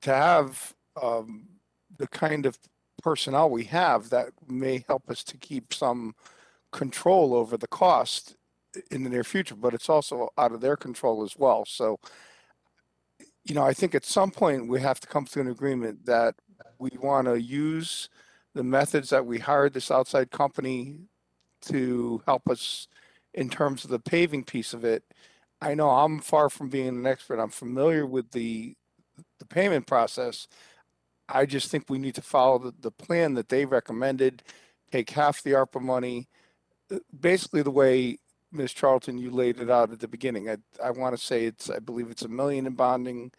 to have the kind of personnel we have that may help us to keep some control over the cost in the near future, but it's also out of their control as well. So, you know, I think at some point we have to come to an agreement that we want to use the methods that we hired this outside company to help us in terms of the paving piece of it. I know I'm far from being an expert. I'm familiar with the payment process. I just think we need to follow the plan that they recommended, take half the ARPA money, basically the way, Ms. Charlton, you laid it out at the beginning. I want to say I believe it's $1 million in bonding.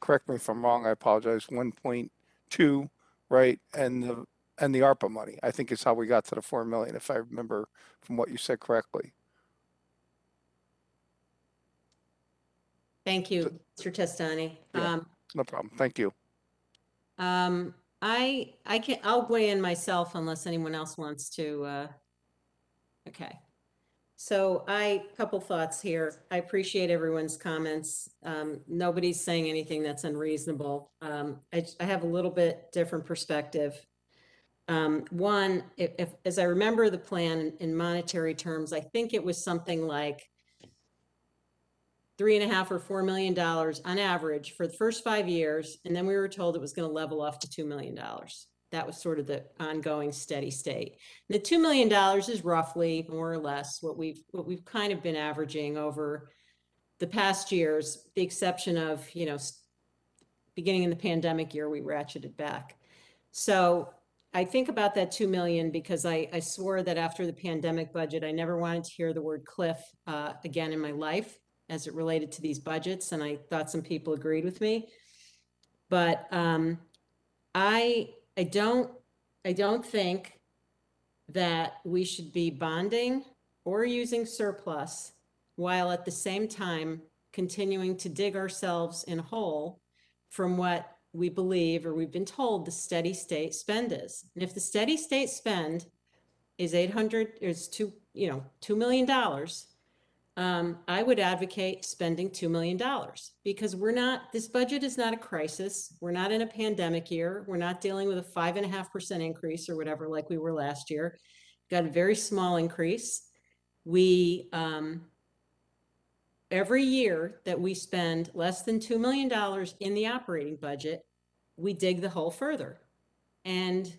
Correct me if I'm wrong, I apologize. 1.2, right? And the ARPA money, I think, is how we got to the 4 million, if I remember from what you said correctly. Thank you, Mr. Testani. Yeah, no problem. Thank you. I'll weigh in myself unless anyone else wants to. Okay. So couple thoughts here. I appreciate everyone's comments. Nobody's saying anything that's unreasonable. I have a little bit different perspective. One, if as I remember the plan in monetary terms, I think it was something like $3.5 or $4 million on average for the first 5 years. And then we were told it was going to level off to $2 million. That was sort of the ongoing steady state. And the $2 million is roughly, more or less, what we've kind of been averaging over the past years, the exception of, you know, beginning in the pandemic year, we ratcheted back. So I think about that 2 million because I swore that after the pandemic budget, I never wanted to hear the word cliff again in my life as it related to these budgets. And I thought some people agreed with me. But I don't think that we should be bonding or using surplus while at the same time continuing to dig ourselves in a hole from what we believe or we've been told the steady state spend is. And if the steady state spend is $2 million, I would advocate spending $2 million because this budget is not a crisis. We're not in a pandemic year. We're not dealing with a 5.5% increase or whatever, like we were last year. Got a very small increase. We, every year that we spend less than $2 million in the operating budget, we dig the hole further. And,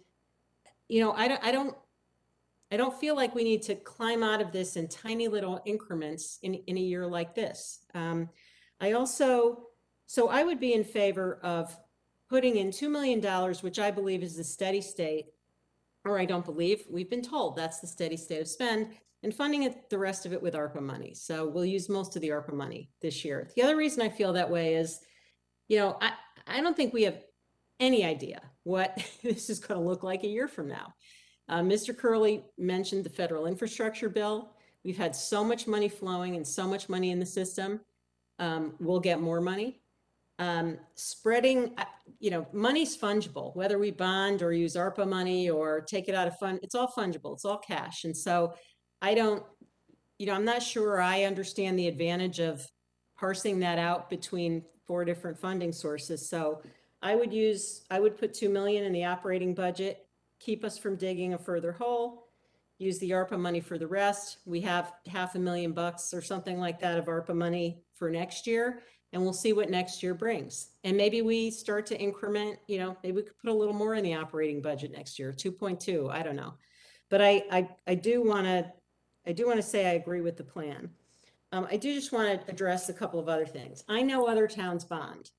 I don't feel like we need to climb out of this in tiny little increments in a year like this. I would be in favor of putting in $2 million, which I believe is the steady state, or I don't believe, we've been told that's the steady state of spend, and funding the rest of it with ARPA money. So we'll use most of the ARPA money this year. The other reason I feel that way is, I don't think we have any idea what this is going to look like a year from now. Mr. Curley mentioned the federal infrastructure bill. We've had so much money flowing and so much money in the system. We'll get more money. Spreading, money's fungible, whether we bond or use ARPA money or take it out of fund, it's all fungible, it's all cash. And so I'm not sure I understand the advantage of parsing that out between 4 different funding sources. So I would put $2 million in the operating budget, keep us from digging a further hole, use the ARPA money for the rest. We have $500,000 or something like that of ARPA money for next year, and we'll see what next year brings. And maybe we start to increment, maybe we could put a little more in the operating budget next year, 2.2, I don't know. But I do want to say I agree with the plan. I do just want to address a couple of other things. I know other towns bond.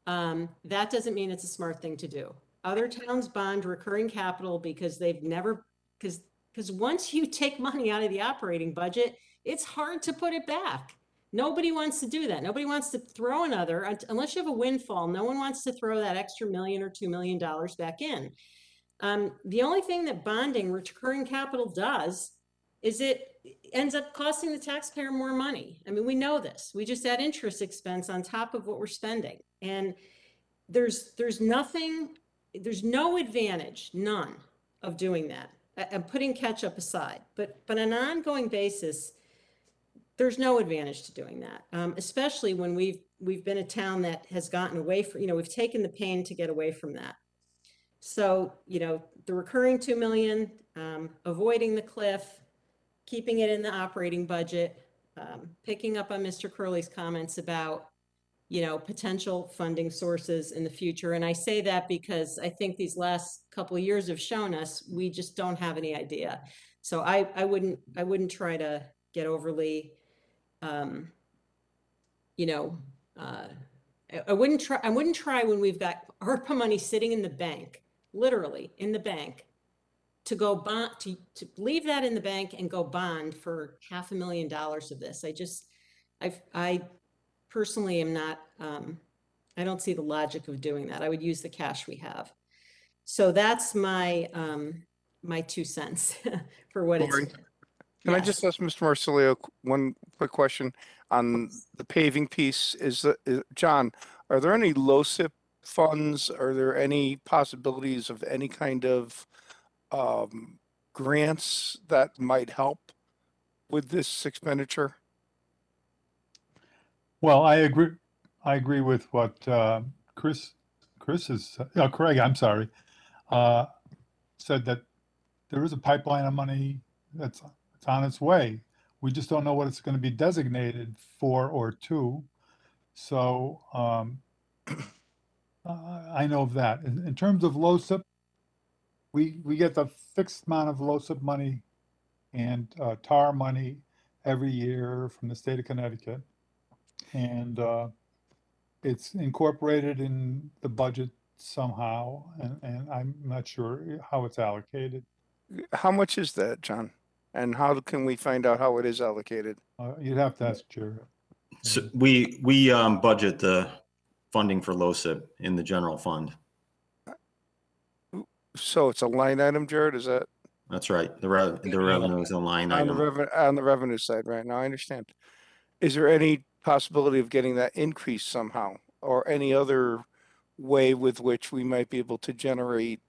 That doesn't mean it's a smart thing to do. Other towns bond recurring capital because because once you take money out of the operating budget, it's hard to put it back. Nobody wants to do that. Nobody wants to throw unless you have a windfall, no one wants to throw that extra $1 million or $2 million back in. The only thing that bonding recurring capital does is it ends up costing the taxpayer more money. I mean, we know this. We just add interest expense on top of what we're spending. And there's no advantage, none, of doing that. I'm putting catch-up aside, but on an ongoing basis, there's no advantage to doing that, especially when we've been a town that has gotten away from, we've taken the pain to get away from that. So, the recurring $2 million, avoiding the cliff, keeping it in the operating budget, picking up on Mr. Curley's comments about, potential funding sources in the future. And I say that because I think these last couple of years have shown us we just don't have any idea. So I wouldn't try to get overly, I wouldn't try when we've got ARPA money sitting in the bank, literally in the bank, to go bond, to leave that in the bank and go bond for $500,000 of this. I personally am not, I don't see the logic of doing that. I would use the cash we have. So that's my, my 2 cents for what Lori, it's. Can I just ask Mr. Marsilio one quick question on the paving piece? John, are there any LoSiP funds? Are there any possibilities of any kind of grants that might help with this expenditure? Well, I agree with what Chris is, Craig, I'm sorry, said that there is a pipeline of money that's on its way. We just don't know what it's going to be designated for or to. So I know of that. In terms of LoSiP, we get the fixed amount of LoSiP money and TAR money every year from the state of Connecticut. And it's incorporated in the budget somehow, and I'm not sure how it's allocated. How much is that, John? And how can we find out how it is allocated? You'd have to ask Jared. So we budget the funding for LoSiP in the general fund. So it's a line item, Jared, is that? That's right. The revenue is a line On item. on the revenue side, right? Now I understand. Is there any possibility of getting that increased somehow, or any other way with which we might be able to generate,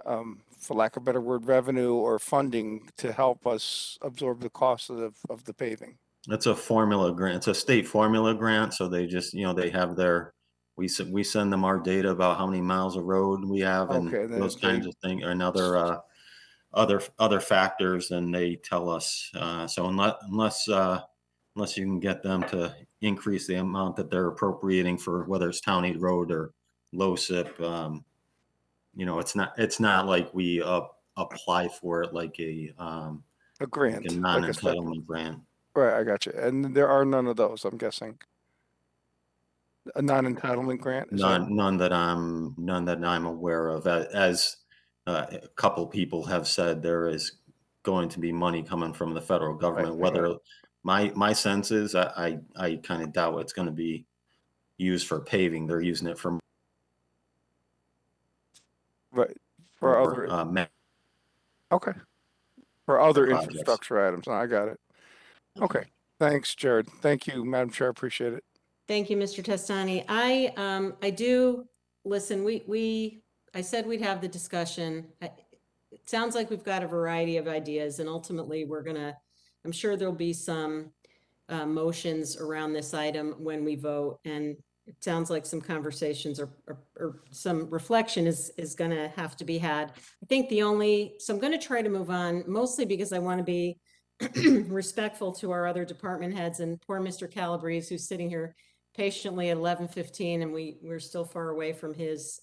for lack of a better word, revenue or funding to help us absorb the cost of the paving? It's a formula grant. It's a state formula grant. So they just, they have we send them our data about how many miles of road we have and Okay, those kinds of things, and other factors, and they tell us. So unless you can get them to increase the amount that they're appropriating for whether it's town aid road or LoSiP, it's not like we apply for it like a grant, like a like a non-entitlement grant. Right, I got you. And there are none of those, I'm guessing. A non-entitlement grant? None that I'm aware of. As a couple people have said, there is going to be money coming from the federal government. Whether my sense is, I kind of doubt it's going to be used for paving. They're using it for other okay, for other projects. infrastructure items. I got it. Okay, thanks, Jared. Thank you, Madam Chair. Appreciate it. Thank you, Mr. Testani. I do listen. I said we'd have the discussion. It sounds like we've got a variety of ideas, and ultimately I'm sure there'll be some motions around this item when we vote, and it sounds like some conversations or some reflection is going to have to be had. I think so I'm going to try to move on, mostly because I want to be respectful to our other department heads, and poor Mr. Calabrese, who's sitting here patiently at 11:15, and we're still far away from his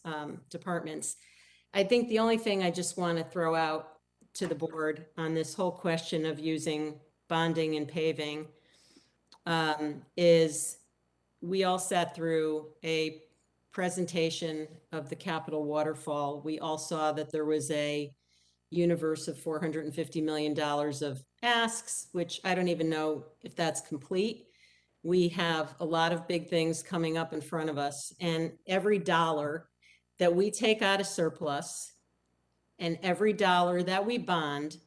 departments. I think the only thing I just want to throw out to the board on this whole question of using bonding and paving is we all sat through a presentation of the capital waterfall. We all saw that there was a universe of $450 million of asks, which I don't even know if that's complete. We have a lot of big things coming up in front of us, and every dollar that we take out of surplus and every dollar that we bond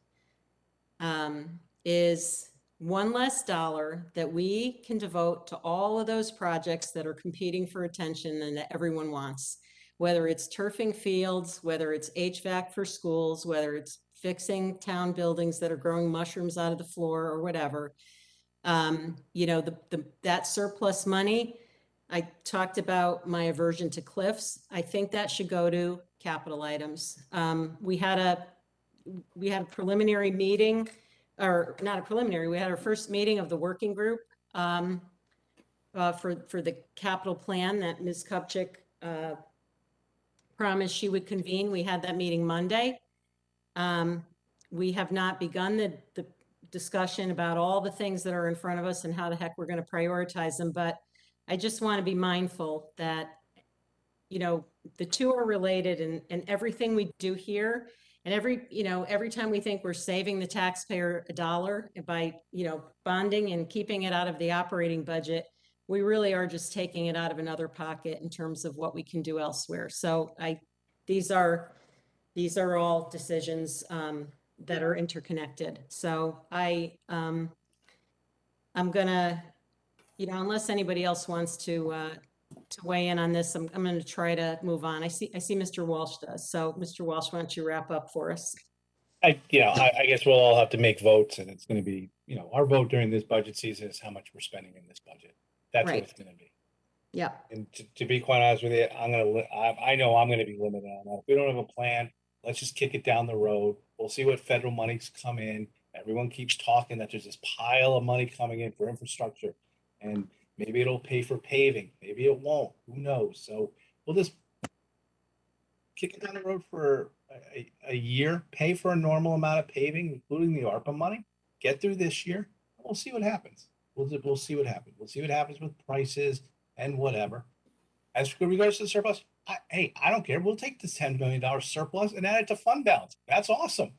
is one less dollar that we can devote to all of those projects that are competing for attention and that everyone wants, whether it's turfing fields, whether it's HVAC for schools, whether it's fixing town buildings that are growing mushrooms out of the floor or whatever. That surplus money, I talked about my aversion to cliffs. I think that should go to capital items. We had a preliminary meeting, or not a preliminary, we had our first meeting of the working group for the capital plan that Ms. Kupchik promised she would convene. We had that meeting Monday. We have not begun the discussion about all the things that are in front of us and how the heck we're going to prioritize them. But I just want to be mindful that, the two are related, and everything we do here, and every time we think we're saving the taxpayer a dollar by, bonding and keeping it out of the operating budget, we really are just taking it out of another pocket in terms of what we can do elsewhere. So these are all decisions that are interconnected. So I'm gonna, unless anybody else wants to weigh in on this, I'm going to try to move on. I see Mr. Walsh does. So Mr. Walsh, why don't you wrap up for us? I guess we'll all have to make votes, and it's going to be, our vote during this budget season is how much we're spending in this budget. That's what it's going to be. Yeah. And to be quite honest with you, I know I'm going to be limited on that. If we don't have a plan, let's just kick it down the road. We'll see what federal monies come in. Everyone keeps talking that there's this pile of money coming in for infrastructure, and maybe it'll pay for paving. Maybe it won't. Who knows? So we'll just kick it down the road for a year, pay for a normal amount of paving, including the ARPA money, get through this year. We'll see what happens. We'll see what happens. We'll see what happens with prices and whatever. As for regards to the surplus, I don't care. We'll take this $10 million surplus and add it to fund balance. That's awesome.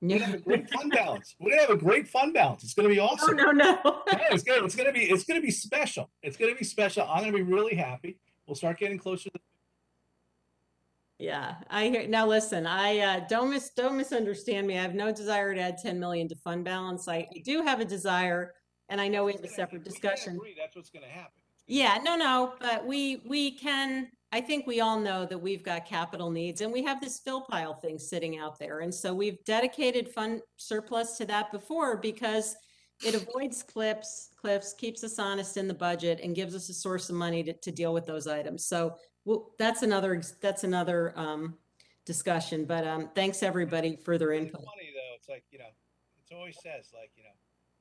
We're gonna have a great fund balance. We're gonna have a great fund balance. It's gonna be awesome. No. Yeah, it's gonna be special. It's gonna be special. I'm gonna be really happy. we'll start getting closer to. Yeah, I hear. Now listen, I don't misunderstand me. I have no desire to add 10 million to fund balance. I do have a desire, and I know we have a separate discussion. That's what's going to happen. Yeah, no, but we can, I think we all know that we've got capital needs and we have this fill pile thing sitting out there. And so we've dedicated fund surplus to that before because it avoids cliffs, keeps us honest in the budget and gives us a source of money to deal with those items. So that's another discussion, but thanks everybody for their input. It's funny though, it's like, it always says like,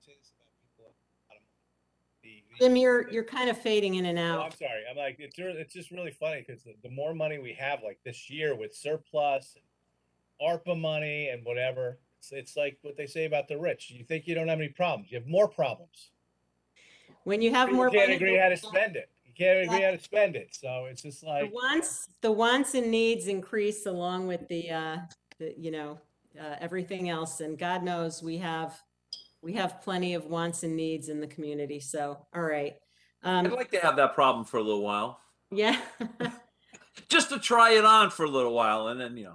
say this about people. Jim, you're kind of fading in and out. Oh, I'm sorry. I'm like, it's just really funny because the more money we have like this year with surplus, and ARPA money and whatever, it's like what they say about the rich. You think you don't have any problems. You have more problems. When you have People more can't money, agree how to spend it. You can't agree how to spend it. So it's just like the wants and needs increase along with the everything else. And God knows we have plenty of wants and needs in the community. So, all right. I'd like to have that problem for a little while. Yeah. Just to try it on for a little while and then,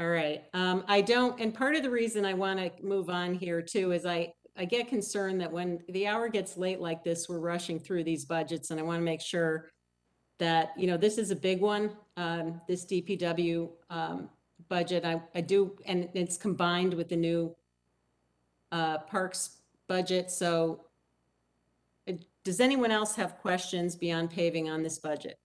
All right. And part of the reason I want to move on here too is I get concerned that when the hour gets late like this, we're rushing through these budgets and I want to make sure that, this is a big one, this DPW budget. I do, and it's combined with the new parks budget. So does anyone else have questions beyond paving on this budget?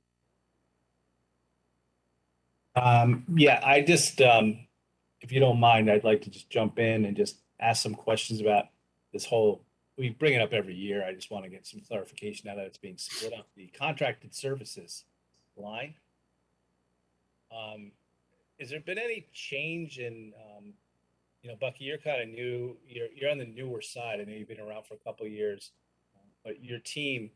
yeah, I just, if you don't mind, I'd like to just jump in and just ask some questions about this whole, we bring it up every year. I just want to get some clarification now that it's being split up. The contracted services line. Has there been any change in, Bucky, you're kind of new, you're on the newer side. I know you've been around for a couple of years, but your team,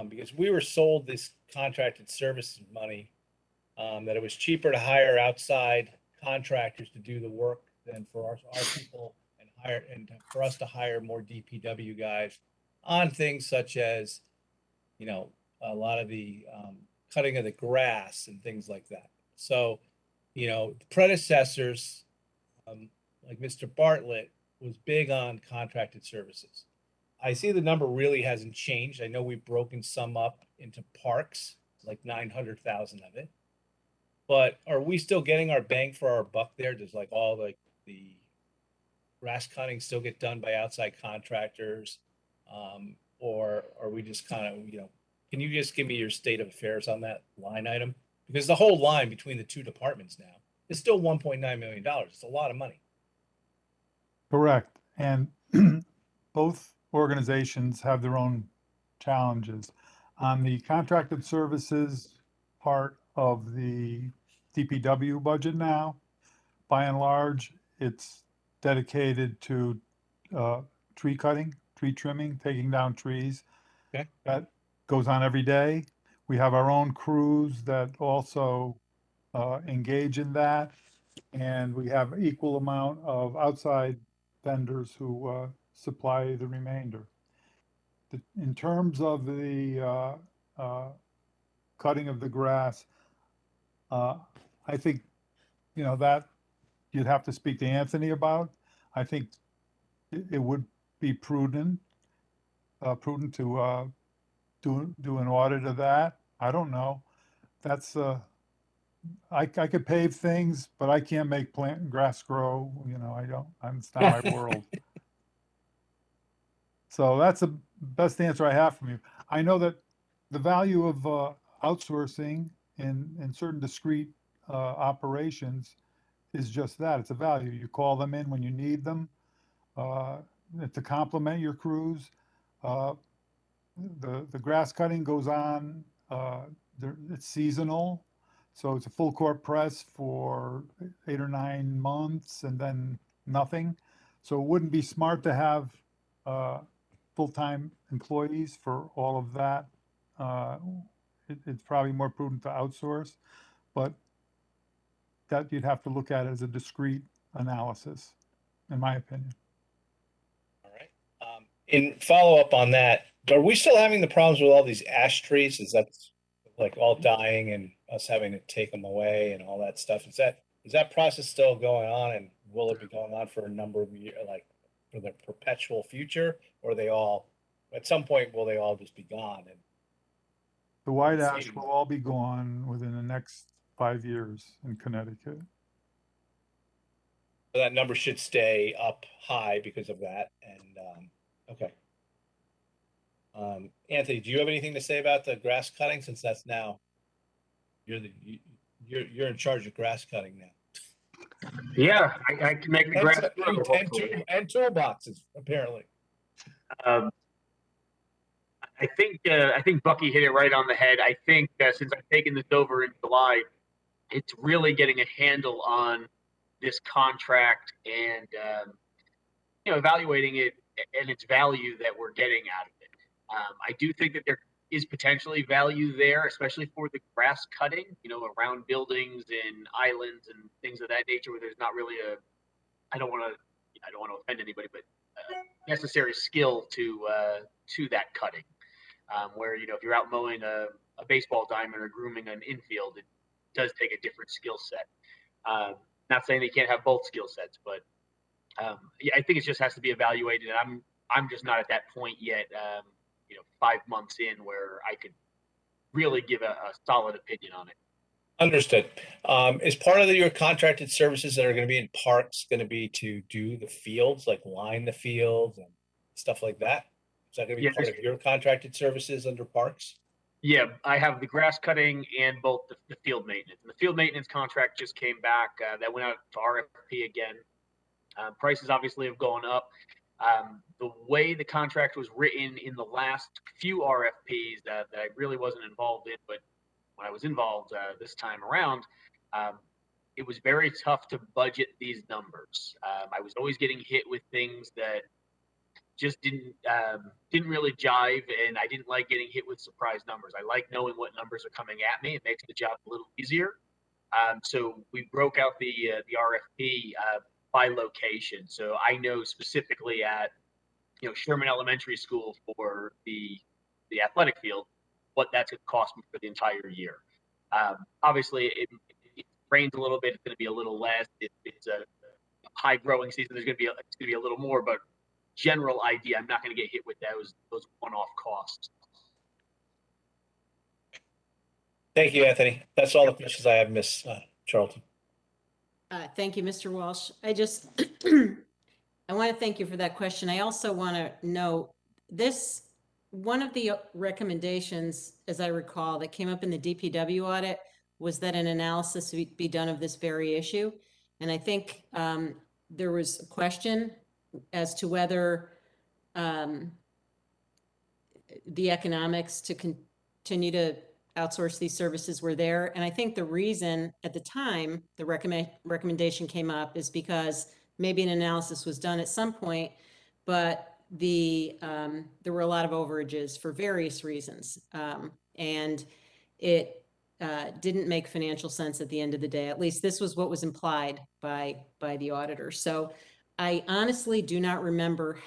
because we were sold this contracted services money, that it was cheaper to hire outside contractors to do the work than for our people and for us to hire more DPW guys on things such as, a lot of the cutting of the grass and things like that. So, the predecessors, like Mr. Bartlett, was big on contracted services. I see the number really hasn't changed. I know we've broken some up into parks, like 900,000 of it. But are we still getting our bang for our buck there? Does like all the grass cutting still get done by outside contractors? Or are we just kind of, can you just give me your state of affairs on that line item? Because the whole line between the two departments now is still $1.9 million. It's a lot of money. Correct. And both organizations have their own challenges. On the contracted services part of the DPW budget now, by and large, it's dedicated to tree cutting, tree trimming, taking down trees. Okay. That goes on every day. We have our own crews that also engage in that. And we have equal amount of outside vendors who supply the remainder. In terms of the cutting of the grass, I think, that you'd have to speak to Anthony about. I think it would be prudent to do an audit of that. I don't know. That's I could pave things, but I can't make grass grow. It's not my world. So that's the best answer I have from you. I know that the value of outsourcing in certain discrete operations is just that. It's a value. You call them in when you need them to complement your crews. The grass cutting goes on. It's seasonal. So it's a full court press for 8 or 9 months and then nothing. So it wouldn't be smart to have full-time employees for all of that. It's probably more prudent to outsource, but that you'd have to look at it as a discrete analysis, in my opinion. All right. In follow up on that, are we still having the problems with all these ash trees? Is that like all dying and us having to take them away and all that stuff. Is that process still going on, and will it be going on for a number of years, like for the perpetual future, or they all, at some point, will they all just be gone? And The white Let's ash see. will all be gone within the next 5 years in Connecticut. that number should stay up high because of that. And okay. Anthony, do you have anything to say about the grass cutting, since that's now you're in charge of grass cutting now? Yeah, I can make the grass grow, hopefully. And toolboxes, apparently. I think Bucky hit it right on the head. I think since I've taken this over in July, it's really getting a handle on this contract and evaluating it and its value that we're getting out of it. I do think that there is potentially value there, especially for the grass cutting, around buildings and islands and things of that nature, where there's not really I don't want to offend anybody, but necessary skill to that cutting. Where if you're out mowing a baseball diamond or grooming an infield, it does take a different skill set. Not saying they can't have both skill sets, but yeah, I think it just has to be evaluated. And I'm just not at that point yet. 5 months in, where I could really give a solid opinion on it. Understood. Is part of your contracted services that are going to be in parks going to be to do the fields, like line the fields and stuff like that? Is that going to be part of your contracted services under parks? Yeah, I have the grass cutting and both the field maintenance. And the field maintenance contract just came back. That went out to RFP again. Prices obviously have gone up. The way the contract was written in the last few RFPs that I really wasn't involved in, but when I was involved this time around, it was very tough to budget these numbers. I was always getting hit with things that just didn't really jive, and I didn't like getting hit with surprise numbers. I like knowing what numbers are coming at me. It makes the job a little easier. So we broke out the RFP by location. So I know specifically at Sherman Elementary School for the athletic field what that's going to cost me for the entire year. Obviously, it rains a little bit. It's going to be a little less. It's a high growing season. It's going to be a little more, but general idea, I'm not going to get hit with those one-off costs. Thank you, Anthony. That's all the questions I have, Miss Charlton. Thank you, Mr. Walsh. I want to thank you for that question. I also want to know one of the recommendations, as I recall, that came up in the DPW audit was that an analysis be done of this very issue. And I think there was a question as to whether the economics to continue to outsource these services were there. And I think the reason at the time the recommendation came up is because maybe an analysis was done at some point, but there were a lot of overages for various reasons. And it didn't make financial sense at the end of the day. At least this was what was implied by the auditor. So I honestly do not remember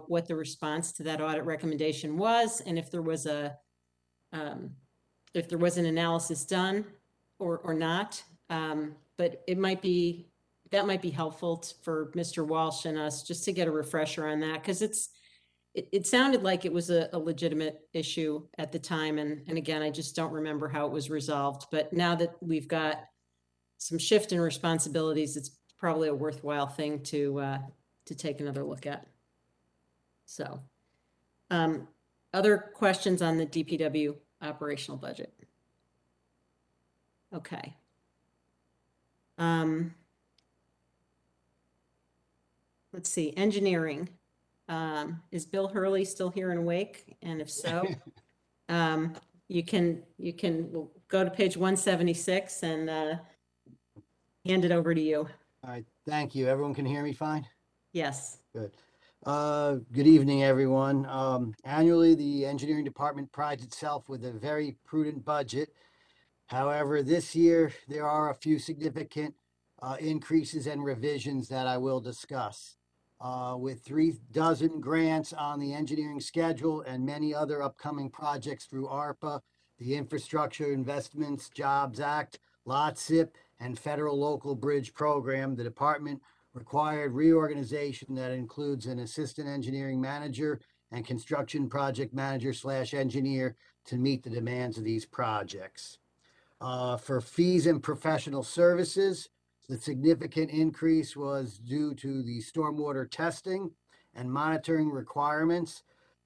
what the response to that audit recommendation was, and if there was an analysis done or not. But that might be helpful for Mr. Walsh and us just to get a refresher on that, because it sounded like it was a legitimate issue at the time. And again, I just don't remember how it was resolved. But now that we've got some shift in responsibilities, it's probably a worthwhile thing to take another look at. So, other questions on the DPW operational budget? Okay. Let's see, engineering. Is Bill Hurley still here and awake? And if so, you can we'll go to page 176 and hand it over to you. All right, thank you. Everyone can hear me fine? Yes. Good. Good evening, everyone. Annually, the engineering department prides itself with a very prudent budget. However, this year, there are a few significant increases and revisions that I will discuss. With 36 grants on the engineering schedule and many other upcoming projects through ARPA, the Infrastructure Investments Jobs Act, Lot SIP, and Federal Local Bridge Program, the department required reorganization that includes an assistant engineering manager and construction project manager / engineer to meet the demands of these projects. For fees and professional services, the significant increase was due to the stormwater testing and monitoring requirements,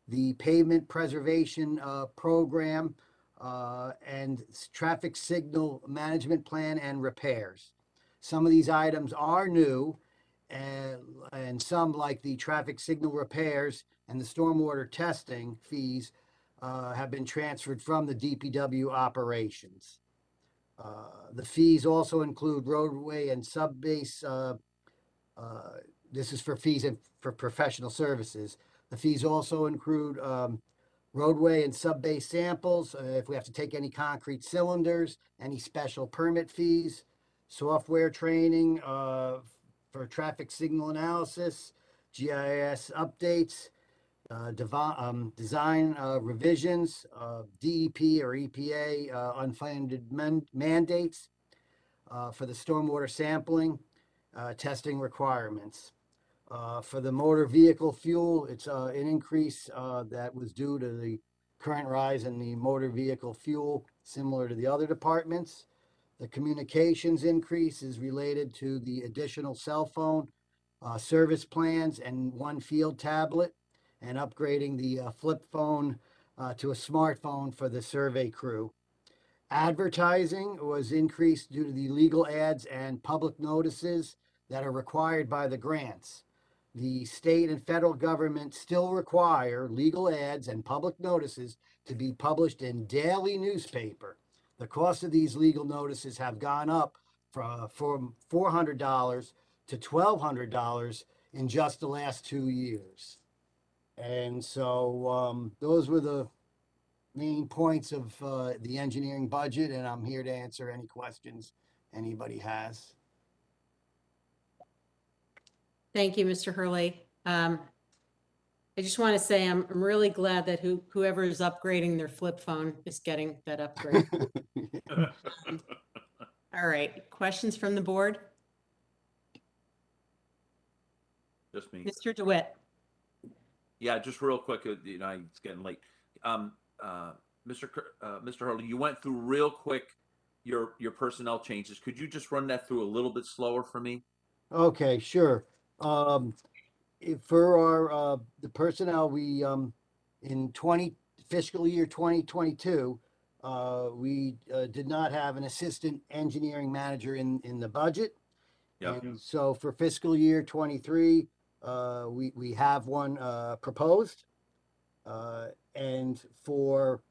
the pavement preservation program, and traffic signal management plan and repairs. Some of these items are new, and some, like the traffic signal repairs and the stormwater testing fees, have been transferred from the DPW operations. The fees also include roadway and subbase. This is for fees and for professional services. The fees also include roadway and subbase samples, if we have to take any concrete cylinders, any special permit fees, software training for traffic signal analysis, GIS updates, design revisions, DEP or EPA unfunded mandates for the stormwater sampling, testing requirements. For the motor vehicle fuel, it's an increase that was due to the current rise in the motor vehicle fuel, similar to the other departments. The communications increase is related to the additional cell phone service plans and one field tablet, and upgrading the flip phone to a smartphone for the survey crew. Advertising was increased due to the legal ads and public notices that are required by the grants. The state and federal government still require legal ads and public notices to be published in daily newspaper. The cost of these legal notices have gone up from $400 to $1,200 in just the last 2 years. And so those were the main points of the engineering budget, and I'm here to answer any questions anybody has. Thank you, Mr. Hurley. I just want to say I'm really glad that whoever is upgrading their flip phone is getting that upgrade. All right, questions from the board? Just me. Mr. DeWitt. Yeah, just real quick, it's getting late. Mr. Hurley, you went through real quick your personnel changes. Could you just run that through a little bit slower for me? Okay, sure. For our the personnel, we in fiscal year 2022, we did not have an assistant engineering manager in the budget. Yep. And so for fiscal year 23, we have one proposed. And for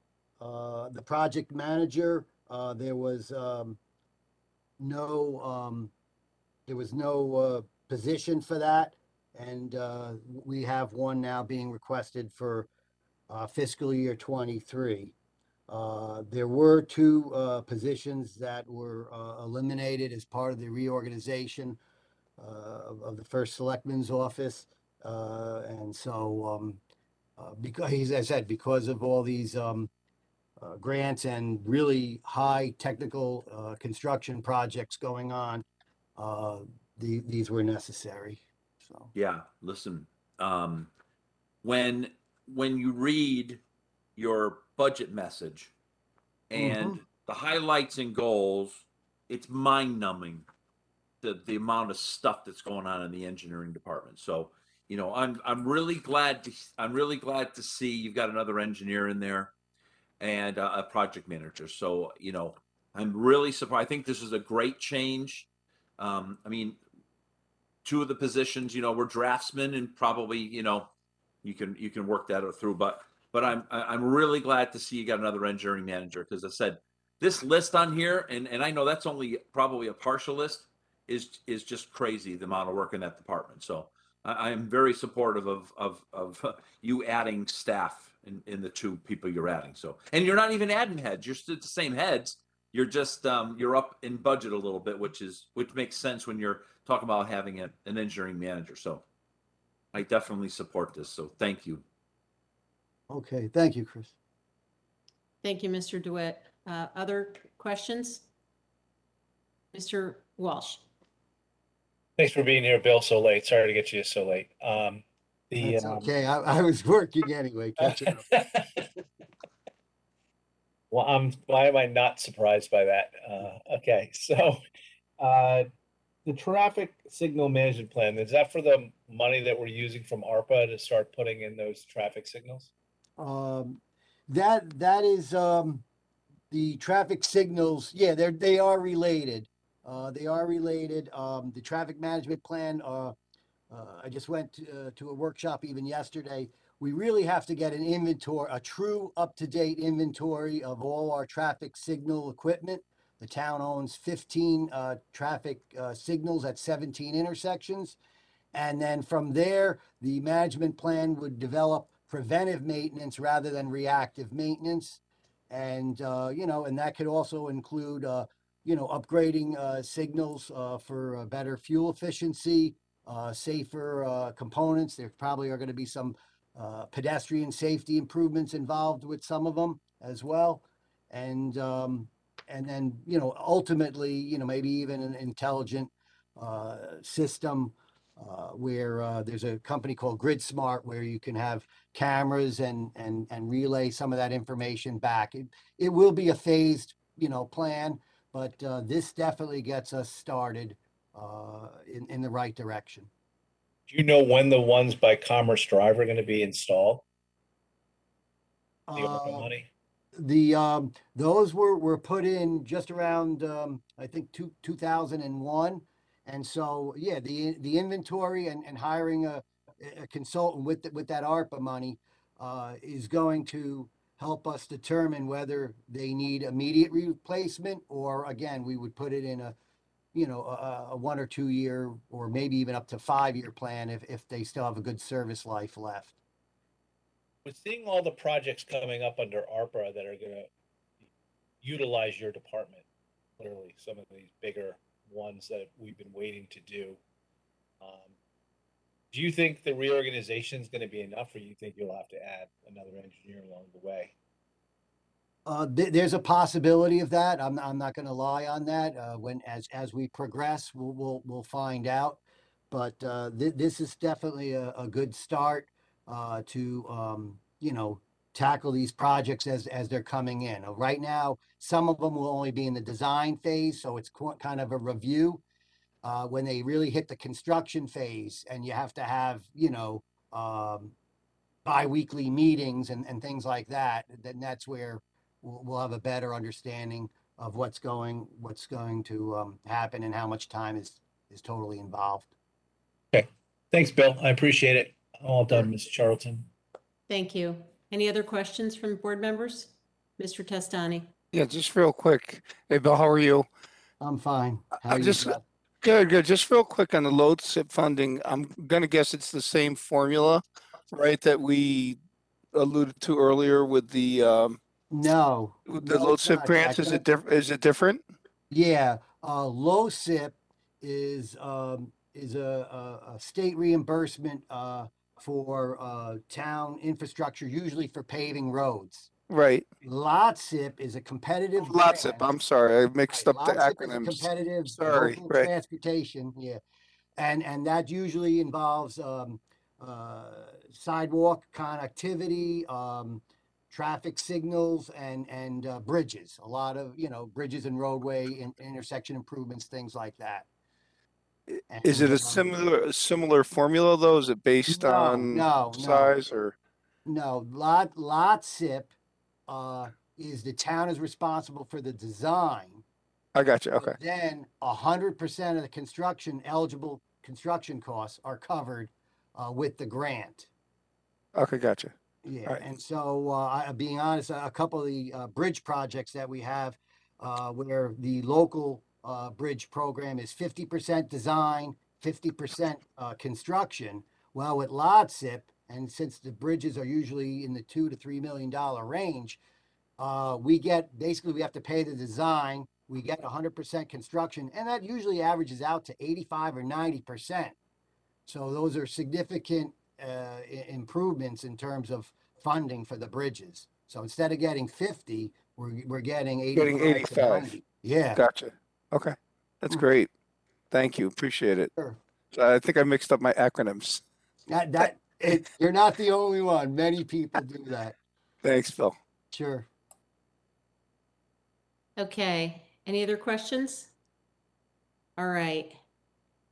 the project manager, there was no position for that, and we have one now being requested for fiscal year 23. There were 2 positions that were eliminated as part of the reorganization of the first selectman's office, and so because, as I said, because of all these grants and really high technical construction projects going on, these were necessary. So yeah, listen, when you read your budget message and the highlights and goals, it's mind-numbing the amount of stuff that's going on in the engineering department. So I'm really glad to see you've got another engineer in there and a project manager. So I'm really surprised. I think this is a great change. I mean, 2 of the positions, we're draftsmen, and probably you can work that through. But I'm really glad to see you got another engineering manager, because I said this list on here, and I know that's only probably a partial list, is just crazy, the amount of work in that department. So I am very supportive of you adding staff in the 2 people you're adding. So, and you're not even adding heads; you're still the same heads. You're just you're up in budget a little bit, which makes sense when you're talking about having an engineering manager. So I definitely support this. So thank you. okay, thank you, Chris. Thank you, Mr. DeWitt. Other questions? Mr. Walsh. Thanks for being here, Bill, so late. Sorry to get you so late. That's okay. I was working anyway, catching up. Well, why am I not surprised by that? Okay, so the traffic signal management plan, is that for the money that we're using from ARPA to start putting in those traffic signals? That is the traffic signals. Yeah, they are related. They are related. The traffic management plan. I just went to a workshop even yesterday. We really have to get an inventory, a true up-to-date inventory of all our traffic signal equipment. The town owns 15 traffic signals at 17 intersections. And then from there, the management plan would develop preventive maintenance rather than reactive maintenance. And, and that could also include, upgrading signals for better fuel efficiency, safer components. There probably are going to be some pedestrian safety improvements involved with some of them as well. And then, ultimately, maybe even an intelligent system where there's a company called GridSmart where you can have cameras and relay some of that information back. It will be a phased, plan, but this definitely gets us started in the right direction. Do you know when the ones by Commerce Drive are going to be installed? The ARPA money? Those were put in just around I think 2001. And so, yeah, the inventory and hiring a consultant with that ARPA money is going to help us determine whether they need immediate replacement, or again, we would put it in a 1 or 2 year, or maybe even up to 5-year plan if they still have a good service life left. With seeing all the projects coming up under ARPA that are going to utilize your department, clearly some of these bigger ones that we've been waiting to do, do you think the reorganization is going to be enough, or you think you'll have to add another engineer along the way? There's a possibility of that. I'm not going to lie on that. As we progress, we'll find out. But this is definitely a good start to tackle these projects as they're coming in. Right now, some of them will only be in the design phase, so it's kind of a review. When they really hit the construction phase, and you have to have bi-weekly meetings and things like that, then that's where we'll have a better understanding of what's going to happen and how much time is totally involved. Okay, thanks, Bill. I appreciate it. All done, Ms. Charlton. Thank you. Any other questions from board members? Mr. Testani. Yeah, just real quick. Hey, Bill, how are you? I'm fine. How are you, just Jeff? good. Just real quick on the load SIP funding. I'm gonna guess it's the same formula, right, that we alluded to earlier with the No, load SIP grants. Is it different? Yeah, low SIP is a state reimbursement for town infrastructure, usually for paving roads. Right. Lot SIP is a competitive Lot SIP. I'm sorry, I mixed up the Lot SIP is a acronyms. competitive Sorry, local right. transportation. Yeah, and that usually involves sidewalk connectivity, traffic signals, and bridges. A lot of bridges and roadway intersection improvements, things like that. Is it a similar formula though? Is it based on size or? No, lot SIP is the town is responsible for the design. I got you. Okay. Then 100% of the eligible construction costs are covered with the grant. Okay, gotcha. Yeah, right. And so being honest, a couple of the bridge projects that we have where the local bridge program is 50% design, 50% construction. Well, with lot SIP, and since the bridges are usually in the $2 to $3 million range, we have to pay the design. We get 100% construction, and that usually averages out to 85 or 90%. So those are significant improvements in terms of funding for the bridges. So instead of getting 50, we're getting 85. Getting to 85. 90. Yeah. Gotcha. Okay. That's great. Thank you. Appreciate it. Sure. I think I mixed up my acronyms. You're not the only one. Many people do that. Thanks, Phil. Sure. Okay, any other questions? All right.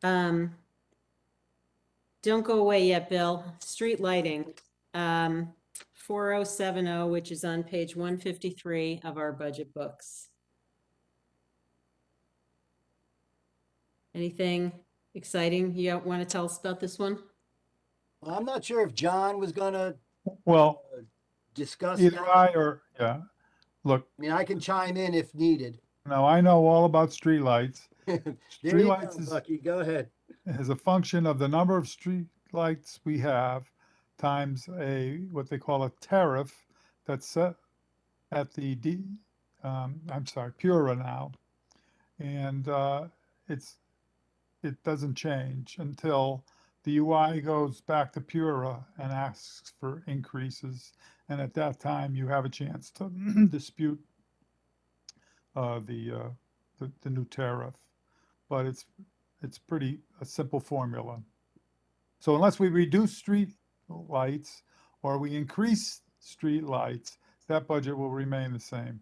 Don't go away yet, Bill. Street lighting. 4070, which is on page 153 of our budget books. Anything exciting you want to tell us about this one? Well, I'm not sure if John was gonna Well, discuss either that. I or, yeah. Look, I mean, I can chime in if needed. now I know all about streetlights. There you Streetlights go, is, Bucky. Go ahead. is a function of the number of streetlights we have times what they call a tariff that's set at the Pura now. And it doesn't change until the UI goes back to Pura and asks for increases. And at that time, you have a chance to dispute the new tariff. But it's pretty a simple formula. So unless we reduce street lights or we increase street lights, that budget will remain the same.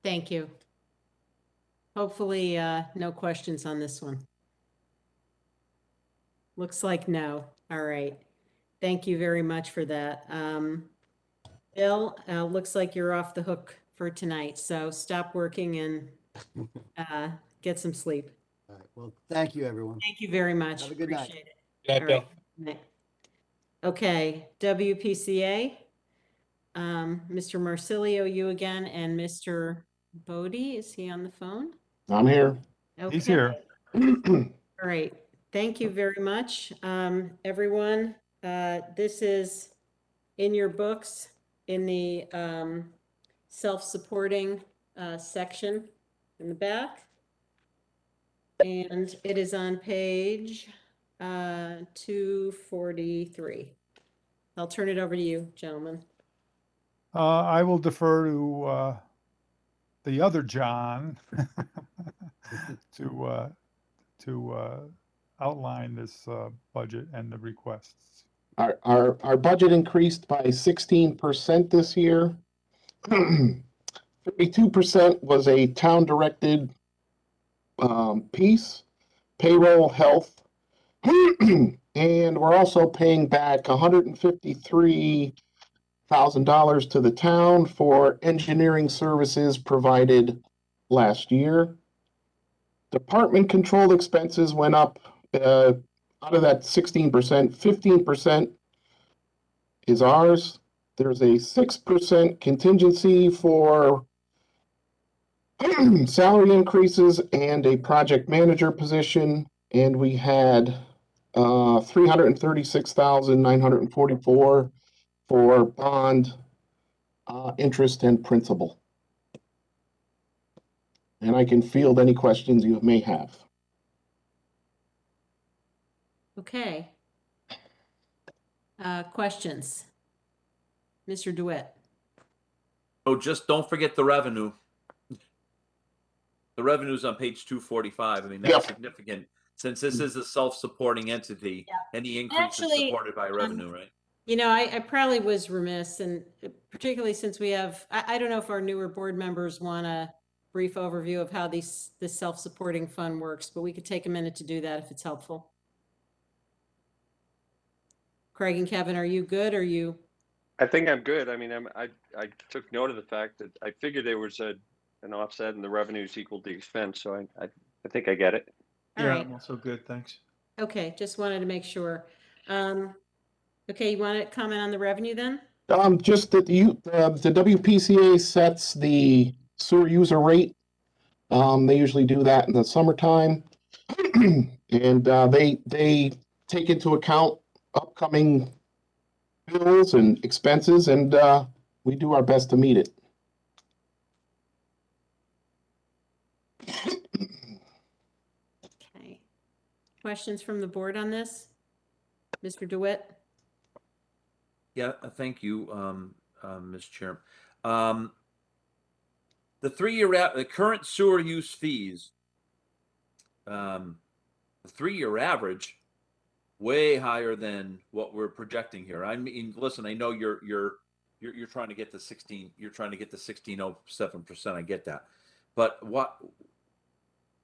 Thank you. Hopefully, no questions on this one. Looks like no. All right. Thank you very much for that. Bill, looks like you're off the hook for tonight, so stop working and get some sleep. All right. Well, thank you, everyone. Thank you very much. Have a good night. Appreciate it. Good night, All Bill. right. Good night. Okay, WPCA. Mr. Marsilio, you again, and Mr. Bodie, is he on the phone? I'm here. He's Okay. here. All right, thank you very much. Everyone, this is in your books in the self-supporting section in the back. And it is on page 243. I'll turn it over to you, gentlemen. I will defer to the other John to outline this budget and the requests. Our budget increased by 16% this year. 32% was a town-directed piece, payroll, health, and we're also paying back $153,000 to the town for engineering services provided last year. Department controlled expenses went up. Out of that 16%, 15% is ours. There's a 6% contingency for salary increases and a project manager position, and we had $336,944 for bond interest and principal. And I can field any questions you may have. Okay. Questions? Mr. DeWitt. Oh, just don't forget the revenue. The revenue's on page 245. I mean, that's significant. Since this is a self-supporting entity, any increase is supported by revenue, right? You know, I probably was remiss, and particularly since we have, I don't know if our newer board members want a brief overview of how this self-supporting fund works, but we could take a minute to do that if it's helpful. Craig and Kevin, are you good? Or you? I think I'm good. I mean, I took note of the fact that I figured there was an offset and the revenues equaled the expense. So I think I get it. All right. I'm also good. Thanks. Okay. Just wanted to make sure. Okay. You want to comment on the revenue then? Just that the WPCA sets the sewer user rate. They usually do that in the summertime. And they take into account upcoming bills and expenses, and we do our best to meet it. Okay. Questions from the board on this? Mr. DeWitt? Yeah, thank you, Ms. Chair. The 3-year, the current sewer use fees, the 3-year average, way higher than what we're projecting here. I mean, listen, I know you're trying to get to 16, you're trying to get to 16.07%. I get that. But why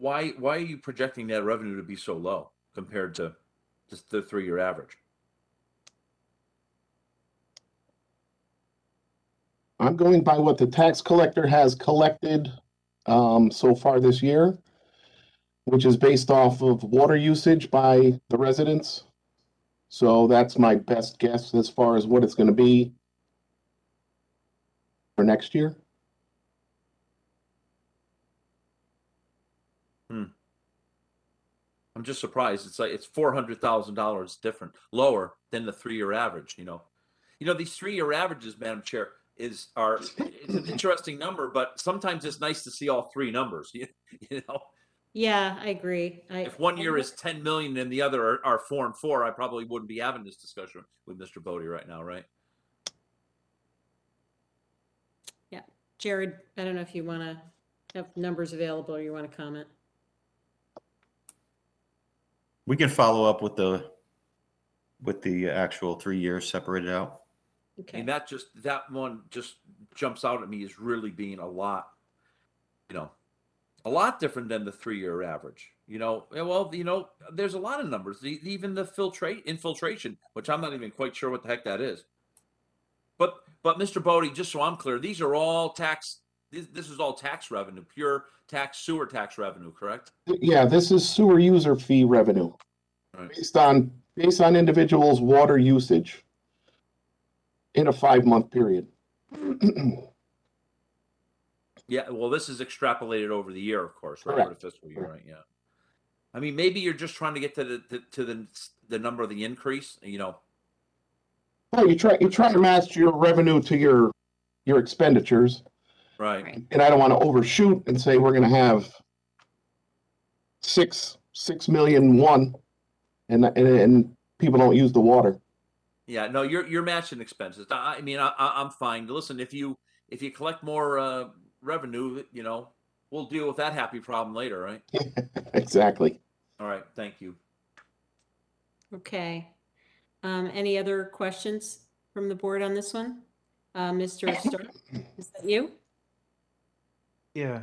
are you projecting that revenue to be so low compared to just the 3-year average? I'm going by what the tax collector has collected so far this year, which is based off of water usage by the residents. So that's my best guess as far as what it's going to be for next year. I'm just surprised. It's like it's $400,000 different, lower than the 3-year average. You know, these 3-year averages, Madam Chair, it's an interesting number, but sometimes it's nice to see all three numbers. You know. Yeah, I agree. If one year is 10 million and the other are 4 and 4, I probably wouldn't be having this discussion with Mr. Bodie right now, right? Yeah, Jared, I don't know if you want to have numbers available or you want to comment. We can follow up with the actual 3 years separated out. Okay. And that one just jumps out at me as really being a lot different than the 3-year average. Well, there's a lot of numbers. Even the infiltration, which I'm not even quite sure what the heck that is. But Mr. Bodie, just so I'm clear, these are all tax. This is all tax revenue, pure sewer tax revenue, correct? Yeah, this is sewer user fee revenue Right. based on individuals' water usage in a 5-month period. Yeah, well, this is extrapolated over the year, of course, right? Correct. Over the fiscal year, right? Yeah. I mean, maybe you're just trying to get to the number of the increase, Well, you try to match your revenue to your expenditures. Right. And I don't want to overshoot and say we're going to have 6 million one, and people don't use the water. Yeah, no, you're matching expenses. I mean, I'm fine. Listen, if you collect more revenue, we'll deal with that happy problem later, right? Exactly. All right, thank you. Okay. Any other questions from the board on this one? Mr. Stark, is that you? Yeah.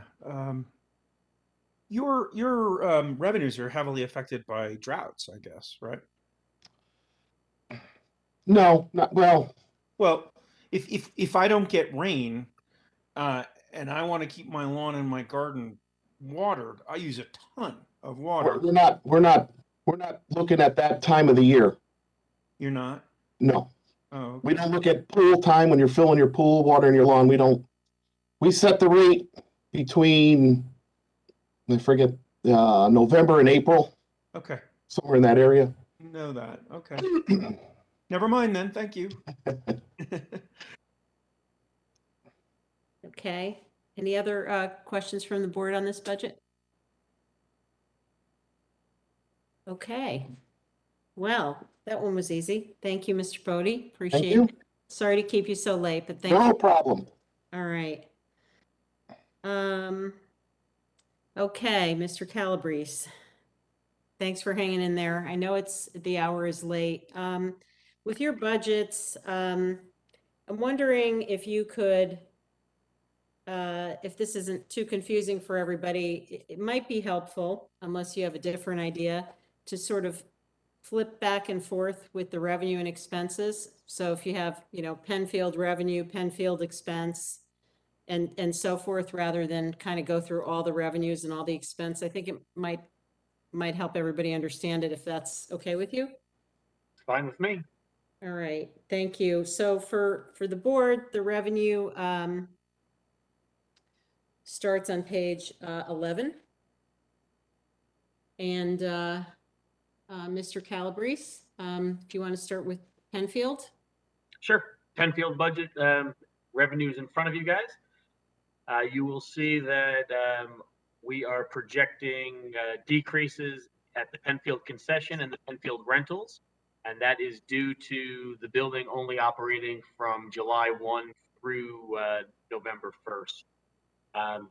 Your revenues are heavily affected by droughts, I guess, right? No, not well. Well, if I don't get rain, and I want to keep my lawn and my garden watered, I use a ton of water. We're not looking at that time of the year. You're not? No. Oh, okay. We don't look at pool time when you're filling your pool, watering your lawn. We set the rate between, I forget, November and April. Okay. Somewhere in that area. Know that. Okay. Never mind then. Thank you. Okay. Any other questions from the board on this budget? Okay. Well, that one was easy. Thank you, Mr. Bodie. Appreciate it. Sorry to keep you so late, but thank you. No problem. All right. Okay, Mr. Calabrese. Thanks for hanging in there. I know the hour is late. With your budgets, I'm wondering if you could, if this isn't too confusing for everybody, it might be helpful, unless you have a different idea, to sort of flip back and forth with the revenue and expenses. So if you have, Penfield revenue, Penfield expense, and so forth, rather than kind of go through all the revenues and all the expense, I think it might help everybody understand it, if that's okay with you. Fine with me. All right, thank you. So for the board, the revenue starts on page 11. And Mr. Calabrese, if you want to start with Penfield. Sure. Penfield budget revenues in front of you guys. You will see that we are projecting decreases at the Penfield concession and the Penfield rentals. and that is due to the building only operating from July 1 through November 1st.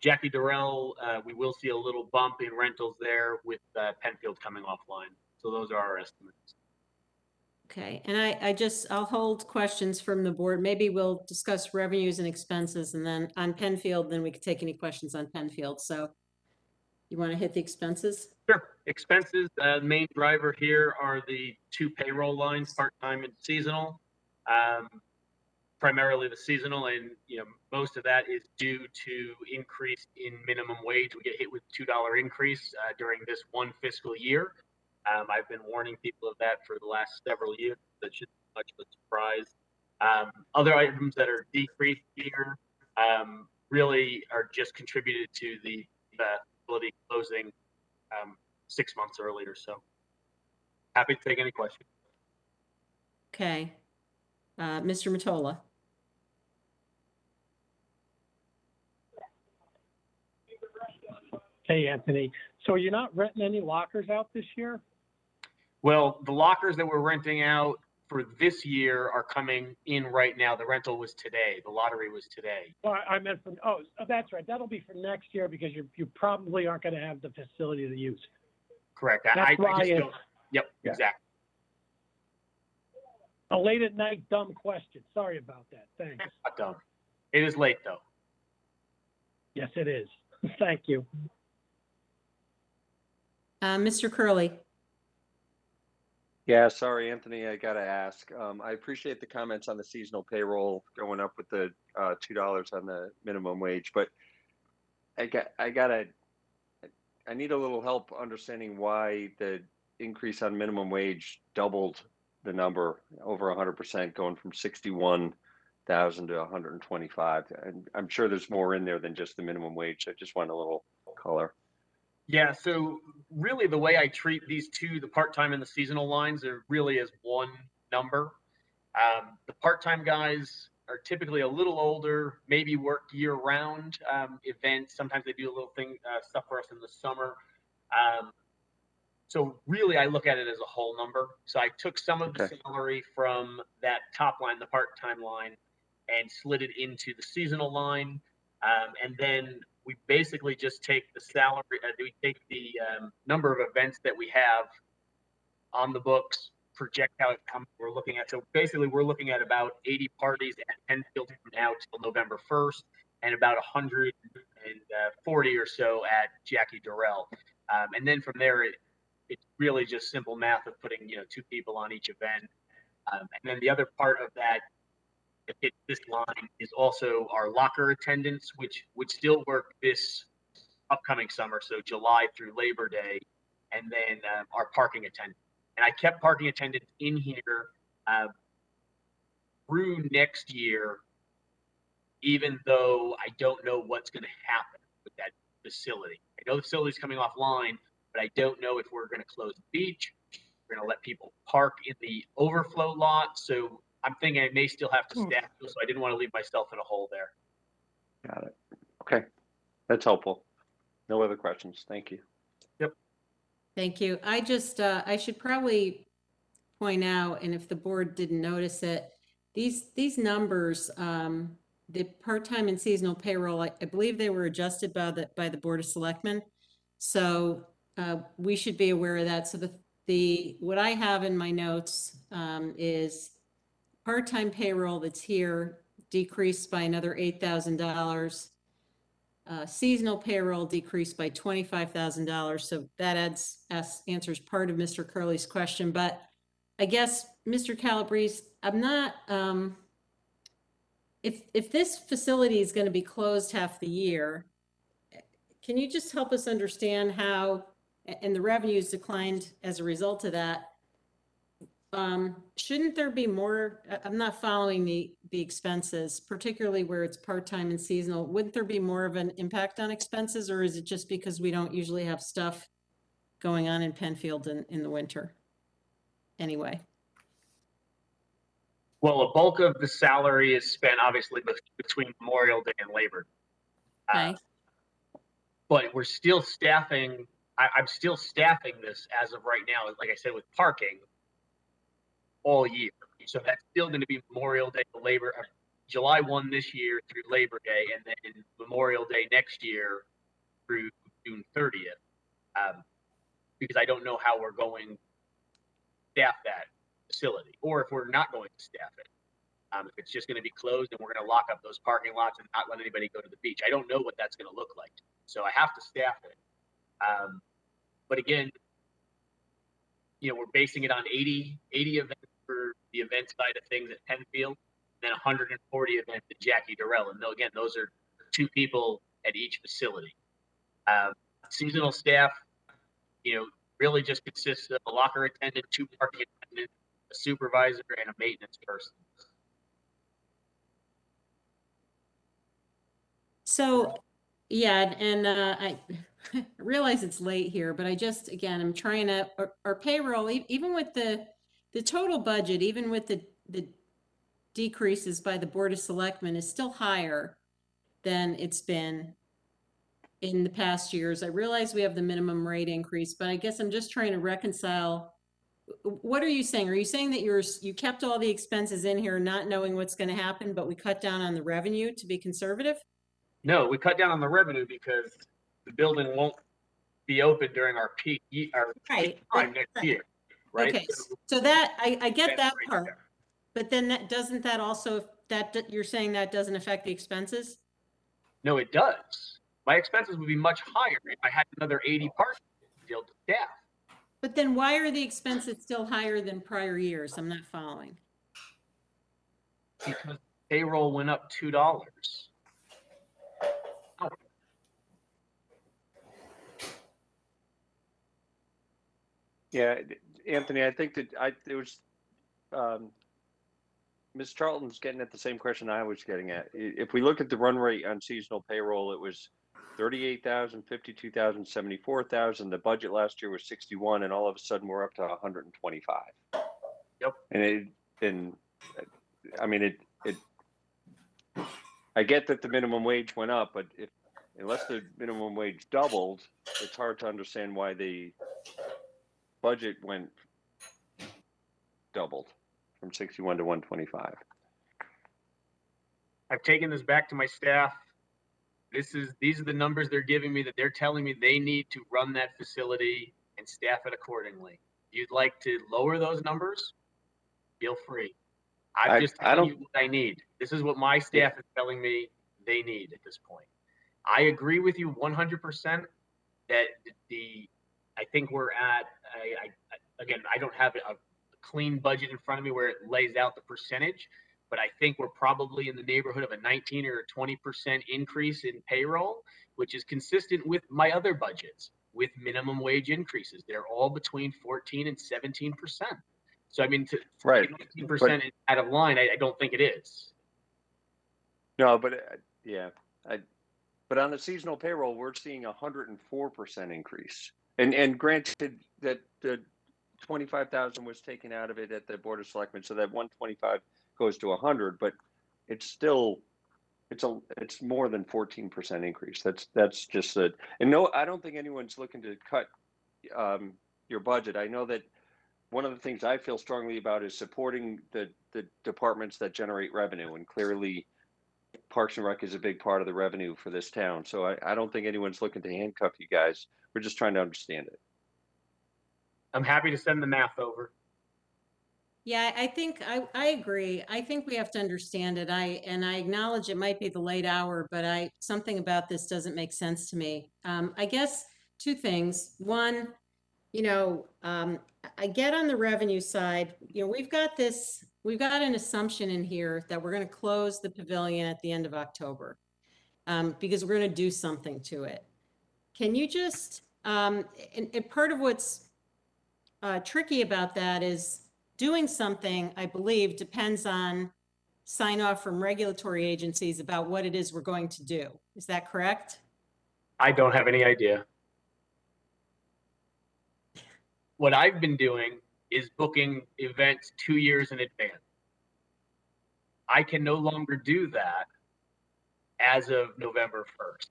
Jackie Durrell, we will see a little bump in rentals there with Penfield coming offline. So those are our estimates. Okay, and I'll hold questions from the board. Maybe we'll discuss revenues and expenses, and then on Penfield, then we could take any questions on Penfield. So you want to hit the expenses? Sure. Expenses, main driver here are the two payroll lines, part-time and seasonal. Primarily the seasonal, and most of that is due to increase in minimum wage. We get hit with $2 increase during this one fiscal year. I've been warning people of that for the last several years. That shouldn't be much of a surprise. Other items that are decreased here really are just contributed to the facility closing 6 months earlier. So happy to take any questions. Okay. Mr. Mottola. Hey, Anthony. So you're not renting any lockers out this year? Well, the lockers that we're renting out for this year are coming in right now. The rental was today. The lottery was today. Well, I meant for, oh, that's right. That'll be for next year because you probably aren't going to have the facility to use. Correct. That's I why just it's, don't. Yep, yeah. exactly. A late at night dumb question. Sorry about that. Thanks. Not dumb. It is late though. Yes, it is. Thank you. Mr. Curley. Yeah, sorry, Anthony, I gotta ask. I appreciate the comments on the seasonal payroll going up with the $2 on the minimum wage, but I need a little help understanding why the increase on minimum wage doubled the number over 100%, going from 61,000 to 125. And I'm sure there's more in there than just the minimum wage. I just want a little color. Yeah, so really the way I treat these two, the part-time and the seasonal lines, are really as one number. The part-time guys are typically a little older, maybe work year-round events. Sometimes they do a little stuff for us in the summer. So really I look at it as a whole number. So I took some of the salary from that top line, the part-time line, and slid it into the seasonal line. And then we basically just take the salary, we take the number of events that we have on the books, project how it comes, we're looking at. So basically we're looking at about 80 parties at Penfield from now till November 1st, and about 140 or so at Jackie Durrell. And then from there, it's really just simple math of putting, 2 people on each event. And then the other part of that, this line is also our locker attendance, which would still work this upcoming summer, so July through Labor Day, and then our parking attendant. And I kept parking attendants in here through next year, even though I don't know what's going to happen with that facility. I know the facility's coming offline, but I don't know if we're going to close the beach. We're going to let people park in the overflow lot. So I'm thinking I may still have to staff, so I didn't want to leave myself in a hole there. Got it. Okay, that's helpful. No other questions. Thank you. Yep. Thank you. I should probably point out, and if the board didn't notice it, these numbers, the part-time and seasonal payroll, I believe they were adjusted by the Board of Selectmen. So we should be aware of that. So what I have in my notes is part-time payroll that's here decreased by another $8,000. Seasonal payroll decreased by $25,000. So that answers part of Mr. Curley's question. But I guess, Mr. Calabrese, I'm not, if this facility is going to be closed half the year, can you just help us understand how, and the revenues declined as a result of that, shouldn't there be more? I'm not following the expenses, particularly where it's part-time and seasonal. Wouldn't there be more of an impact on expenses, or is it just because we don't usually have stuff going on in Penfield in the winter? Anyway. Well, a bulk of the salary is spent obviously between Memorial Day and Labor Day. Okay. But we're still staffing. I'm still staffing this as of right now. Like I said, with parking, all year. So that's still going to be Memorial Day, July 1 this year through Labor Day, and then Memorial Day next year through June 30th. Because I don't know how we're going to staff that facility, or if we're not going to staff it. If it's just going to be closed and we're going to lock up those parking lots and not let anybody go to the beach. I don't know what that's going to look like. So I have to staff it. But again, we're basing it on 80 events for the event side of things at Penfield, then 140 events at Jackie Durrell. And again, those are 2 people at each facility. Seasonal staff, really just consists of a locker attendant, 2 parking attendants, a supervisor, and a maintenance person. So, yeah, and I realize it's late here, but again, I'm trying to, our payroll, even with the total budget, even with the decreases by the Board of Selectmen, is still higher than it's been in the past years. I realize we have the minimum rate increase, but I guess I'm just trying to reconcile. What are you saying? Are you saying that you kept all the expenses in here not knowing what's going to happen, but we cut down on the revenue to be conservative? No, we cut down on the revenue because the building won't be open during our peak time next year. Right. Okay, so that I get that part, but then doesn't that also, that you're saying that doesn't affect the expenses? No, it does. My expenses would be much higher if I had another 80 parking field to staff. But then why are the expenses still higher than prior years? I'm not following. Because payroll went up $2. Yeah, Anthony, I think that it was Ms. Charlton's getting at the same question I was getting at. If we look at the run rate on seasonal payroll, it was 38,000, 52,000, 74,000. The budget last year was 61, and all of a sudden we're up to 125. Yep. And I get that the minimum wage went up, but unless the minimum wage doubled, it's hard to understand why the budget went doubled from 61 to 125. I've taken this back to my staff. These are the numbers they're giving me, that they're telling me they need to run that facility and staff it accordingly. If you'd like to lower those numbers, feel free. I'm just telling you what I need. This is what my staff is telling me they need at this point. I agree with you 100% that I think we're at, again, I don't have a clean budget in front of me where it lays out the percentage, but I think we're probably in the neighborhood of a 19 or a 20% increase in payroll, which is consistent with my other budgets with minimum wage increases. They're all between 14 and 17%. So, I mean, 19% is out of line. I don't think it is. No, but but on the seasonal payroll, we're seeing 104% increase. And granted that the 25,000 was taken out of it at the Board of Selectmen, so that 125 goes to 100, but it's still it's more than 14% increase. That's just and no, I don't think anyone's looking to cut your budget. I know that one of the things I feel strongly about is supporting the departments that generate revenue, and clearly Parks and Rec is a big part of the revenue for this town. So I don't think anyone's looking to handcuff you guys. We're just trying to understand it. I'm happy to send the math over. Yeah, I think I agree. I think we have to understand it. I acknowledge it might be the late hour, but something about this doesn't make sense to me. I guess 2 things. One, I get on the revenue side, we've got an assumption in here that we're going to close the pavilion at the end of October, because we're going to do something to it. Can you just, and part of what's tricky about that is doing something, I believe, depends on sign off from regulatory agencies about what it is we're going to do. Is that correct? I don't have any idea. What I've been doing is booking events 2 years in advance. I can no longer do that as of November 1st.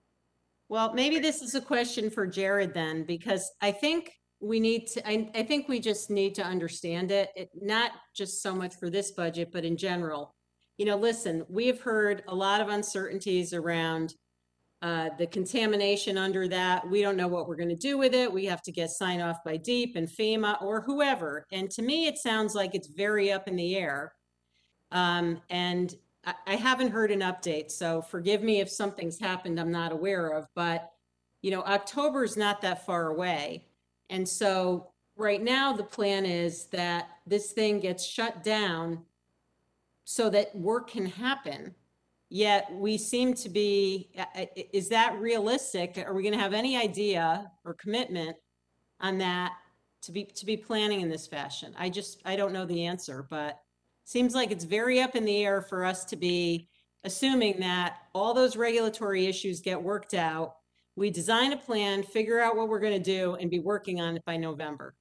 Well, maybe this is a question for Jared then, because I think we need to, I think we just need to understand it, not just so much for this budget, but in general. You know, listen, we've heard a lot of uncertainties around the contamination under that. We don't know what we're going to do with it. We have to get sign off by DEEP and FEMA or whoever. And to me, it sounds like it's very up in the air. And I haven't heard an update, so forgive me if something's happened I'm not aware of, but you know, October is not that far away. And so right now the plan is that this thing gets shut down so that work can happen. Yet we seem to be, is that realistic? Are we going to have any idea or commitment on that to be planning in this fashion? I don't know the answer, but seems like it's very up in the air for us to be assuming that all those regulatory issues get worked out. We design a plan, figure out what we're going to do, and be working on it by November.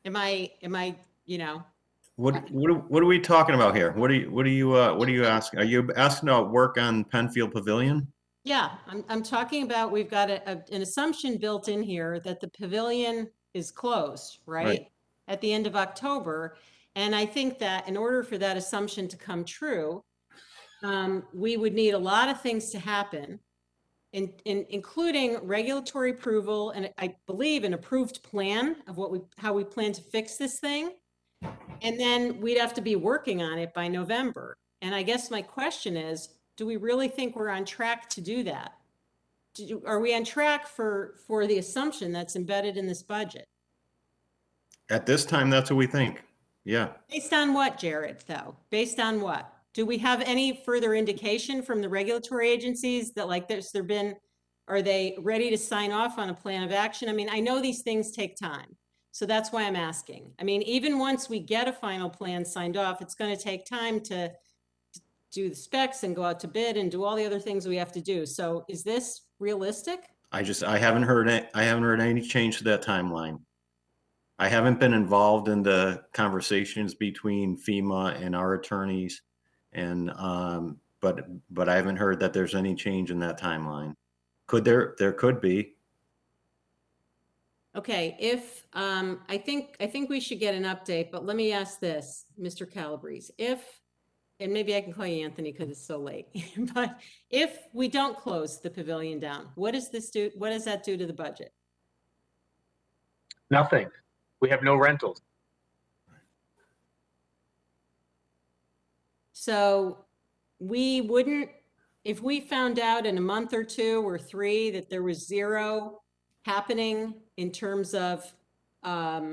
Am I, you know? What are we talking about here? What are you asking? Are you asking about work on Penfield Pavilion? Yeah, I'm talking about, we've got an assumption built in here that the pavilion is closed, right? At the end of October. And I think that in order for that assumption to come true, we would need a lot of things to happen, including regulatory approval and I believe an approved plan of how we plan to fix this thing. And then we'd have to be working on it by November. And I guess my question is, do we really think we're on track to do that? Are we on track for the assumption that's embedded in this budget? At this time, that's what we think. Yeah. Based on what, Jared, though? Based on what? Do we have any further indication from the regulatory agencies that like are they ready to sign off on a plan of action? I mean, I know these things take time. So that's why I'm asking. I mean, even once we get a final plan signed off, it's going to take time to do the specs and go out to bid and do all the other things we have to do. So is this realistic? I haven't heard any change to that timeline. I haven't been involved in the conversations between FEMA and our attorneys, and but I haven't heard that there's any change in that timeline. There could be. Okay, if I think we should get an update, but let me ask this, Mr. Calabrese, and maybe I can call you Anthony because it's so late, but if we don't close the pavilion down, what does that do to the budget? Nothing. We have no rentals. So we wouldn't, if we found out in a month or 2 or 3 that there was zero happening in terms of FEMA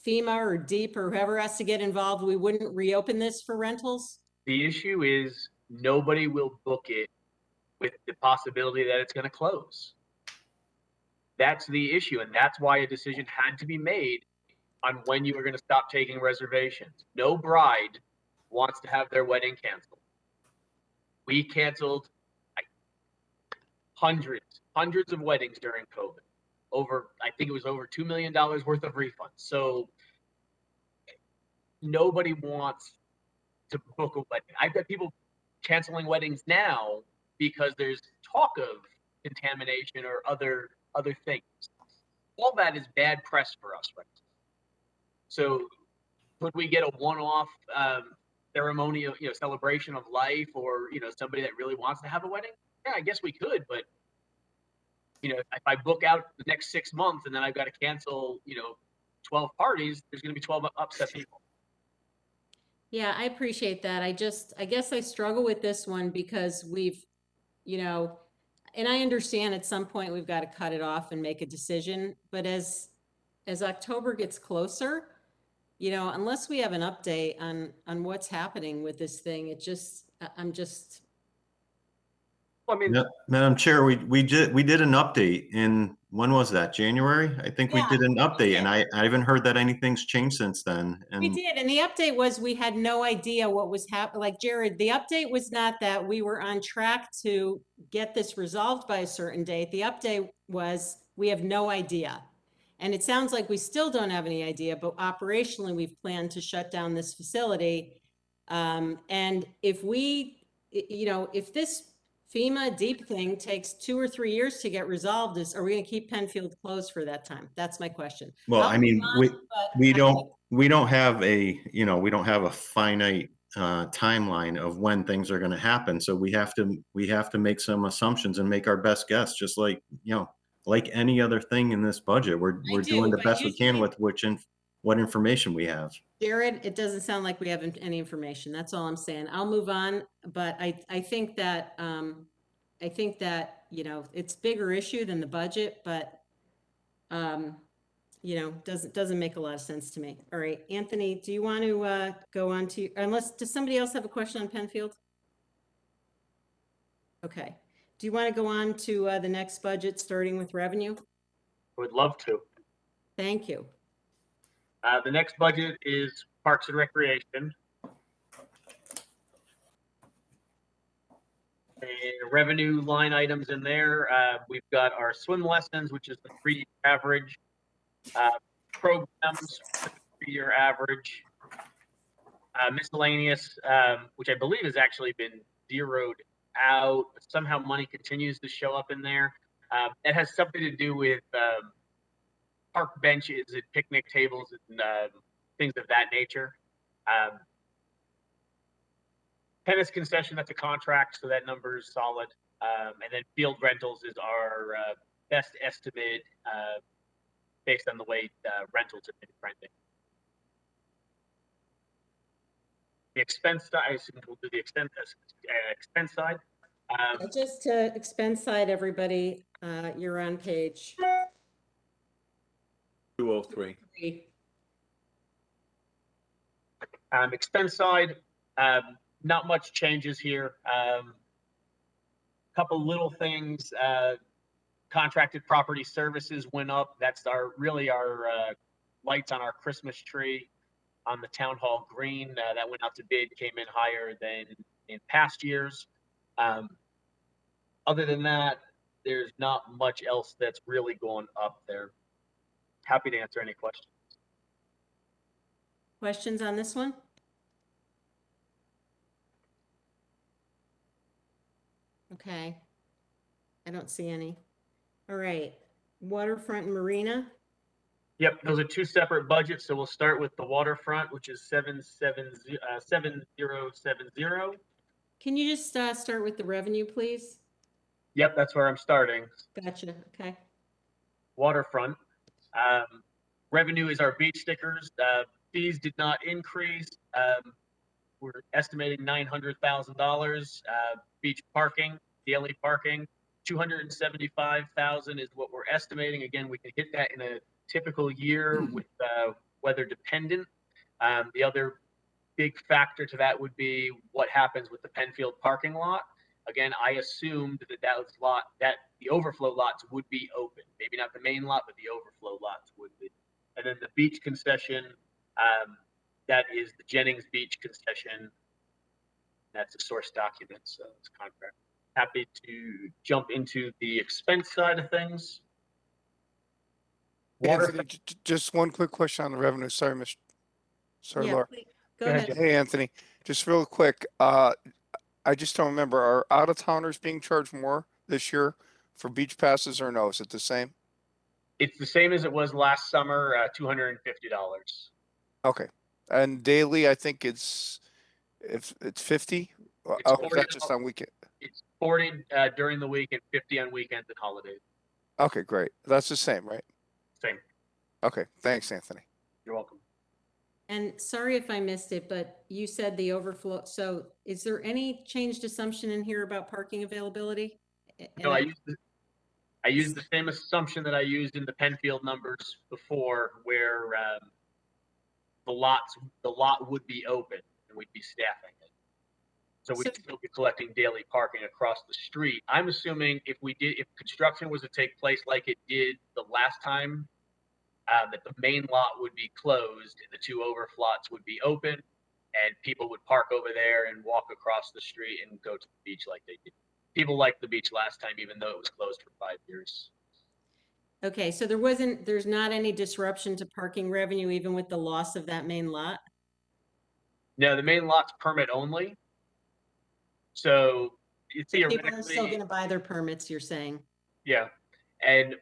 or DEEP or whoever has to get involved, we wouldn't reopen this for rentals? The issue is nobody will book it with the possibility that it's going to close. That's the issue, and that's why a decision had to be made on when you were going to stop taking reservations. No bride wants to have their wedding canceled. We canceled hundreds of weddings during COVID. I think it was over $2 million worth of refunds. So nobody wants to book a wedding. I've got people canceling weddings now because there's talk of contamination or other things. All that is bad press for us right now. So could we get a one-off ceremonial, celebration of life, or somebody that really wants to have a wedding? Yeah, I guess we could, but if I book out the next 6 months and then I've got to cancel 12 parties, there's going to be 12 upset people. Yeah, I appreciate that. I guess I struggle with this one because we've, and I understand at some point we've got to cut it off and make a decision, but as October gets closer, unless we have an update on what's happening with this thing, Well, I mean, Madam Chair, we did an update in, when was that? January? I think we did an update, and I haven't heard that anything's changed since then. And we did, and the update was we had no idea what was happening. Like Jared, the update was not that we were on track to get this resolved by a certain date. The update was we have no idea. And it sounds like we still don't have any idea, but operationally we've planned to shut down this facility. And if if this FEMA deep thing takes 2 or 3 years to get resolved. Are we going to keep Penfield closed for that time? That's my question. Well, I'll I move mean, on, but we I don't think- we don't have a, you know, we don't have a finite timeline of when things are going to happen. So we have to make some assumptions and make our best guess, just like, you know, like any other thing in this budget. We're doing the but best we can with what information we have. Jared, it doesn't sound like we have any information. That's all I'm saying. I'll move on, but I think that you know, it's bigger issue than the budget, but you know, doesn't make a lot of sense to me. All right, Anthony, do you want to go on to, does somebody else have a question on Penfield? Okay. Do you want to go on to the next budget, starting with revenue? I would love to. Thank you. The next budget is Parks and Recreation. And revenue line items in there, we've got our swim lessons, which is the 3-year average, programs, 3-year average, miscellaneous, which I believe has actually been zeroed out, but somehow money continues to show up in there. It has something to do with park benches and picnic tables and things of that nature. Tennis concession, that's a contract, so that number is solid. And then field rentals is our best estimate based on the way rentals have been trending. The expense side, we'll do the expense side. Just to expense side, everybody, you're on page 203. Expense side, not much changes here. Couple little things. Contracted property services went up. That's our lights on our Christmas tree on the town hall green. That went out to bid, came in higher than in past years. Other than that, there's not much else that's really going up there. Happy to answer any questions. Questions on this one? Okay. I don't see any. All right. Waterfront and Marina. Yep, those are two separate budgets. So we'll start with the waterfront, which is 7070. Can you just start with the revenue, please? Yep, that's where I'm starting. Gotcha. Okay. Waterfront. Revenue is our beach stickers. Fees did not increase. We're estimating $900,000. Beach parking, daily parking, $275,000 is what we're estimating. Again, we can hit that in a typical year with weather dependent. The other big factor to that would be what happens with the Penfield parking lot. Again, I assumed that the overflow lots would be open. Maybe not the main lot, but the overflow lots would be. And then the beach concession, that is the Jennings Beach concession. That's a source document, so it's contract. Happy to jump into the expense side of things. Anthony, just one quick question on the revenue. Sorry, Yeah, Laura. please. Go ahead. Hey, Anthony, just real quick. I just don't remember, are out-of-towners being charged more this year for beach passes or no? Is it the same? It's the same as it was last summer, $250. Okay. And daily, I think it's 50? It's Oh, is 40 that just on weekend? It's 40 during the week and 50 on weekends and holidays. Okay, great. That's the same, right? Same. Okay, thanks, Anthony. You're welcome. And sorry if I missed it, but you said the overflow. So is there any changed assumption in here about parking availability? No, I used the same assumption that I used in the Penfield numbers before, where the lot would be open and we'd be staffing it. So we'd still be collecting daily parking across the street. I'm assuming if construction was to take place like it did the last time, that the main lot would be closed and the two overflots would be open and people would park over there and walk across the street and go to the beach like they did. People liked the beach last time, even though it was closed for 5 years. Okay, so there's not any disruption to parking revenue even with the loss of that main lot? No, the main lot's permit only. So People are still theoretically, gonna buy their permits, you're saying? yeah. And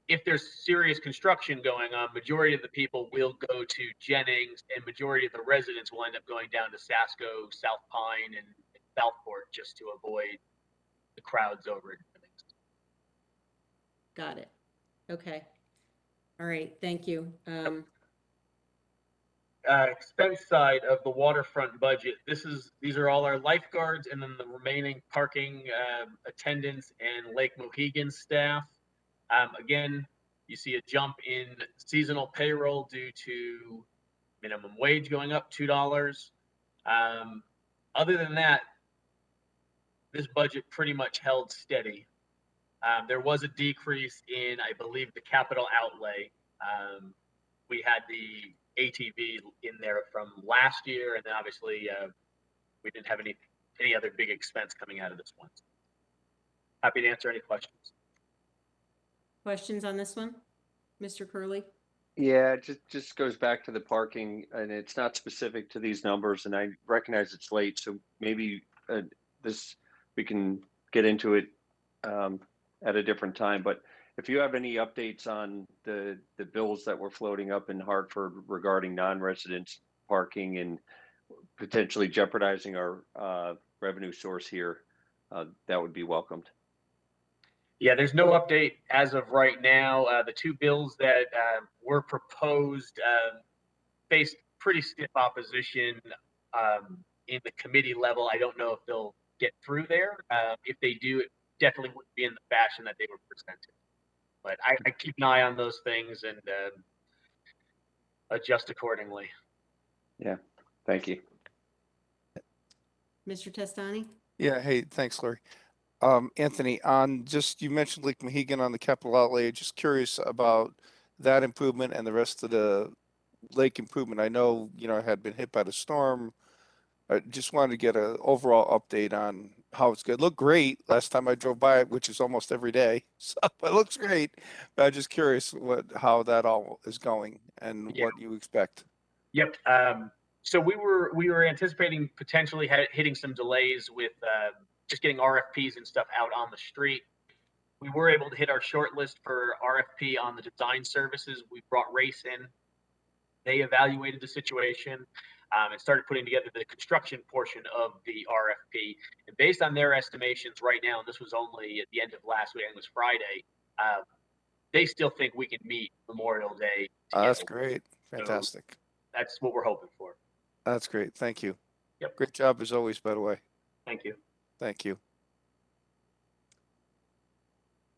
if there's serious construction going on, majority of the people will go to Jennings, and majority of the residents will end up going down to Sasco, South Pine, and Southport just to avoid the crowds over at Jennings. Got it. Okay. All right, thank you. Expense side of the waterfront budget, these are all our lifeguards and then the remaining parking attendants and Lake Mohegan staff. Again, you see a jump in seasonal payroll due to minimum wage going up $2. Other than that, this budget pretty much held steady. There was a decrease in, I believe, the capital outlay. We had the ATV in there from last year, and then obviously we didn't have any other big expense coming out of this one. Happy to answer any questions. Questions on this one, Mr. Curley? Yeah, it just goes back to the parking, and it's not specific to these numbers, and I recognize it's late, so maybe we can get into it at a different time. But if you have any updates on the bills that were floating up in Hartford regarding non-residents parking and potentially jeopardizing our revenue source here, that would be welcomed. Yeah, there's no update as of right now. The two bills that were proposed faced pretty stiff opposition in the committee level. I don't know if they'll get through there. If they do, it definitely wouldn't be in the fashion that they were presented. But I keep an eye on those things and adjust accordingly. Yeah, thank you. Mr. Testani? Yeah, hey, thanks, Larry. Anthony, you mentioned Lake Mohegan on the capital outlay. Just curious about that improvement and the rest of the lake improvement. I know, it had been hit by the storm. I just wanted to get an overall update on how it's good. It looked great last time I drove by it, which is almost every day. So it looks great. But I'm just curious how that all is going and what you expect. Yep. So we were anticipating potentially hitting some delays with just getting RFPs and stuff out on the street. We were able to hit our short list for RFP on the design services. We brought Race in. They evaluated the situation and started putting together the construction portion of the RFP. And based on their estimations right now, and this was only at the end of last week, it was Friday, they still think we can meet Memorial Day. That's great. Fantastic. So that's what we're hoping for. That's great. Thank you. Yep. Great job as always, by the way. Thank you. Thank you.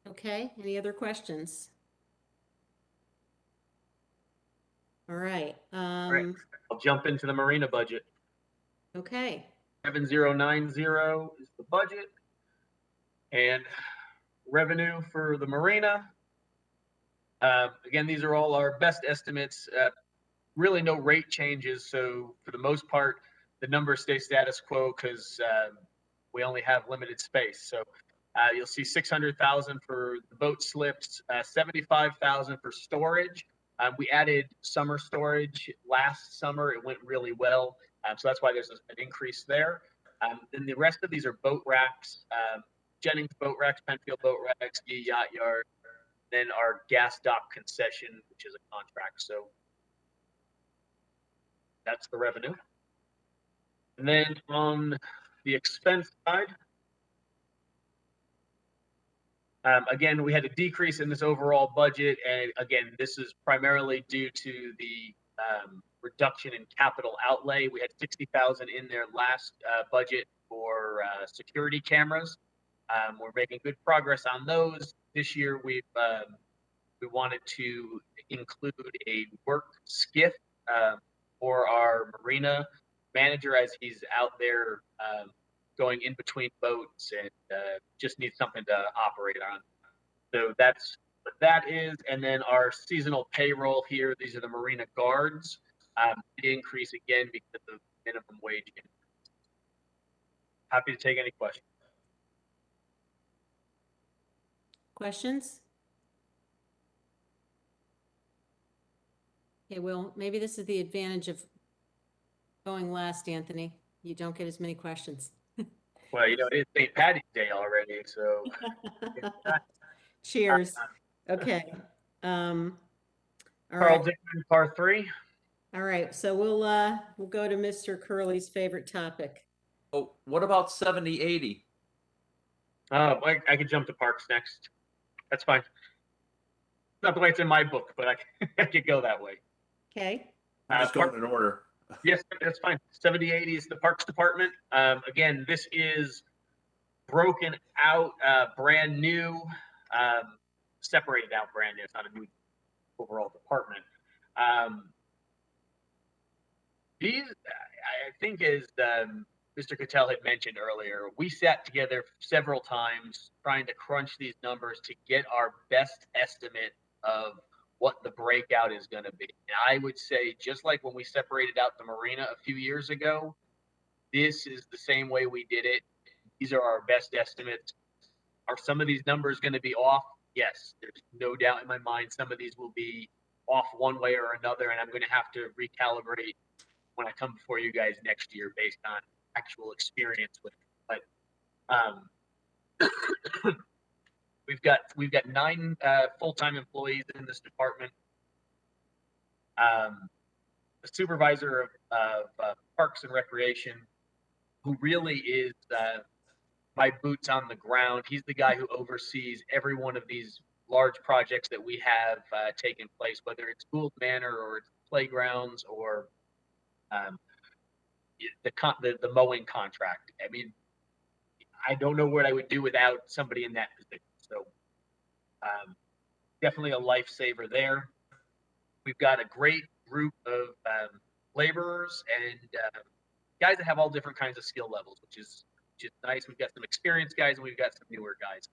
Okay, any other questions? All right. All right. I'll jump into the marina budget. Okay. 7090 is the budget. And revenue for the marina. Again, these are all our best estimates. Really no rate changes. So for the most part, the numbers stay status quo because we only have limited space. So you'll see 600,000 for the boat slips, 75,000 for storage. We added summer storage last summer. It went really well. So that's why there's an increase there. Then the rest of these are boat racks, Jennings boat racks, Penfield boat racks, Yacht Yard, then our gas dock concession, which is a contract. So that's the revenue. And then on the expense side, again, we had a decrease in this overall budget. And again, this is primarily due to the reduction in capital outlay. We had 60,000 in their last budget for security cameras. We're making good progress on those. This year, we wanted to include a work skiff for our marina manager as he's out there going in between boats and just needs something to operate on. So that's what that is. And then our seasonal payroll here, these are the marina guards. It increase again because of minimum wage increase. Happy to take any questions. Questions? Okay, well, maybe this is the advantage of going last, Anthony. You don't get as many questions. Well, you know, it is St. Patty's Day already, so. Cheers. Okay. All Carl right. Dickman, par 3. All right. So we'll go to Mr. Curley's favorite topic. Oh, what about 70/80? I could jump to parks next. That's fine. Not the way it's in my book, but I could go that way. Okay. I'm just going in order. Yes, that's fine. 70/80 is the Parks Department. Again, this is broken out, brand new, separated out brand new. It's not a new overall department. These, I think, as Mr. Cattell had mentioned earlier, we sat together several times trying to crunch these numbers to get our best estimate of what the breakout is going to be. And I would say, just like when we separated out the marina a few years ago, this is the same way we did it. These are our best estimates. Are some of these numbers going to be off? Yes, there's no doubt in my mind some of these will be off one way or another, and I'm going to have to recalibrate when I come before you guys next year based on actual experience with it. But we've got 9 full-time employees in this department. The supervisor of Parks and Recreation, who really is my boots on the ground. He's the guy who oversees every one of these large projects that we have taken place, whether it's Gould Manor or it's playgrounds or the mowing contract. I mean, I don't know what I would do without somebody in that position. So definitely a lifesaver there. We've got a great group of laborers and guys that have all different kinds of skill levels, which is nice. We've got some experienced guys and we've got some newer guys.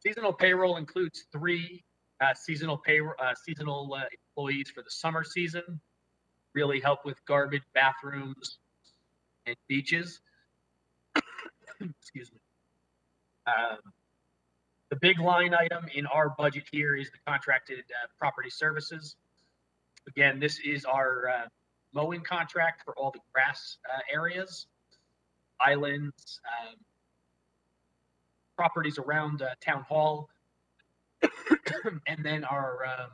Seasonal payroll includes 3 seasonal employees for the summer season. Really help with garbage, bathrooms, and beaches. Excuse me. The big line item in our budget here is the contracted property services. Again, this is our mowing contract for all the grass areas, islands, properties around town hall, and then our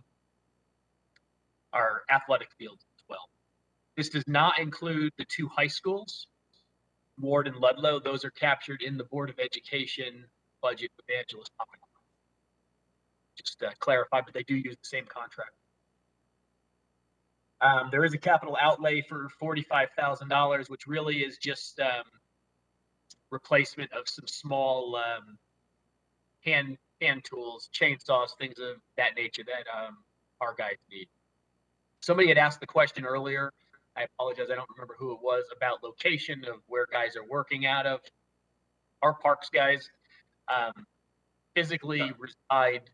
athletic fields as well. This does not include the 2 high schools, Ward and Ludlow. Those are captured in the Board of Education budget with Angela's topic. Just to clarify, but they do use the same contract. There is a capital outlay for $45,000, which really is just replacement of some small hand tools, chainsaws, things of that nature that our guys need. Somebody had asked the question earlier. I apologize, I don't remember who it was, about location of where guys are working out of. Our parks guys physically reside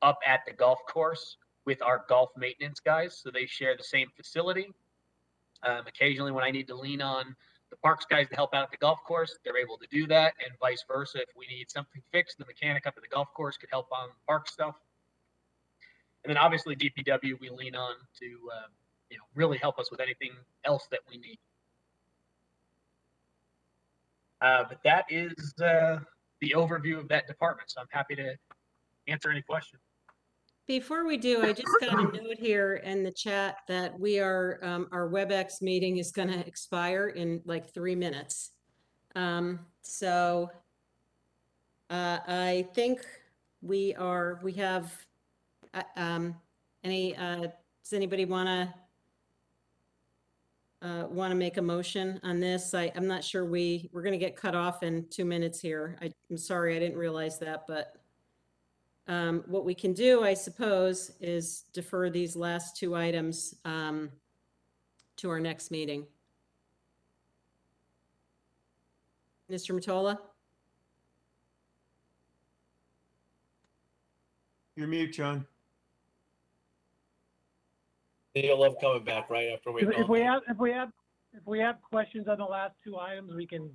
up at the golf course with our golf maintenance guys, so they share the same facility. Occasionally when I need to lean on the parks guys to help out at the golf course, they're able to do that, and vice versa. If we need something fixed, the mechanic up at the golf course could help on park stuff. And then obviously DPW we lean on to really help us with anything else that we need. But that is the overview of that department, so I'm happy to answer any questions. Before we do, I just got a note here in the chat that we are, our WebEx meeting is going to expire in like 3 minutes. So I think we have, does anybody want to make a motion on this? I'm not sure we're going to get cut off in 2 minutes here. I'm sorry, I didn't realize that, but what we can do, I suppose, is defer these last 2 items to our next meeting. Mr. Mottola? You're mute, John. You'll love coming back right after we. If we have questions on the last 2 items, we can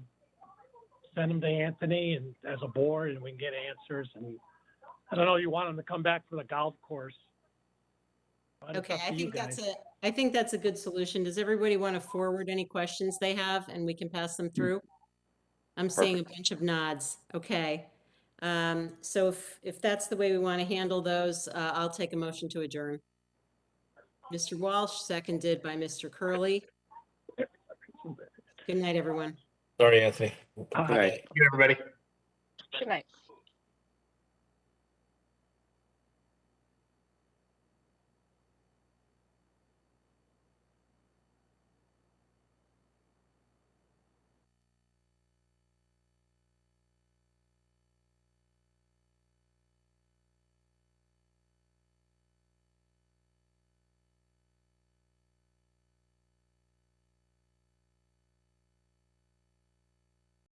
send them to Anthony and as a board, and we can get answers. And I don't know, you want them to come back for the golf course. But it's Okay, up to you guys. I think that's a good solution. Does everybody want to forward any questions they have and we can pass them through? I'm seeing a bunch of nods. Okay. So if that's the way we want to handle those, I'll take a motion to adjourn. Mr. Walsh, seconded by Mr. Curley. Good night, everyone. Sorry, Anthony. Good night. Thank you, everybody. Good night.